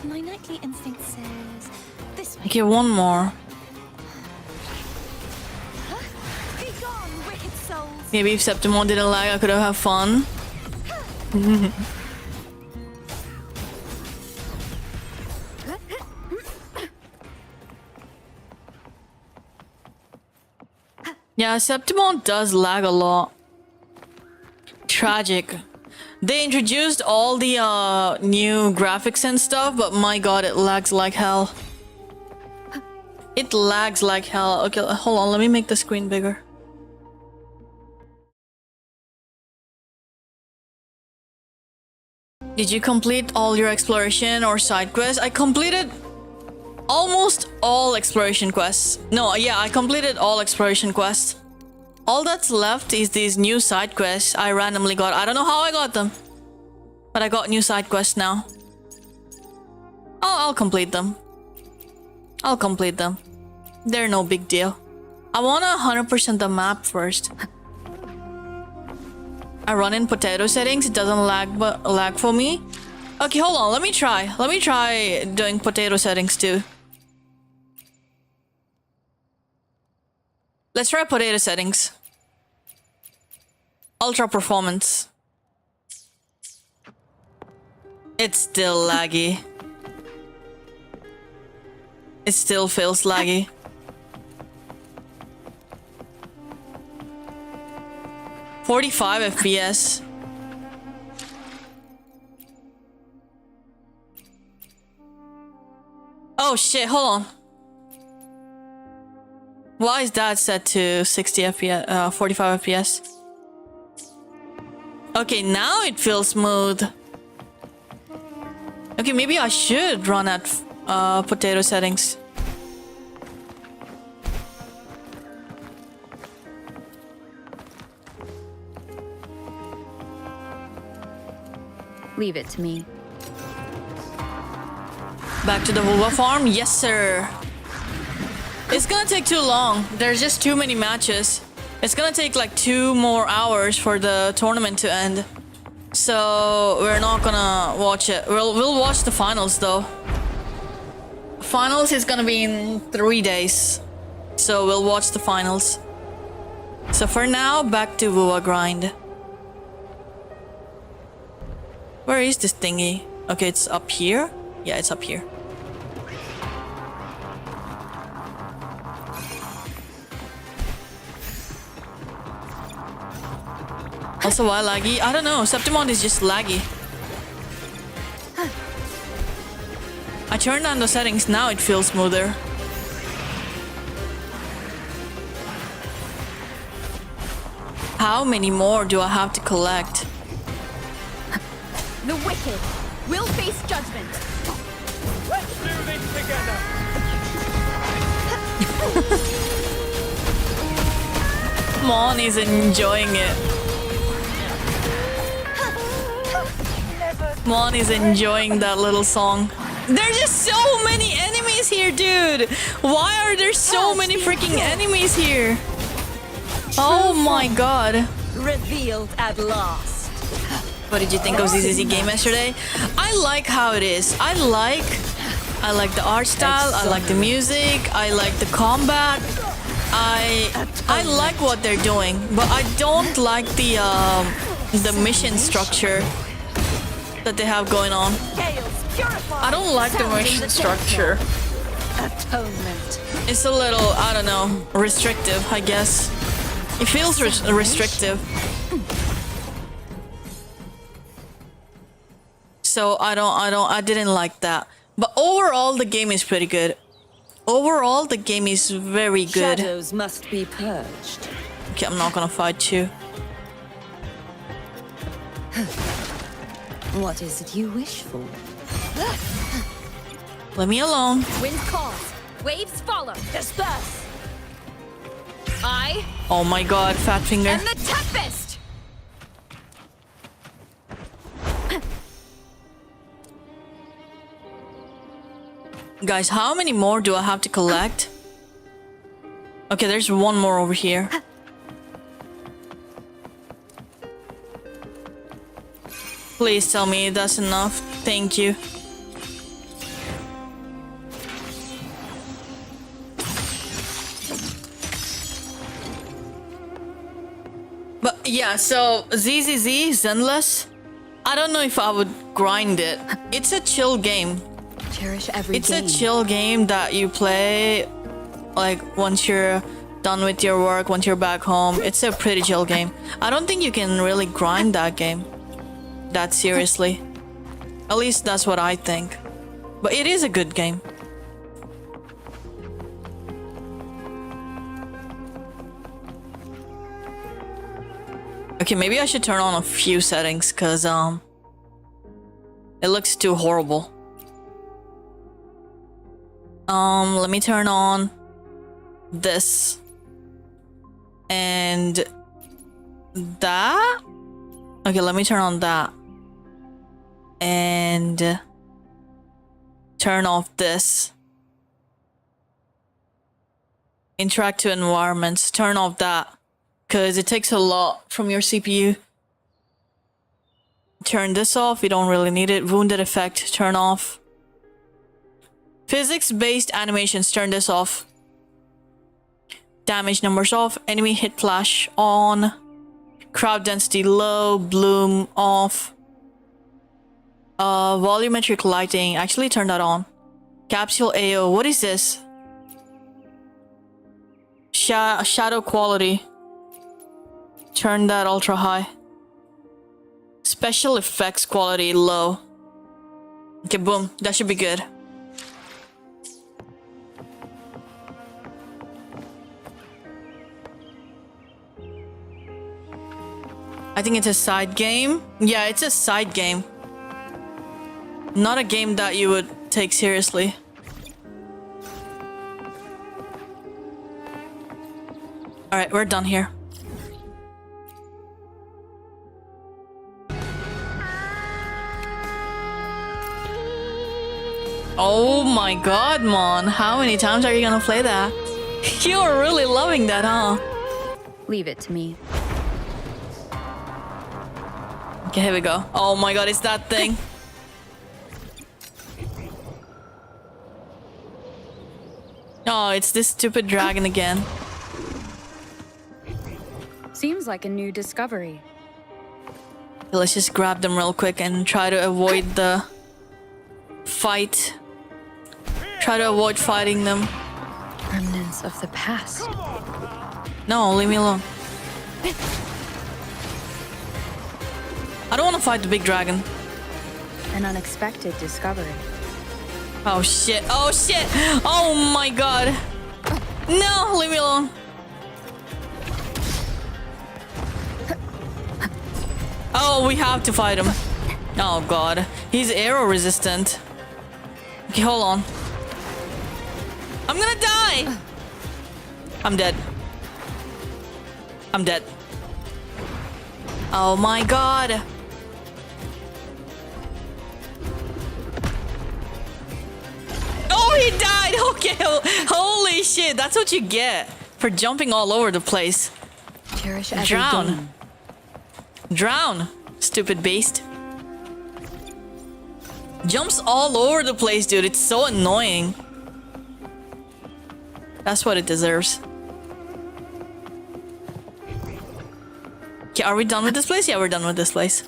My nightly instinct says this way. Okay, one more. Be gone, wicked souls. Maybe if Septimon didn't lag, I could have had fun. Yeah, Septimon does lag a lot. Tragic. They introduced all the new graphics and stuff, but my god, it lags like hell. It lags like hell. Okay, hold on, let me make the screen bigger. Did you complete all your exploration or side quests? I completed almost all exploration quests. No, yeah, I completed all exploration quests. All that's left is these new side quests I randomly got. I don't know how I got them, but I got new side quests now. I'll complete them. I'll complete them. They're no big deal. I want 100% the map first. I run in potato settings. It doesn't lag for me. Okay, hold on. Let me try. Let me try doing potato settings too. Let's try potato settings. Ultra performance. It's still laggy. It still feels laggy. $45 FPS. Oh shit, hold on. Why is that set to 60 FPS, 45 FPS? Okay, now it feels smooth. Okay, maybe I should run at potato settings. Leave it to me. Back to the wuwa farm? Yes, sir. It's gonna take too long. There's just too many matches. It's gonna take like 2 more hours for the tournament to end. So we're not gonna watch it. We'll watch the finals though. Finals is gonna be in 3 days. So we'll watch the finals. So for now, back to wuwa grind. Where is this thingy? Okay, it's up here? Yeah, it's up here. Also, why laggy? I don't know. Septimon is just laggy. I turned on the settings. Now it feels smoother. How many more do I have to collect? The wicked will face judgment. Let's do this together. Mon is enjoying it. Mon is enjoying that little song. There's just so many enemies here, dude. Why are there so many freaking enemies here? Oh my god. Revealed at last. What did you think of ZZZ game yesterday? I like how it is. I like the art style, I like the music, I like the combat. I like what they're doing, but I don't like the mission structure that they have going on. I don't like the mission structure. Atonement. It's a little, I don't know, restrictive, I guess. It feels restrictive. So I didn't like that. But overall, the game is pretty good. Overall, the game is very good. Shadows must be purged. Okay, I'm not gonna fight you. What is it you wish for? Let me alone. Wind calls, waves follow. Disperse. I Oh my god, fat finger. am the Tempest. Guys, how many more do I have to collect? Okay, there's one more over here. Please tell me that's enough. Thank you. But yeah, so ZZZ, Zenless, I don't know if I would grind it. It's a chill game. Cherish every It's game. a chill game that you play like once you're done with your work, once you're back home. It's a pretty chill game. I don't think you can really grind that game that seriously. At least that's what I think. But it is a good game. Okay, maybe I should turn on a few settings because it looks too horrible. Let me turn on this and that. Okay, let me turn on that and turn off this. Interactive environments, turn off that because it takes a lot from your CPU. Turn this off, you don't really need it. Wounded effect, turn off. Physics-based animations, turn this off. Damage numbers off. Enemy hit flash on. Crowd density low. Bloom off. Volumetric lighting. Actually, turn that on. Capsule AO. What is this? Shadow quality. Turn that ultra high. Special effects quality low. Okay, boom. That should be good. I think it's a side game. Yeah, it's a side game. Not a game that you would take seriously. Alright, we're done here. Oh my god, Mon. How many times are you gonna play that? You're really loving that, huh? Leave it to me. Okay, here we go. Oh my god, it's that thing. Oh, it's this stupid dragon again. Seems like a new discovery. Okay, let's just grab them real quick and try to avoid the fight. Try to avoid fighting them. Remnants of the past. No, leave me alone. I don't want to fight the big dragon. An unexpected discovery. Oh shit. Oh shit. Oh my god. No, leave me alone. Oh, we have to fight him. Oh god. He's arrow resistant. Okay, hold on. I'm gonna die. I'm dead. I'm dead. Oh my god. Oh, he died. Okay. Holy shit. That's what you get for jumping all over the place. Cherish every Drown. game. Drown, stupid beast. Jumps all over the place, dude. It's so annoying. That's what it deserves. Okay, are we done with this place? Yeah, we're done with this place.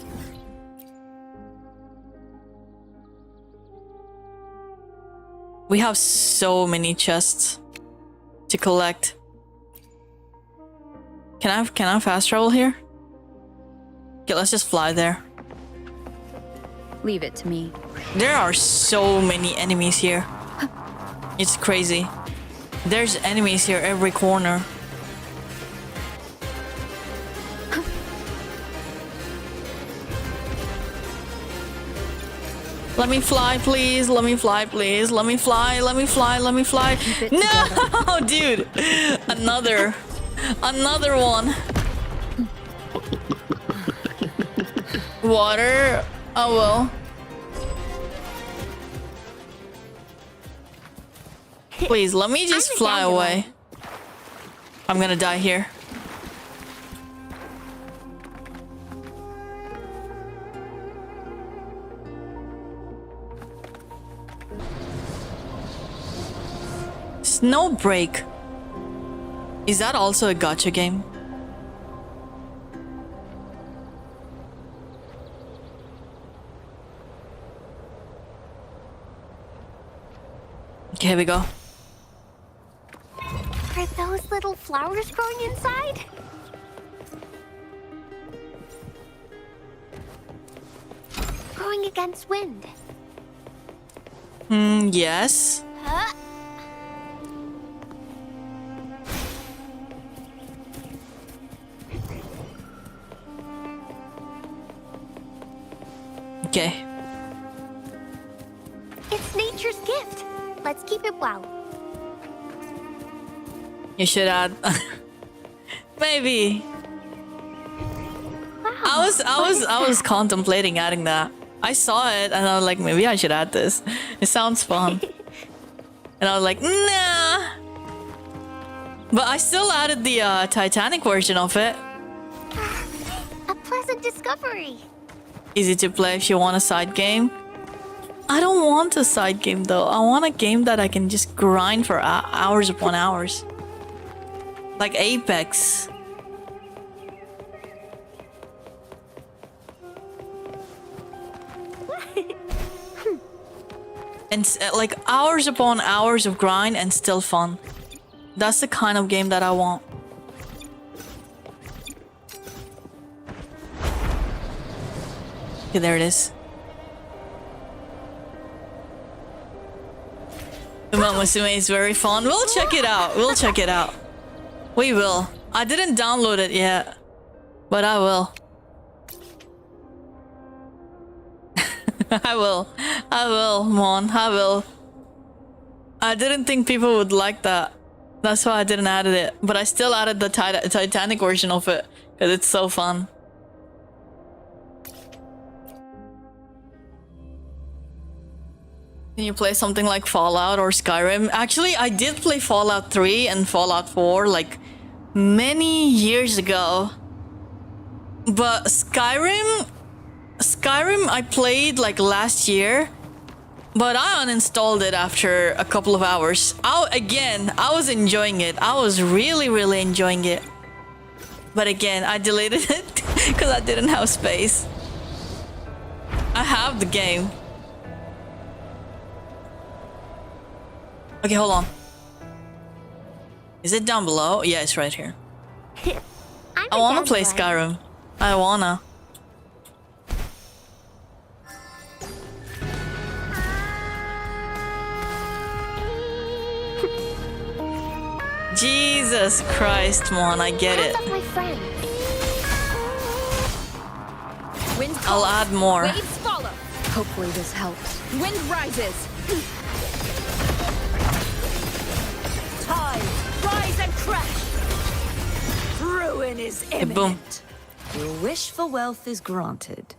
We have so many chests to collect. Can I fast travel here? Okay, let's just fly there. Leave it to me. There are so many enemies here. It's crazy. There's enemies here every corner. Let me fly, please. Let me fly, please. Let me fly. Let me fly. Let me fly. No, dude. Another one. Water. Oh well. Please, let me just fly away. I'm gonna die here. Snowbreak. Is that also a gacha game? Okay, here we go. Are those little flowers growing inside? Growing against wind. Yes. Huh? Okay. It's nature's gift. Let's keep it well. You should add. Maybe. Wow. I was contemplating adding that. I saw it and I was like, maybe I should add this. It sounds fun. And I was like, nah. But I still added the Titanic version of it. A pleasant discovery. Easy to play if you want a side game. I don't want a side game though. I want a game that I can just grind for hours upon hours. Like Apex. And like hours upon hours of grind and still fun. That's the kind of game that I want. Okay, there it is. Uma Musume is very fun. We'll check it out. We'll check it out. We will. I didn't download it yet, but I will. I will. I will, Mon. I will. I didn't think people would like that. That's why I didn't add it. But I still added the Titanic version of it because it's so fun. Can you play something like Fallout or Skyrim? Actually, I did play Fallout 3 and Fallout 4 like many years ago. But Skyrim I played like last year, but I uninstalled it after a couple of hours. I was enjoying it. I was really enjoying it. But again, I deleted it because I didn't have space. I have the game. Okay, hold on. Is it down below? Yeah, it's right here. I wanna play Skyrim. I wanna. Jesus Christ, Mon, I get it. My friend. Wind I'll add more. Waves follow. Hopefully this helps. Wind rises. Tide, rise and crash. Ruin is imminent. Boom. Your wish for wealth is granted.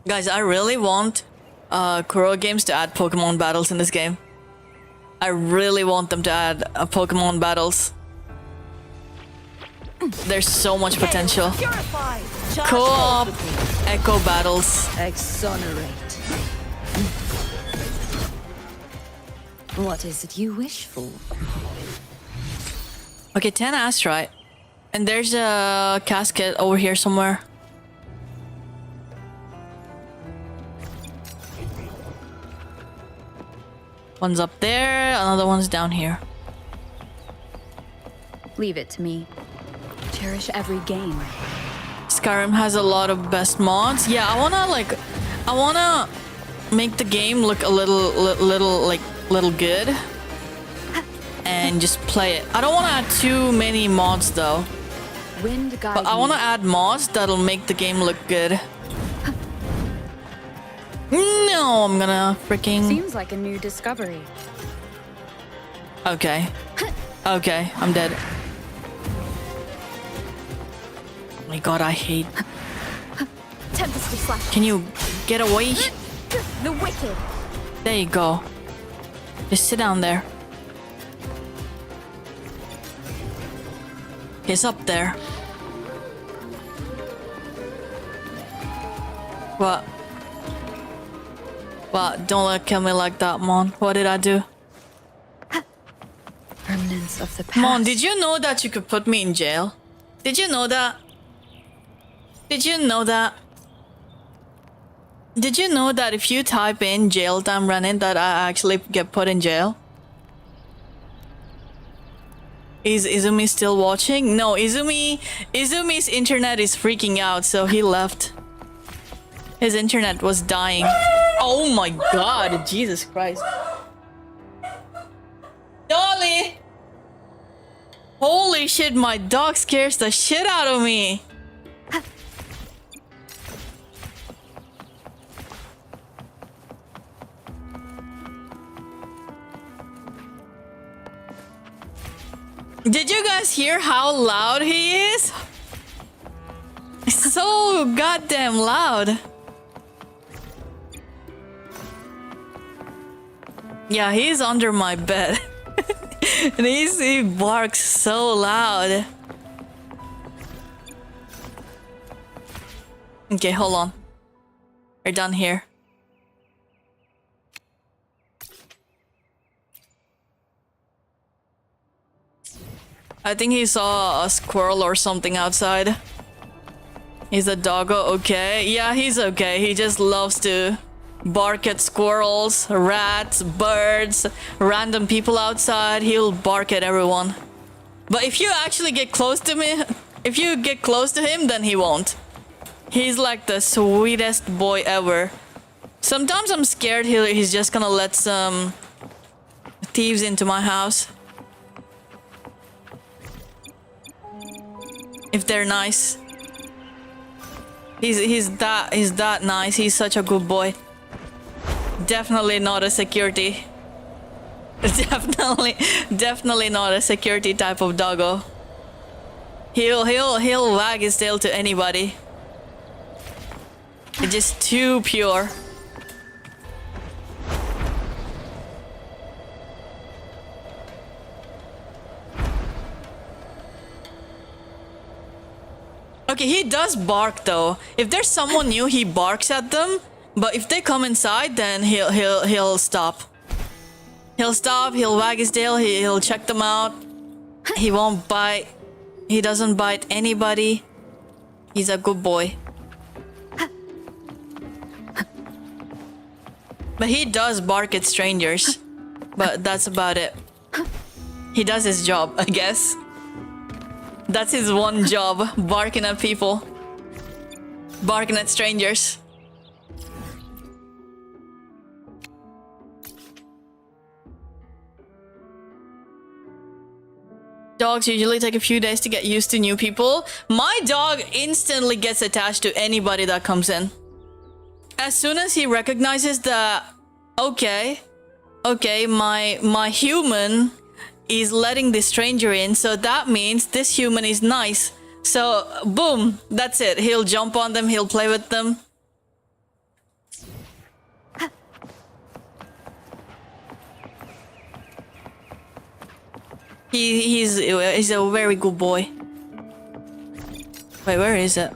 Guys, I really want Kuro Games to add Pokemon battles in this game. I really want them to add Pokemon battles. There's so much potential. Co-op, echo battles. Exonerate. What is it you wish for? Okay, 10 Astrite. And there's a casket over here somewhere. One's up there, another one's down here. Leave it to me. Cherish every game. Skyrim has a lot of best mods. Yeah, I wanna make the game look a little good. And just play it. I don't wanna add too many mods though. Wind guide But I wanna add mods that'll make the game look good. No, I'm gonna freaking... Seems like a new discovery. Okay. Okay, I'm dead. Oh my god, I hate... Tempesty slash. Can you get away? The wicked. There you go. Just sit down there. He's up there. What? What? Don't kill me like that, Mon. What did I do? Remnants of the past. Mon, did you know that you could put me in jail? Did you know that? Did you know that? Did you know that if you type in jail time running that I actually get put in jail? Is Izumi still watching? No, Izumi's internet is freaking out, so he left. His internet was dying. Oh my god, Jesus Christ. Dolly! Holy shit, my dog scares the shit out of me. Did you guys hear how loud he is? So goddamn loud. Yeah, he's under my bed. And he barks so loud. Okay, hold on. We're done here. I think he saw a squirrel or something outside. He's a doggo, okay. Yeah, he's okay. He just loves to bark at squirrels, rats, birds, random people outside. He'll bark at everyone. But if you actually get close to me, if you get close to him, then he won't. He's like the sweetest boy ever. Sometimes I'm scared he's just gonna let some thieves into my house. If they're nice. He's that nice. He's such a good boy. Definitely not a security. Definitely not a security type of doggo. He'll wag his tail to anybody. It's just too pure. Okay, he does bark though. If there's someone new, he barks at them. But if they come inside, then he'll stop. He'll stop. He'll wag his tail. He'll check them out. He won't bite. He doesn't bite anybody. He's a good boy. But he does bark at strangers. But that's about it. He does his job, I guess. That's his one job, barking at people. Barking at strangers. Dogs usually take a few days to get used to new people. My dog instantly gets attached to anybody that comes in. As soon as he recognizes that, okay, my human is letting this stranger in, so that means this human is nice. So, boom, that's it. He'll jump on them, he'll play with them. He's a very good boy. Wait, where is it?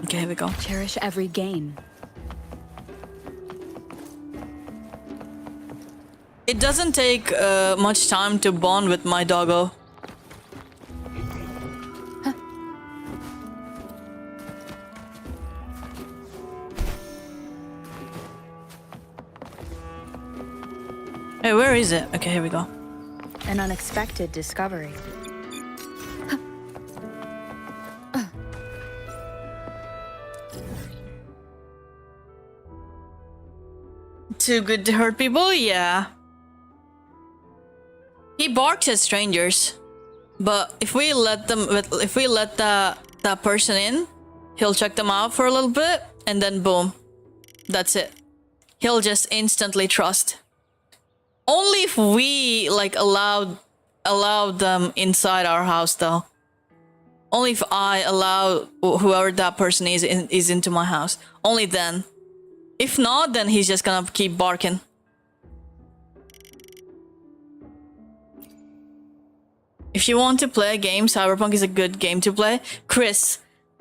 Okay, here we go. Cherish every gain. It doesn't take much time to bond with my doggo. Hey, where is it? Okay, here we go. An unexpected discovery. Too good to hurt people? Yeah. He barks at strangers, but if we let that person in, he'll check them out for a little bit, and then boom, that's it. He'll just instantly trust. Only if we like allowed them inside our house, though. Only if I allow whoever that person is into my house. Only then. If not, then he's just gonna keep barking. If you want to play a game, Cyberpunk is a good game to play. Chris,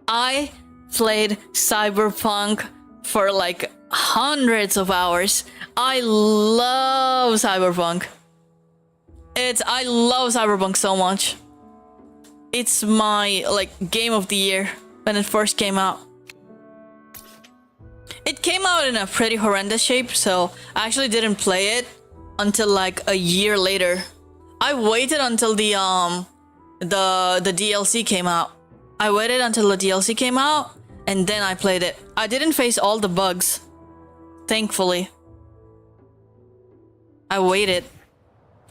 I played Cyberpunk for like hundreds of hours. I love Cyberpunk. I love Cyberpunk so much. It's my like game of the year when it first came out. It came out in a pretty horrendous shape, so I actually didn't play it until like a year later. I waited until the DLC came out. I waited until the DLC came out, and then I played it. I didn't face all the bugs, thankfully. I waited.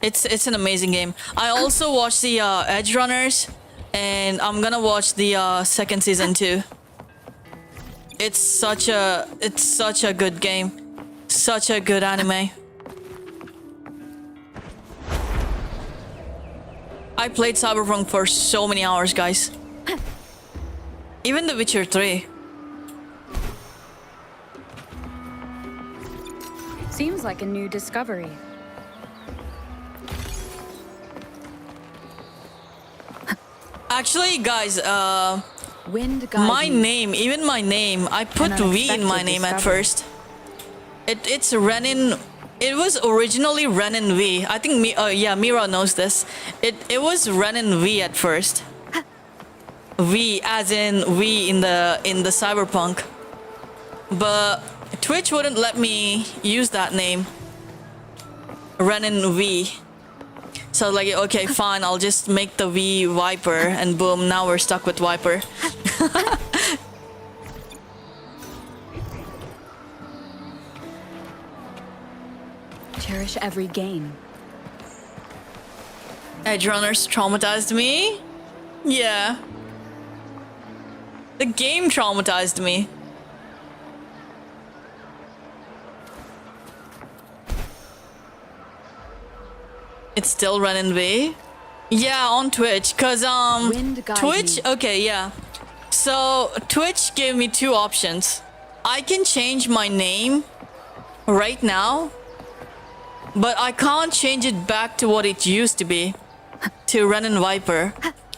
It's an amazing game. I also watched the Edge Runners, and I'm gonna watch the second season too. It's such a good game, such a good anime. I played Cyberpunk for so many hours, guys. Even The Witcher 3. Seems like a new discovery. Actually, guys, Wind my name, even my name, I put V in my name at first. It's Renin. It was originally Renin V. I think Mira knows this. It was Renin V at first. V as in V in the Cyberpunk. But Twitch wouldn't let me use that name. Renin V. So like, okay, fine, I'll just make the V Viper, and boom, now we're stuck with Viper. Cherish every gain. Edge Runners traumatized me? Yeah. The game traumatized me. It's still running V? Yeah, on Twitch, cause Twitch, okay, yeah. So Twitch gave me two options. I can change my name right now, but I can't change it back to what it used to be, to Renin Viper.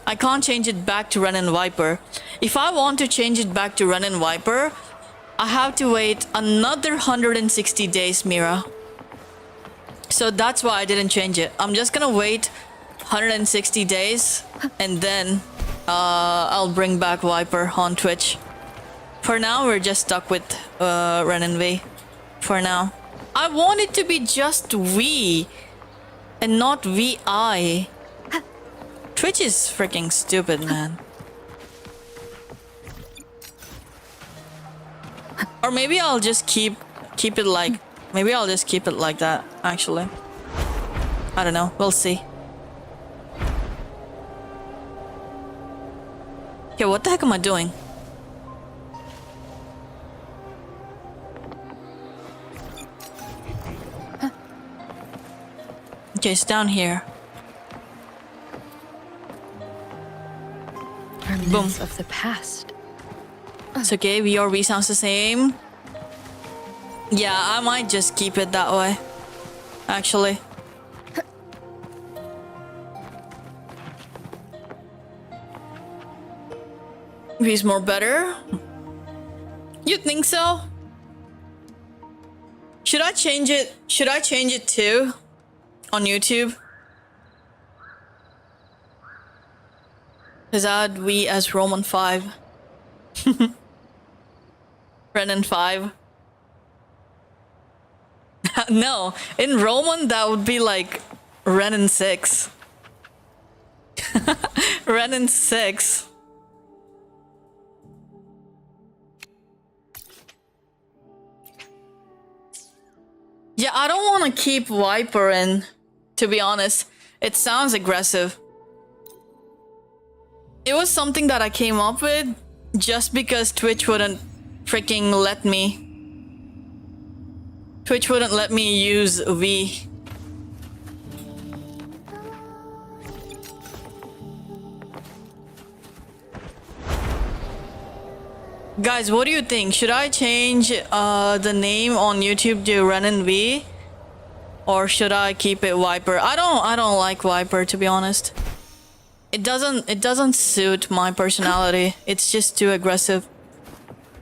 I can't change it back to Renin Viper. If I want to change it back to Renin Viper, I have to wait another 160 days, Mira. So that's why I didn't change it. I'm just gonna wait 160 days and then I'll bring back Viper on Twitch. For now, we're just stuck with Renin V. For now. I want it to be just V and not VI. Twitch is freaking stupid, man. Or maybe I'll just keep it like... Maybe I'll just keep it like that, actually. I don't know. We'll see. Okay, what the heck am I doing? Okay, it's down here. Remnants of the past. It's okay, VRV sounds the same. Yeah, I might just keep it that way. Actually. He's more better? You think so? Should I change it? Should I change it too? On YouTube? Is that we as Roman 5? Renan 5? No, in Roman that would be like Renan 6. Renan 6. Yeah, I don't want to keep Viper in, to be honest. It sounds aggressive. It was something that I came up with just because Twitch wouldn't freaking let me. Twitch wouldn't let me use V. Guys, what do you think? Should I change the name on YouTube to Renan V? Or should I keep it Viper? I don't like Viper, to be honest. It doesn't suit my personality. It's just too aggressive.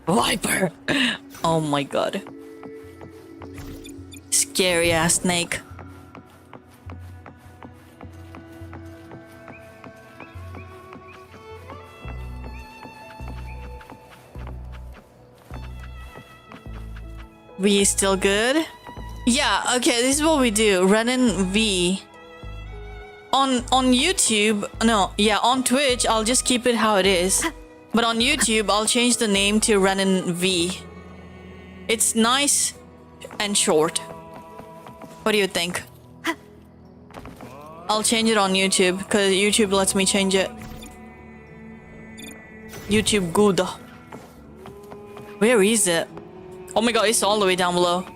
Viper. Oh my god. Scary ass snake. V is still good? Yeah, okay, this is what we do. Renan V. On YouTube, no, yeah, on Twitch, I'll just keep it how it is. But on YouTube, I'll change the name to Renan V. It's nice and short. What do you think? I'll change it on YouTube, because YouTube lets me change it. YouTube good. Where is it? Oh my god, it's all the way down below.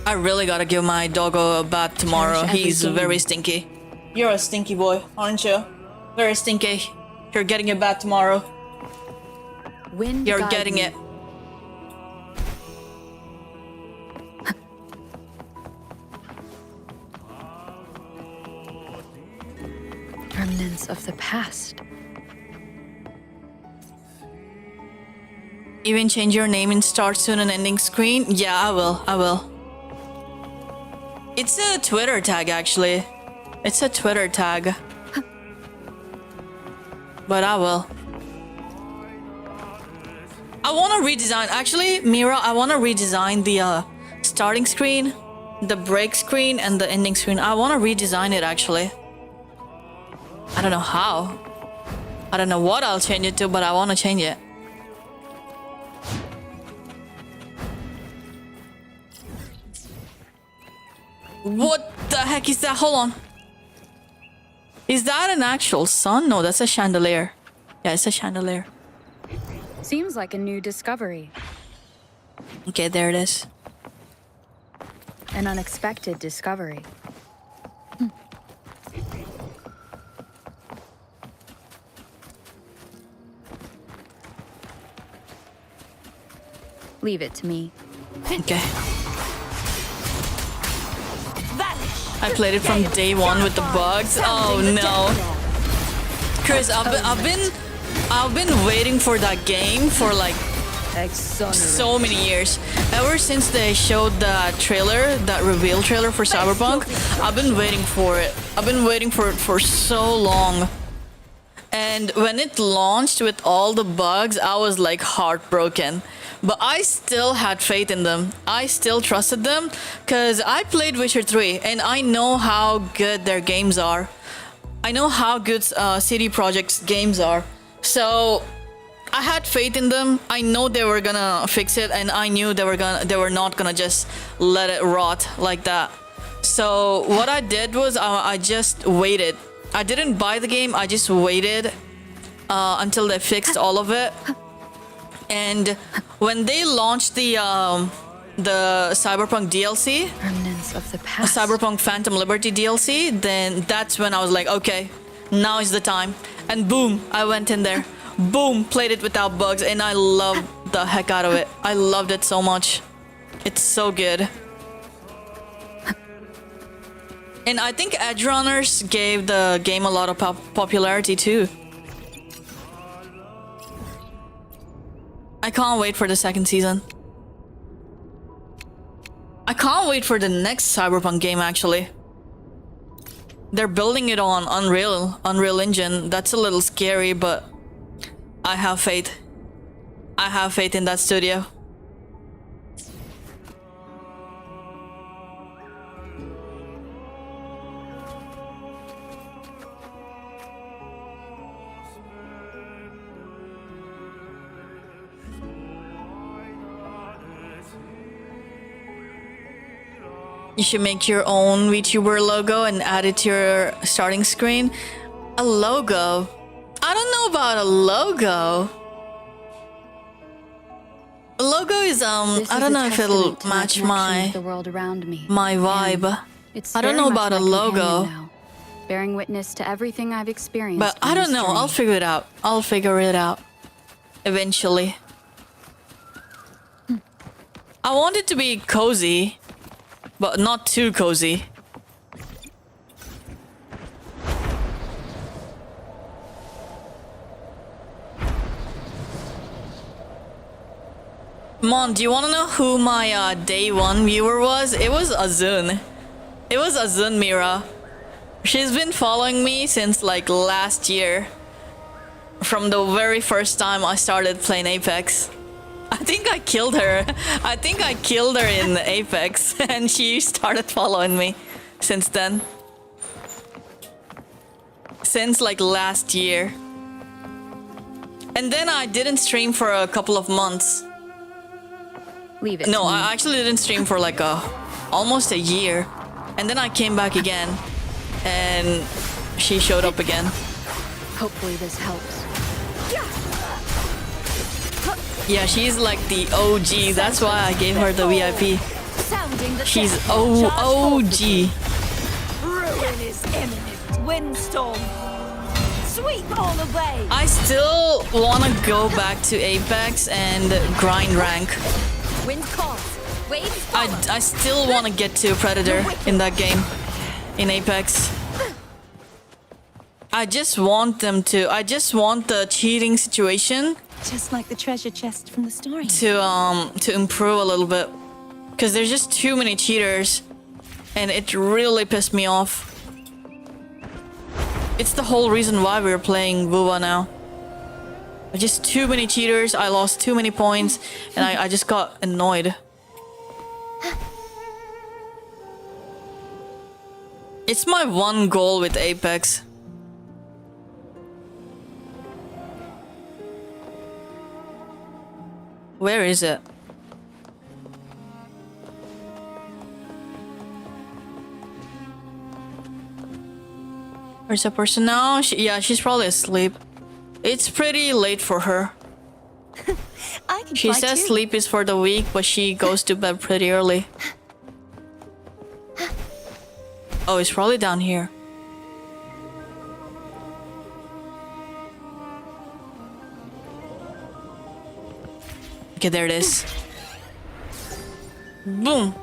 I really gotta give my doggo a bath tomorrow. He's very stinky. You're a stinky boy, aren't you? Very stinky. You're getting a bath tomorrow. You're getting it. Remnants of the past. Even change your name in start soon and ending screen? Yeah, I will. It's a Twitter tag, actually. It's a Twitter tag. But I will. I want to redesign. Actually, Mira, I want to redesign the starting screen, the break screen, and the ending screen. I want to redesign it, actually. I don't know how. I don't know what I'll change it to, but I want to change it. What the heck is that? Hold on. Is that an actual sun? No, that's a chandelier. Yeah, it's a chandelier. Seems like a new discovery. Okay, there it is. An unexpected discovery. Leave it to me. Okay. I played it from day one with the bugs. Oh no, Chris, I've been waiting for that game for like so many years. Ever since they showed that trailer, that reveal trailer for Cyberpunk, I've been waiting for it. I've been waiting for it for so long. And when it launched with all the bugs, I was like heartbroken. But I still had faith in them. I still trusted them because I played Witcher 3 and I know how good their games are. I know how good CD Projekt's games are. So I had faith in them. I know they were gonna fix it, and I knew they were not gonna just let it rot like that. So what I did was I just waited. I didn't buy the game. I just waited until they fixed all of it. And when they launched the Cyberpunk DLC, Remnants of the past. Cyberpunk Phantom Liberty DLC, then that's when I was like, okay, now is the time. And boom, I went in there. Boom, played it without bugs, and I loved the heck out of it. I loved it so much. It's so good. And I think Edge Runners gave the game a lot of popularity too. I can't wait for the second season. I can't wait for the next Cyberpunk game, actually. They're building it on Unreal Engine. That's a little scary, but I have faith. I have faith in that studio. You should make your own VTuber logo and add it to your starting screen. A logo? I don't know about a logo. A logo is I don't know if it'll match my vibe. I don't know about a logo. Bearing witness to everything I've experienced. But I don't know. I'll figure it out. I'll figure it out eventually. I want it to be cozy, but not too cozy. Mon, do you want to know who my day one viewer was? It was Azun. It was Azun Mira. She's been following me since like last year. From the very first time I started playing Apex. I think I killed her. I think I killed her in Apex and she started following me since then. Since like last year. And then I didn't stream for a couple of months. Leave it. No, I actually didn't stream for like almost a year. And then I came back again. And she showed up again. Hopefully this helps. Yeah, she's like the OG. That's why I gave her the VIP. She's OG. Ruin is imminent. Windstorm. Sweep all away. I still want to go back to Apex and grind rank. Wind calls. Waves I still want to get to Predator in that game. In Apex. I just want them to. I just want the cheating situation. Just like the treasure chest from the story. To improve a little bit. Because there's just too many cheaters. And it really pissed me off. It's the whole reason why we're playing wuwa now. Just too many cheaters, I lost too many points, and I just got annoyed. It's my one goal with Apex. Where is it? Where's the person now? Yeah, she's probably asleep. It's pretty late for her. She says sleep is for the weak, but she goes to bed pretty early. Oh, it's probably down here. Okay, there it is. Boom.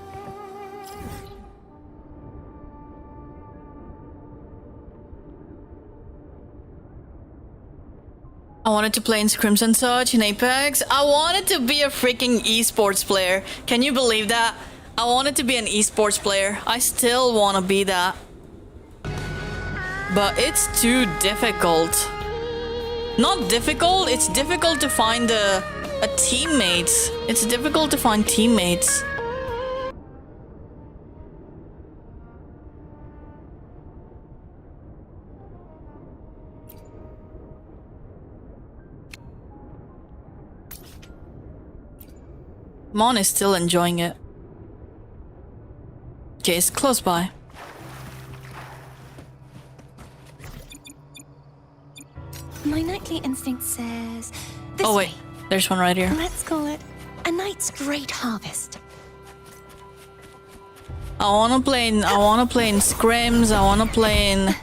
I wanted to play in Crimson Surge in Apex. I wanted to be a freaking esports player. Can you believe that? I wanted to be an esports player. I still want to be that. But it's too difficult. Not difficult, it's difficult to find a teammates. It's difficult to find teammates. Mon is still enjoying it. Okay, it's close by. My nightly instinct says... Oh wait, there's one right here. Let's call it a night's great harvest. I wanna play in scrims, I wanna play in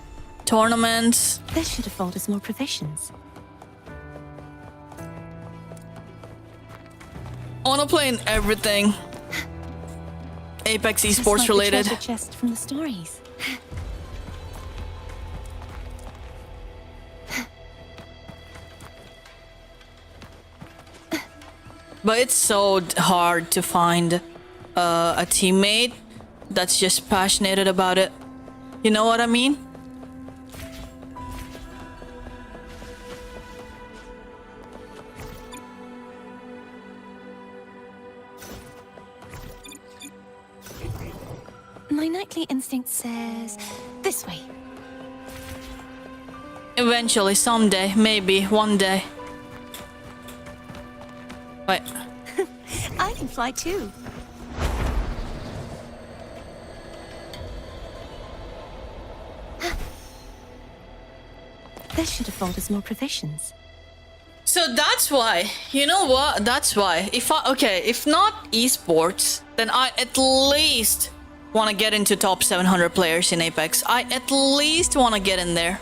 tournaments. This should afford us more provisions. I wanna play in everything. Apex Just esports like related. The treasure chest from the stories. But it's so hard to find a teammate that's just passionate about it. You know what I mean? My nightly instinct says this way. Eventually, someday, maybe, one day. Wait. I can fly too. This should afford us more provisions. So that's why, you know what? That's why. If not esports, then I at least want to get into top 700 players in Apex. I at least want to get in there.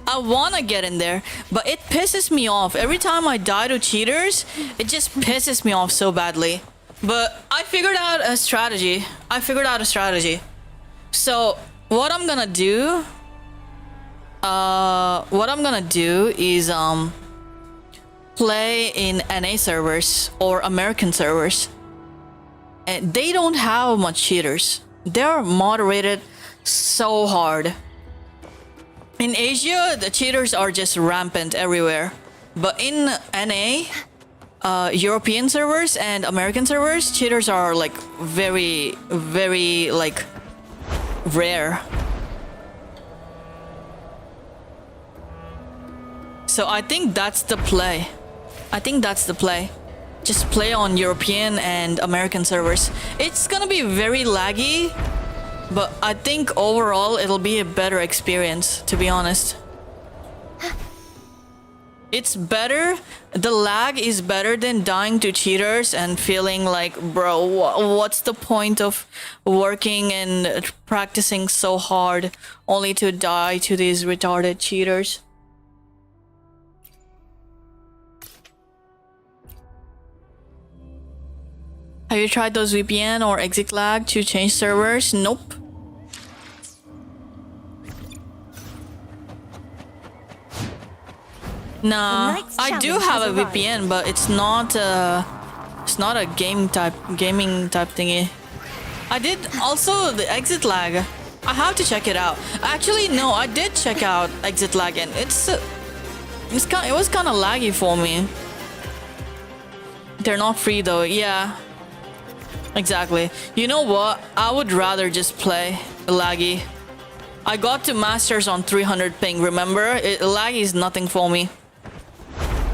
I want to get in there, but it pisses me off. Every time I die to cheaters, it just pisses me off so badly. But I figured out a strategy. So what I'm gonna do is play in NA servers or American servers. And they don't have much cheaters. They're moderated so hard. In Asia, the cheaters are just rampant everywhere. But in NA, European servers and American servers, cheaters are like very, very like rare. So I think that's the play. Just play on European and American servers. It's gonna be very laggy, but I think overall it'll be a better experience, to be honest. It's better, the lag is better than dying to cheaters and feeling like, bro, what's the point of working and practicing so hard only to die to these retarded cheaters? Have you tried those VPN or exit lag to change servers? Nope. Nah, I do have a VPN, but it's not a gaming type thingy. I did also the exit lag. I have to check it out. Actually, no, I did check out exit lag, and it was kind of laggy for me. They're not free though. Yeah. Exactly. You know what? I would rather just play laggy. I got to masters on 300 ping, remember? Laggy is nothing for me.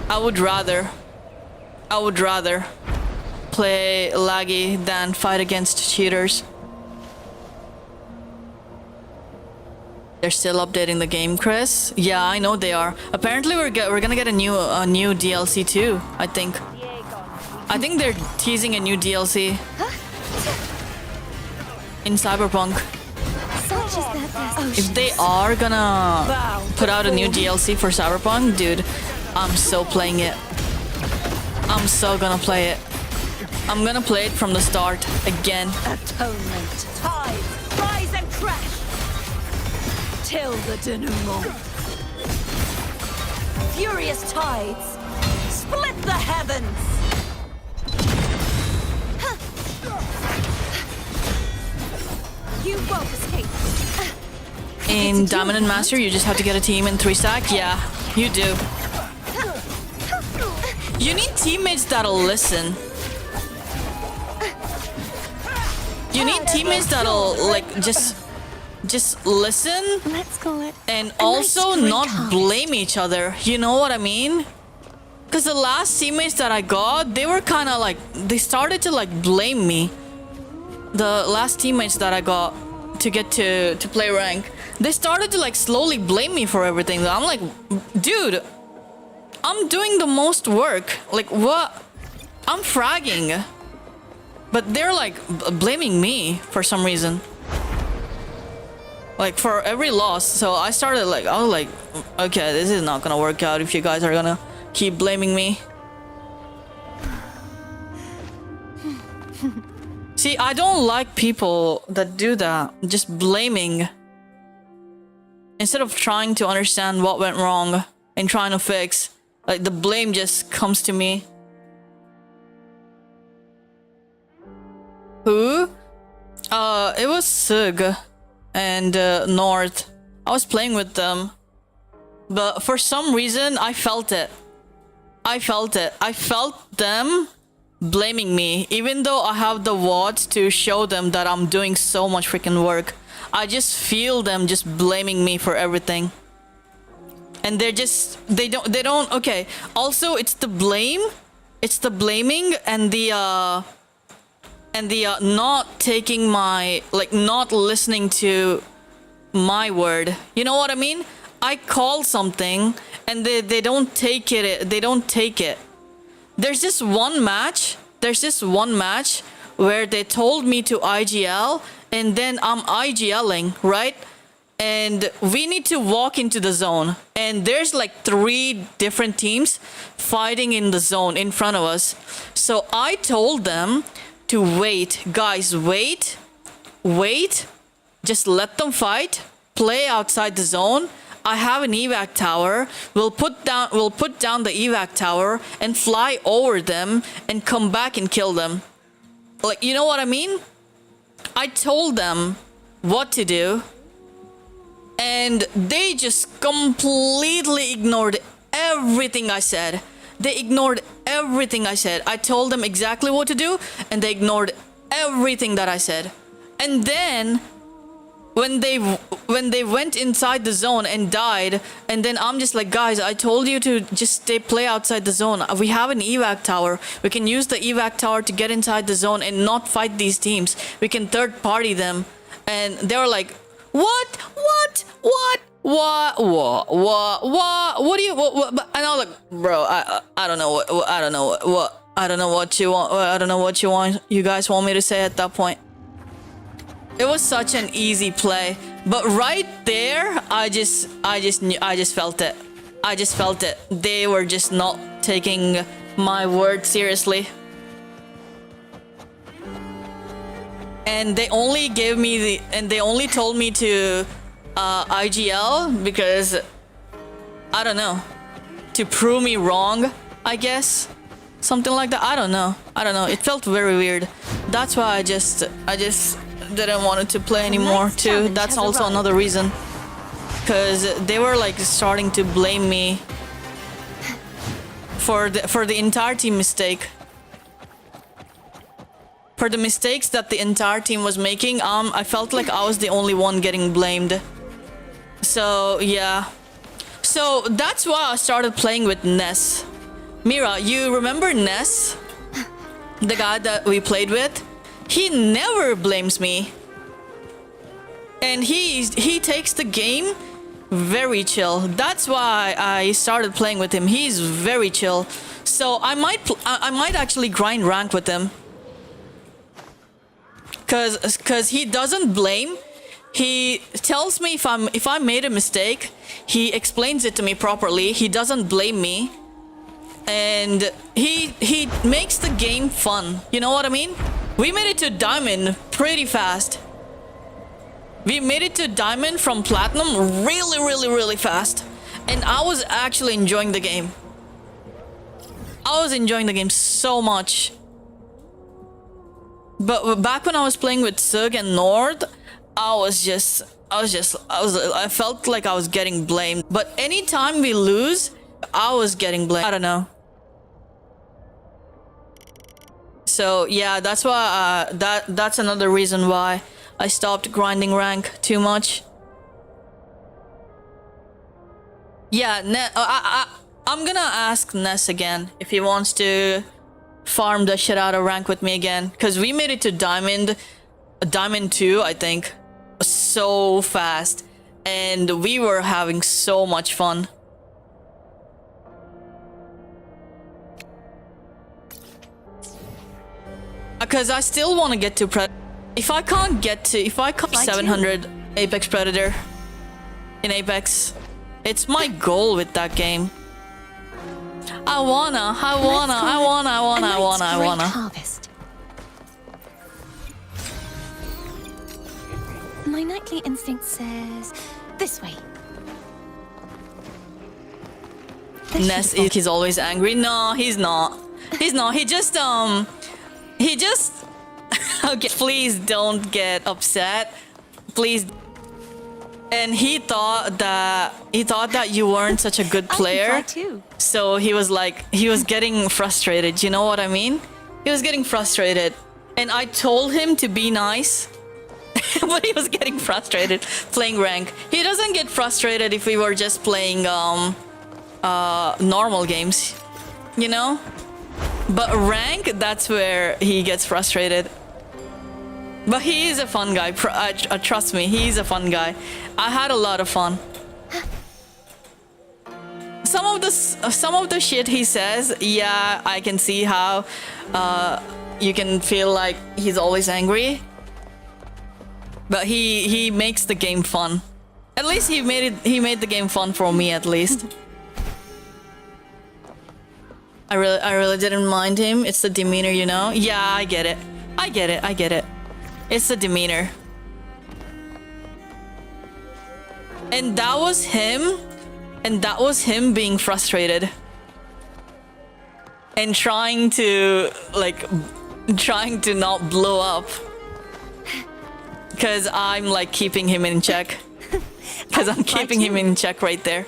I would rather play laggy than fight against cheaters. They're still updating the game, Chris. Yeah, I know they are. Apparently we're gonna get a new DLC too, I think. I think they're teasing a new DLC in Cyberpunk. If they are gonna put out a new DLC for Cyberpunk, dude, I'm so playing it. I'm so gonna play it. I'm gonna play it from the start again. Atonement. Tides, rise and crash. Till the denouement. Furious tides, split the heavens. You won't escape. In Diamond and Master, you just have to get a team in 3-stack. Yeah, you do. You need teammates that'll listen. You need teammates that'll like just listen. Let's call it. And also not blame each other. You know what I mean? because the last teammates that I got, they were kind of like, they started to like blame me. The last teammates that I got to get to play rank, they started to like slowly blame me for everything. I'm like, dude, I'm doing the most work. Like, what? I'm fragging. But they're like blaming me for some reason. Like for every loss. So I started like, I was like, okay, this is not gonna work out if you guys are gonna keep blaming me. See, I don't like people that do that, just blaming. Instead of trying to understand what went wrong and trying to fix, like the blame just comes to me. Who? It was Sug and North. I was playing with them, but for some reason I felt it. I felt them blaming me, even though I have the VODs to show them that I'm doing so much freaking work. I just feel them just blaming me for everything. And they're just, they don't, okay. Also, it's the blaming and the not taking my, like not listening to my word. You know what I mean? I call something and they don't take it, There's this one match where they told me to IGL and then I'm IGLing, right? And we need to walk into the zone and there's like 3 different teams fighting in the zone in front of us. So I told them to wait, guys, wait, just let them fight, play outside the zone. I have an evac tower. We'll put down the evac tower and fly over them and come back and kill them. Like, you know what I mean? I told them what to do and they just completely ignored everything I said. They ignored everything I said. I told them exactly what to do and they ignored everything that I said. And then when they went inside the zone and died, and then I'm just like, guys, I told you to just play outside the zone. We have an evac tower. We can use the evac tower to get inside the zone and not fight these teams. We can third party them. And they were like, what do you, and I was like, bro, I don't know what you want, you guys want me to say at that point. It was such an easy play, but right there, I just felt it. They were just not taking my word seriously. And they only told me to IGL because, I don't know, to prove me wrong, I guess. Something like that. I don't know. It felt very weird. That's why I just didn't want to play anymore too. That's also another reason. Because they were like starting to blame me for the entire team mistake. For the mistakes that the entire team was making, I felt like I was the only one getting blamed. So yeah. So that's why I started playing with Ness. Mira, you remember Ness? The guy that we played with? He never blames me. And he takes the game very chill. That's why I started playing with him. He's very chill. So I might actually grind rank with him. Cause he doesn't blame. He tells me if I made a mistake, he explains it to me properly. He doesn't blame me. And he makes the game fun. You know what I mean? We made it to Diamond pretty fast. We made it to Diamond from Platinum really fast. And I was actually enjoying the game. I was enjoying the game so much. But back when I was playing with Sug and Nord, I felt like I was getting blamed. But anytime we lose, I was getting blamed. I don't know. So yeah, that's why that's another reason why I stopped grinding rank too much. Yeah, I'm gonna ask Ness again if he wants to farm the shit out of rank with me again, because we made it to diamond 2, I think, so fast, and we were having so much fun. Because I still want to get to if I can't 700 Apex Predator in Apex, it's my goal with that game. I wanna. Harvest. My nightly instinct says this way. Ness, he's always angry. No, he's not. He's not. He just okay, please don't get upset. Please. And he thought that you weren't such a good player. So he was getting frustrated. You know what I mean? He was getting frustrated. And I told him to be nice. But he was getting frustrated playing rank. He doesn't get frustrated if we were just playing normal games, you know? But rank, that's where he gets frustrated. But he is a fun guy. Trust me, he's a fun guy. I had a lot of fun. Some of the shit he says, yeah, I can see how you can feel like he's always angry. But he makes the game fun. At least he made the game fun for me, at least. I really didn't mind him. It's the demeanor, you know? Yeah, I get it. It's the demeanor. And that was him being frustrated. And trying to not blow up. Because I'm like keeping him in check. Because I'm keeping him in check right there.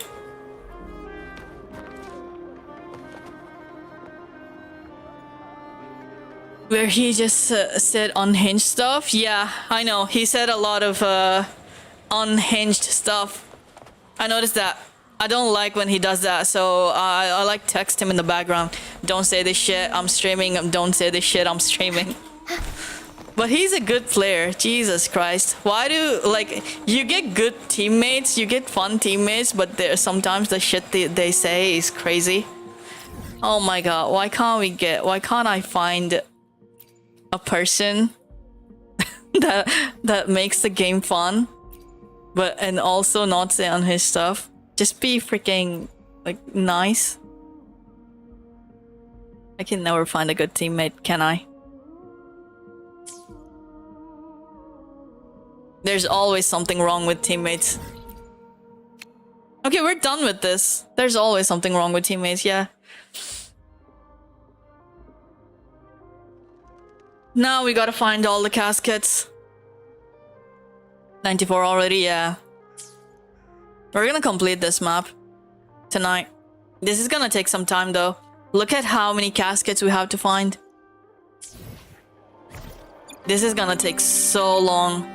Where he just said unhinged stuff. Yeah, I know. He said a lot of unhinged stuff. I noticed that. I don't like when he does that, so I like text him in the background. Don't say this shit, I'm streaming. Don't say this shit, I'm streaming. But he's a good player. Jesus Christ. Why do, you get good teammates, you get fun teammates, but sometimes the shit they say is crazy. Oh my god, why can't I find a person that makes the game fun, and also not say on his stuff? Just be freaking nice. I can never find a good teammate, can I? There's always something wrong with teammates. Okay, we're done with this. There's always something wrong with teammates, yeah. Now we gotta find all the caskets. 94 already, yeah. We're gonna complete this map tonight. This is gonna take some time though. Look at how many caskets we have to find. This is gonna take so long.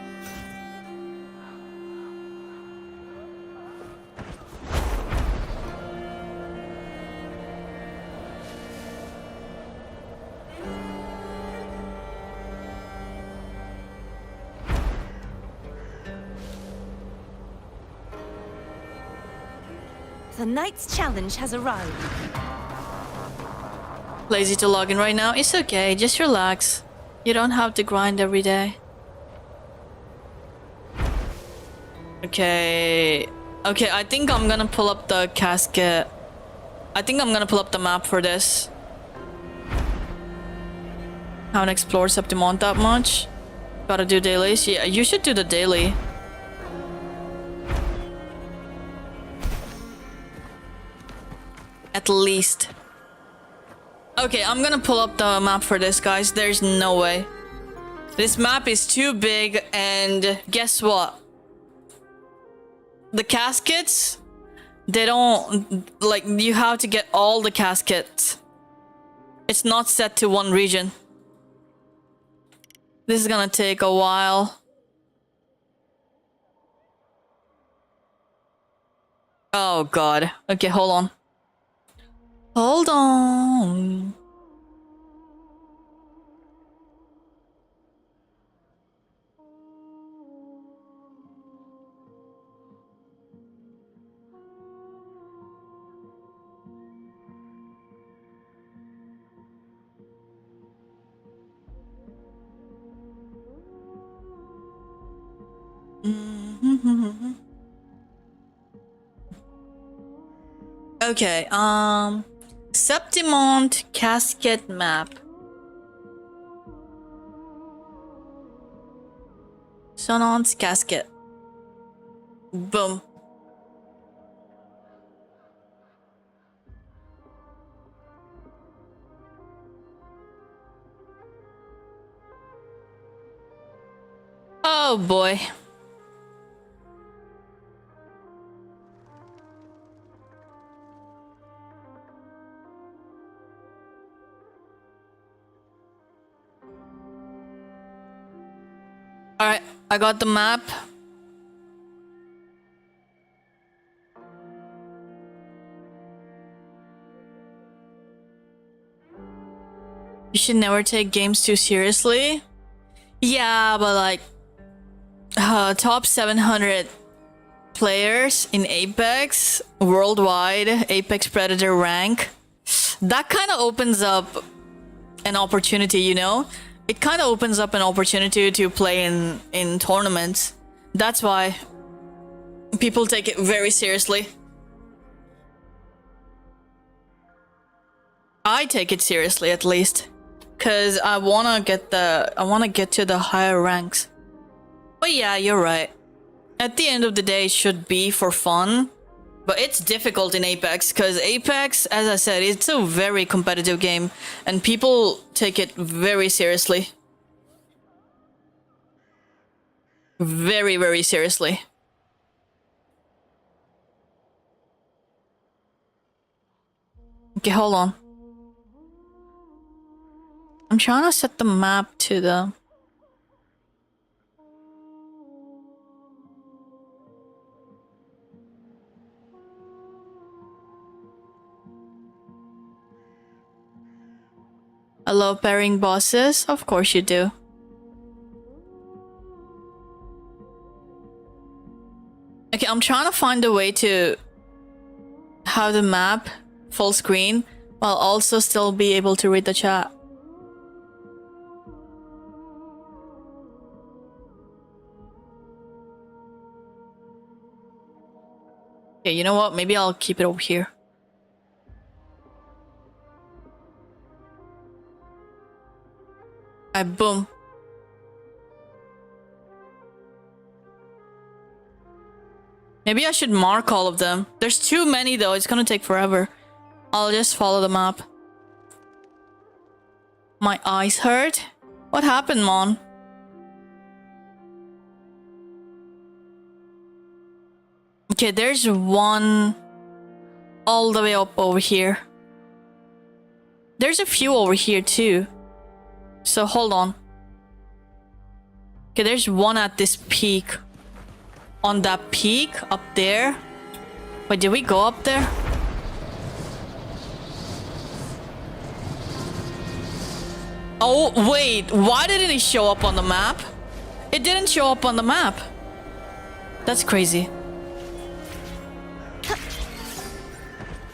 The night's challenge has arrived. Lazy to log in right now? It's okay, just relax. You don't have to grind every day. Okay, I think I'm gonna pull up the casket. I think I'm gonna pull up the map for this. Haven't explored Septimont that much. Gotta do dailies. Yeah, you should do the daily. At least. Okay, I'm gonna pull up the map for this, guys. There's no way. This map is too big, and guess what? The caskets, they don't, you have to get all the caskets. It's not set to one region. This is gonna take a while. Oh god. Okay, hold on. Hold on. Okay, Septimont Casket Map. Sonon's Casket. Boom. Oh boy. Alright, I got the map. You should never take games too seriously. Yeah, but like top 700 players in Apex worldwide, Apex Predator rank. That kind of opens up an opportunity, you know? It kind of opens up an opportunity to play in tournaments. That's why people take it very seriously. I take it seriously, at least, because I wanna get to the higher ranks. But yeah, you're right. At the end of the day, it should be for fun. But it's difficult in Apex, because Apex, as I said, it's a very competitive game, and people take it very seriously. Very, very seriously. Okay, hold on. I'm trying to set the map to the... I love pairing bosses. Of course you do. Okay, I'm trying to find a way to have the map full screen while also still be able to read the chat. Okay, you know what? Maybe I'll keep it over here. Alright, boom. Maybe I should mark all of them. There's too many though, it's gonna take forever. I'll just follow the map. My eyes hurt? What happened, Mon? Okay, there's one all the way up over here. There's a few over here too. So hold on. Okay, there's one at this peak. On that peak up there. Wait, did we go up there? Oh, wait. Why didn't it show up on the map? It didn't show up on the map. That's crazy.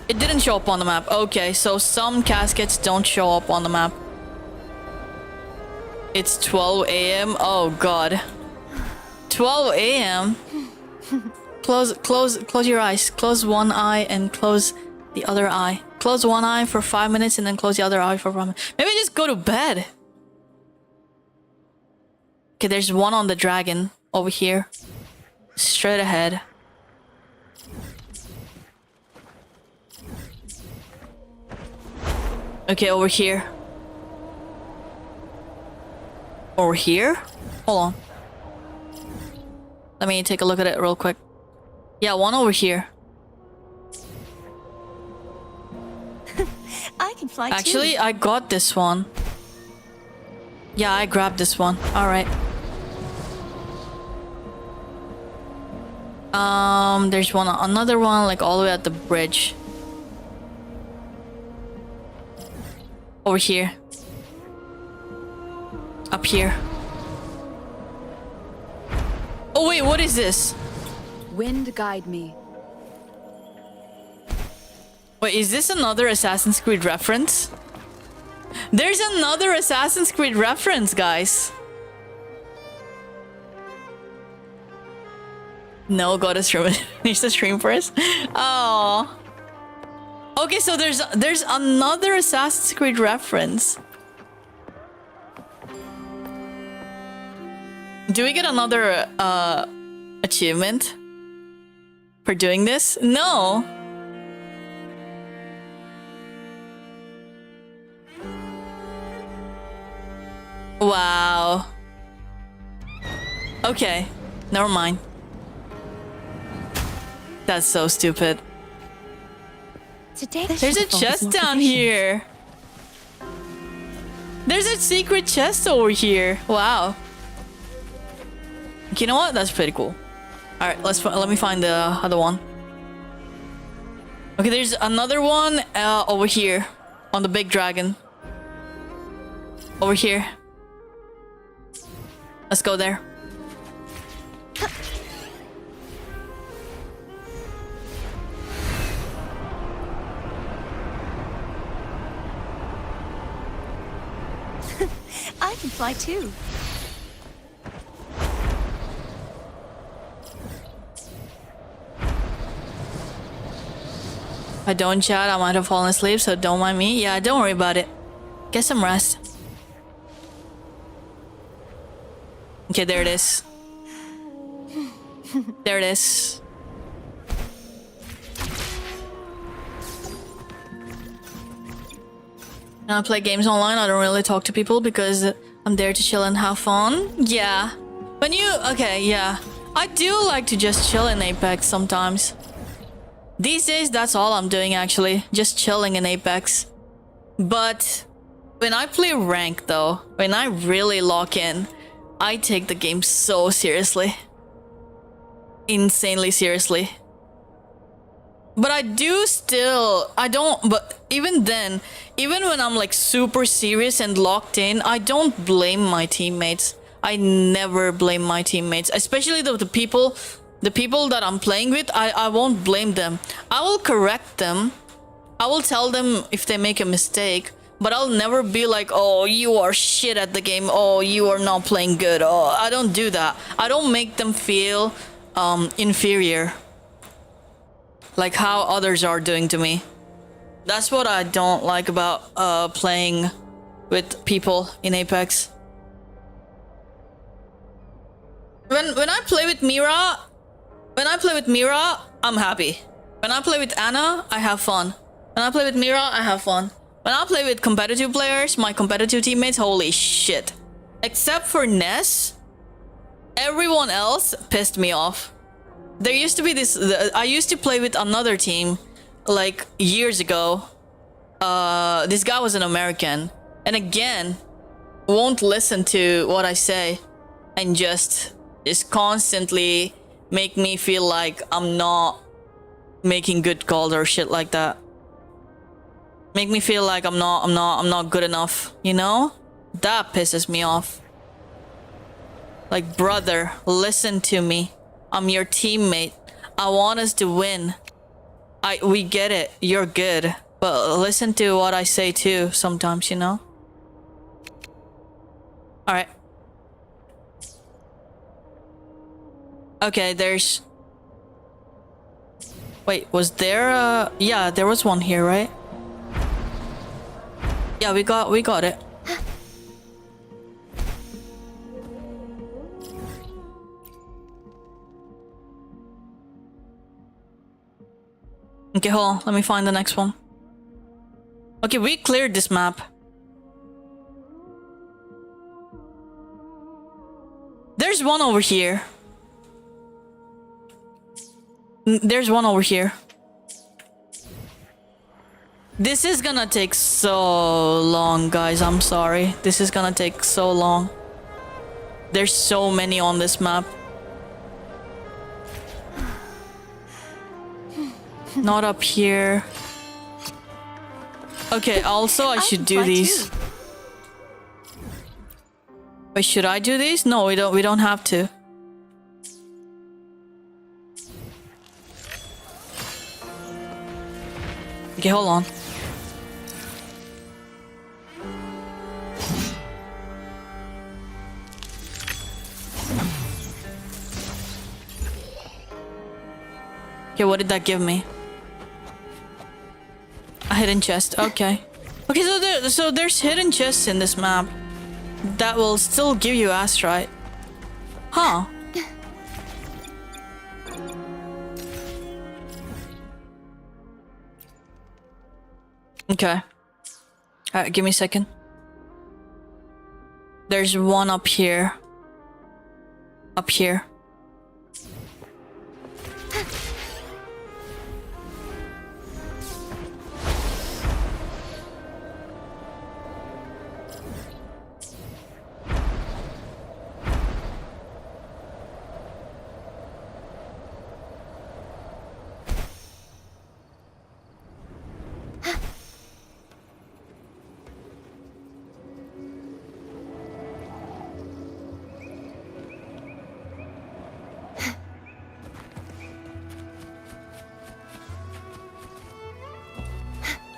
It didn't show up on the map. Okay, so some caskets don't show up on the map. It's 12 a.m. Oh god. 12 a.m. Close your eyes. Close one eye and close the other eye. Close one eye for 5 minutes and then close the other eye for 5 minutes. Maybe just go to bed. Okay, there's one on the dragon over here. Straight ahead. Okay, over here. Over here? Hold on. Let me take a look at it real quick. Yeah, one over here. I can fly Actually, too. I got this one. Yeah, I grabbed this one. Alright. There's another one like all the way at the bridge. Over here. Up here. Oh wait, what is this? Wind guide me. Wait, is this another Assassin's Creed reference? There's another Assassin's Creed reference, guys. No, gotta finish the stream first. Oh. Okay, so there's another Assassin's Creed reference. Do we get another achievement for doing this? No. Wow. Okay, never mind. That's so stupid. Today there's a chest down here. There's a secret chest over here. Wow. You know what? That's pretty cool. All right, let me find the other one. Okay, there's another one over here on the big dragon. Over here. Let's go there. I can fly too. I don't chat, I might have fallen asleep, so don't mind me. Yeah, don't worry about it. Get some rest. Okay, there it is. There it is. When I play games online, I don't really talk to people because I'm there to chill and have fun. Yeah. When you... Okay, yeah. I do like to just chill in Apex sometimes. These days, that's all I'm doing actually. Just chilling in Apex. But when I play rank though, when I really lock in, I take the game so seriously. Insanely seriously. But I do still... But even then, even when I'm like super serious and locked in, I don't blame my teammates. I never blame my teammates. Especially the people that I'm playing with, I won't blame them. I will correct them. I will tell them if they make a mistake. But I'll never be like, oh, you are shit at the game. Oh, you are not playing good. Oh, I don't do that. I don't make them feel inferior. Like how others are doing to me. That's what I don't like about playing with people in Apex. When I play with Mira, I'm happy. When I play with Anna, I have fun. When I play with Mira, I have fun. When I play with competitive players, my competitive teammates, holy shit. Except for Ness, everyone else pissed me off. There used to be this... I used to play with another team, like, years ago. This guy was an American. And again, won't listen to what I say. And just constantly make me feel like I'm not making good calls or shit like that. Make me feel like I'm not good enough, you know? That pisses me off. Like, brother, listen to me. I'm your teammate. I want us to win. We get it. You're good. But listen to what I say too sometimes, you know? Alright. Okay, there's... Wait, was there a... Yeah, there was one here, right? Yeah, we got it. Okay, hold on. Let me find the next one. Okay, we cleared this map. There's one over here. There's one over here. This is gonna take so long, guys. I'm sorry. This is gonna take so long. There's so many on this map. Not up here. Okay, also I should do these. Wait, should I do these? No, we don't have to. Okay, hold on. Okay, what did that give me? A hidden chest. Okay. Okay, so there's hidden chests in this map that will still give you Astrite. Huh. Okay. Alright, give me a second. There's one up here. Up here.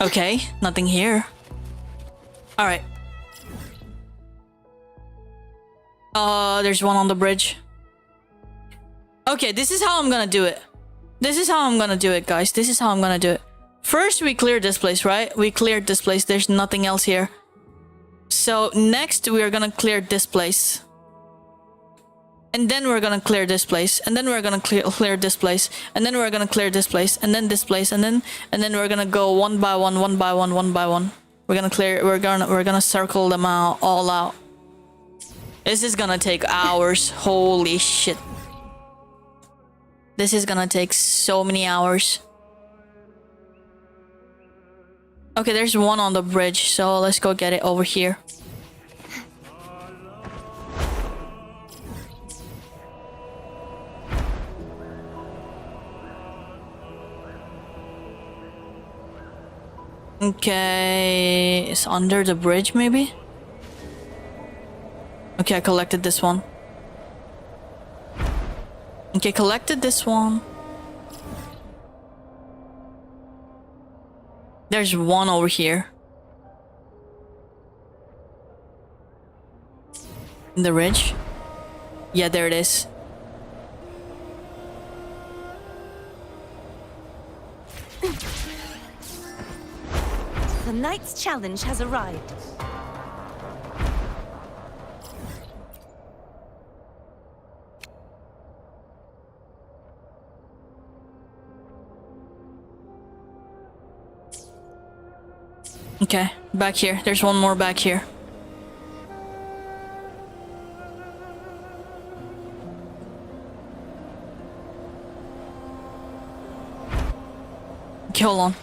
Okay, nothing here. Alright. There's one on the bridge. Okay, this is how I'm gonna do it. This is how I'm gonna do it, guys. This is how I'm gonna do it. First, we cleared this place, right? We cleared this place. There's nothing else here. So, next, we are gonna clear this place. And then we're gonna clear this place, and then we're gonna clear this place, and then we're gonna clear this place, and then this place, and then we're gonna go one by one, one by one, one by one. We're gonna clear. We're gonna circle them out, all out. This is gonna take hours. Holy shit! This is gonna take so many hours. Okay, there's one on the bridge, so let's go get it over here. Okay, it's under the bridge maybe? Okay, I collected this one. Okay, collected this one. There's one over here. In the ridge? Yeah, there it is. The Knight's challenge has arrived. Okay, back here. There's one more back here. Okay, hold on.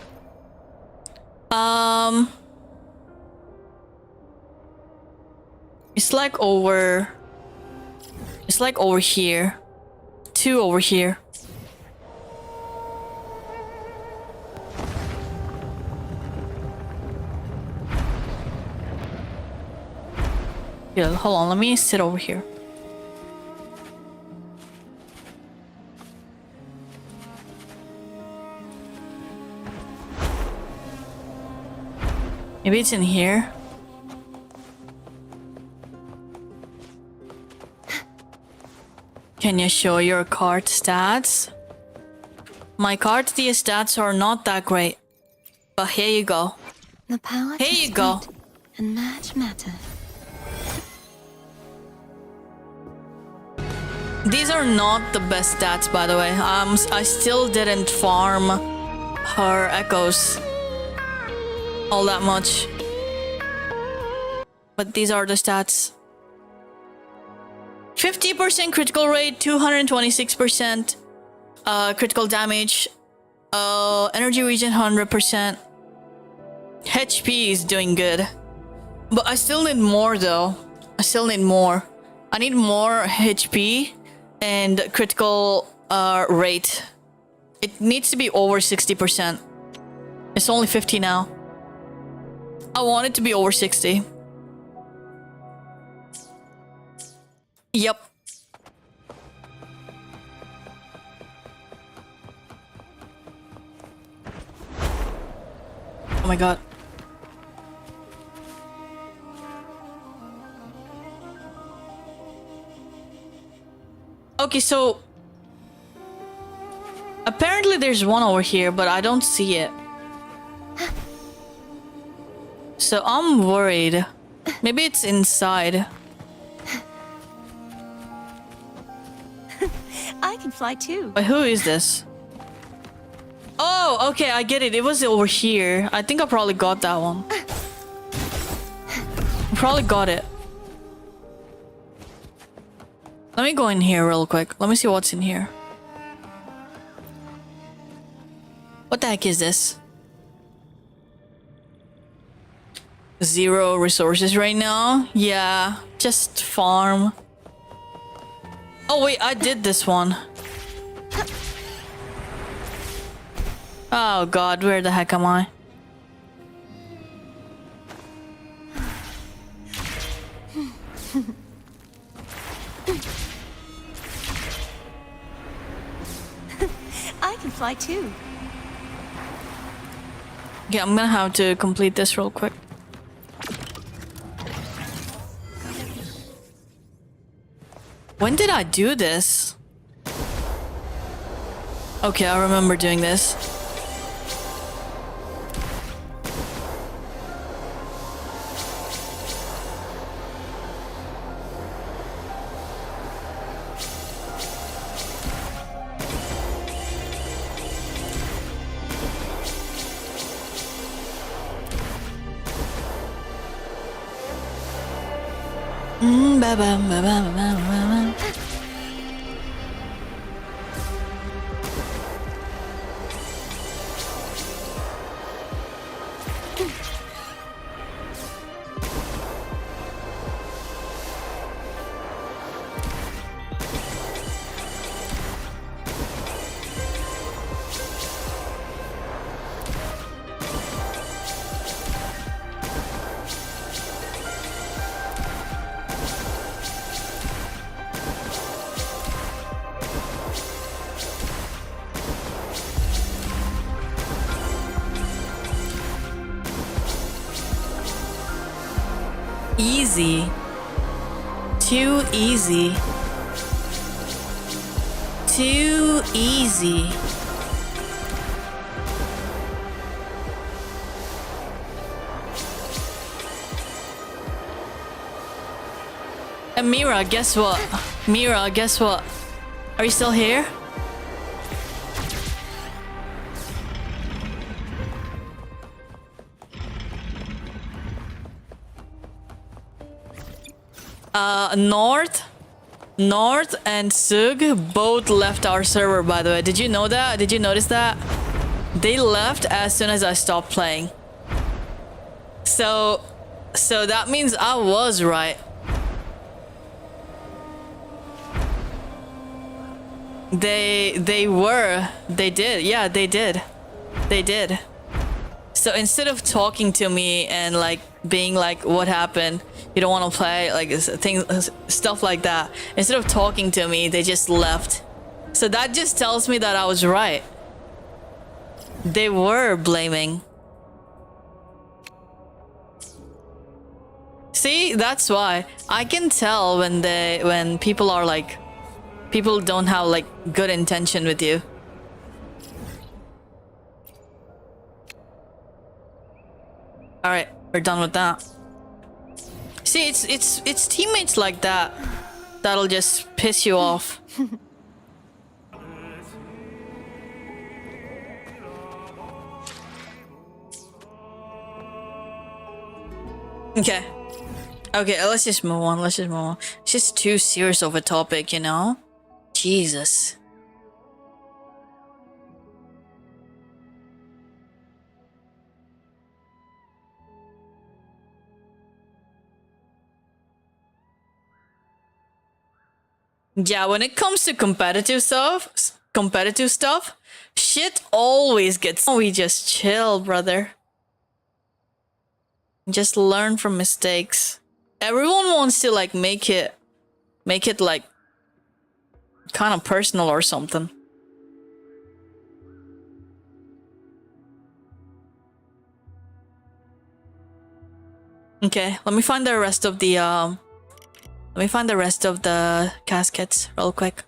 It's like over... It's like over here. Two over here. Yeah, hold on, let me sit over here. Maybe it's in here. Can you show your card stats? My card stats are not that great. But here you go. The power here you go. And match matter. These are not the best stats, by the way. I still didn't farm her echoes all that much. But these are the stats. 50% critical rate, 226% critical damage, energy regen 100%. HP is doing good. But I still need more though. I still need more. I need more HP and critical rate. It needs to be over 60%. It's only 50 now. I want it to be over 60. Yep. Oh my god. Okay, so apparently there's one over here, but I don't see it. So I'm worried. Maybe it's inside. I can fly too. But who is this? Oh, okay, I get it. It was over here. I think I probably got that one. I probably got it. Let me go in here real quick. Let me see what's in here. What the heck is this? 0 resources right now? Yeah, just farm. Oh wait, I did this one. Oh god, where the heck am I? I can fly too. Yeah, I'm gonna have to complete this real quick. When did I do this? Okay, I remember doing this. Ba ba ba ba ba ba ba. Easy. Too easy. Too easy. And Mira, guess what? Mira, guess what? Are you still here? North and Sug both left our server, by the way. Did you know that? Did you notice that? They left as soon as I stopped playing. So that means I was right. They did. Yeah, they did. So instead of talking to me and like being like, what happened? You don't want to play, like things, stuff like that. Instead of talking to me, they just left. So that just tells me that I was right. They were blaming. See, that's why I can tell when people are like, people don't have like good intention with you. All right, we're done with that. See, it's teammates like that that'll just piss you off. Okay, let's just move on. It's just too serious of a topic, you know? Jesus. Yeah, when it comes to competitive stuff, shit always gets... We just chill, brother. Just learn from mistakes. Everyone wants to like make it like kind of personal or something. Okay, let me find the rest of the caskets real quick.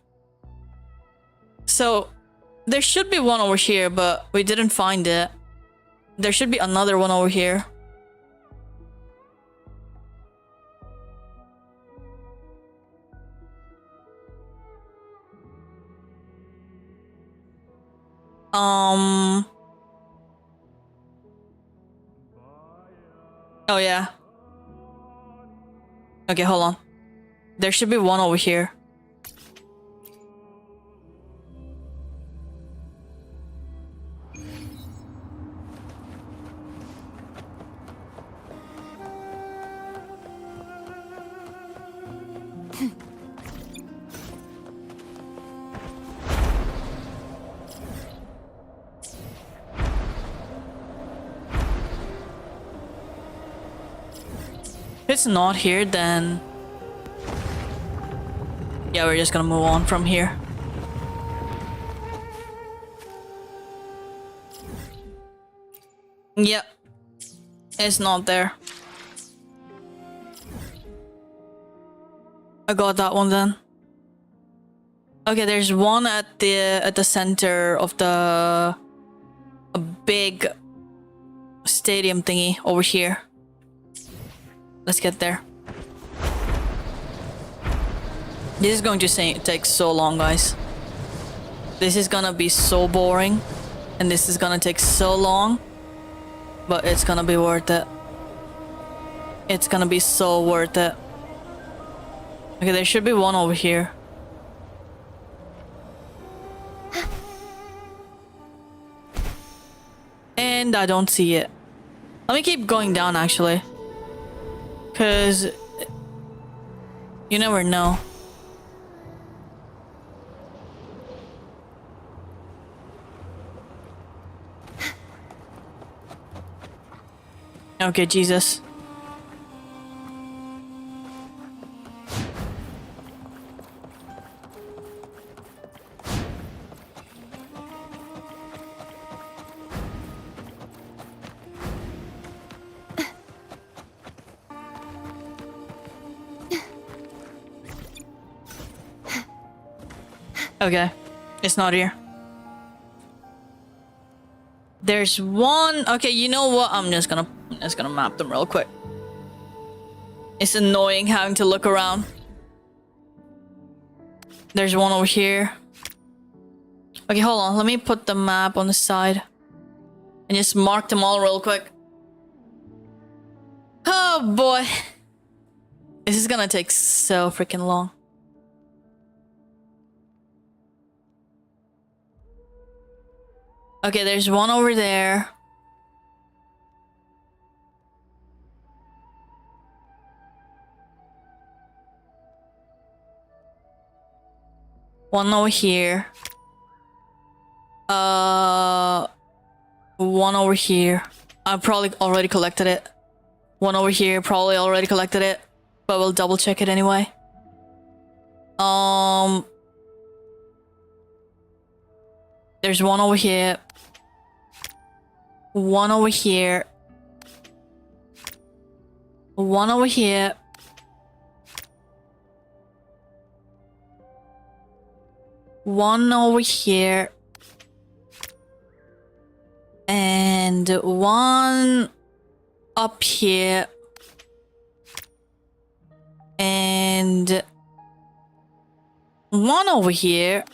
So there should be one over here, but we didn't find it. There should be another one over here. Oh yeah. Okay, hold on. There should be one over here. If it's not here, then yeah, we're just gonna move on from here. Yep, it's not there. I got that one then. Okay, there's one at the center of a big stadium thingy over here. Let's get there. This is going to take so long, guys. This is gonna be so boring, and this is gonna take so long, but it's gonna be worth it. It's gonna be so worth it. Okay, there should be one over here. And I don't see it. Let me keep going down, actually. Because you never know. Okay, Jesus. Okay, it's not here. There's one. Okay, you know what? I'm just gonna map them real quick. It's annoying having to look around. There's one over here. Okay, hold on. Let me put the map on the side and just mark them all real quick. Oh boy, this is gonna take so freaking long. Okay, there's one over there. One over here. One over here. I probably already collected it. One over here, probably already collected it. But we'll double check it anyway. There's one over here. One over here. One over here. One over here. And one up here. And one over here.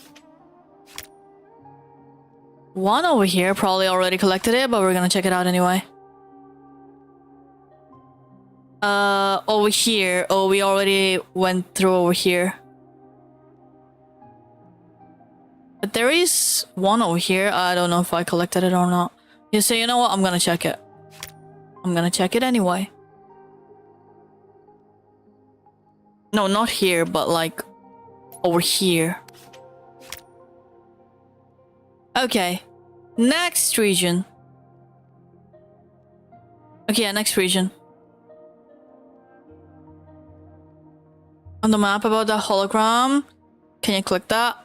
One over here, probably already collected it, but we're gonna check it out anyway. Over here. Oh, we already went through over here. But there is one over here. I don't know if I collected it or not. You say, you know what? I'm gonna check it. I'm gonna check it anyway. No, not here, but like over here. Okay, next region. Okay, yeah, next region. On the map above the hologram. Can you click that?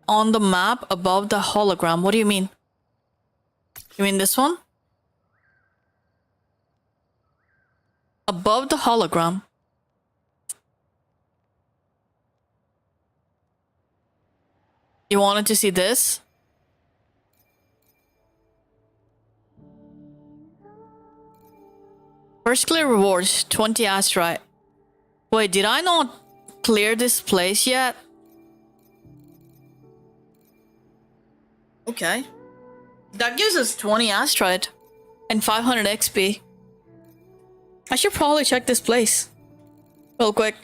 On the map above the hologram. What do you mean? You mean this one? Above the hologram. You wanted to see this? First clear rewards, 20 Astrite. Wait, did I not clear this place yet? Okay. That gives us 20 Astrite and 500 XP. I should probably check this place real quick.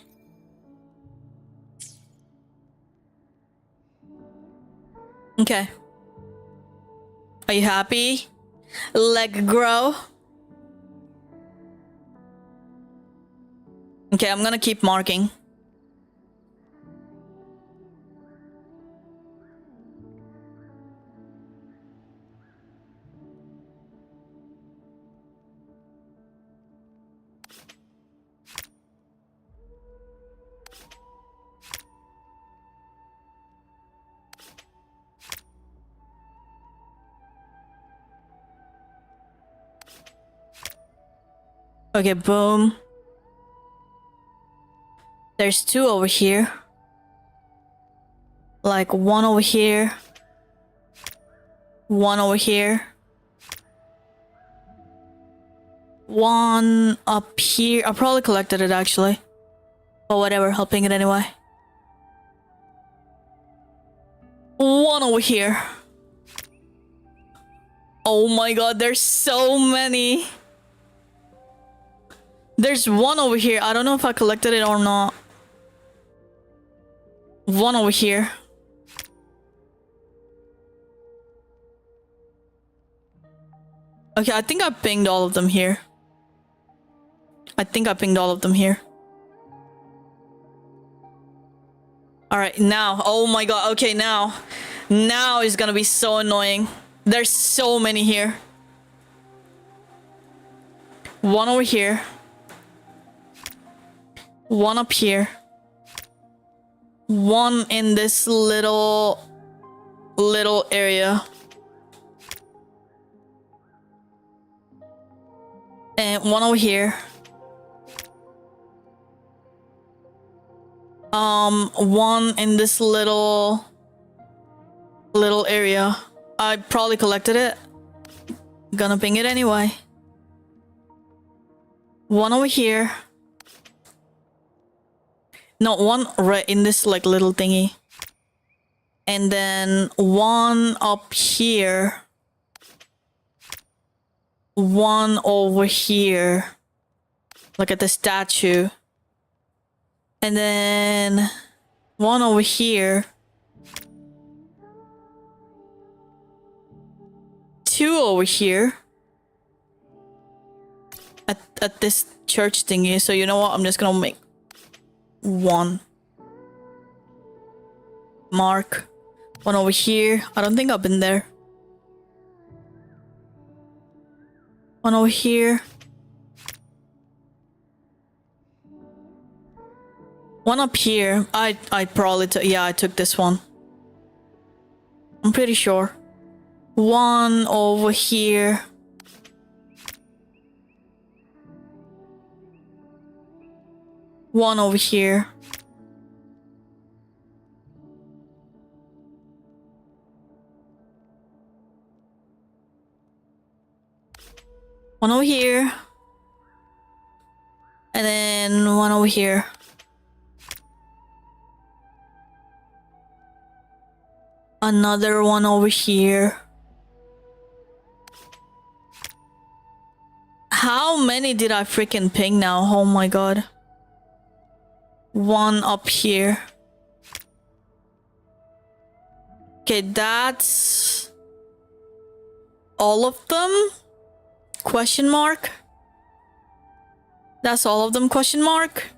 Okay. Are you happy? Leg grow. Okay, I'm gonna keep marking. Okay, boom. There's 2 over here. Like 1 over here. 1 over here. 1 up here. I probably collected it actually. But whatever, I'll ping it anyway. 1 over here. Oh my god, there's so many. There's 1 over here. I don't know if I collected it or not. 1 over here. Okay, I think I pinged all of them here. Alright, now. Oh my god. Okay, now. Now is gonna be so annoying. There's so many here. 1 over here. 1 up here. 1 in this little area. And 1 over here. 1 in this little area. I probably collected it. Gonna ping it anyway. 1 over here. No, 1 right in this like little thingy. And then 1 up here. 1 over here. Look at the statue. And then 1 over here. 2 over here. At this church thingy. So you know what? I'm just gonna make 1 mark. 1 over here. I don't think I've been there. 1 over here. 1 up here. I probably took, yeah, I took this one. I'm pretty sure. 1 over here. One over here. One over here. And then 1 over here. Another 1 over here. How many did I freaking ping now? Oh my god. 1 up here. Okay, that's all of them? Question mark? That's all of them? Question mark?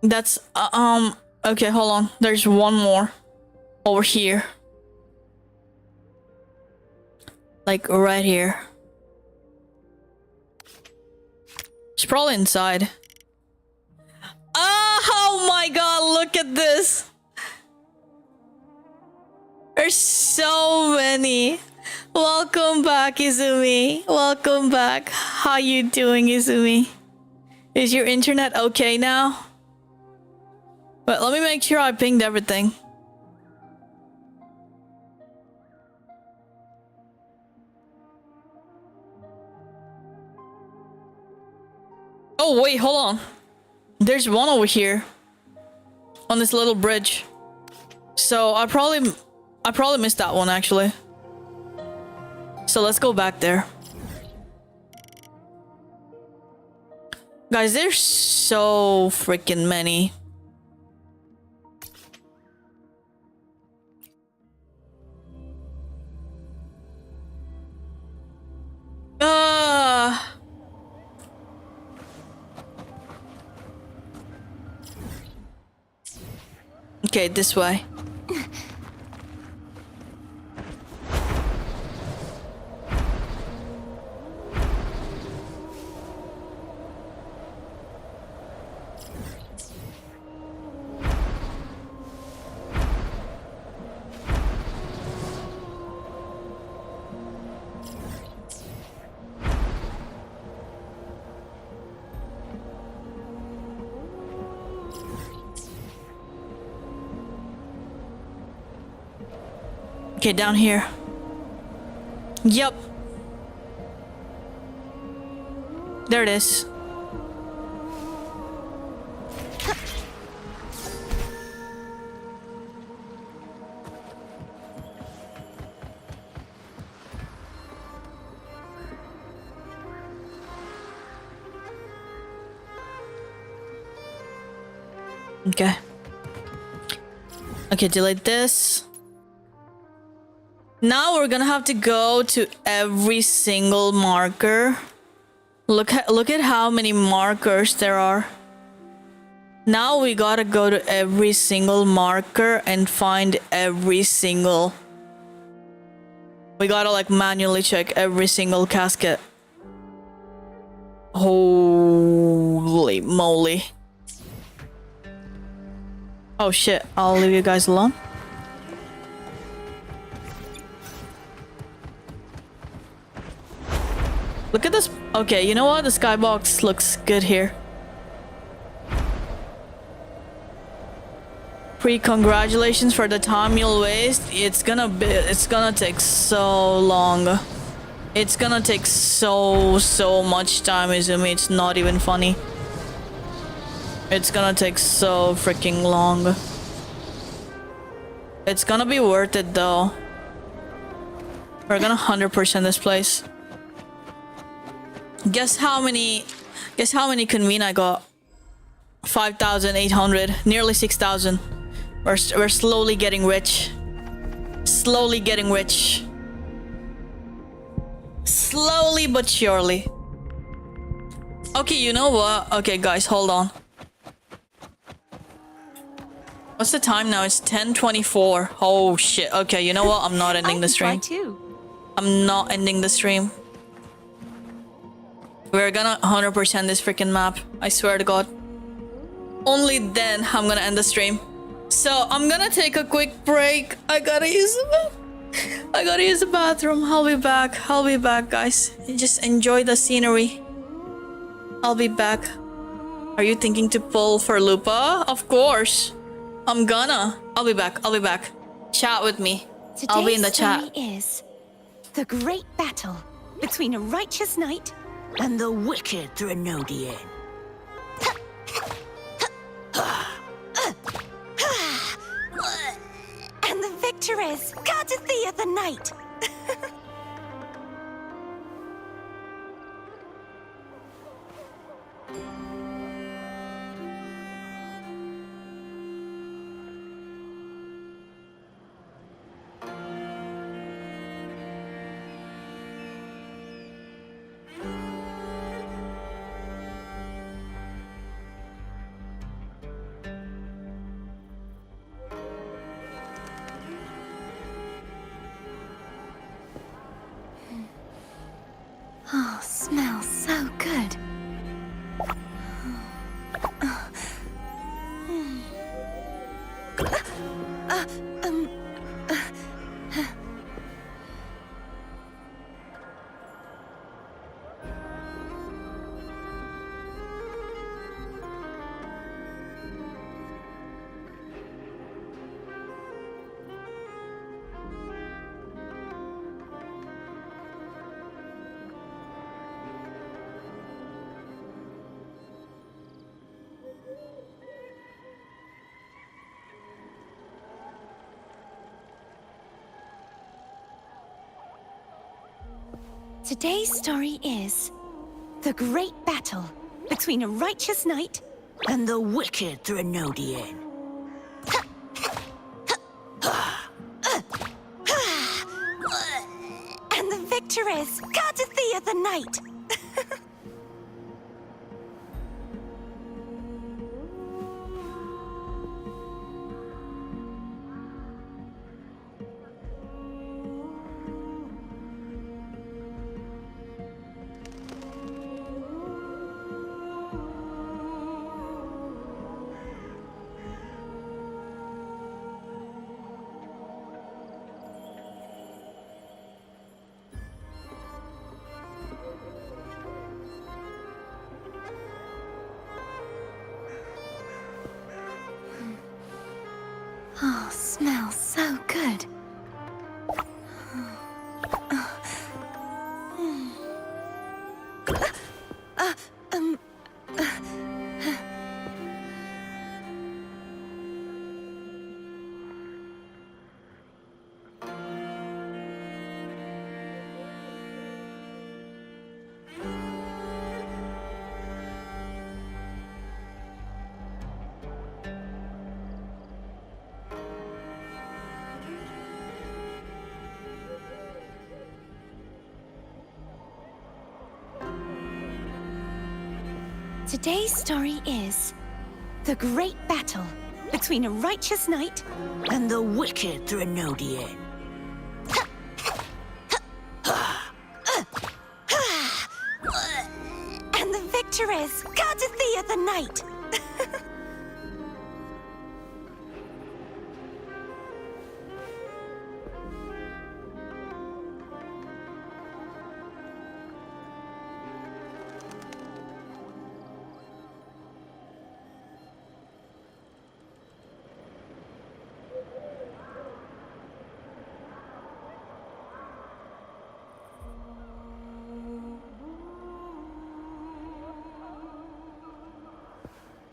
That's okay, hold on. There's 1 more over here. Like right here. It's probably inside. Oh my god, look at this. There's so many. Welcome back, Izumi. Welcome back. How you doing, Izumi? Is your internet okay now? But let me make sure I pinged everything. Oh wait, hold on. There's one over here on this little bridge. So I probably missed that one actually. So let's go back there. Guys, there's so freaking many. Okay, this way. Okay, down here. Yep. There it is. Okay. Okay, delete this. Now we're gonna have to go to every single marker. Look at how many markers there are. Now we gotta go to every single marker and find every single... We gotta like manually check every single casket. Holy moly. Oh shit, I'll leave you guys alone. Look at this. Okay, you know what? The skybox looks good here. Congratulations for the time you'll waste. It's gonna take so long. It's gonna take so much time, Izumi. It's not even funny. It's gonna take so freaking long. It's gonna be worth it though. We're gonna 100% this place. Guess how many convene I got? 5,800, nearly 6,000. We're slowly getting rich. Slowly getting rich. Slowly but surely. Okay, you know what? Okay, guys, hold on. What's the time now? It's 10:24. Oh shit. Okay, you know what? I'm not ending the stream. I'm not ending the stream. We're gonna 100% this freaking map. I swear to God. Only then I'm gonna end the stream. So I'm gonna take a quick break. I gotta use the bathroom. I'll be back. I'll be back, guys. Just enjoy the scenery. I'll be back. Are you thinking to pull for Lupa? Of course. I'm gonna. I'll be back. I'll be back. Chat with me. I'll be in the chat. Today's story is the great battle between a righteous knight and the wicked Threnodian. And the victor is Gardathea the Knight. Oh, smells so good. Today's story is the great battle between a righteous knight and the wicked Threnodian. And the victor is Cardathea the Knight. Oh, smells so good. Today's story is the great battle between a righteous knight and the wicked Threnodian. And the victor is Cardathea the Knight.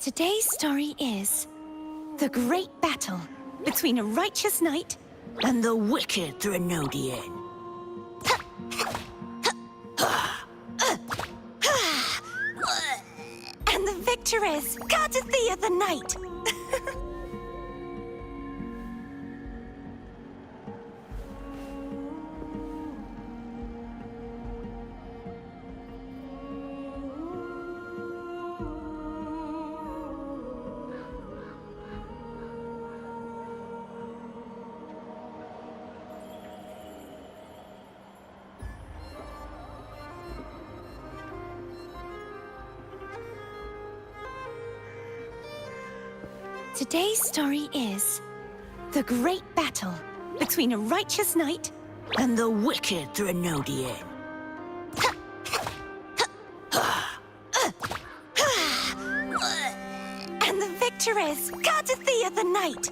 Today's story is the great battle between a righteous knight and the wicked Threnodian. And the victor is Cardathea the Knight. Today's story is the great battle between a righteous knight and the wicked Threnodian. And the victor is Cardathea the Knight.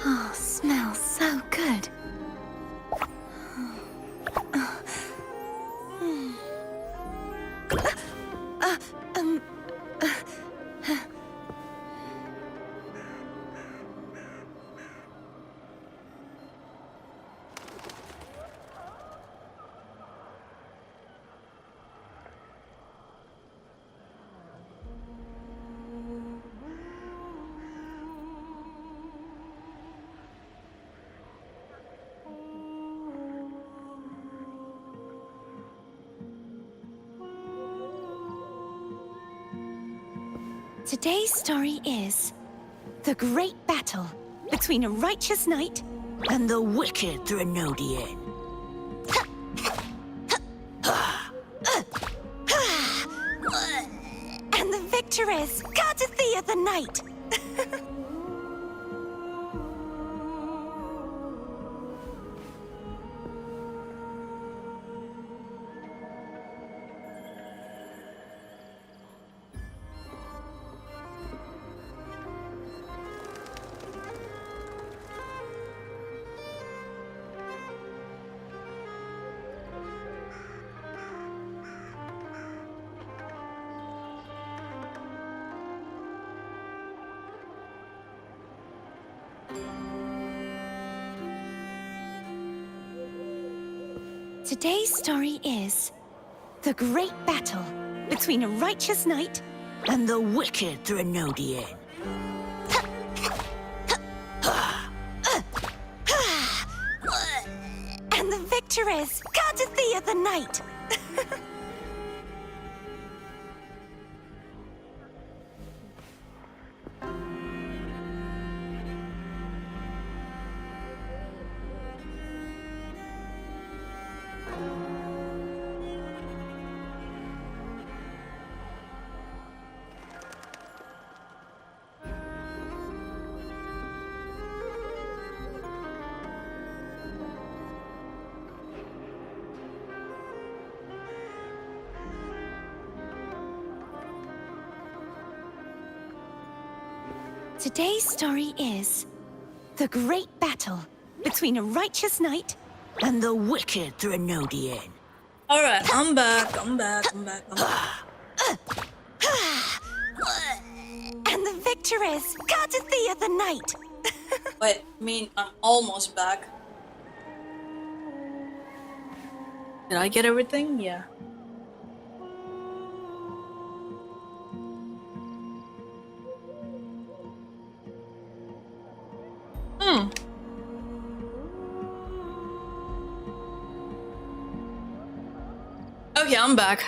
Oh, smells so good. Today's story is the great battle between a righteous knight and the wicked Threnodian. And the victor victor is courtesy of the night. Today's story is the great battle between a righteous knight and the wicked Threnodian. And the victor is courtesy of the night. Today's story is the great battle between a righteous knight and the wicked Threnodian. Alright, I'm back. And the victor is courtesy of the night. Wait, I mean, I'm almost back. Did I get everything? Yeah. Okay, I'm back.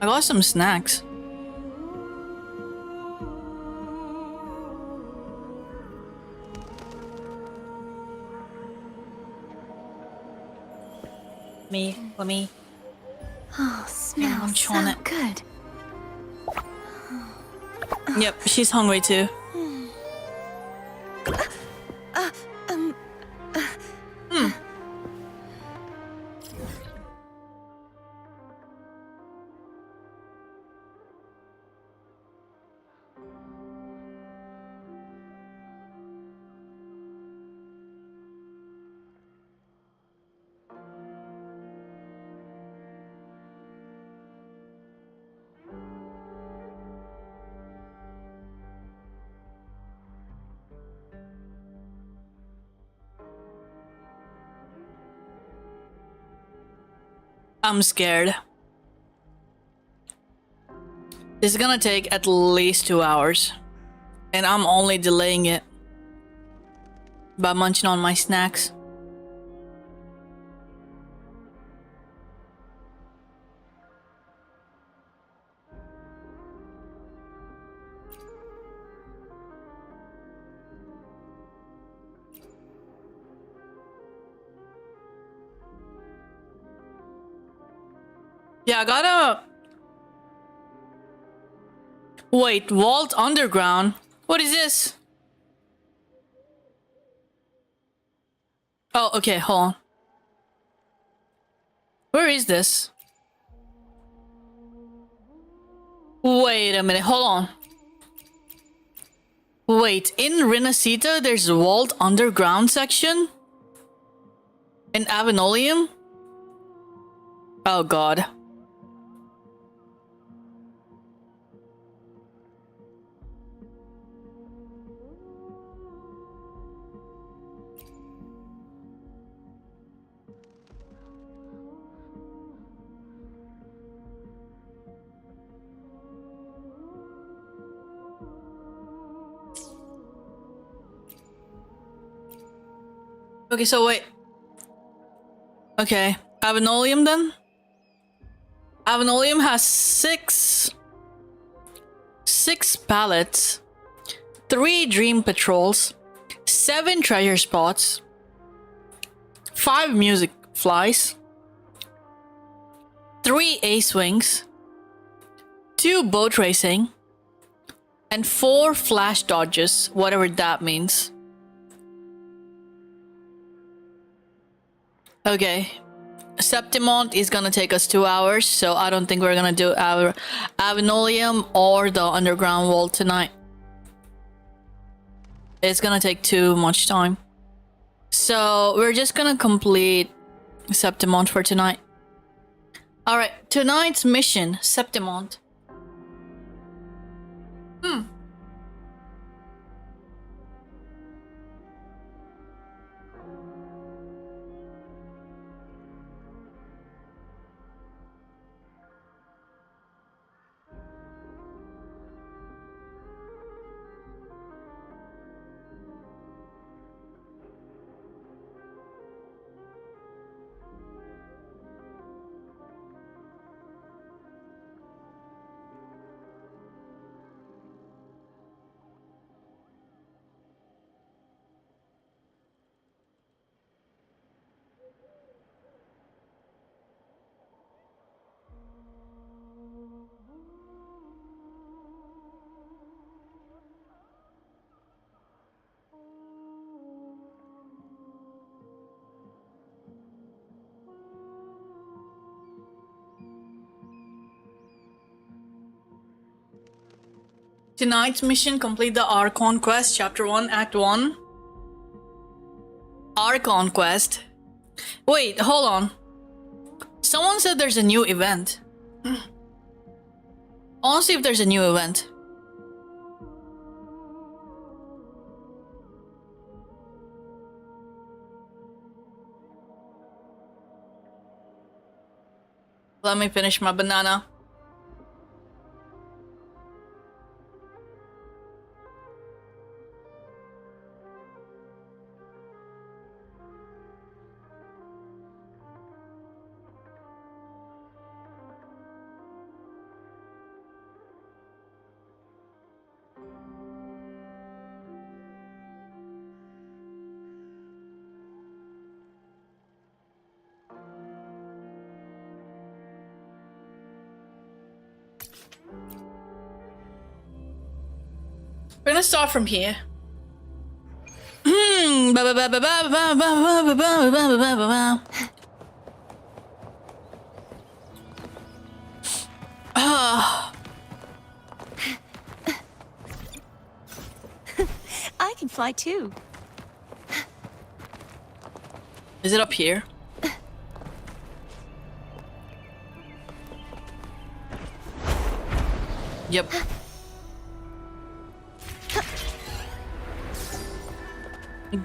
I got some snacks. Let me. Oh, smells so good. Yep, she's hungry too. I'm scared. This is gonna take at least 2 hours. And I'm only delaying it by munching on my snacks. Yeah, I gotta... Wait, Vault Underground? What is this? Oh, okay, hold on. Where is this? Wait a minute, hold on. Wait, in Renacita there's a Vault Underground section? In Avenolium? Oh god. Okay, so wait. Okay, Avenolium then? Avenolium has six pallets, 3 dream patrols, 7 treasure spots, 5 music flies, 3 A-swings, 2 boat racing, and 4 flash dodges, whatever that means. Okay. Septimont is gonna take us 2 hours, so I don't think we're gonna do our Avenolium or the underground wall tonight. It's gonna take too much time. So we're just gonna complete Septimont for tonight. Alright, tonight's mission, Septimont. Tonight's mission, complete the Archon Quest, Chapter 1, Act 1. Archon Quest. Wait, hold on. Someone said there's a new event. I want to see if there's a new event. Let me finish my banana. We're gonna start from here. I can fly too. Is it up here? Yep.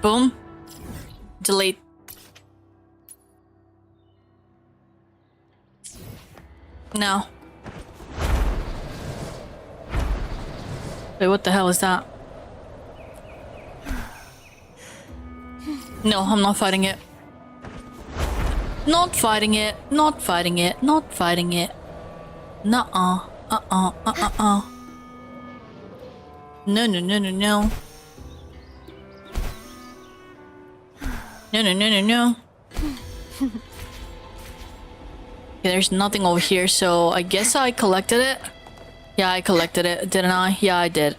Boom. Delete. No. Wait, what the hell is that? No, I'm not fighting it. Not fighting it. Not fighting it. Not fighting it. Nuh-uh. No, no, no, no, no. No, no, no, no, no. Okay, there's nothing over here, so I guess I collected it. Yeah, I collected it, didn't I? Yeah, I did.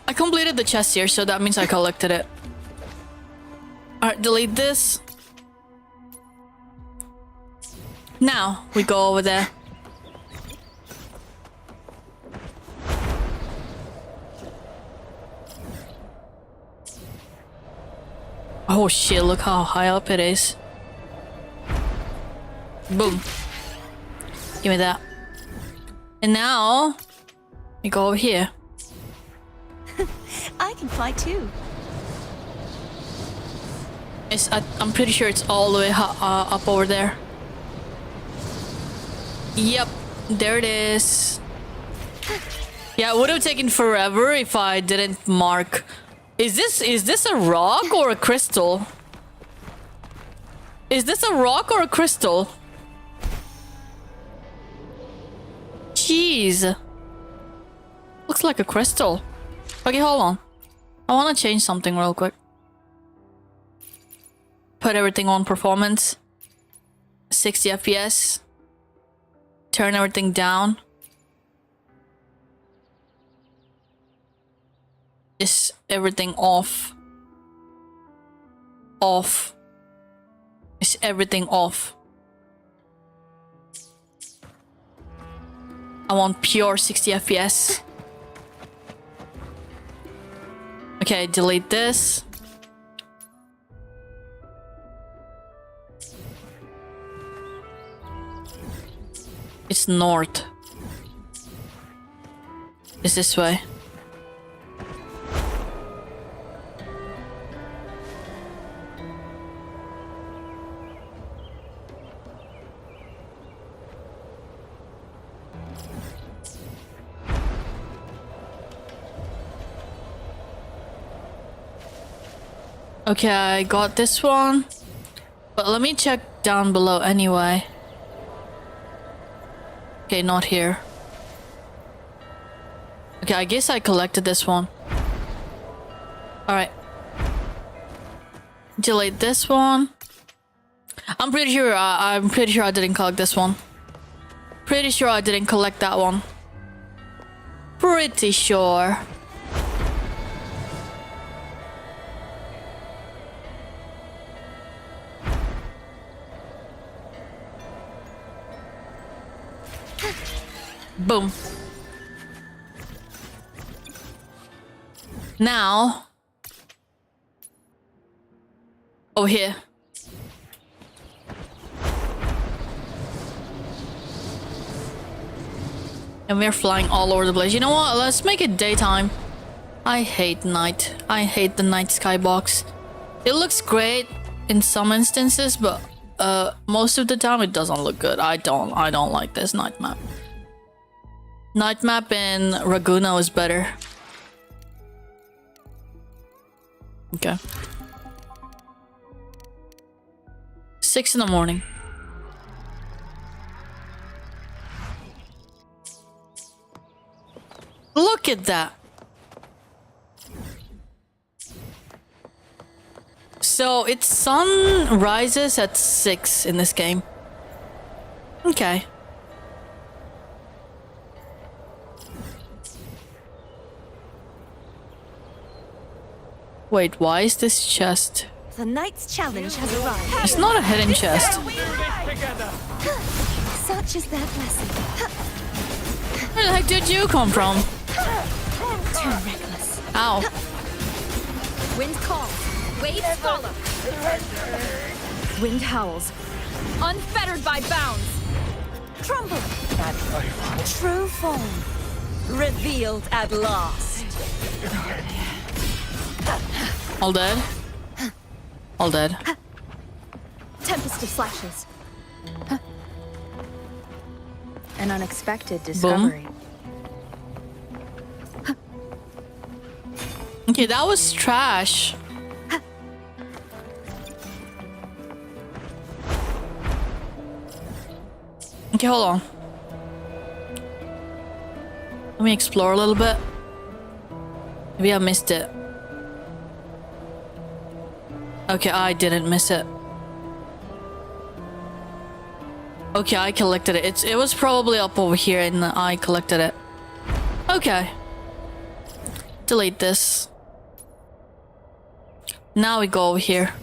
I completed the chest here, so that means I collected it. Alright, delete this. Now, we go over there. Oh shit, look how high up it is. Boom. Give me that. And now, we go over here. I can fly too. I'm pretty sure it's all the way up over there. Yep, there it is. Yeah, it would have taken forever if I didn't mark. Is this a rock or a crystal? Is this a rock or a crystal? Jeez. Looks like a crystal. Okay, hold on. I want to change something real quick. Put everything on performance. 60 FPS. Turn everything down. Is everything off? Off. Is everything off? I want pure 60 FPS. Okay, delete this. It's north. It's this way. Okay, I got this one. But let me check down below anyway. Okay, not here. Okay, I guess I collected this one. Alright. Delete this one. I'm pretty sure I didn't collect this one. Pretty sure I didn't collect that one. Pretty sure. Boom. Now, over here. And we're flying all over the place. You know what? Let's make it daytime. I hate night. I hate the night skybox. It looks great in some instances, but most of the time it doesn't look good. I don't like this night map. Night map in Raguno is better. Okay. 6 in the morning. Look at that. So its sun rises at 6 in this game. Okay. Wait, why is this chest? The knight's challenge has arrived. It's not a hidden chest. Such is their blessing. Where the heck did you come from? Too reckless. Ow. Wind calls. Waves follow. Wind howls. Unfettered by bounds. Trumble. True form. Revealed at last. All dead? All dead. Tempest of slashes. An unexpected Boom. discovery. Okay, that was trash. Okay, hold on. Let me explore a little bit. Maybe I missed it. Okay, I didn't miss it. Okay, I collected it. It was probably up over here and I collected it. Okay. Delete this. Now we go over here.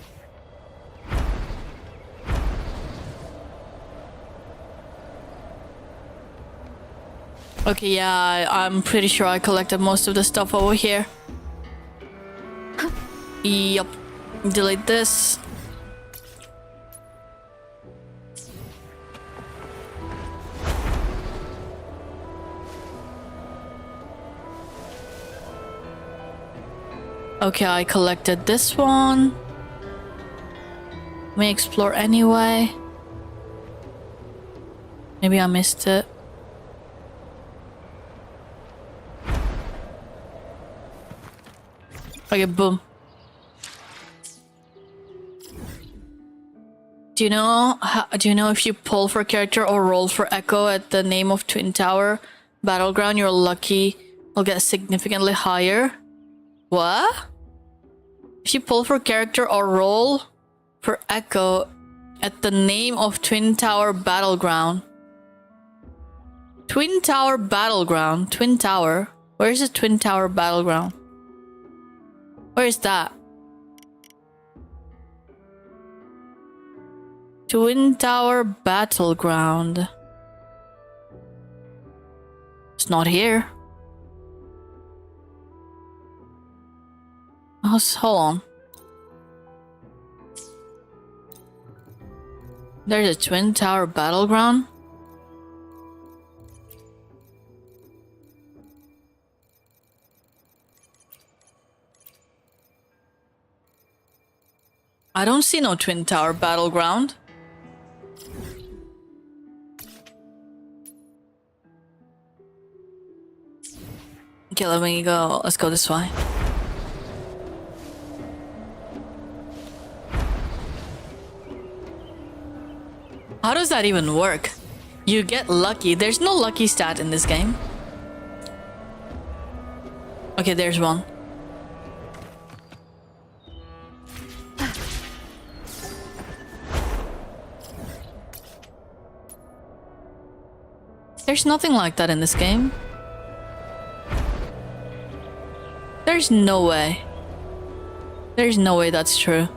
Okay, yeah, I'm pretty sure I collected most of the stuff over here. Yup. Delete this. Okay, I collected this one. Let me explore anyway. Maybe I missed it. Okay, boom. Do you know if you pull for character or roll for echo at the name of Twin Tower Battleground, you're lucky will get significantly higher? What? If you pull for character or roll for echo at the name of Twin Tower Battleground. Twin Tower Battleground. Twin Tower. Where is the Twin Tower Battleground? Where is that? Twin Tower Battleground. It's not here. Hold on. There's a Twin Tower Battleground. I don't see no Twin Tower Battleground. Okay, let me go. Let's go this way. How does that even work? You get lucky. There's no lucky stat in this game. Okay, there's one. There's nothing like that in this game. There's no way. There's no way that's true.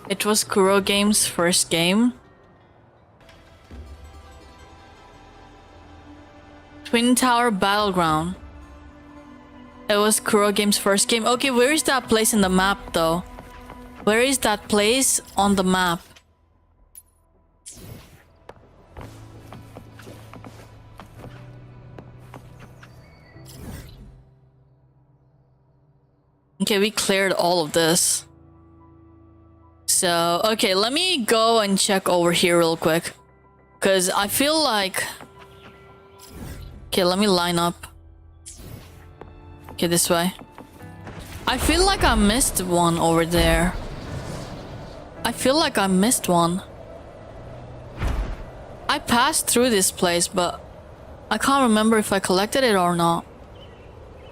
It was Kuro Games' first game. Twin Tower Battleground. It was Kuro Games' first game. Okay, where is that place in the map though? Where is that place on the map? Okay, we cleared all of this. So, okay, let me go and check over here real quick. Because I feel like... Okay, let me line up. Okay, this way. I feel like I missed one over there. I feel like I missed one. I passed through this place, but I can't remember if I collected it or not.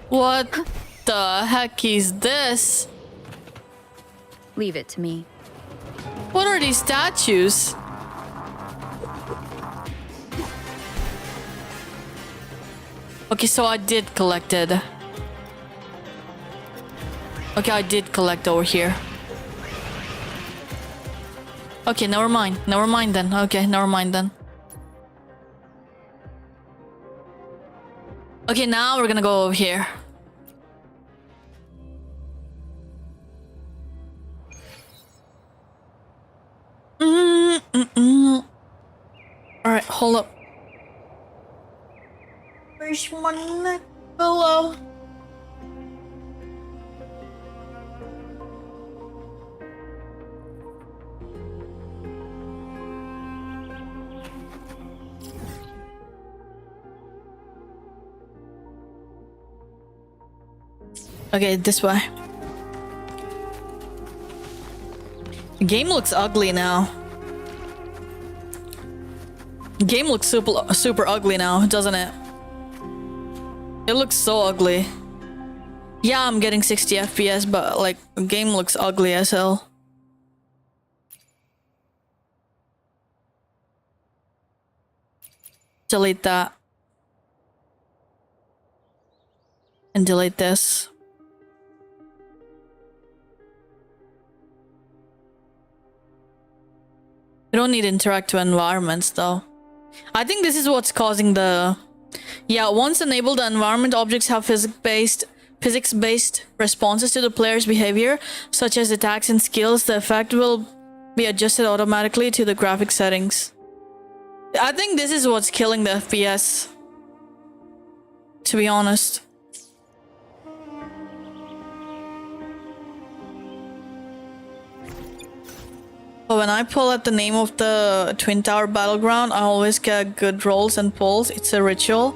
What the heck is this? Leave it to me. What are these statues? Okay, so I did collect it. Okay, I did collect over here. Okay, never mind. Never mind then. Okay, never mind then. Okay, now we're gonna go over here. Alright, hold up. Where's my neck pillow? Okay, this way. The game looks ugly now. The game looks super ugly now, doesn't it? It looks so ugly. Yeah, I'm getting 60 FPS, but like, the game looks ugly as hell. Delete that. And delete this. You don't need interactive environments though. I think this is what's causing the... Yeah, once enabled, the environment objects have physics-based responses to the player's behavior, such as attacks and skills. The effect will be adjusted automatically to the graphic settings. I think this is what's killing the FPS, to be honest. But when I pull at the name of the Twin Tower Battleground, I always get good rolls and pulls. It's a ritual.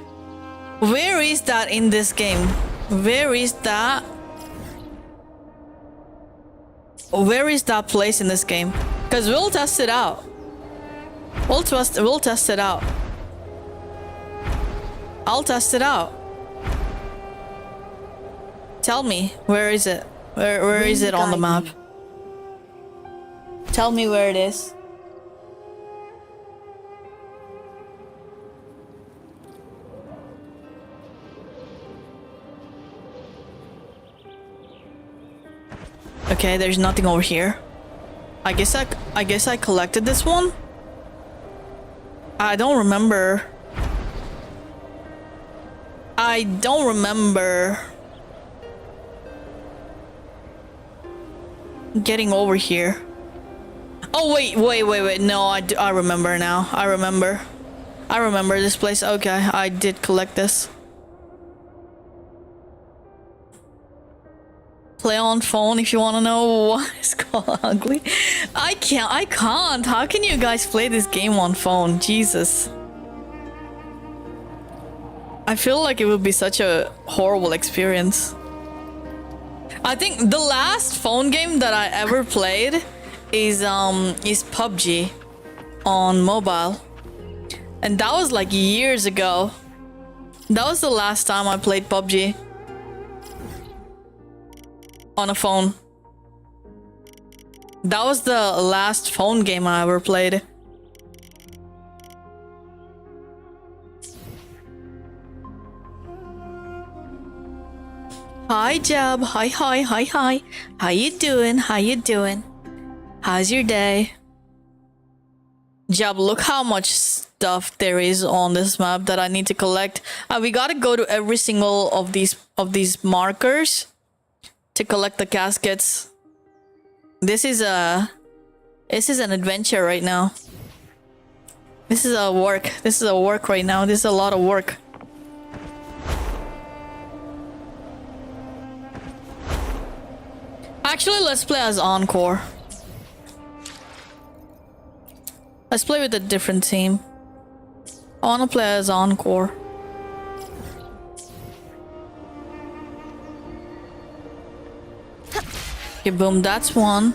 Where is that in this game? Where is that? Where is that place in this game? Because we'll test it out. We'll test it out. I'll test it out. Tell me, where is it? Where is it on the map? Tell me where it is. Okay, there's nothing over here. I guess I collected this one. I don't remember. I don't remember getting over here. Oh wait. No, I remember now. I remember this place. Okay, I did collect this. Play on phone if you want to know why it's called ugly. I can't. How can you guys play this game on phone? Jesus. I feel like it would be such a horrible experience. I think the last phone game that I ever played is PUBG on mobile. And that was like years ago. That was the last time I played PUBG on a phone. That was the last phone game I ever played. Hi Jab, hi. How you doing? How's your day? Jab, look how much stuff there is on this map that I need to collect. We gotta go to every single of these markers to collect the caskets. This is an adventure right now. This is a work right now. This is a lot of work. Actually, let's play as Encore. Let's play with a different team. I wanna play as Encore. Okay, boom, that's one.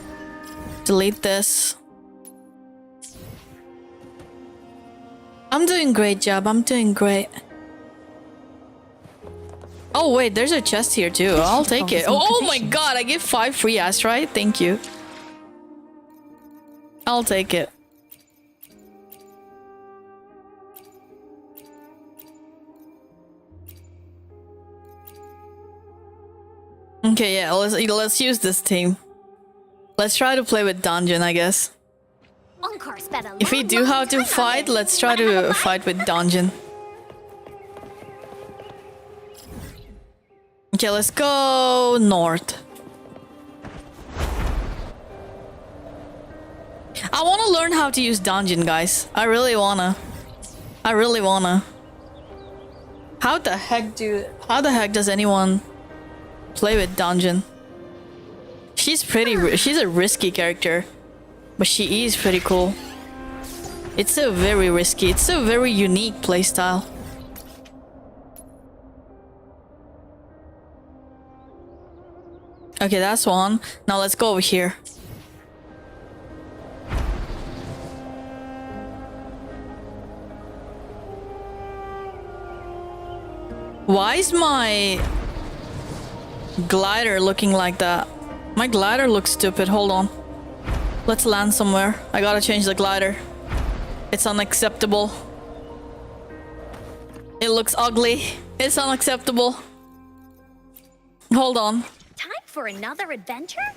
Delete this. I'm doing great, Job. I'm doing great. Oh wait, there's a chest here too. I'll take it. Oh my god, I get 5 free Astrite. Thank you. I'll take it. Okay, yeah, let's use this team. Let's try to play with Dungeon, I guess. If we do have to fight, let's try to fight with Dungeon. Okay, let's go north. I want to learn how to use Dungeon, guys. I really wanna. How the heck does anyone play with Dungeon? She's a risky character, but she is pretty cool. It's a very unique playstyle. Okay, that's one. Now let's go over here. Why is my glider looking like that? My glider looks stupid. Hold on. Let's land somewhere. I gotta change the glider. It's unacceptable. It looks ugly. It's unacceptable. Hold on. Time for another adventure?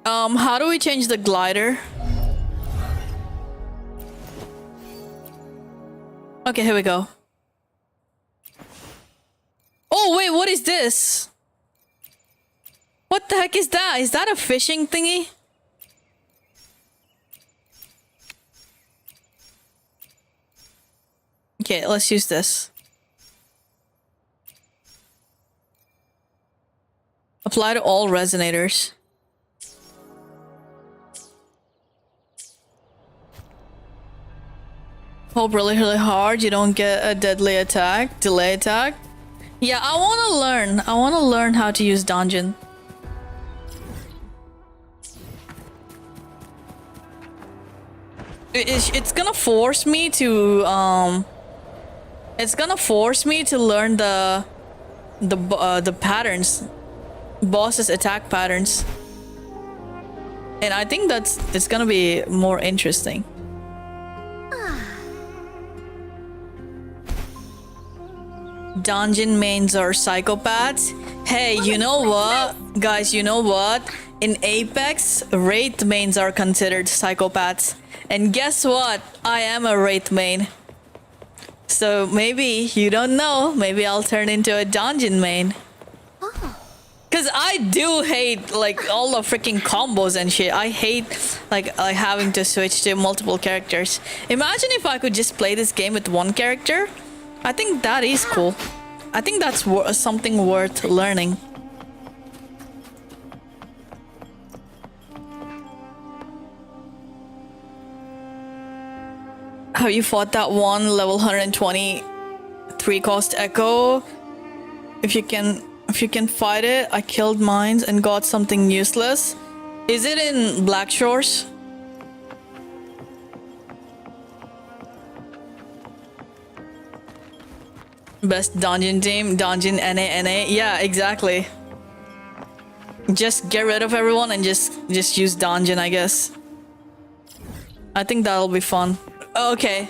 How do we change the glider? Okay, here we go. Oh wait, what is this? What the heck is that? Is that a fishing thingy? Okay, let's use this. Apply to all resonators. Hope really hard you don't get a deadly attack, delay attack. Yeah, I want to learn how to use Dungeon. It's gonna force me to learn the patterns. boss's attack patterns. And I think it's gonna be more interesting. Dungeon mains are psychopaths. Hey, you know what? Guys, you know what? In Apex, Wraith mains are considered psychopaths. And guess what? I am a Wraith main. So maybe, you don't know, maybe I'll turn into a dungeon main. Cause I do hate like all the freaking combos and shit. I hate like having to switch to multiple characters. Imagine if I could just play this game with one character. I think that is cool. I think that's something worth learning. Have you fought that one level 120 3-cost Echo? If you can fight it, I killed mines and got something useless. Is it in Black Shores? Best dungeon team, dungeon NA. Yeah, exactly. Just get rid of everyone and just use dungeon, I guess. I think that'll be fun. Okay.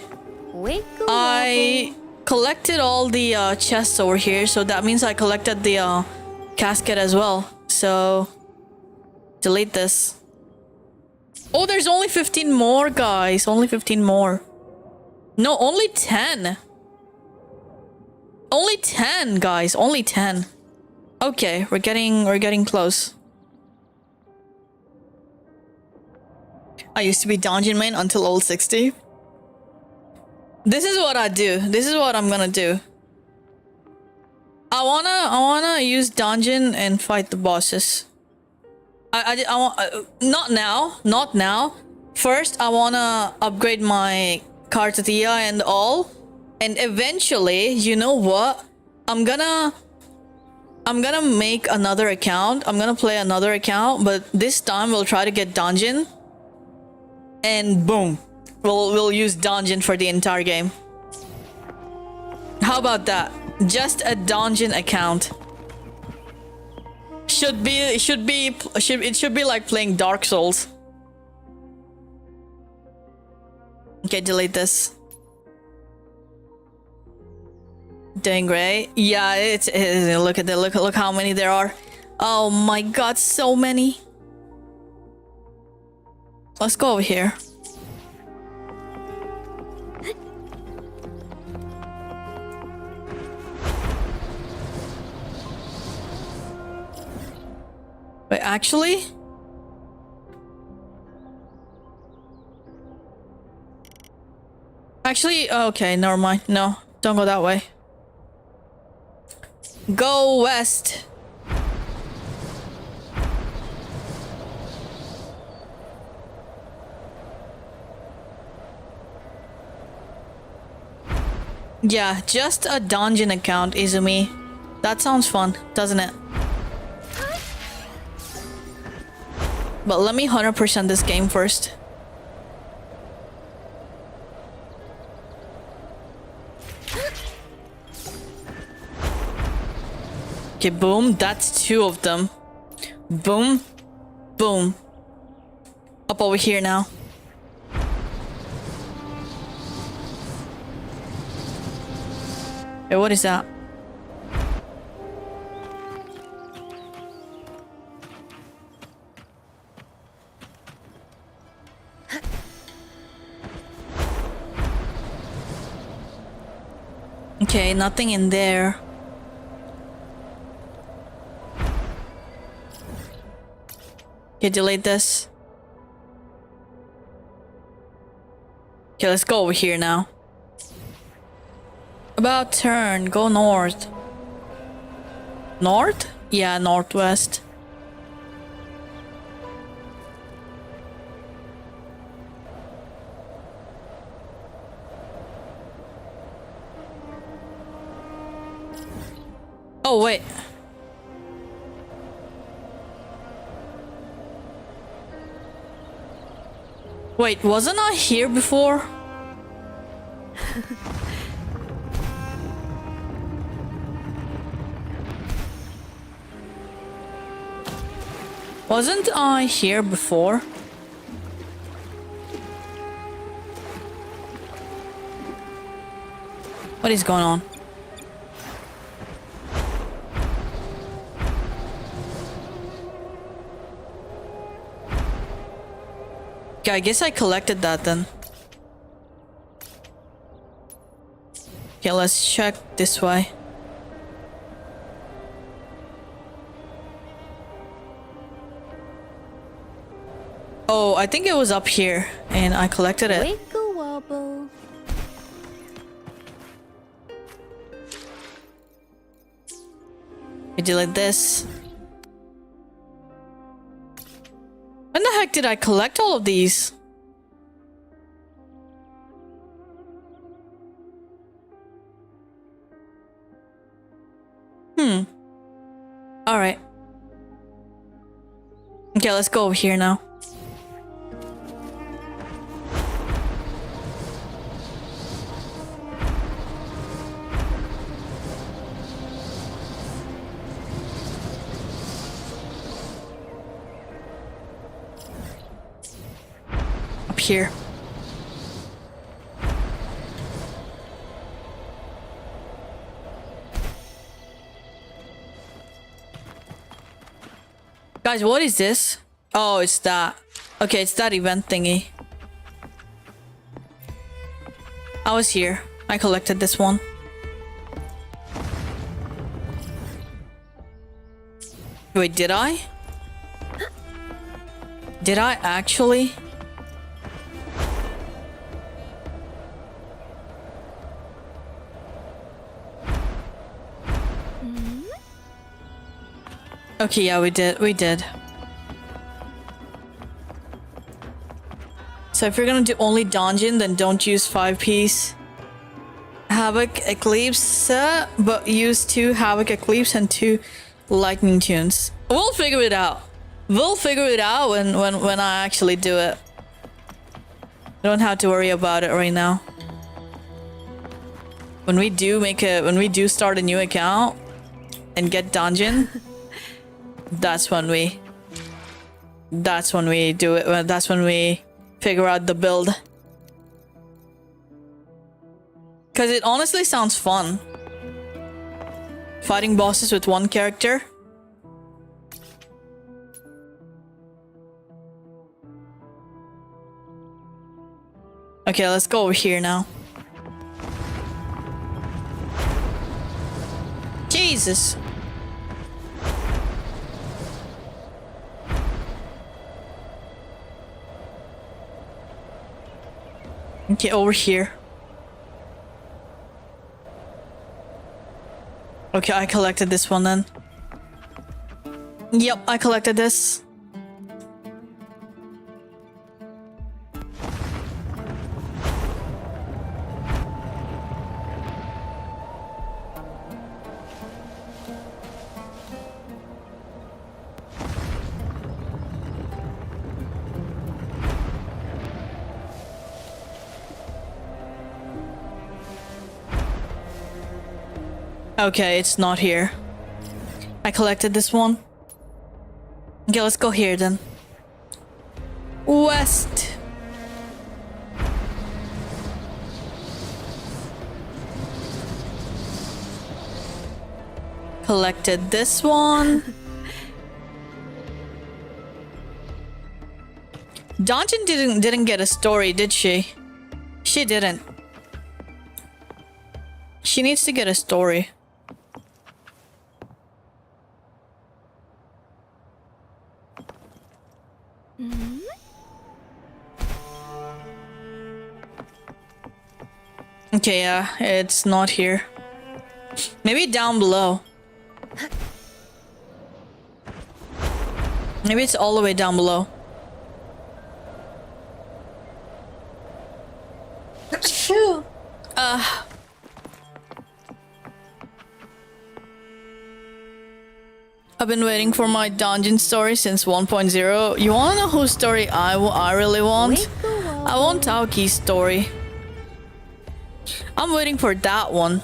I collected all the chests over here, so that means I collected the casket as well. So delete this. Oh, there's only 15 more, guys. Only 15 more. No, only 10. Only 10, guys. Only 10. Okay, we're getting close. I used to be dungeon main until level 60. This is what I do. This is what I'm gonna do. I wanna use dungeon and fight the bosses. I want not now. First, I wanna upgrade my Kartatia and all, and eventually, you know what? I'm gonna make another account. I'm gonna play another account, but this time we'll try to get dungeon, and boom, we'll use dungeon for the entire game. How about that? Just a dungeon account. It should be like playing Dark Souls. Okay, delete this. Doing great. Yeah, it's look how many there are. Oh my god, so many. Let's go over here. Wait, actually? Okay, never mind. No, don't go that way. Go west. Yeah, just a dungeon account, Izumi. That sounds fun, doesn't it? But let me 100% this game first. Okay, boom. That's 2 of them. Boom. Boom. Up over here now. Hey, what is that? Okay, nothing in there. Okay, delete this. Okay, let's go over here now. About turn, go north. North? Yeah, northwest. Oh, wait. Wait, wasn't I here before? Wasn't I here before? What is going on? Okay, I guess I collected that then. Okay, let's check this way. Oh, I think it was up here and I collected it. Wiggle wobble. I did like this. When the heck did I collect all of these? All right. Okay, let's go over here now. Up here. Guys, what is this? Oh, it's that. Okay, it's that event thingy. I was here. I collected this one. Wait, did I? Did I actually? Okay, yeah, we did. So if you're gonna do only dungeon, then don't use 5-piece Havoc Eclipse, but use 2 Havoc Eclipse and 2 Lightning Tunes. We'll figure it out. We'll figure it out when I actually do it. I don't have to worry about it right now. When we do start a new account and get dungeon, that's when we do it. That's when we figure out the build. Because it honestly sounds fun. Fighting bosses with one character. Okay, let's go over here now. Jesus. Okay, over here. Okay, I collected this one then. Yep, I collected this. Okay, it's not here. I collected this one. Okay, let's go here then. West. Collected this one. Dungeon didn't get a story, did she? She didn't. She needs to get a story. Okay, yeah, it's not here. Maybe down below. Maybe it's all the way down below. Phew. I've been waiting for my dungeon story since 1.0. You wanna know whose story I really want? I want Aoki's story. I'm waiting for that one.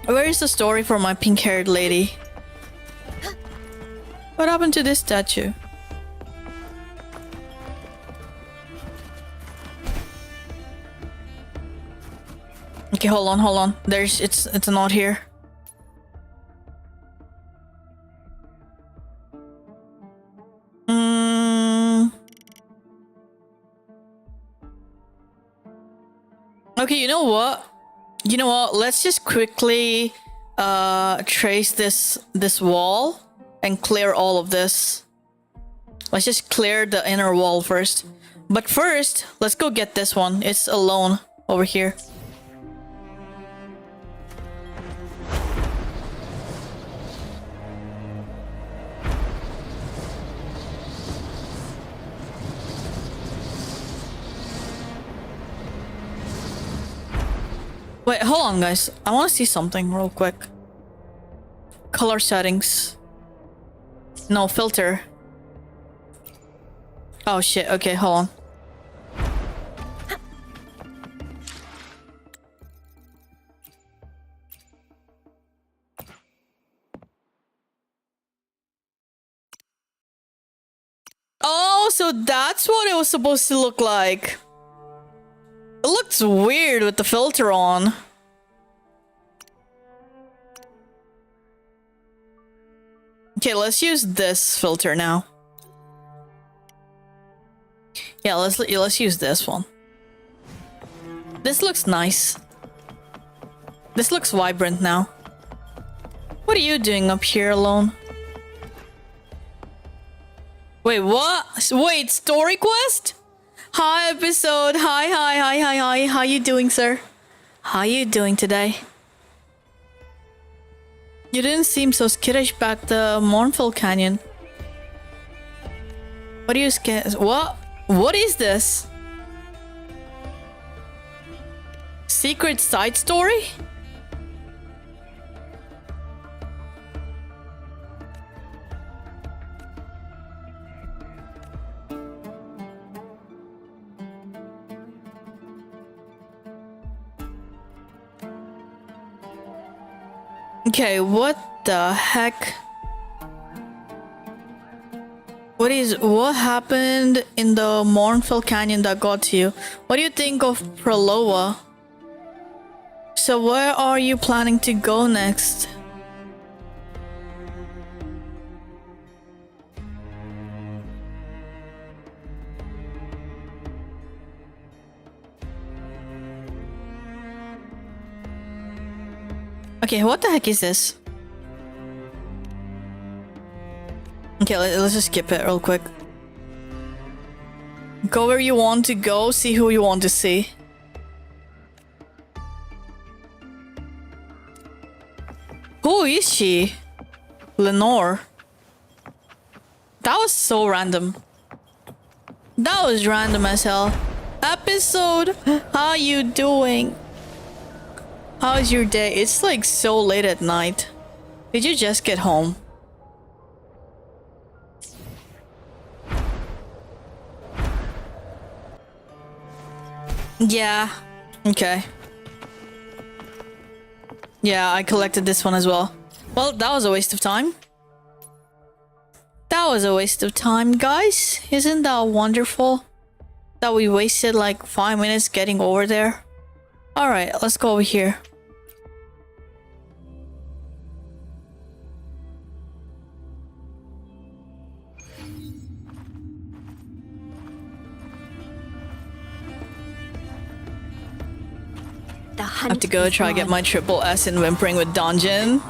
Where is the story for my pink-haired lady? What happened to this statue? Okay, hold on. It's not here. Okay, you know what? Let's just quickly trace this wall and clear all of this. Let's just clear the inner wall first. But first, let's go get this one. It's alone over here. Wait, hold on, guys. I want to see something real quick. Color settings. No, filter. Oh shit, okay, hold on. Oh, so that's what it was supposed to look like. It looks weird with the filter on. Okay, let's use this filter now. Yeah, let's use this one. This looks nice. This looks vibrant now. What are you doing up here alone? Wait, what? Wait, story quest? Hi, episode. Hi. How you doing, sir? How you doing today? You didn't seem so skittish back the Mournful Canyon. What are you scared? What is this? Secret side story? Okay, what the heck? What happened in the Mournful Canyon that got to you? What do you think of Proloa? So where are you planning to go next? Okay, what the heck is this? Okay, let's just skip it real quick. Go where you want to go, see who you want to see. Who is she? Lenore. That was so random. That was random as hell. Episode, how you doing? How's your day? It's like so late at night. Did you just get home? Yeah. Okay. Yeah, I collected this one as well. Well, that was a waste of time. That was a waste of time, guys. Isn't that wonderful? That we wasted like 5 minutes getting over there. Alright, let's go over here. I have to go try to get my triple S in Whimpering with Dungeon.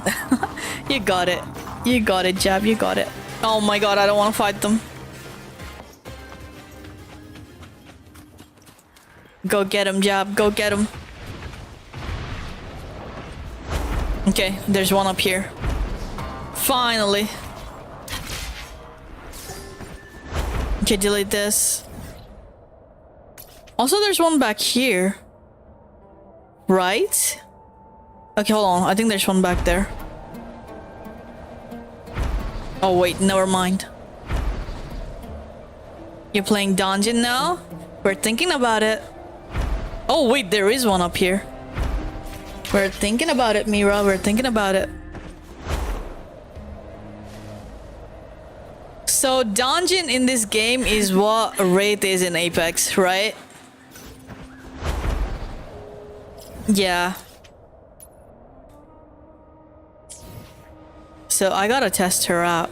You got it. You got it, Jab. You got it. Oh my god, I don't want to fight them. Go get him, Jab. Go get him. Okay, there's one up here. Finally. Okay, delete this. Also, there's one back here. Right? Okay, hold on. I think there's one back there. Oh, wait. Never mind. You're playing Dungeon now? We're thinking about it. Oh, wait. There is one up here. We're thinking about it, Mira. We're thinking about it. So dungeon in this game is what Wraith is in Apex, right? Yeah. So I gotta test her out.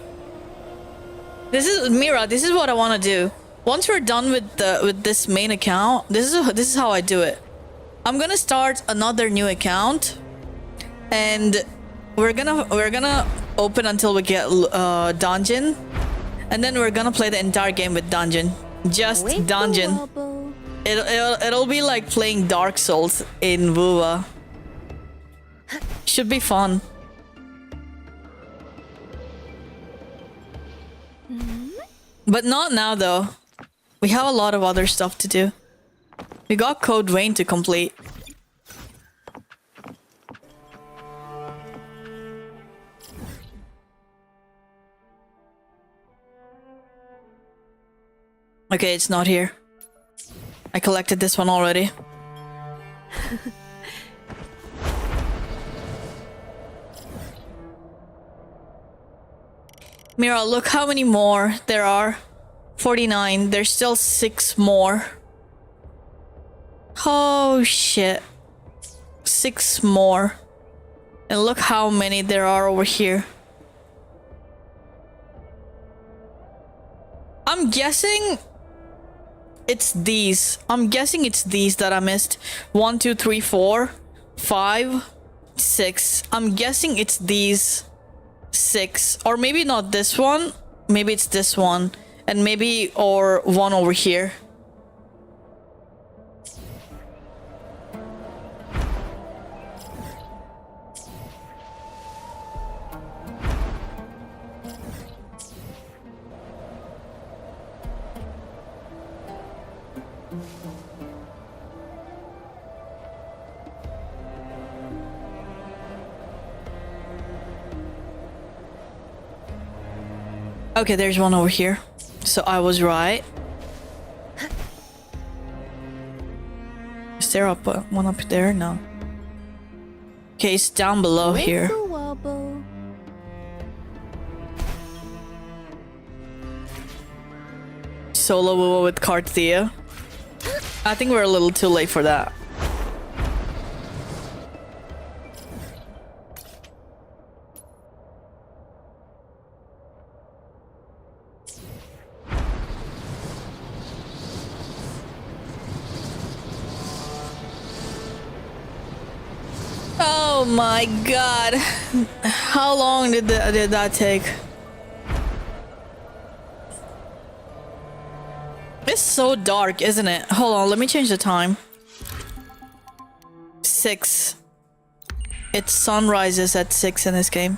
This is Mira. This is what I want to do. Once we're done with this main account, this is how I do it. I'm gonna start another new account, and we're gonna open until we get dungeon, and then we're gonna play the entire game with dungeon. Just dungeon. It'll be like playing Dark Souls in wuwa. Should be fun. But not now though. We have a lot of other stuff to do. We got Code Vein to complete. Okay, it's not here. I collected this one already. Mira, look how many more there are. 49. There's still 6 more. Oh shit. 6 more. And look how many there are over here. I'm guessing it's these. I'm guessing it's these that I missed. 1, 2, 3, 4, 5, 6. I'm guessing it's these 6. Or maybe not this one. Maybe it's this one. And maybe or one over here. Okay, there's one over here. So I was right. Is there one up there? No. Okay, it's down below here. Solo wuwa with Cartia. I think we're a little too late for that. Oh my god. How long did that take? It's so dark, isn't it? Hold on, let me change the time. 6. It's sunrises at 6 in this game.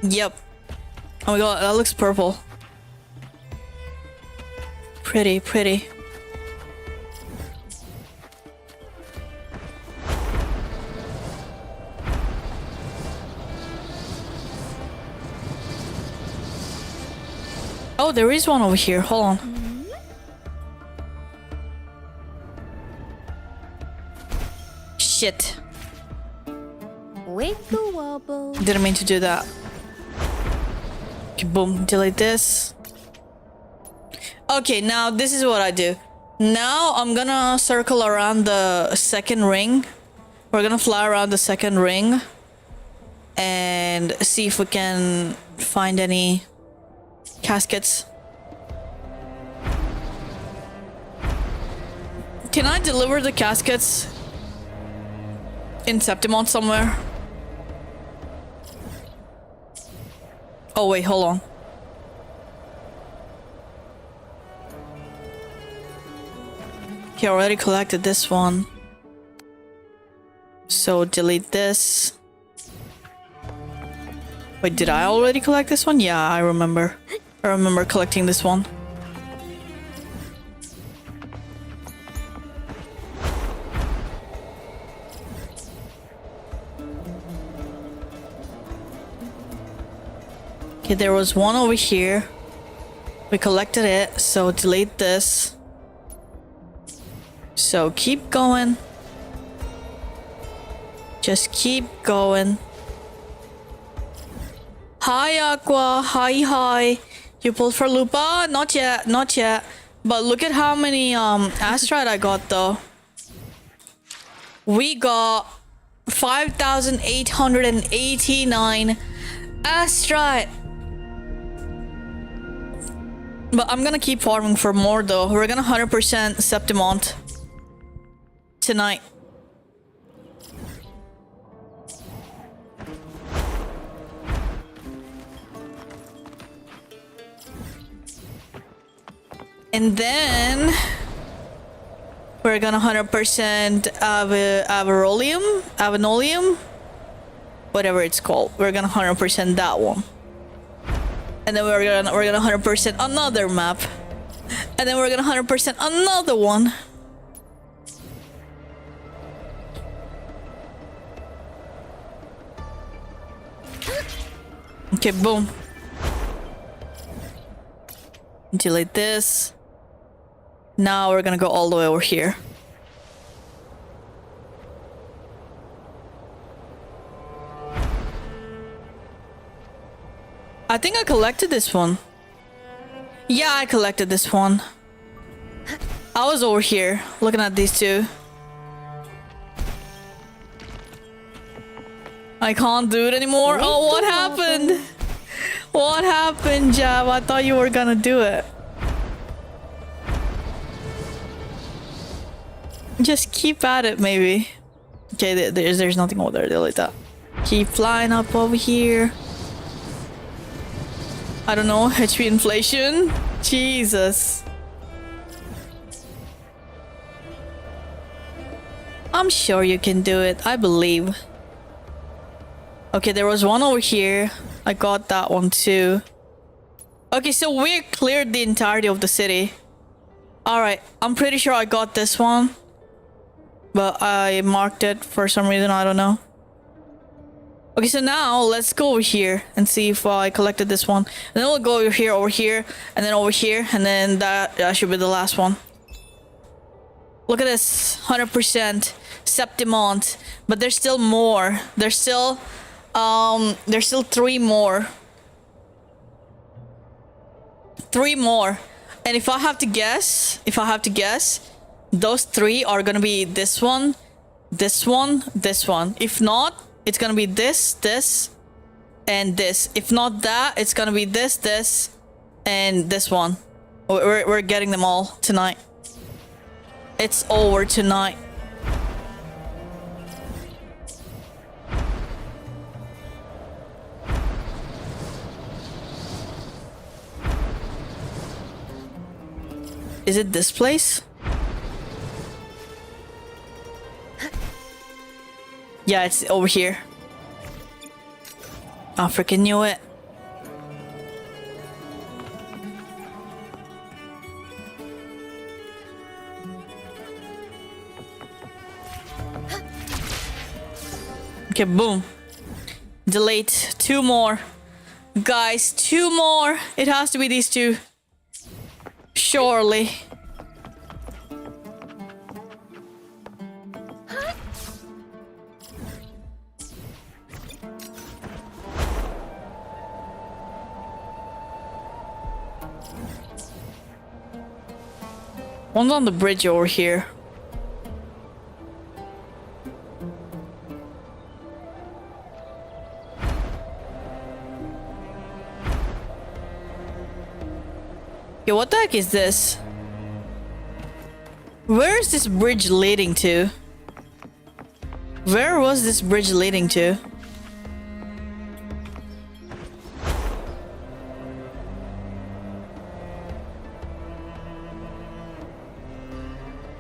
Yep. Oh my god, that looks purple. Pretty, pretty. Oh, there is one over here. Hold on. Shit. Wiggle wobble. Didn't mean to do that. Okay, boom. Delete this. Okay, now this is what I do. Now I'm gonna circle around the second ring. We're gonna fly around the second ring and see if we can find any caskets. Can I deliver the caskets in Septimont somewhere? Oh wait, hold on. Okay, I already collected this one. So delete this. Wait, did I already collect this one? Yeah, I remember. I remember collecting this one. Okay, there was one over here. We collected it, so delete this. So keep going. Just keep going. Hi, Aqua. Hi. You pulled for Lupa? Not yet. But look at how many Astrite I got, though. We got 5,889 Astrite. But I'm gonna keep farming for more, though. We're gonna 100% Septimont tonight. And then we're gonna 100% Avenolium, whatever it's called. We're gonna 100% that one. And then we're gonna 100% another map. And then we're gonna 100% another one. Okay, boom. Delete this. Now we're gonna go all the way over here. I think I collected this one. Yeah, I collected this one. I was over here looking at these two. I can't do it anymore. Oh, what happened? What happened, Jab? I thought you were gonna do it. Just keep at it, maybe. Okay, there's nothing over there. Delete that. Keep flying up over here. I don't know, HP inflation? Jesus. I'm sure you can do it, I believe. Okay, there was one over here. I got that one too. Okay, so we cleared the entirety of the city. Alright, I'm pretty sure I got this one. But I marked it for some reason, I don't know. Okay, so now let's go over here and see if I collected this one. And then we'll go over here, and then over here, and then that should be the last one. Look at this, 100% Septimont, but there's still more. There's still 3 more. 3 more. And if I have to guess, those 3 are gonna be this one, this one, this one. If not, it's gonna be this, this, and this. If not that, it's gonna be this, this, and this one. We're getting them all tonight. It's over tonight. Is it this place? Yeah, it's over here. I freaking knew it. Okay, boom. Delete. 2 more. Guys, 2 more. It has to be these 2. Surely. One's on the bridge over here. Yo, what the heck is this? Where is this bridge leading to? Where was this bridge leading to?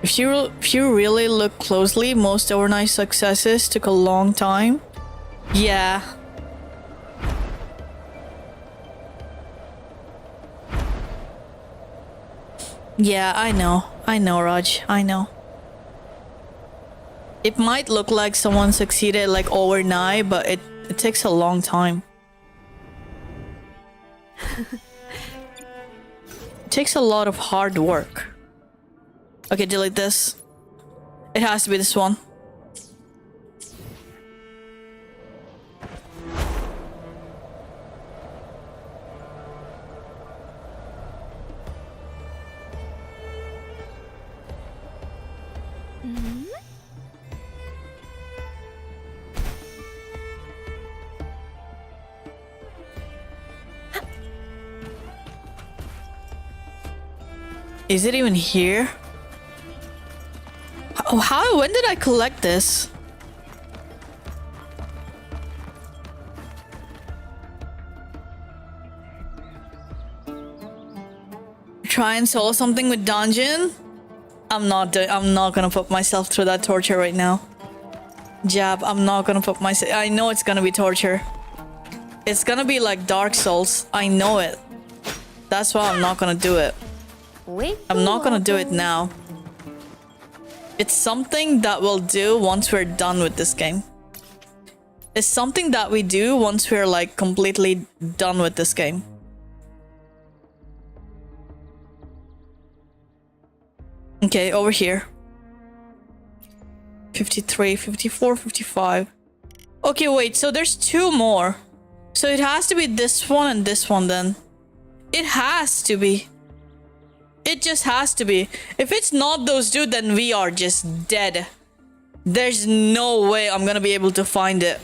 If you really look closely, most overnight successes took a long time. Yeah. Yeah, I know, Raj, I know. It might look like someone succeeded like overnight, but it takes a long time. It takes a lot of hard work. Okay, delete this. It has to be this one. Is it even here? When did I collect this? Try and solve something with dungeon? I'm not gonna put myself through that torture right now. Jab, I'm not gonna put myself. I know it's gonna be torture. It's gonna be like Dark Souls. I know it. That's why I'm not gonna do it. I'm not gonna do it now. It's something that we'll do once we're done with this game. It's something that we do once we're like completely done with this game. Okay, over here. 53, 54, 55. Okay, wait, so there's two more. So it has to be this one and this one then. It has to be. It just has to be. If it's not those two, then we are just dead. There's no way I'm gonna be able to find it.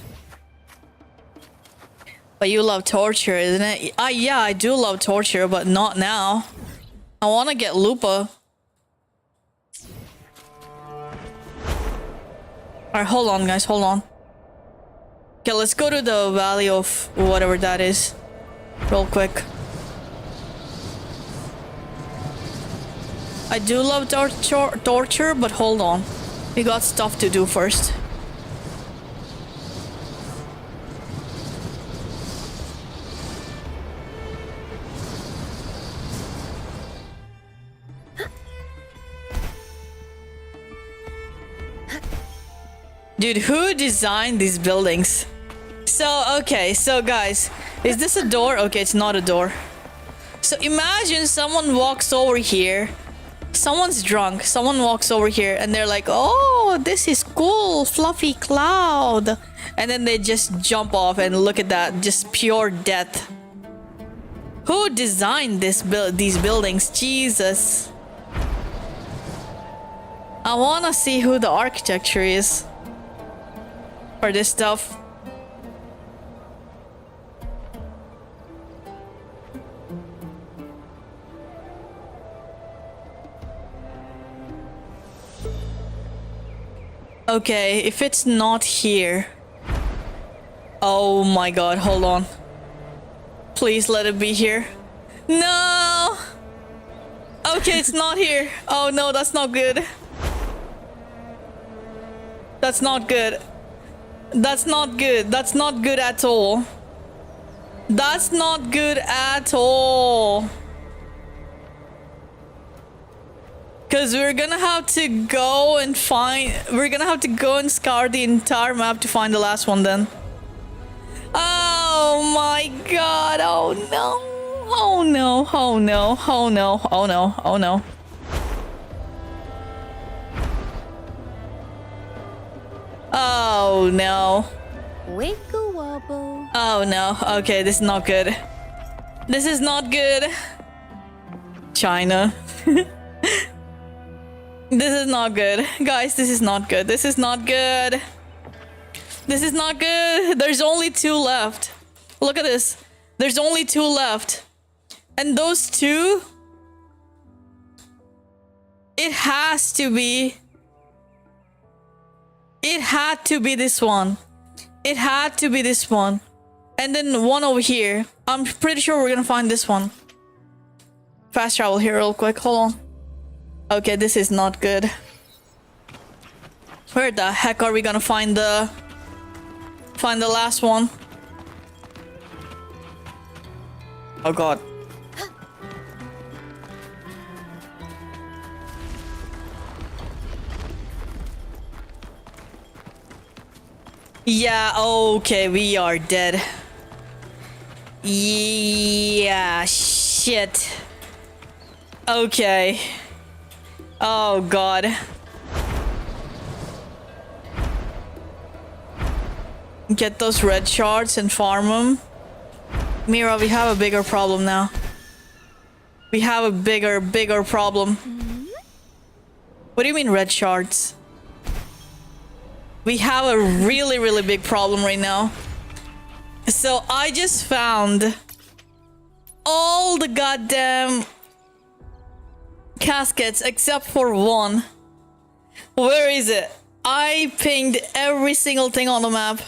But you love torture, isn't it? Yeah, I do love torture, but not now. I want to get Lupa. Alright, hold on, guys, hold on. Okay, let's go to the Valley of whatever that is. Real quick. I do love torture, but hold on. We got stuff to do first. Dude, who designed these buildings? So, okay, so guys, is this a door? Okay, it's not a door. So imagine someone walks over here. Someone's drunk. Someone walks over here and they're like, oh, this is cool, fluffy cloud. And then they just jump off and look at that, just pure death. Who designed these buildings? Jesus. I want to see who the architecture is for this stuff. Okay, if it's not here. Oh my god, hold on. Please let it be here. No! Okay, it's not here. Oh no, that's not good. That's not good. That's not good. That's not good at all. That's not good at all. Because we're gonna have to go and find... We're gonna have to go and scour the entire map to find the last one then. Oh my god. Oh no. Oh no. Oh no. Oh no. Oh no. Oh no. Oh no. Wiggle wobble. Oh no. Okay, this is not good. This is not good. China. This is not good. Guys, this is not good. This is not good. This is not good. There's only 2 left. Look at this. There's only 2 left. And those 2... It has to be... It had to be this one. It had to be this one. And then one over here. I'm pretty sure we're gonna find this one. Fast travel here real quick. Hold on. Okay, this is not good. Where the heck are we gonna find the last one? Oh god. Yeah, okay, we are dead. Yeah, shit. Okay. Oh god. Get those red shards and farm them. Mira, we have a bigger problem now. We have a bigger problem. What do you mean red shards? We have a really big problem right now. So I just found all the goddamn caskets except for one. Where is it? I pinged every single thing on the map.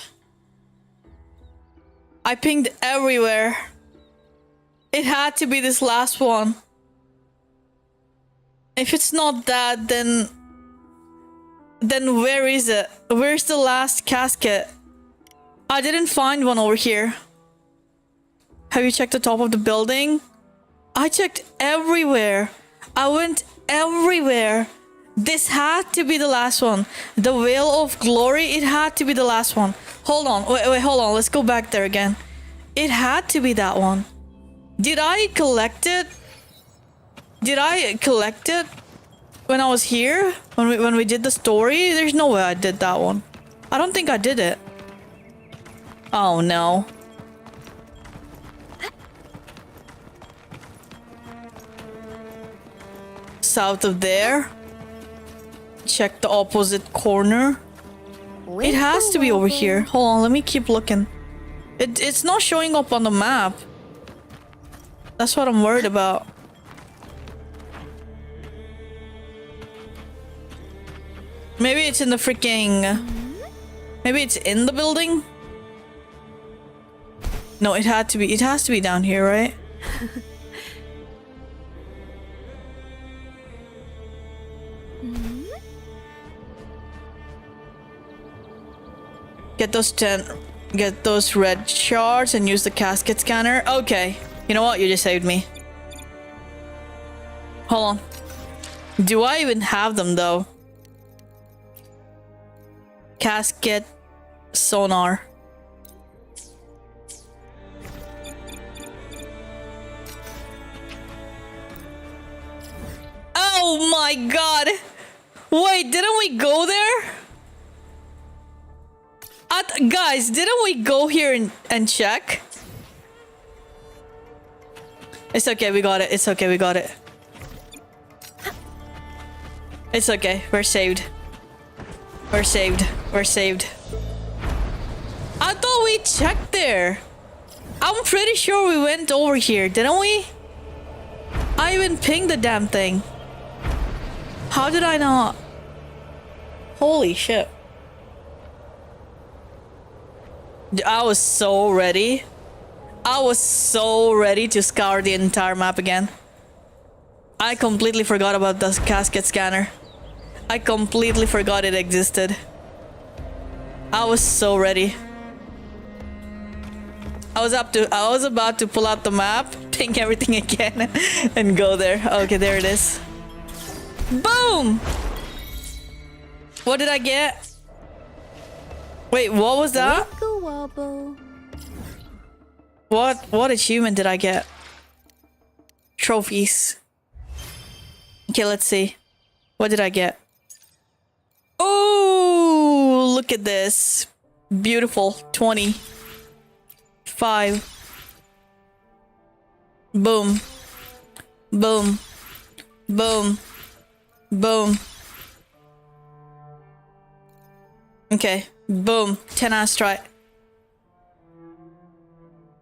I pinged everywhere. It had to be this last one. If it's not that, then where is it? Where's the last casket? I didn't find one over here. Have you checked the top of the building? I checked everywhere. I went everywhere. This had to be the last one. The Veil of Glory, it had to be the last one. Hold on, wait, hold on. Let's go back there again. It had to be that one. Did I collect it? Did I collect it when I was here? When we did the story? There's no way I did that one. I don't think I did it. Oh no. South of there. Check the opposite corner. It has to be over here. Hold on, let me keep looking. It's not showing up on the map. That's what I'm worried about. Maybe it's in the freaking... Maybe it's in the building? No, it had to be. It has to be down here, right? Get those red shards and use the casket scanner. Okay. You know what? You just saved me. Hold on. Do I even have them though? Casket sonar. Oh my god! Wait, didn't we go there? Guys, didn't we go here and check? It's okay, we got it. It's okay, we got it. It's okay, we're saved. We're saved. We're saved. I thought we checked there. I'm pretty sure we went over here, didn't we? I even pinged the damn thing. How did I not? Holy shit. I was so ready. I was so ready to scour the entire map again. I completely forgot about the casket scanner. I completely forgot it existed. I was so ready. I was about to pull out the map, ping everything again, and go there. Okay, there it is. Boom! What did I get? Wait, what was that? What achievement did I get? Trophies. Okay, let's see. What did I get? Oh, look at this. Beautiful. 20. 5. Boom. Boom. Boom. Boom. Okay. Boom. 10 Astrite.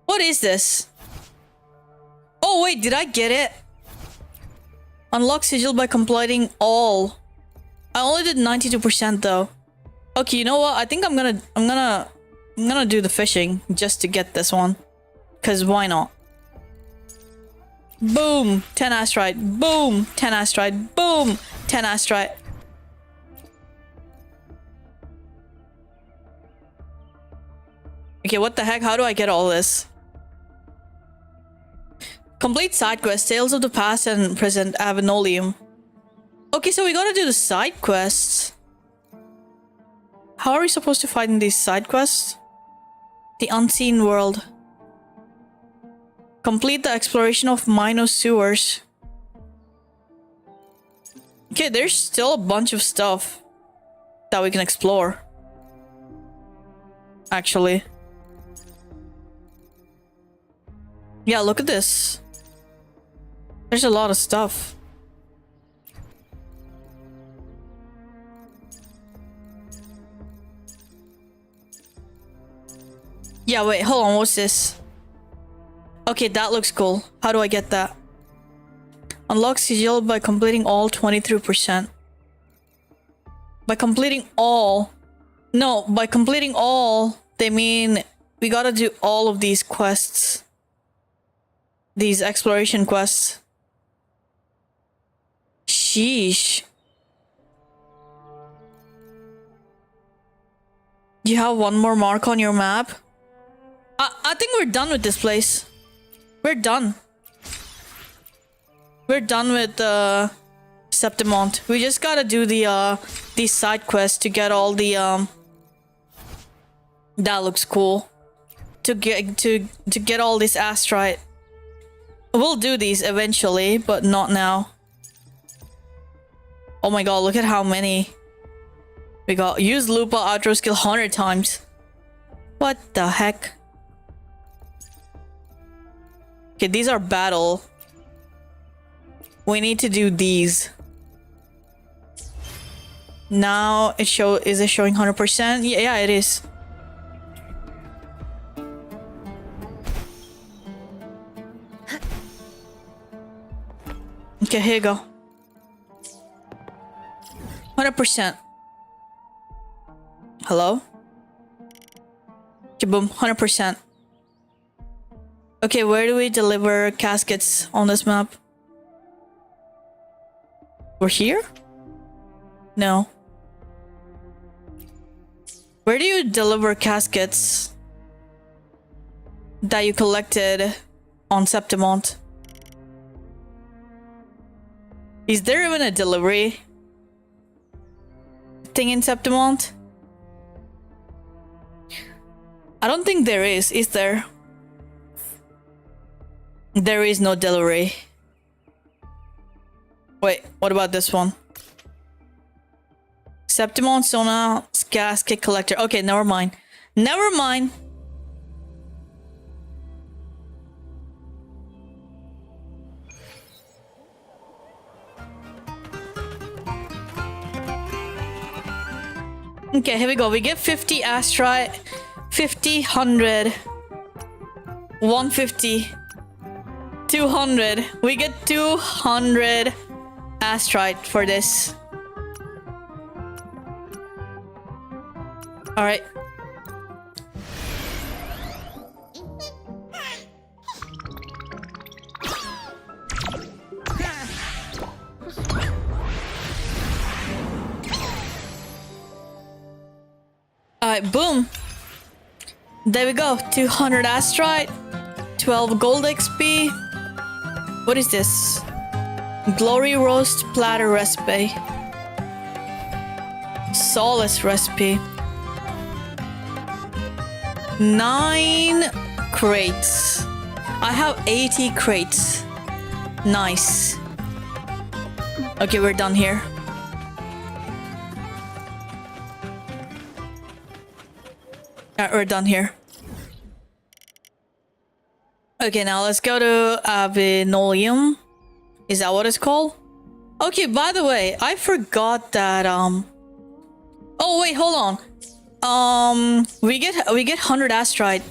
What is this? Oh wait, did I get it? Unlock sigil by completing all. I only did 92% though. Okay, you know what? I think I'm gonna do the fishing just to get this one. Cause why not? Boom! 10 Astrite. Boom! 10 Astrite. Boom! 10 Astrite. Okay, what the heck? How do I get all this? Complete side quest, Tales of the Past and Present Avenolium. Okay, so we gotta do the side quests. How are we supposed to find these side quests? The Unseen World. Complete the exploration of Minos sewers. Okay, there's still a bunch of stuff that we can explore. Actually. Yeah, look at this. There's a lot of stuff. Yeah, wait, hold on, what's this? Okay, that looks cool. How do I get that? Unlock sigil by completing all 23%. By completing all... No, by completing all, they mean we gotta do all of these quests. These exploration quests. Sheesh. You have one more mark on your map? I think we're done with this place. We're done. We're done with Septimont. We just gotta do these side quests to get all the that looks cool. To get all this Astrite. We'll do these eventually, but not now. Oh my god, look at how many we got. Use Lupa outro skill 100 times. What the heck? Okay, these are battle. We need to do these. Now is it showing 100%? Yeah, it is. Okay, here you go. 100%. Hello? Okay, boom, 100%. Okay, where do we deliver caskets on this map? We're here? No. Where do you deliver caskets that you collected on Septimont? Is there even a delivery thing in Septimont? I don't think there is. Is there? There is no delivery. Wait, what about this one? Septimont Sona Casket Collector. Okay, never mind. Never mind. Okay, here we go. We get 50 Astrite, 50, 100, 150, 200. We get 200 Astrite for this. All right. Alright, boom. There we go. 200 Astrite, 12 gold XP. What is this? Glory Roast Platter Recipe. Solace Recipe. 9 crates. I have 80 crates. Nice. Okay, we're done here. We're done here. Okay, now let's go to Avinolium. Is that what it's called? Okay, by the way, I forgot that oh wait, hold on. We get 100 Astrite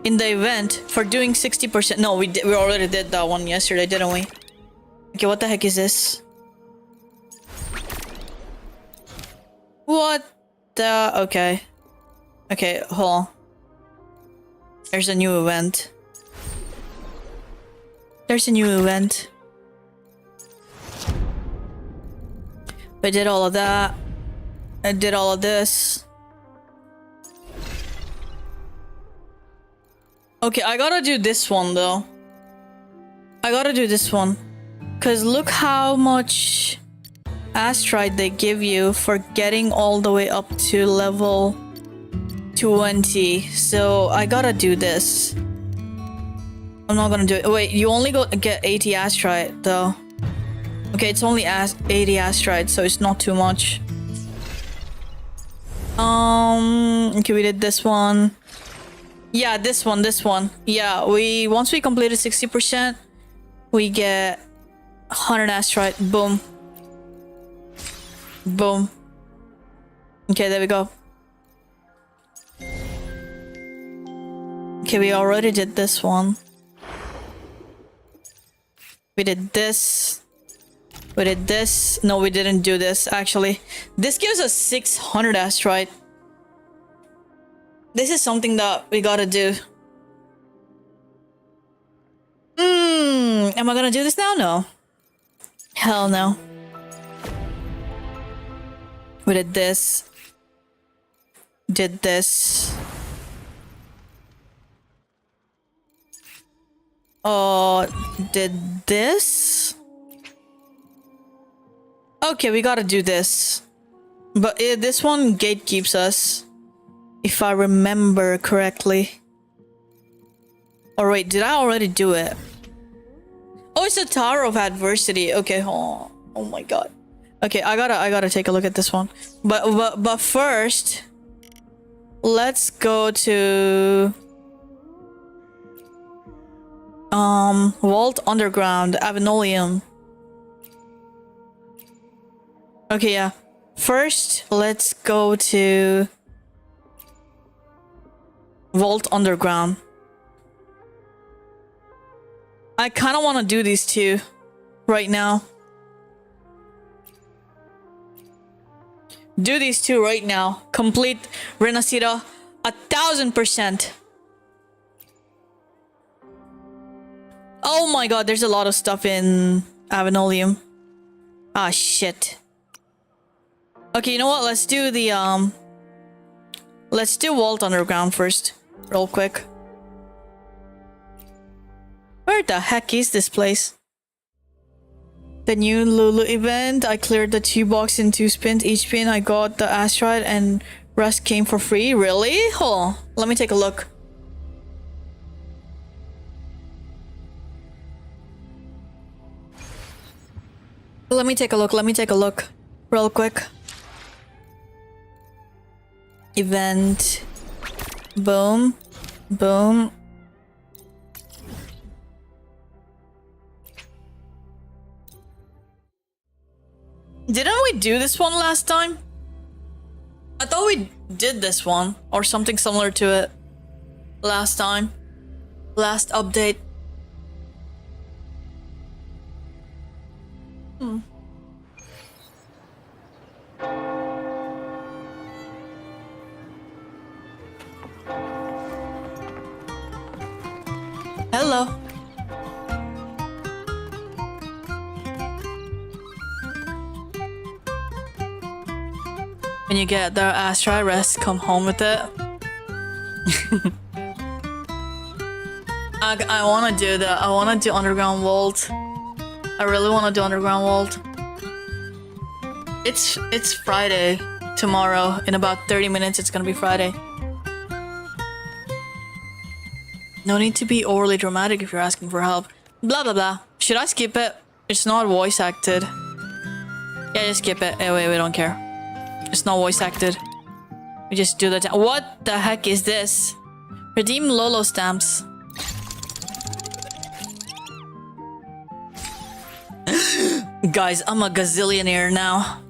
in the event for doing 60%. No, we already did that one yesterday, didn't we? Okay, what the heck is this? What the... Okay. Okay, hold on. There's a new event. There's a new event. I did all of that. I did all of this. Okay, I gotta do this one though. I gotta do this one. Cause look how much Astrite they give you for getting all the way up to level 20. So I gotta do this. I'm not gonna do it. Wait, you only get 80 Astrite though. Okay, it's only 80 Astrite, so it's not too much. Okay, we did this one. Yeah, this one. Yeah, once we completed 60%, we get 100 Astrite. Boom. Boom. Okay, there we go. Okay, we already did this one. We did this. We did this. No, we didn't do this, actually. This gives us 600 Astrite. This is something that we gotta do. Am I gonna do this now? No. Hell no. We did this. Did this. Did this. Okay, we gotta do this. But this one gatekeeps us, if I remember correctly. Or wait, did I already do it? Oh, it's a Tower of Adversity. Okay, oh my god. Okay, I gotta take a look at this one. But first, let's go to Vault Underground, Avenolium. Okay, yeah. First, let's go to Vault Underground. I kind of want to do these two right now. Do these two right now. Complete Renacida 1000%. Oh my god, there's a lot of stuff in Avenolium. Ah, shit. Okay, you know what? Let's do the let's do Vault Underground first, real quick. Where the heck is this place? The new Lulu event. I cleared the 2 box in 2 spins. Each spin I got the Astrite and rest came for free. Really? Hold on. Let me take a look. Let me take a look. Real quick. Event. Boom. Boom. Didn't we do this one last time? I thought we did this one or something similar to it last time. Last update. Hello. When you get the Astrite rest, come home with it. I want to do that. I want to do Underground Vault. I really want to do Underground Vault. It's Friday tomorrow. In about 30 minutes, it's gonna be Friday. No need to be overly dramatic if you're asking for help. Blah blah blah. Should I skip it? It's not voice acted. Yeah, just skip it. Anyway, we don't care. It's not voice acted. We just do that. What the heck is this? Redeem Lolo stamps. Guys, I'm a gazillionaire now.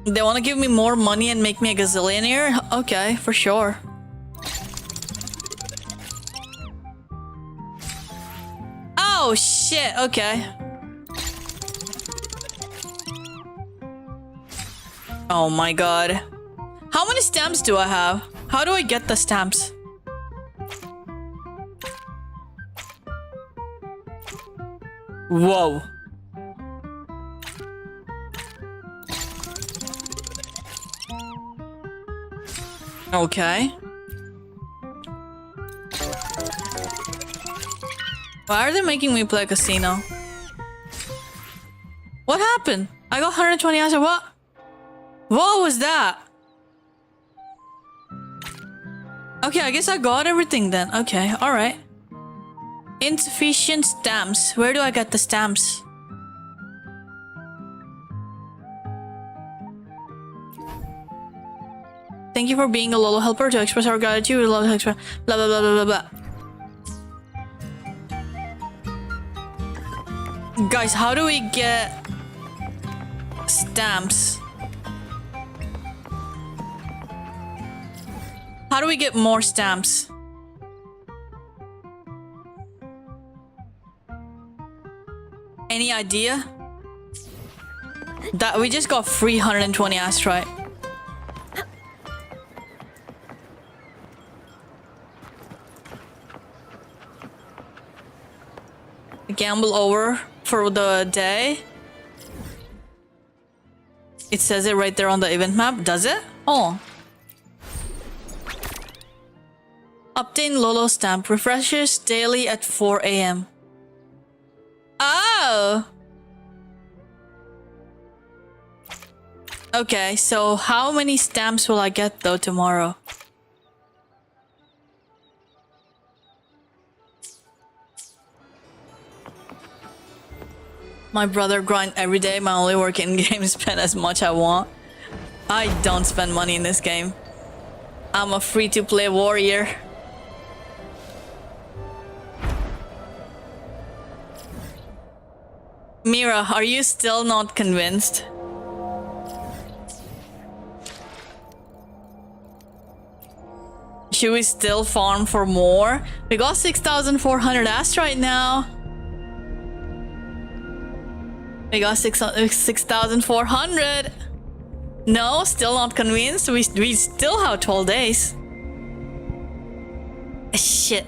They want to give me more money and make me a gazillionaire? Okay, for sure. Oh shit, okay. Oh my god. How many stamps do I have? How do I get the stamps? Whoa. Okay. Why are they making me play casino? What happened? I got 120 answer. What? What was that? Okay, I guess I got everything then. Okay, alright. Insufficient stamps. Where do I get the stamps? Thank you for being a Lolo helper. To express our gratitude, we love to express blah blah blah blah blah blah. Guys, how do we get stamps? How do we get more stamps? Any idea? That we just got 320 Astrite. Gamble over for the day. It says it right there on the event map. Does it? Oh. Obtain Lolo stamp. Refreshes daily at 4 a.m. Oh. Okay, so how many stamps will I get though tomorrow? My brother grind every day. My only work in game is spend as much I want. I don't spend money in this game. I'm a free-to-play warrior. Mira, are you still not convinced? Should we still farm for more? We got 6,400 Astrite now. We got 6,400. No, still not convinced. We still have 12 days. Shit.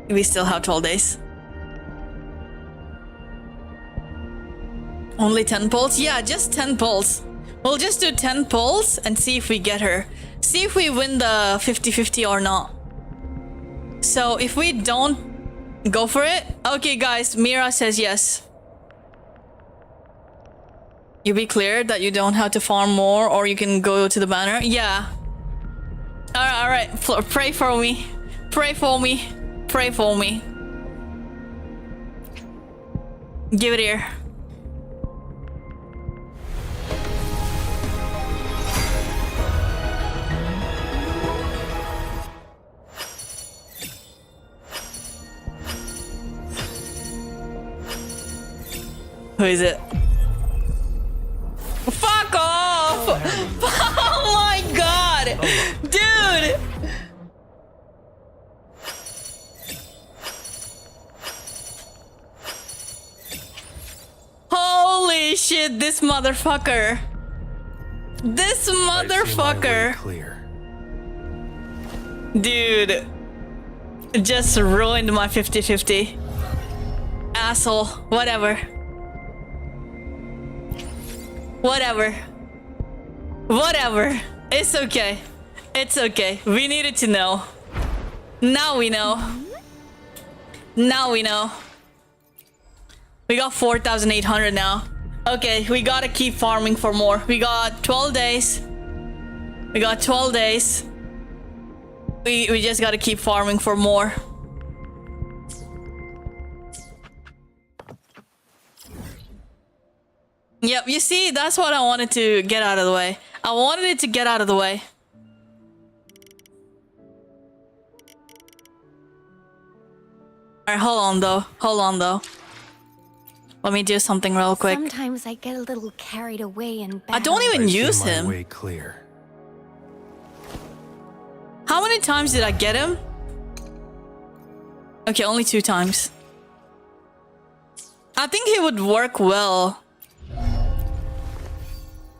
We still have 12 days. Only 10 pulls? Yeah, just 10 pulls. We'll just do 10 pulls and see if we get her. See if we win the 50-50 or not. So if we don't go for it... Okay, guys, Mira says yes. You be clear that you don't have to farm more or you can go to the banner? Yeah. Alright. Pray for me. Pray for me. Pray for me. Give it here. Who is it? Fuck off! Oh my god! Dude! Holy shit, this motherfucker! This motherfucker! Dude. Just ruined my 50-50. Asshole. Whatever. Whatever. It's okay. It's okay. We needed to know. Now we know. Now we know. We got 4,800 now. Okay, we gotta keep farming for more. We got 12 days. We got 12 days. We just gotta keep farming for more. Yep, you see, that's what I wanted to get out of the way. I wanted it to get out of the way. Alright, hold on though. Let me do something real quick. Sometimes I get a little carried away in battle. I don't even use him. Way clear. How many times did I get him? Okay, only 2 times. I think he would work well.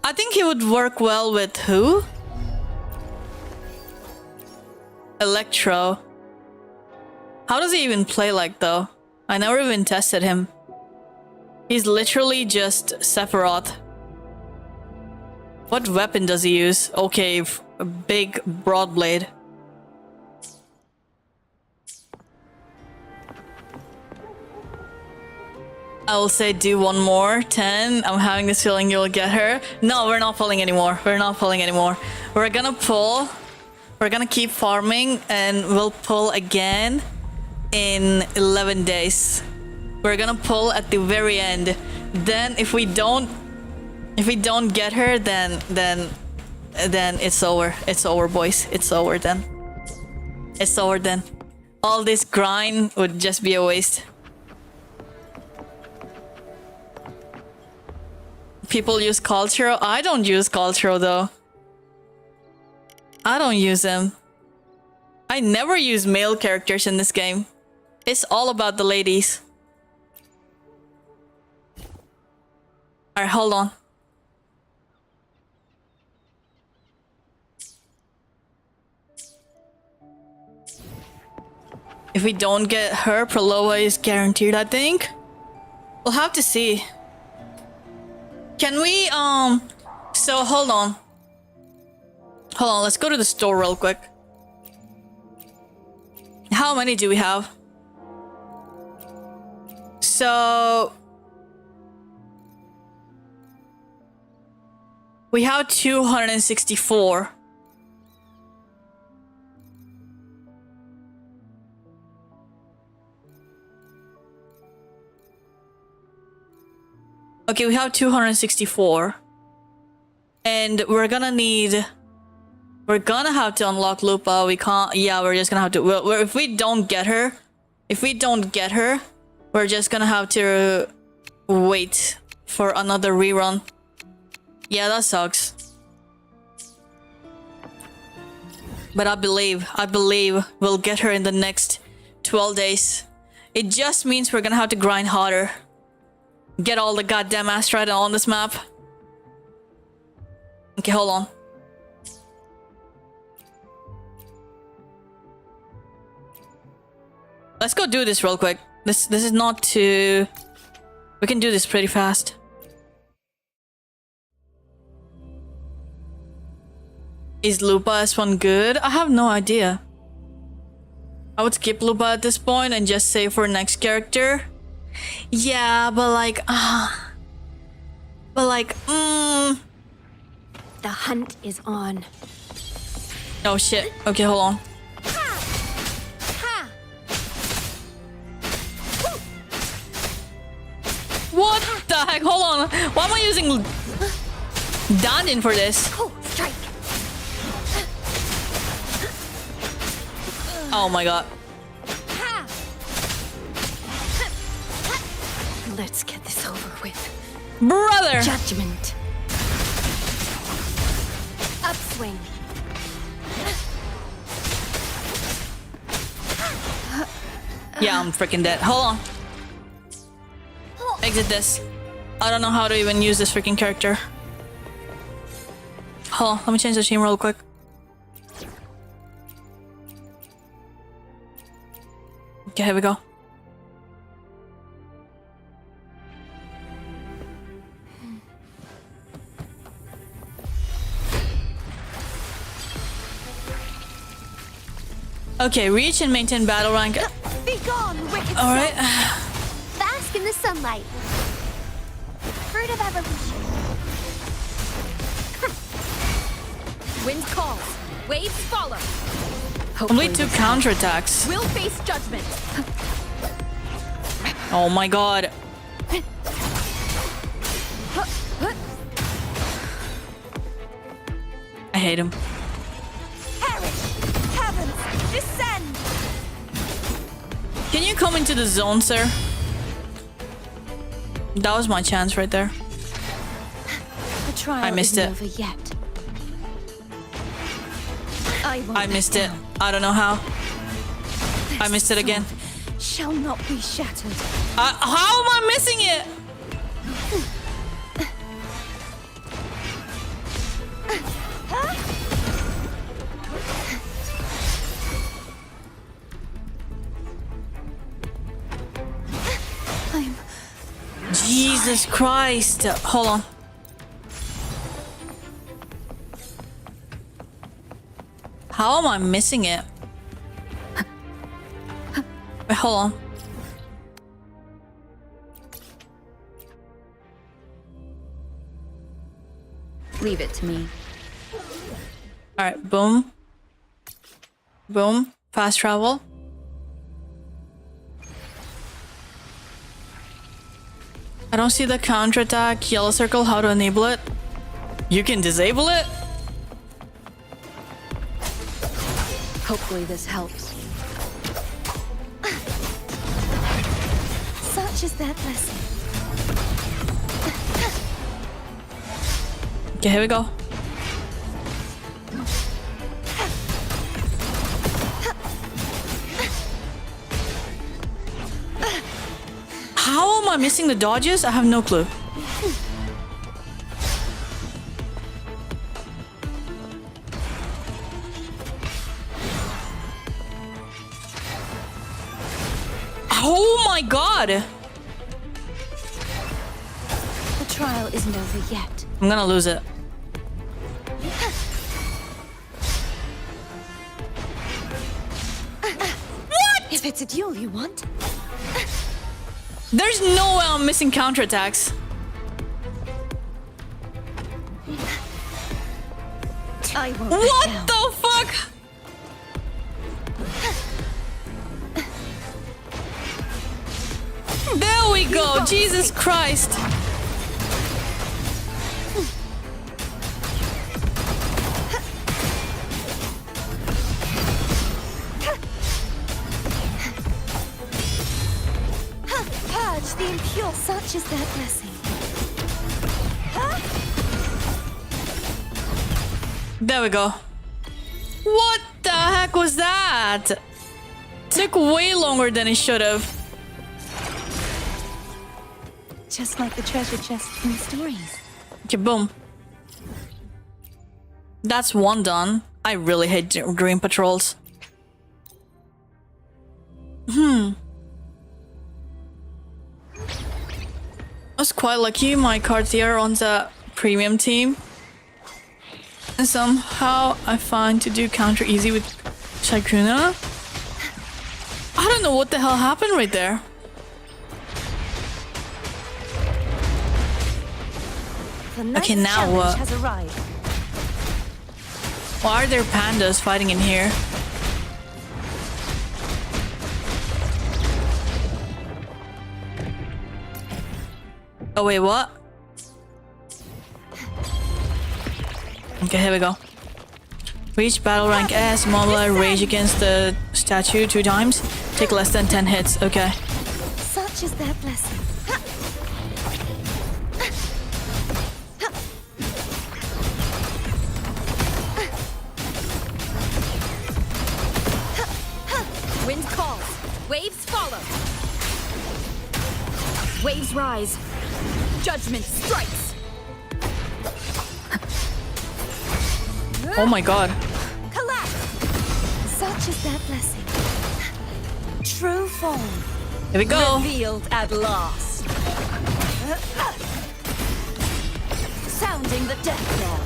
I think he would work well with who? Electro. How does he even play like though? I never even tested him. He's literally just Sephiroth. What weapon does he use? Okay, a big broad blade. I will say do one more. 10. I'm having this feeling you'll get her. No, we're not pulling anymore. We're not pulling anymore. We're gonna pull. We're gonna keep farming and we'll pull again in 11 days. We're gonna pull at the very end. Then if we don't get her, then it's over. It's over, boys. It's over then. It's over then. All this grind would just be a waste. People use Culturo. I don't use Culturo though. I don't use them. I never use male characters in this game. It's all about the ladies. Alright, hold on. If we don't get her, Prolova is guaranteed, I think. We'll have to see. Can we, so hold on. Hold on, let's go to the store real quick. How many do we have? So... we have 264. Okay, we have 264. And we're gonna need... we're gonna have to unlock Lupa. We can't... yeah, we're just gonna have to... well, if we don't get her... we're just gonna have to wait for another rerun. Yeah, that sucks. But I believe we'll get her in the next 12 days. It just means we're gonna have to grind harder. Get all the goddamn Astrite on this map. Okay, hold on. Let's go do this real quick. This is not too... we can do this pretty fast. Is Lupa S1 good? I have no idea. I would skip Lupa at this point and just save for next character. Yeah, but like... The hunt is on. oh shit. Okay, hold on. What the heck? Hold on. Why am I using Dandin for this? Strike. Oh my god. Let's get this over with. Brother! Judgment. Upswing. Yeah, I'm freaking dead. Hold on. Exit this. I don't know how to even use this freaking character. Hold on, let me change the team real quick. Okay, here we go. Okay, reach and maintain battle rank. Be gone, wicked all right. Bask in the sunlight. Fruit of evolution. Wind calls. Waves follow. Only 2 counterattacks. We'll face judgment. Oh my god. I hate him. Perish. Heavens, descend. Can you come into the zone, sir? That was my chance right there. The trial I missed isn't it. over yet. I missed it. I don't know how. I missed it again. Shall not be shattered. How am I missing it? Jesus Christ. Hold on. How am I missing it? Wait, hold on. Leave it to me. Alright, boom. Boom. Fast travel. I don't see the counterattack yellow circle. How to enable it? You can disable it? Hopefully this helps. Such is that blessing. Okay, here we go. How am I missing the dodges? I have no clue. Oh my god! The trial isn't over yet. I'm gonna lose it. What? If it's a duel you want. There's no way I'm missing counterattacks. I won't. What the fuck? There we go. Jesus Christ. Purge the impure. Such is their blessing. There we go. What the heck was that? Took way longer than it should have. Just like the treasure chest from the stories. Okay, boom. That's one done. I really hate dream patrols. I was quite lucky my cards here on the premium team. And somehow I find to do counter easy with Shakuna. I don't know what the hell happened right there. Okay, now what? Why are there pandas fighting in here? Oh wait, what? Okay, here we go. Reach battle rank S, mobilize rage against the statue 2 times. Take less than 10 hits, okay. Such is their blessing. Wind calls. Waves follow. Waves rise. Judgment strikes. Oh my god. Collapse. Such is their blessing. True form. Here we go. Revealed at last. Sounding the death knell.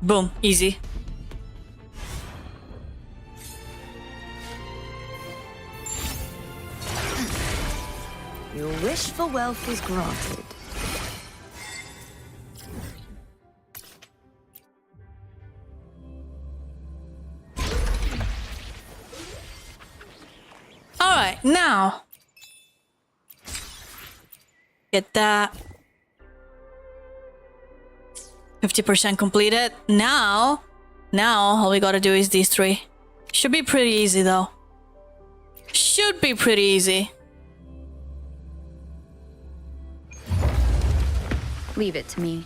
Boom, easy. Your wish for wealth is granted. Alright, now. Get that. 50% completed. Now all we gotta do is these 3. Should be pretty easy though. Should be pretty easy. Leave it to me.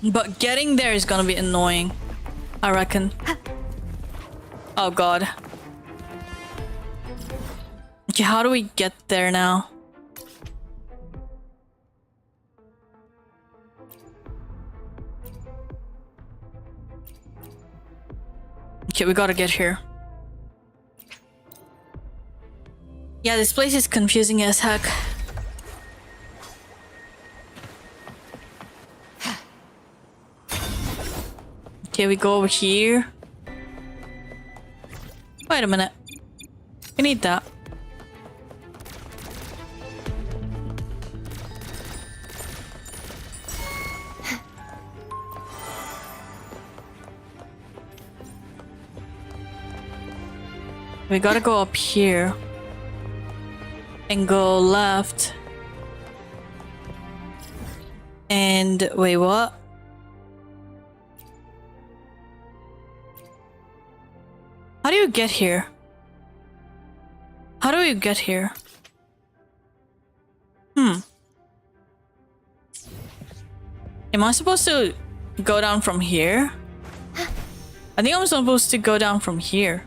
But getting there is gonna be annoying, I reckon. Oh god. Okay, how do we get there now? Okay, we gotta get here. Yeah, this place is confusing as heck. Okay, we go over here. Wait a minute. We need that. We gotta go up here. And go left. And wait, what? How do you get here? How do you get here? Am I supposed to go down from here? I think I'm supposed to go down from here.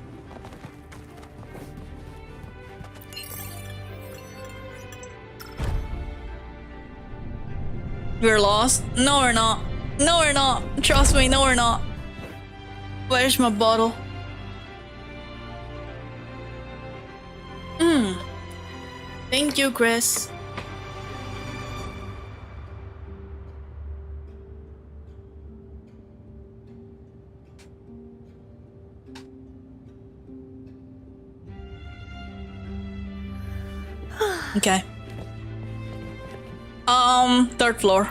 We're lost? No, we're not. No, we're not. Trust me, no, we're not. Where's my bottle? Thank you, Chris. Okay. Third floor.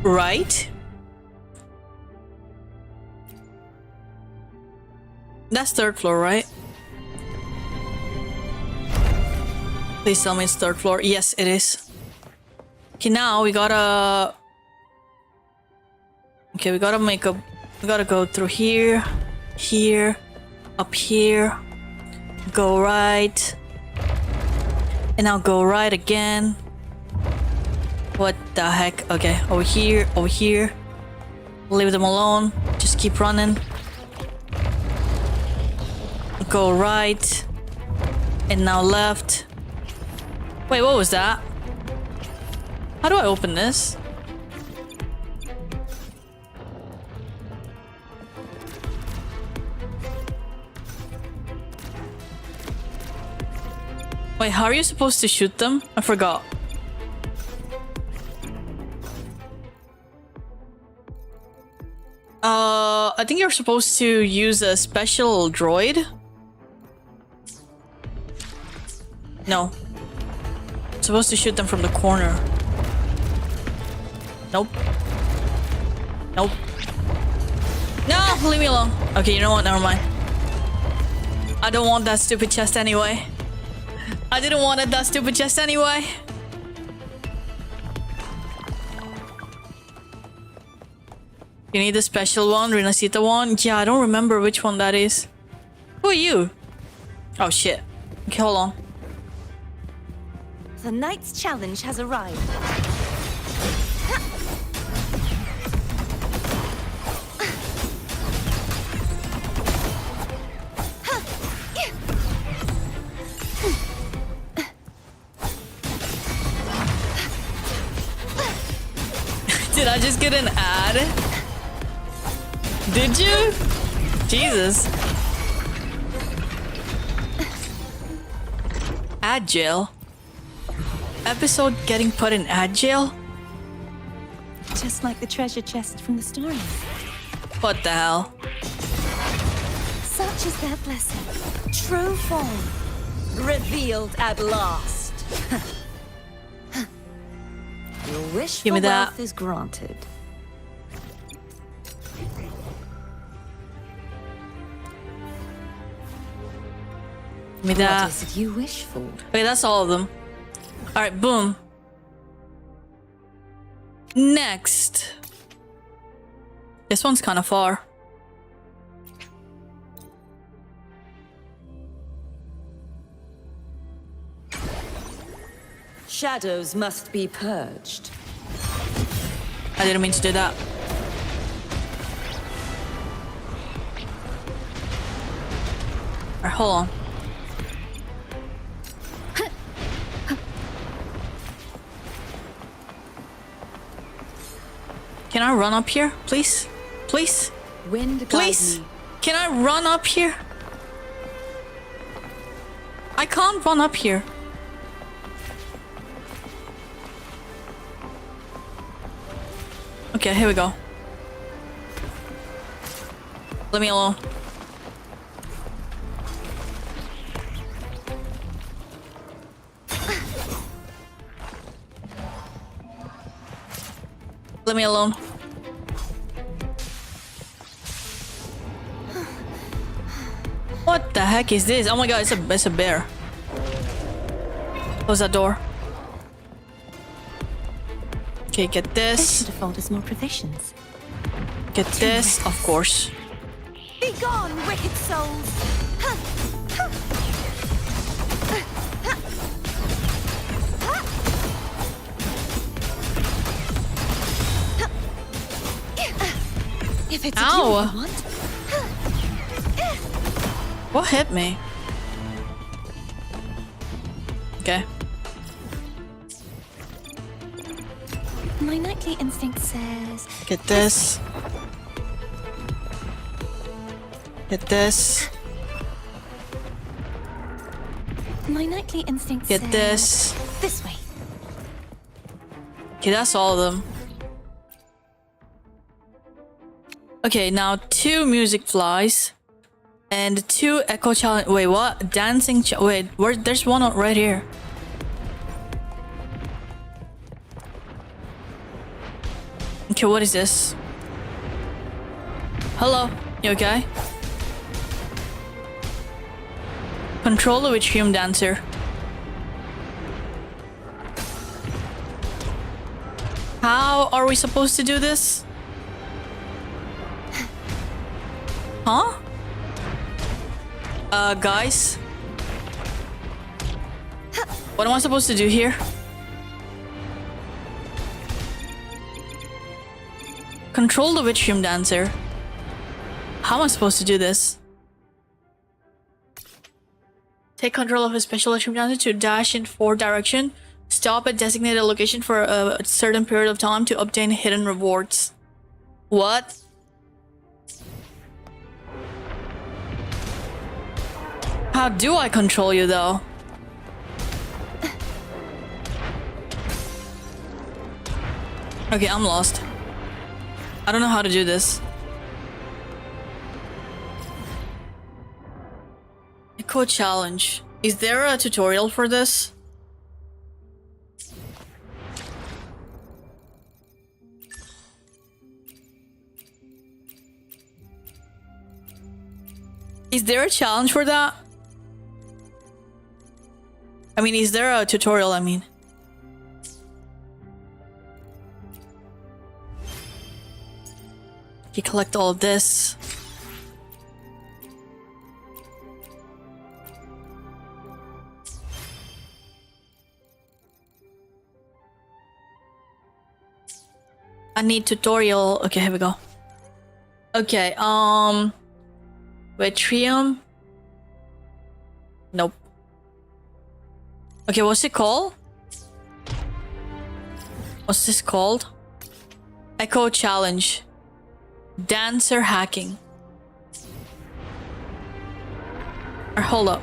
Right? That's third floor, right? Please tell me it's third floor. Yes, it is. Okay, now we gotta... Okay, we gotta make a... We gotta go through here, here, up here, go right, and now go right again. What the heck? Okay, over here, over here. Leave them alone. Just keep running. Go right, and now left. Wait, what was that? How do I open this? Wait, how are you supposed to shoot them? I forgot. I think you're supposed to use a special droid. No. Supposed to shoot them from the corner. Nope. Nope. No, leave me alone. Okay, you know what? Never mind. I don't want that stupid chest anyway. I didn't want that stupid chest anyway. You need a special one, Renacita one? Yeah, I don't remember which one that is. Who are you? Oh shit. Okay, hold on. The Knight's challenge has arrived. Did I just get an ad? Did you? Jesus. Ad jail? Episode getting put in ad jail? Just like the treasure chest from the story. What the hell? Such is their blessing. True form. Revealed at last. Your wish Give me for that. wealth is granted. Give me that. What is it you wish for? Okay, that's all of them. Alright, boom. Next. This one's kind of far. Shadows must be purged. I didn't mean to do that. Alright, hold on. Can I run up here, please? Please? Wind Please? Can I run up here? I can't run up here. Okay, here we go. Let me alone. Let me alone. What the heck is this? Oh my god, it's a bear. Close that door. Okay, get this. Should afford us more provisions. Get this, of course. Be gone, wicked souls! If it's Ow. a duel you want. What hit me? Okay. My nightly instinct says... Get this. Get this. My nightly instinct Get says this. this way. Okay, that's all of them. Okay, now 2 music flies and 2 echo challenge. Wait, what? Dancing. Wait, where? There's one right here. Okay, what is this? Hello, you okay? Control the Wuthering dancer. How are we supposed to do this? Huh? Guys? What am I supposed to do here? Control the Wuthering dancer. How am I supposed to do this? Take control of a special Wuthering dancer to dash in 4 direction. Stop at designated location for a certain period of time to obtain hidden rewards. What? How do I control you though? Okay, I'm lost. I don't know how to do this. Echo challenge. Is there a tutorial for this? Is there a challenge for that? I mean, is there a tutorial, I mean? You collect all of this. I need tutorial. Okay, here we go. Okay, Wuthering. Nope. Okay, what's it called? What's this called? Echo challenge. Dancer hacking. Or hold up.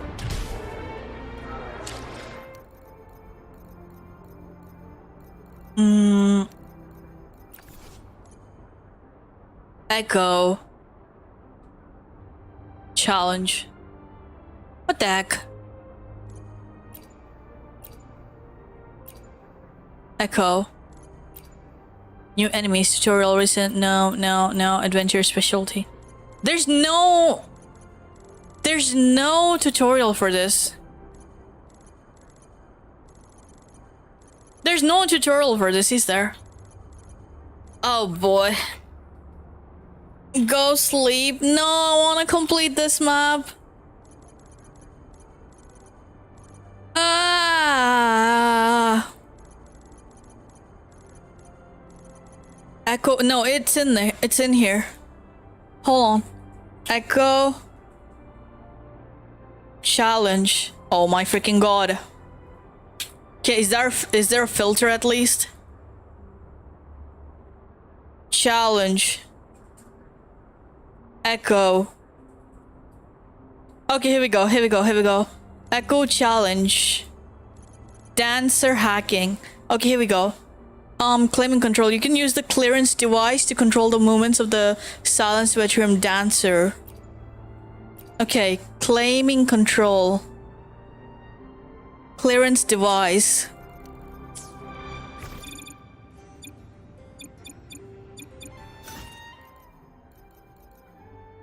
Echo challenge. What the heck? Echo. New enemies tutorial recent. No. Adventure specialty. There's no tutorial for this. There's no tutorial for this, is there? Oh boy. Go sleep. No, I want to complete this map. Echo. No, it's in there. It's in here. Hold on. Echo challenge. Oh my freaking god. Okay, is there a filter at least? Challenge. Echo. Okay, here we go. Echo challenge. Dancer hacking. Okay, here we go. Claiming control. You can use the clearance device to control the movements of the silenced Wuthering dancer. Okay, claiming control. Clearance device.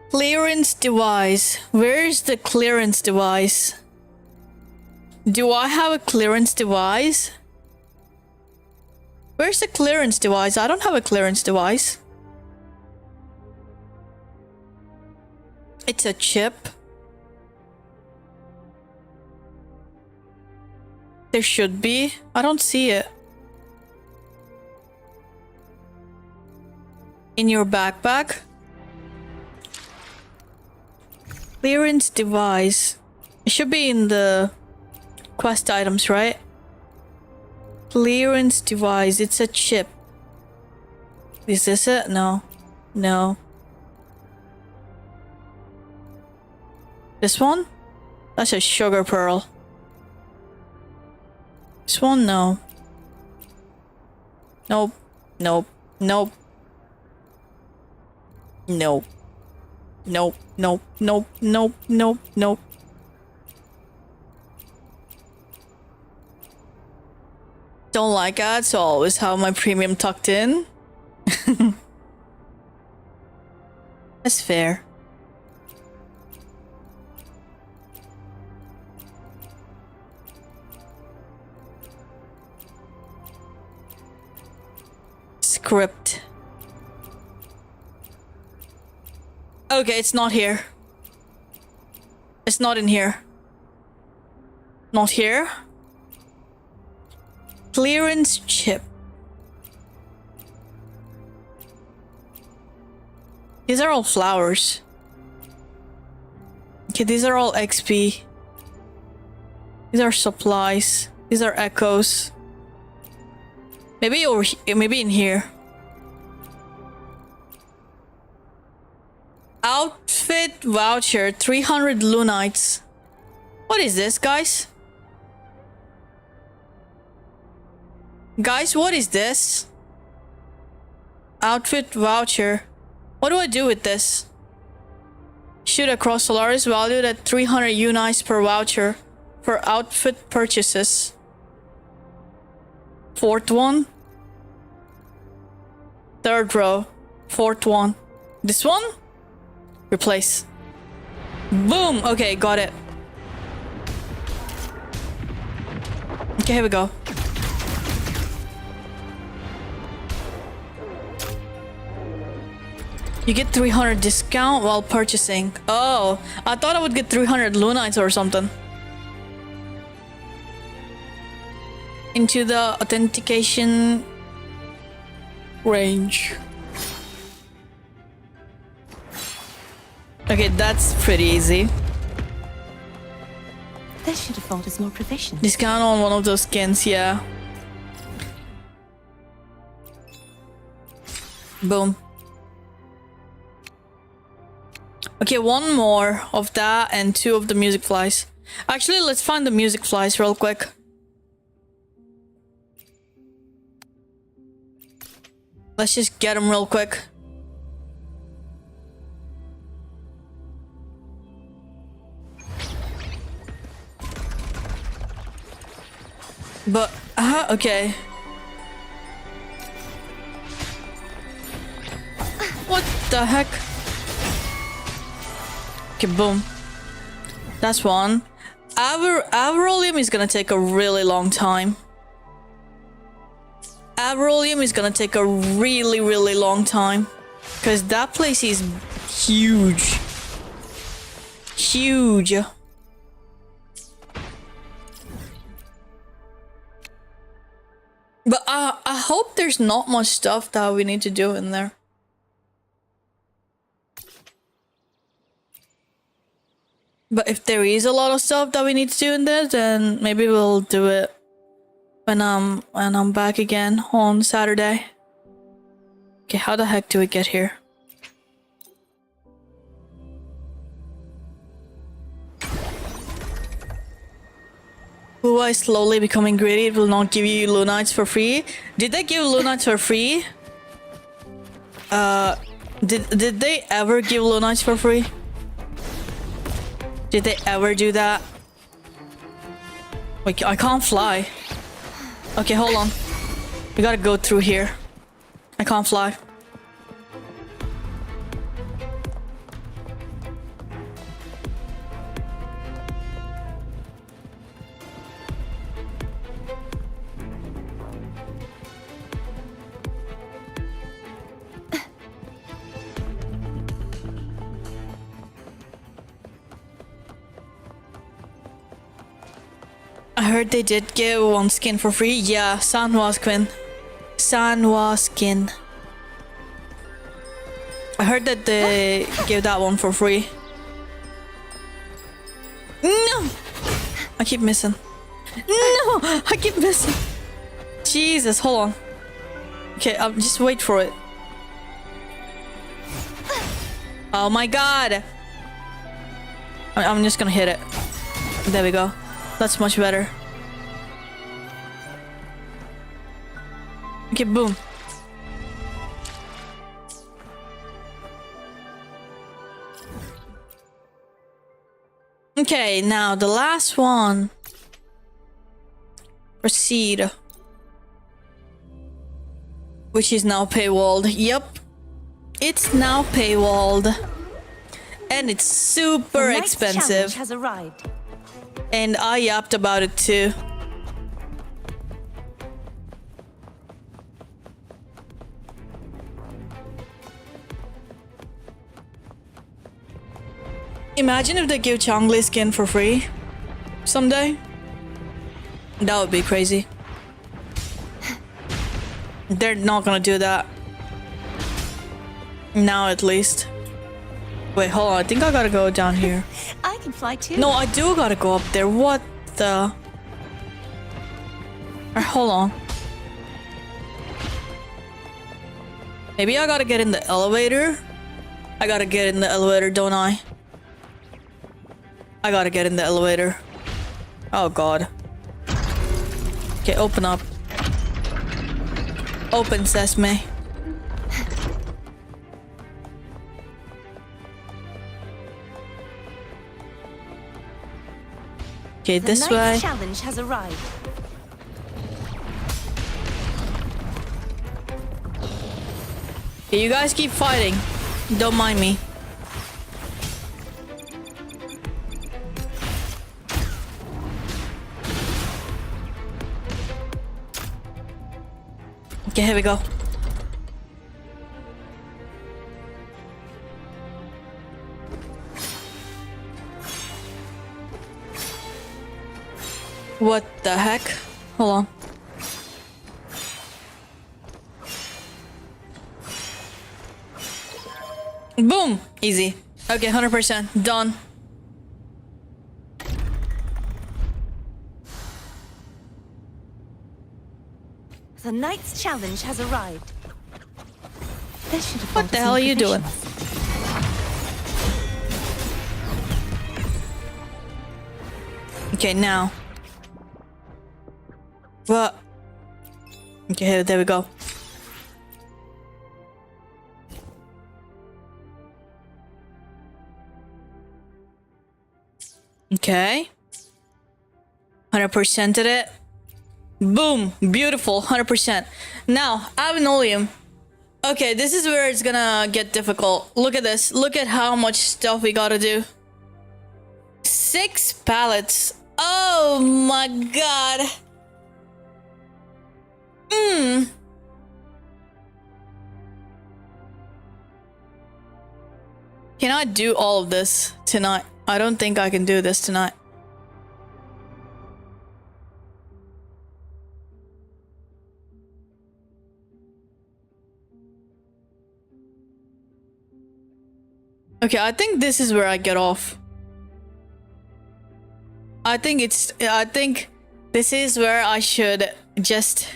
Clearance device. Where's the clearance device? Do I have a clearance device? Where's the clearance device? I don't have a clearance device. It's a chip. There should be. I don't see it. In your backpack? Clearance device. It should be in the quest items, right? Clearance device. It's a chip. Is this it? No. This one? That's a sugar pearl. This one, no. Nope. Nope. Nope. Nope. Nope. Nope. Nope. Nope. Nope. Nope. Don't like ads, so I always have my premium tucked in. That's fair. Script. Okay, it's not here. It's not in here. Not here. Clearance chip. These are all flowers. Okay, these are all XP. These are supplies. These are echoes. Maybe over maybe in here. Outfit voucher, 300 Lunites. What is this, guys? Guys, what is this? Outfit voucher. What do I do with this? Shoot across Solaris, valued at 300 Unites per voucher for outfit purchases. Fourth one. Third row. Fourth one. This one? Replace. Boom! Okay, got it. Okay, here we go. You get 300 discount while purchasing. Oh, I thought I would get 300 Lunites or something. Into the authentication range. Okay, that's pretty easy. This should afford us more provisions. Discount on one of those skins, yeah. Boom. Okay, one more of that and 2 of the music flies. Actually, let's find the music flies real quick. Let's just get them real quick. But, okay. What the heck? Okay, boom. That's one. Averolium is gonna take a really long time. Averolium is gonna take a really, really long time. Because that place is huge. Huge. But I hope there's not much stuff that we need to do in there. But if there is a lot of stuff that we need to do in there, then maybe we'll do it when I'm back again on Saturday. Okay, how the heck do we get here? Wuwa is slowly becoming greedy. It will not give you Lunites for free. Did they give Lunites for free? Did they ever give Lunites for free? Did they ever do that? Wait, I can't fly. Okay, hold on. We gotta go through here. I can't fly. I heard they did give one skin for free. Yeah, Sanhua skin. Sanhua skin. I heard that they gave that one for free. No! I keep missing. No! I keep missing. Jesus, hold on. Okay, just wait for it. Oh my god! I'm just gonna hit it. There we go. That's much better. Okay, boom. Okay, now the last one. Proceed. Which is now paywalled. Yep. It's now paywalled. And it's super expensive. Has arrived. And I yapped about it too. Imagine if they give Changli skin for free someday. That would be crazy. They're not gonna do that. Now at least. Wait, hold on. I think I gotta go down here. I can fly too. No, I do gotta go up there. What the? Alright, hold on. Maybe I gotta get in the elevator? I gotta get in the elevator, don't I? I gotta get in the elevator. Oh god. Okay, open up. Open sesame. Okay, this way. The challenge has arrived. Okay, you guys keep fighting. Don't mind me. Okay, here we go. What the heck? Hold on. Boom! Easy. Okay, 100%. Done. The Knight's challenge has arrived. What the hell are you doing? Okay, now. What? Okay, there we go. Okay. 100%ed it. Boom. Beautiful. 100%. Now, Avenolium. Okay, this is where it's gonna get difficult. Look at this. Look at how much stuff we gotta do. 6 pallets. Oh my god. Can I do all of this tonight? I don't think I can do this tonight. Okay, I think this is where I get off. I think this is where I should just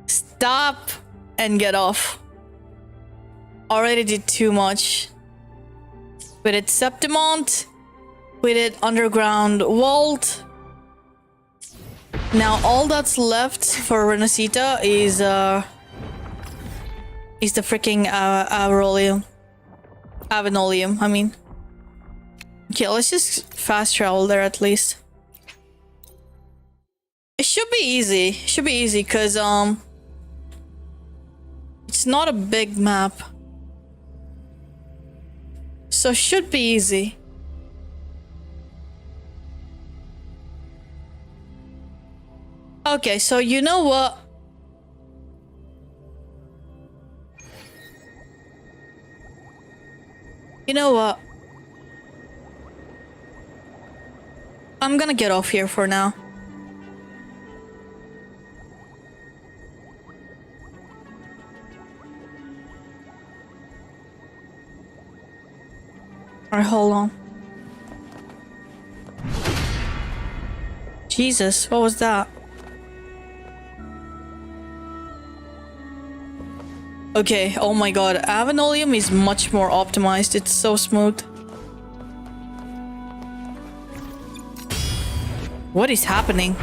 stop and get off. Already did too much. We did Septimont. We did Underground Vault. Now all that's left for Renacita is the freaking Avenolium, I mean. Okay, let's just fast travel there at least. It should be easy. It should be easy because it's not a big map. So should be easy. Okay, so you know what? You know what? I'm gonna get off here for now. Alright, hold on. Jesus, what was that? Okay, oh my god, Avenolium is much more optimized. It's so smooth. What is happening?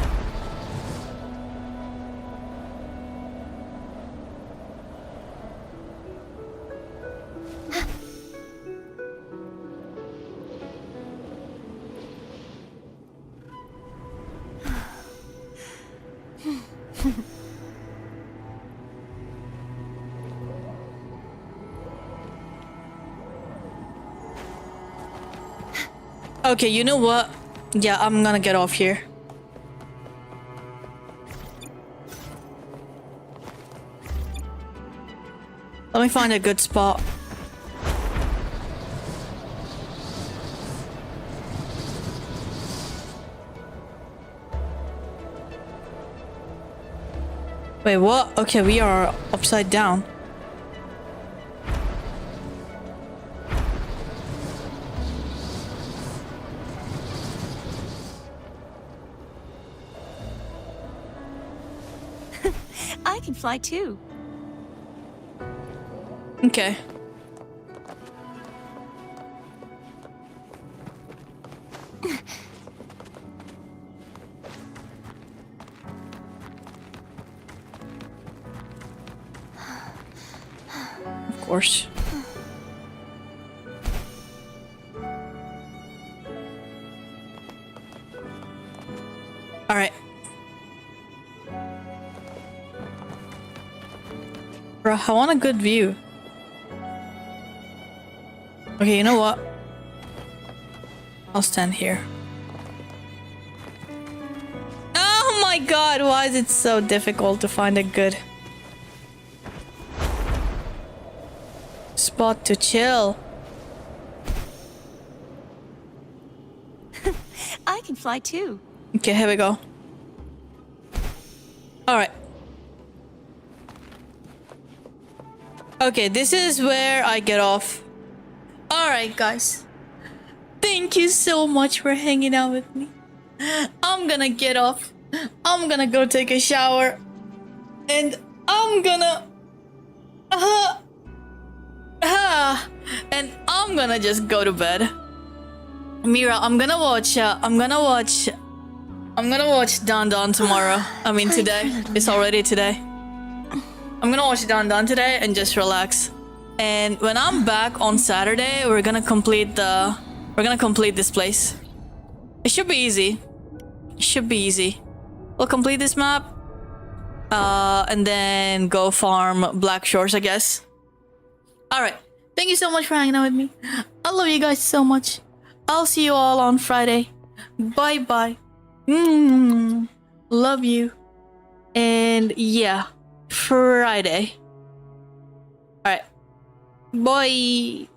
Okay, you know what? Yeah, I'm gonna get off here. Let me find a good spot. Wait, what? Okay, we are upside down. I can fly too. Okay. Of course. All right. Bro, I want a good view. Okay, you know what? I'll stand here. Oh my god, why is it so difficult to find a good spot to chill? I can fly too. Okay, here we go. Alright. Okay, this is where I get off. Alright, guys. Thank you so much for hanging out with me. I'm gonna get off. I'm gonna go take a shower. And I'm gonna... and I'm gonna just go to bed. Mira, I'm gonna watch Don Don tomorrow. I mean today. It's already today. I'm gonna watch Don Don today and just relax. And when I'm back on Saturday, we're gonna complete this place. It should be easy. It should be easy. We'll complete this map. And then go farm Black Shores, I guess. Alright. Thank you so much for hanging out with me. I love you guys so much. I'll see you all on Friday. Bye bye. Love you. And yeah, Friday. Alright. Bye.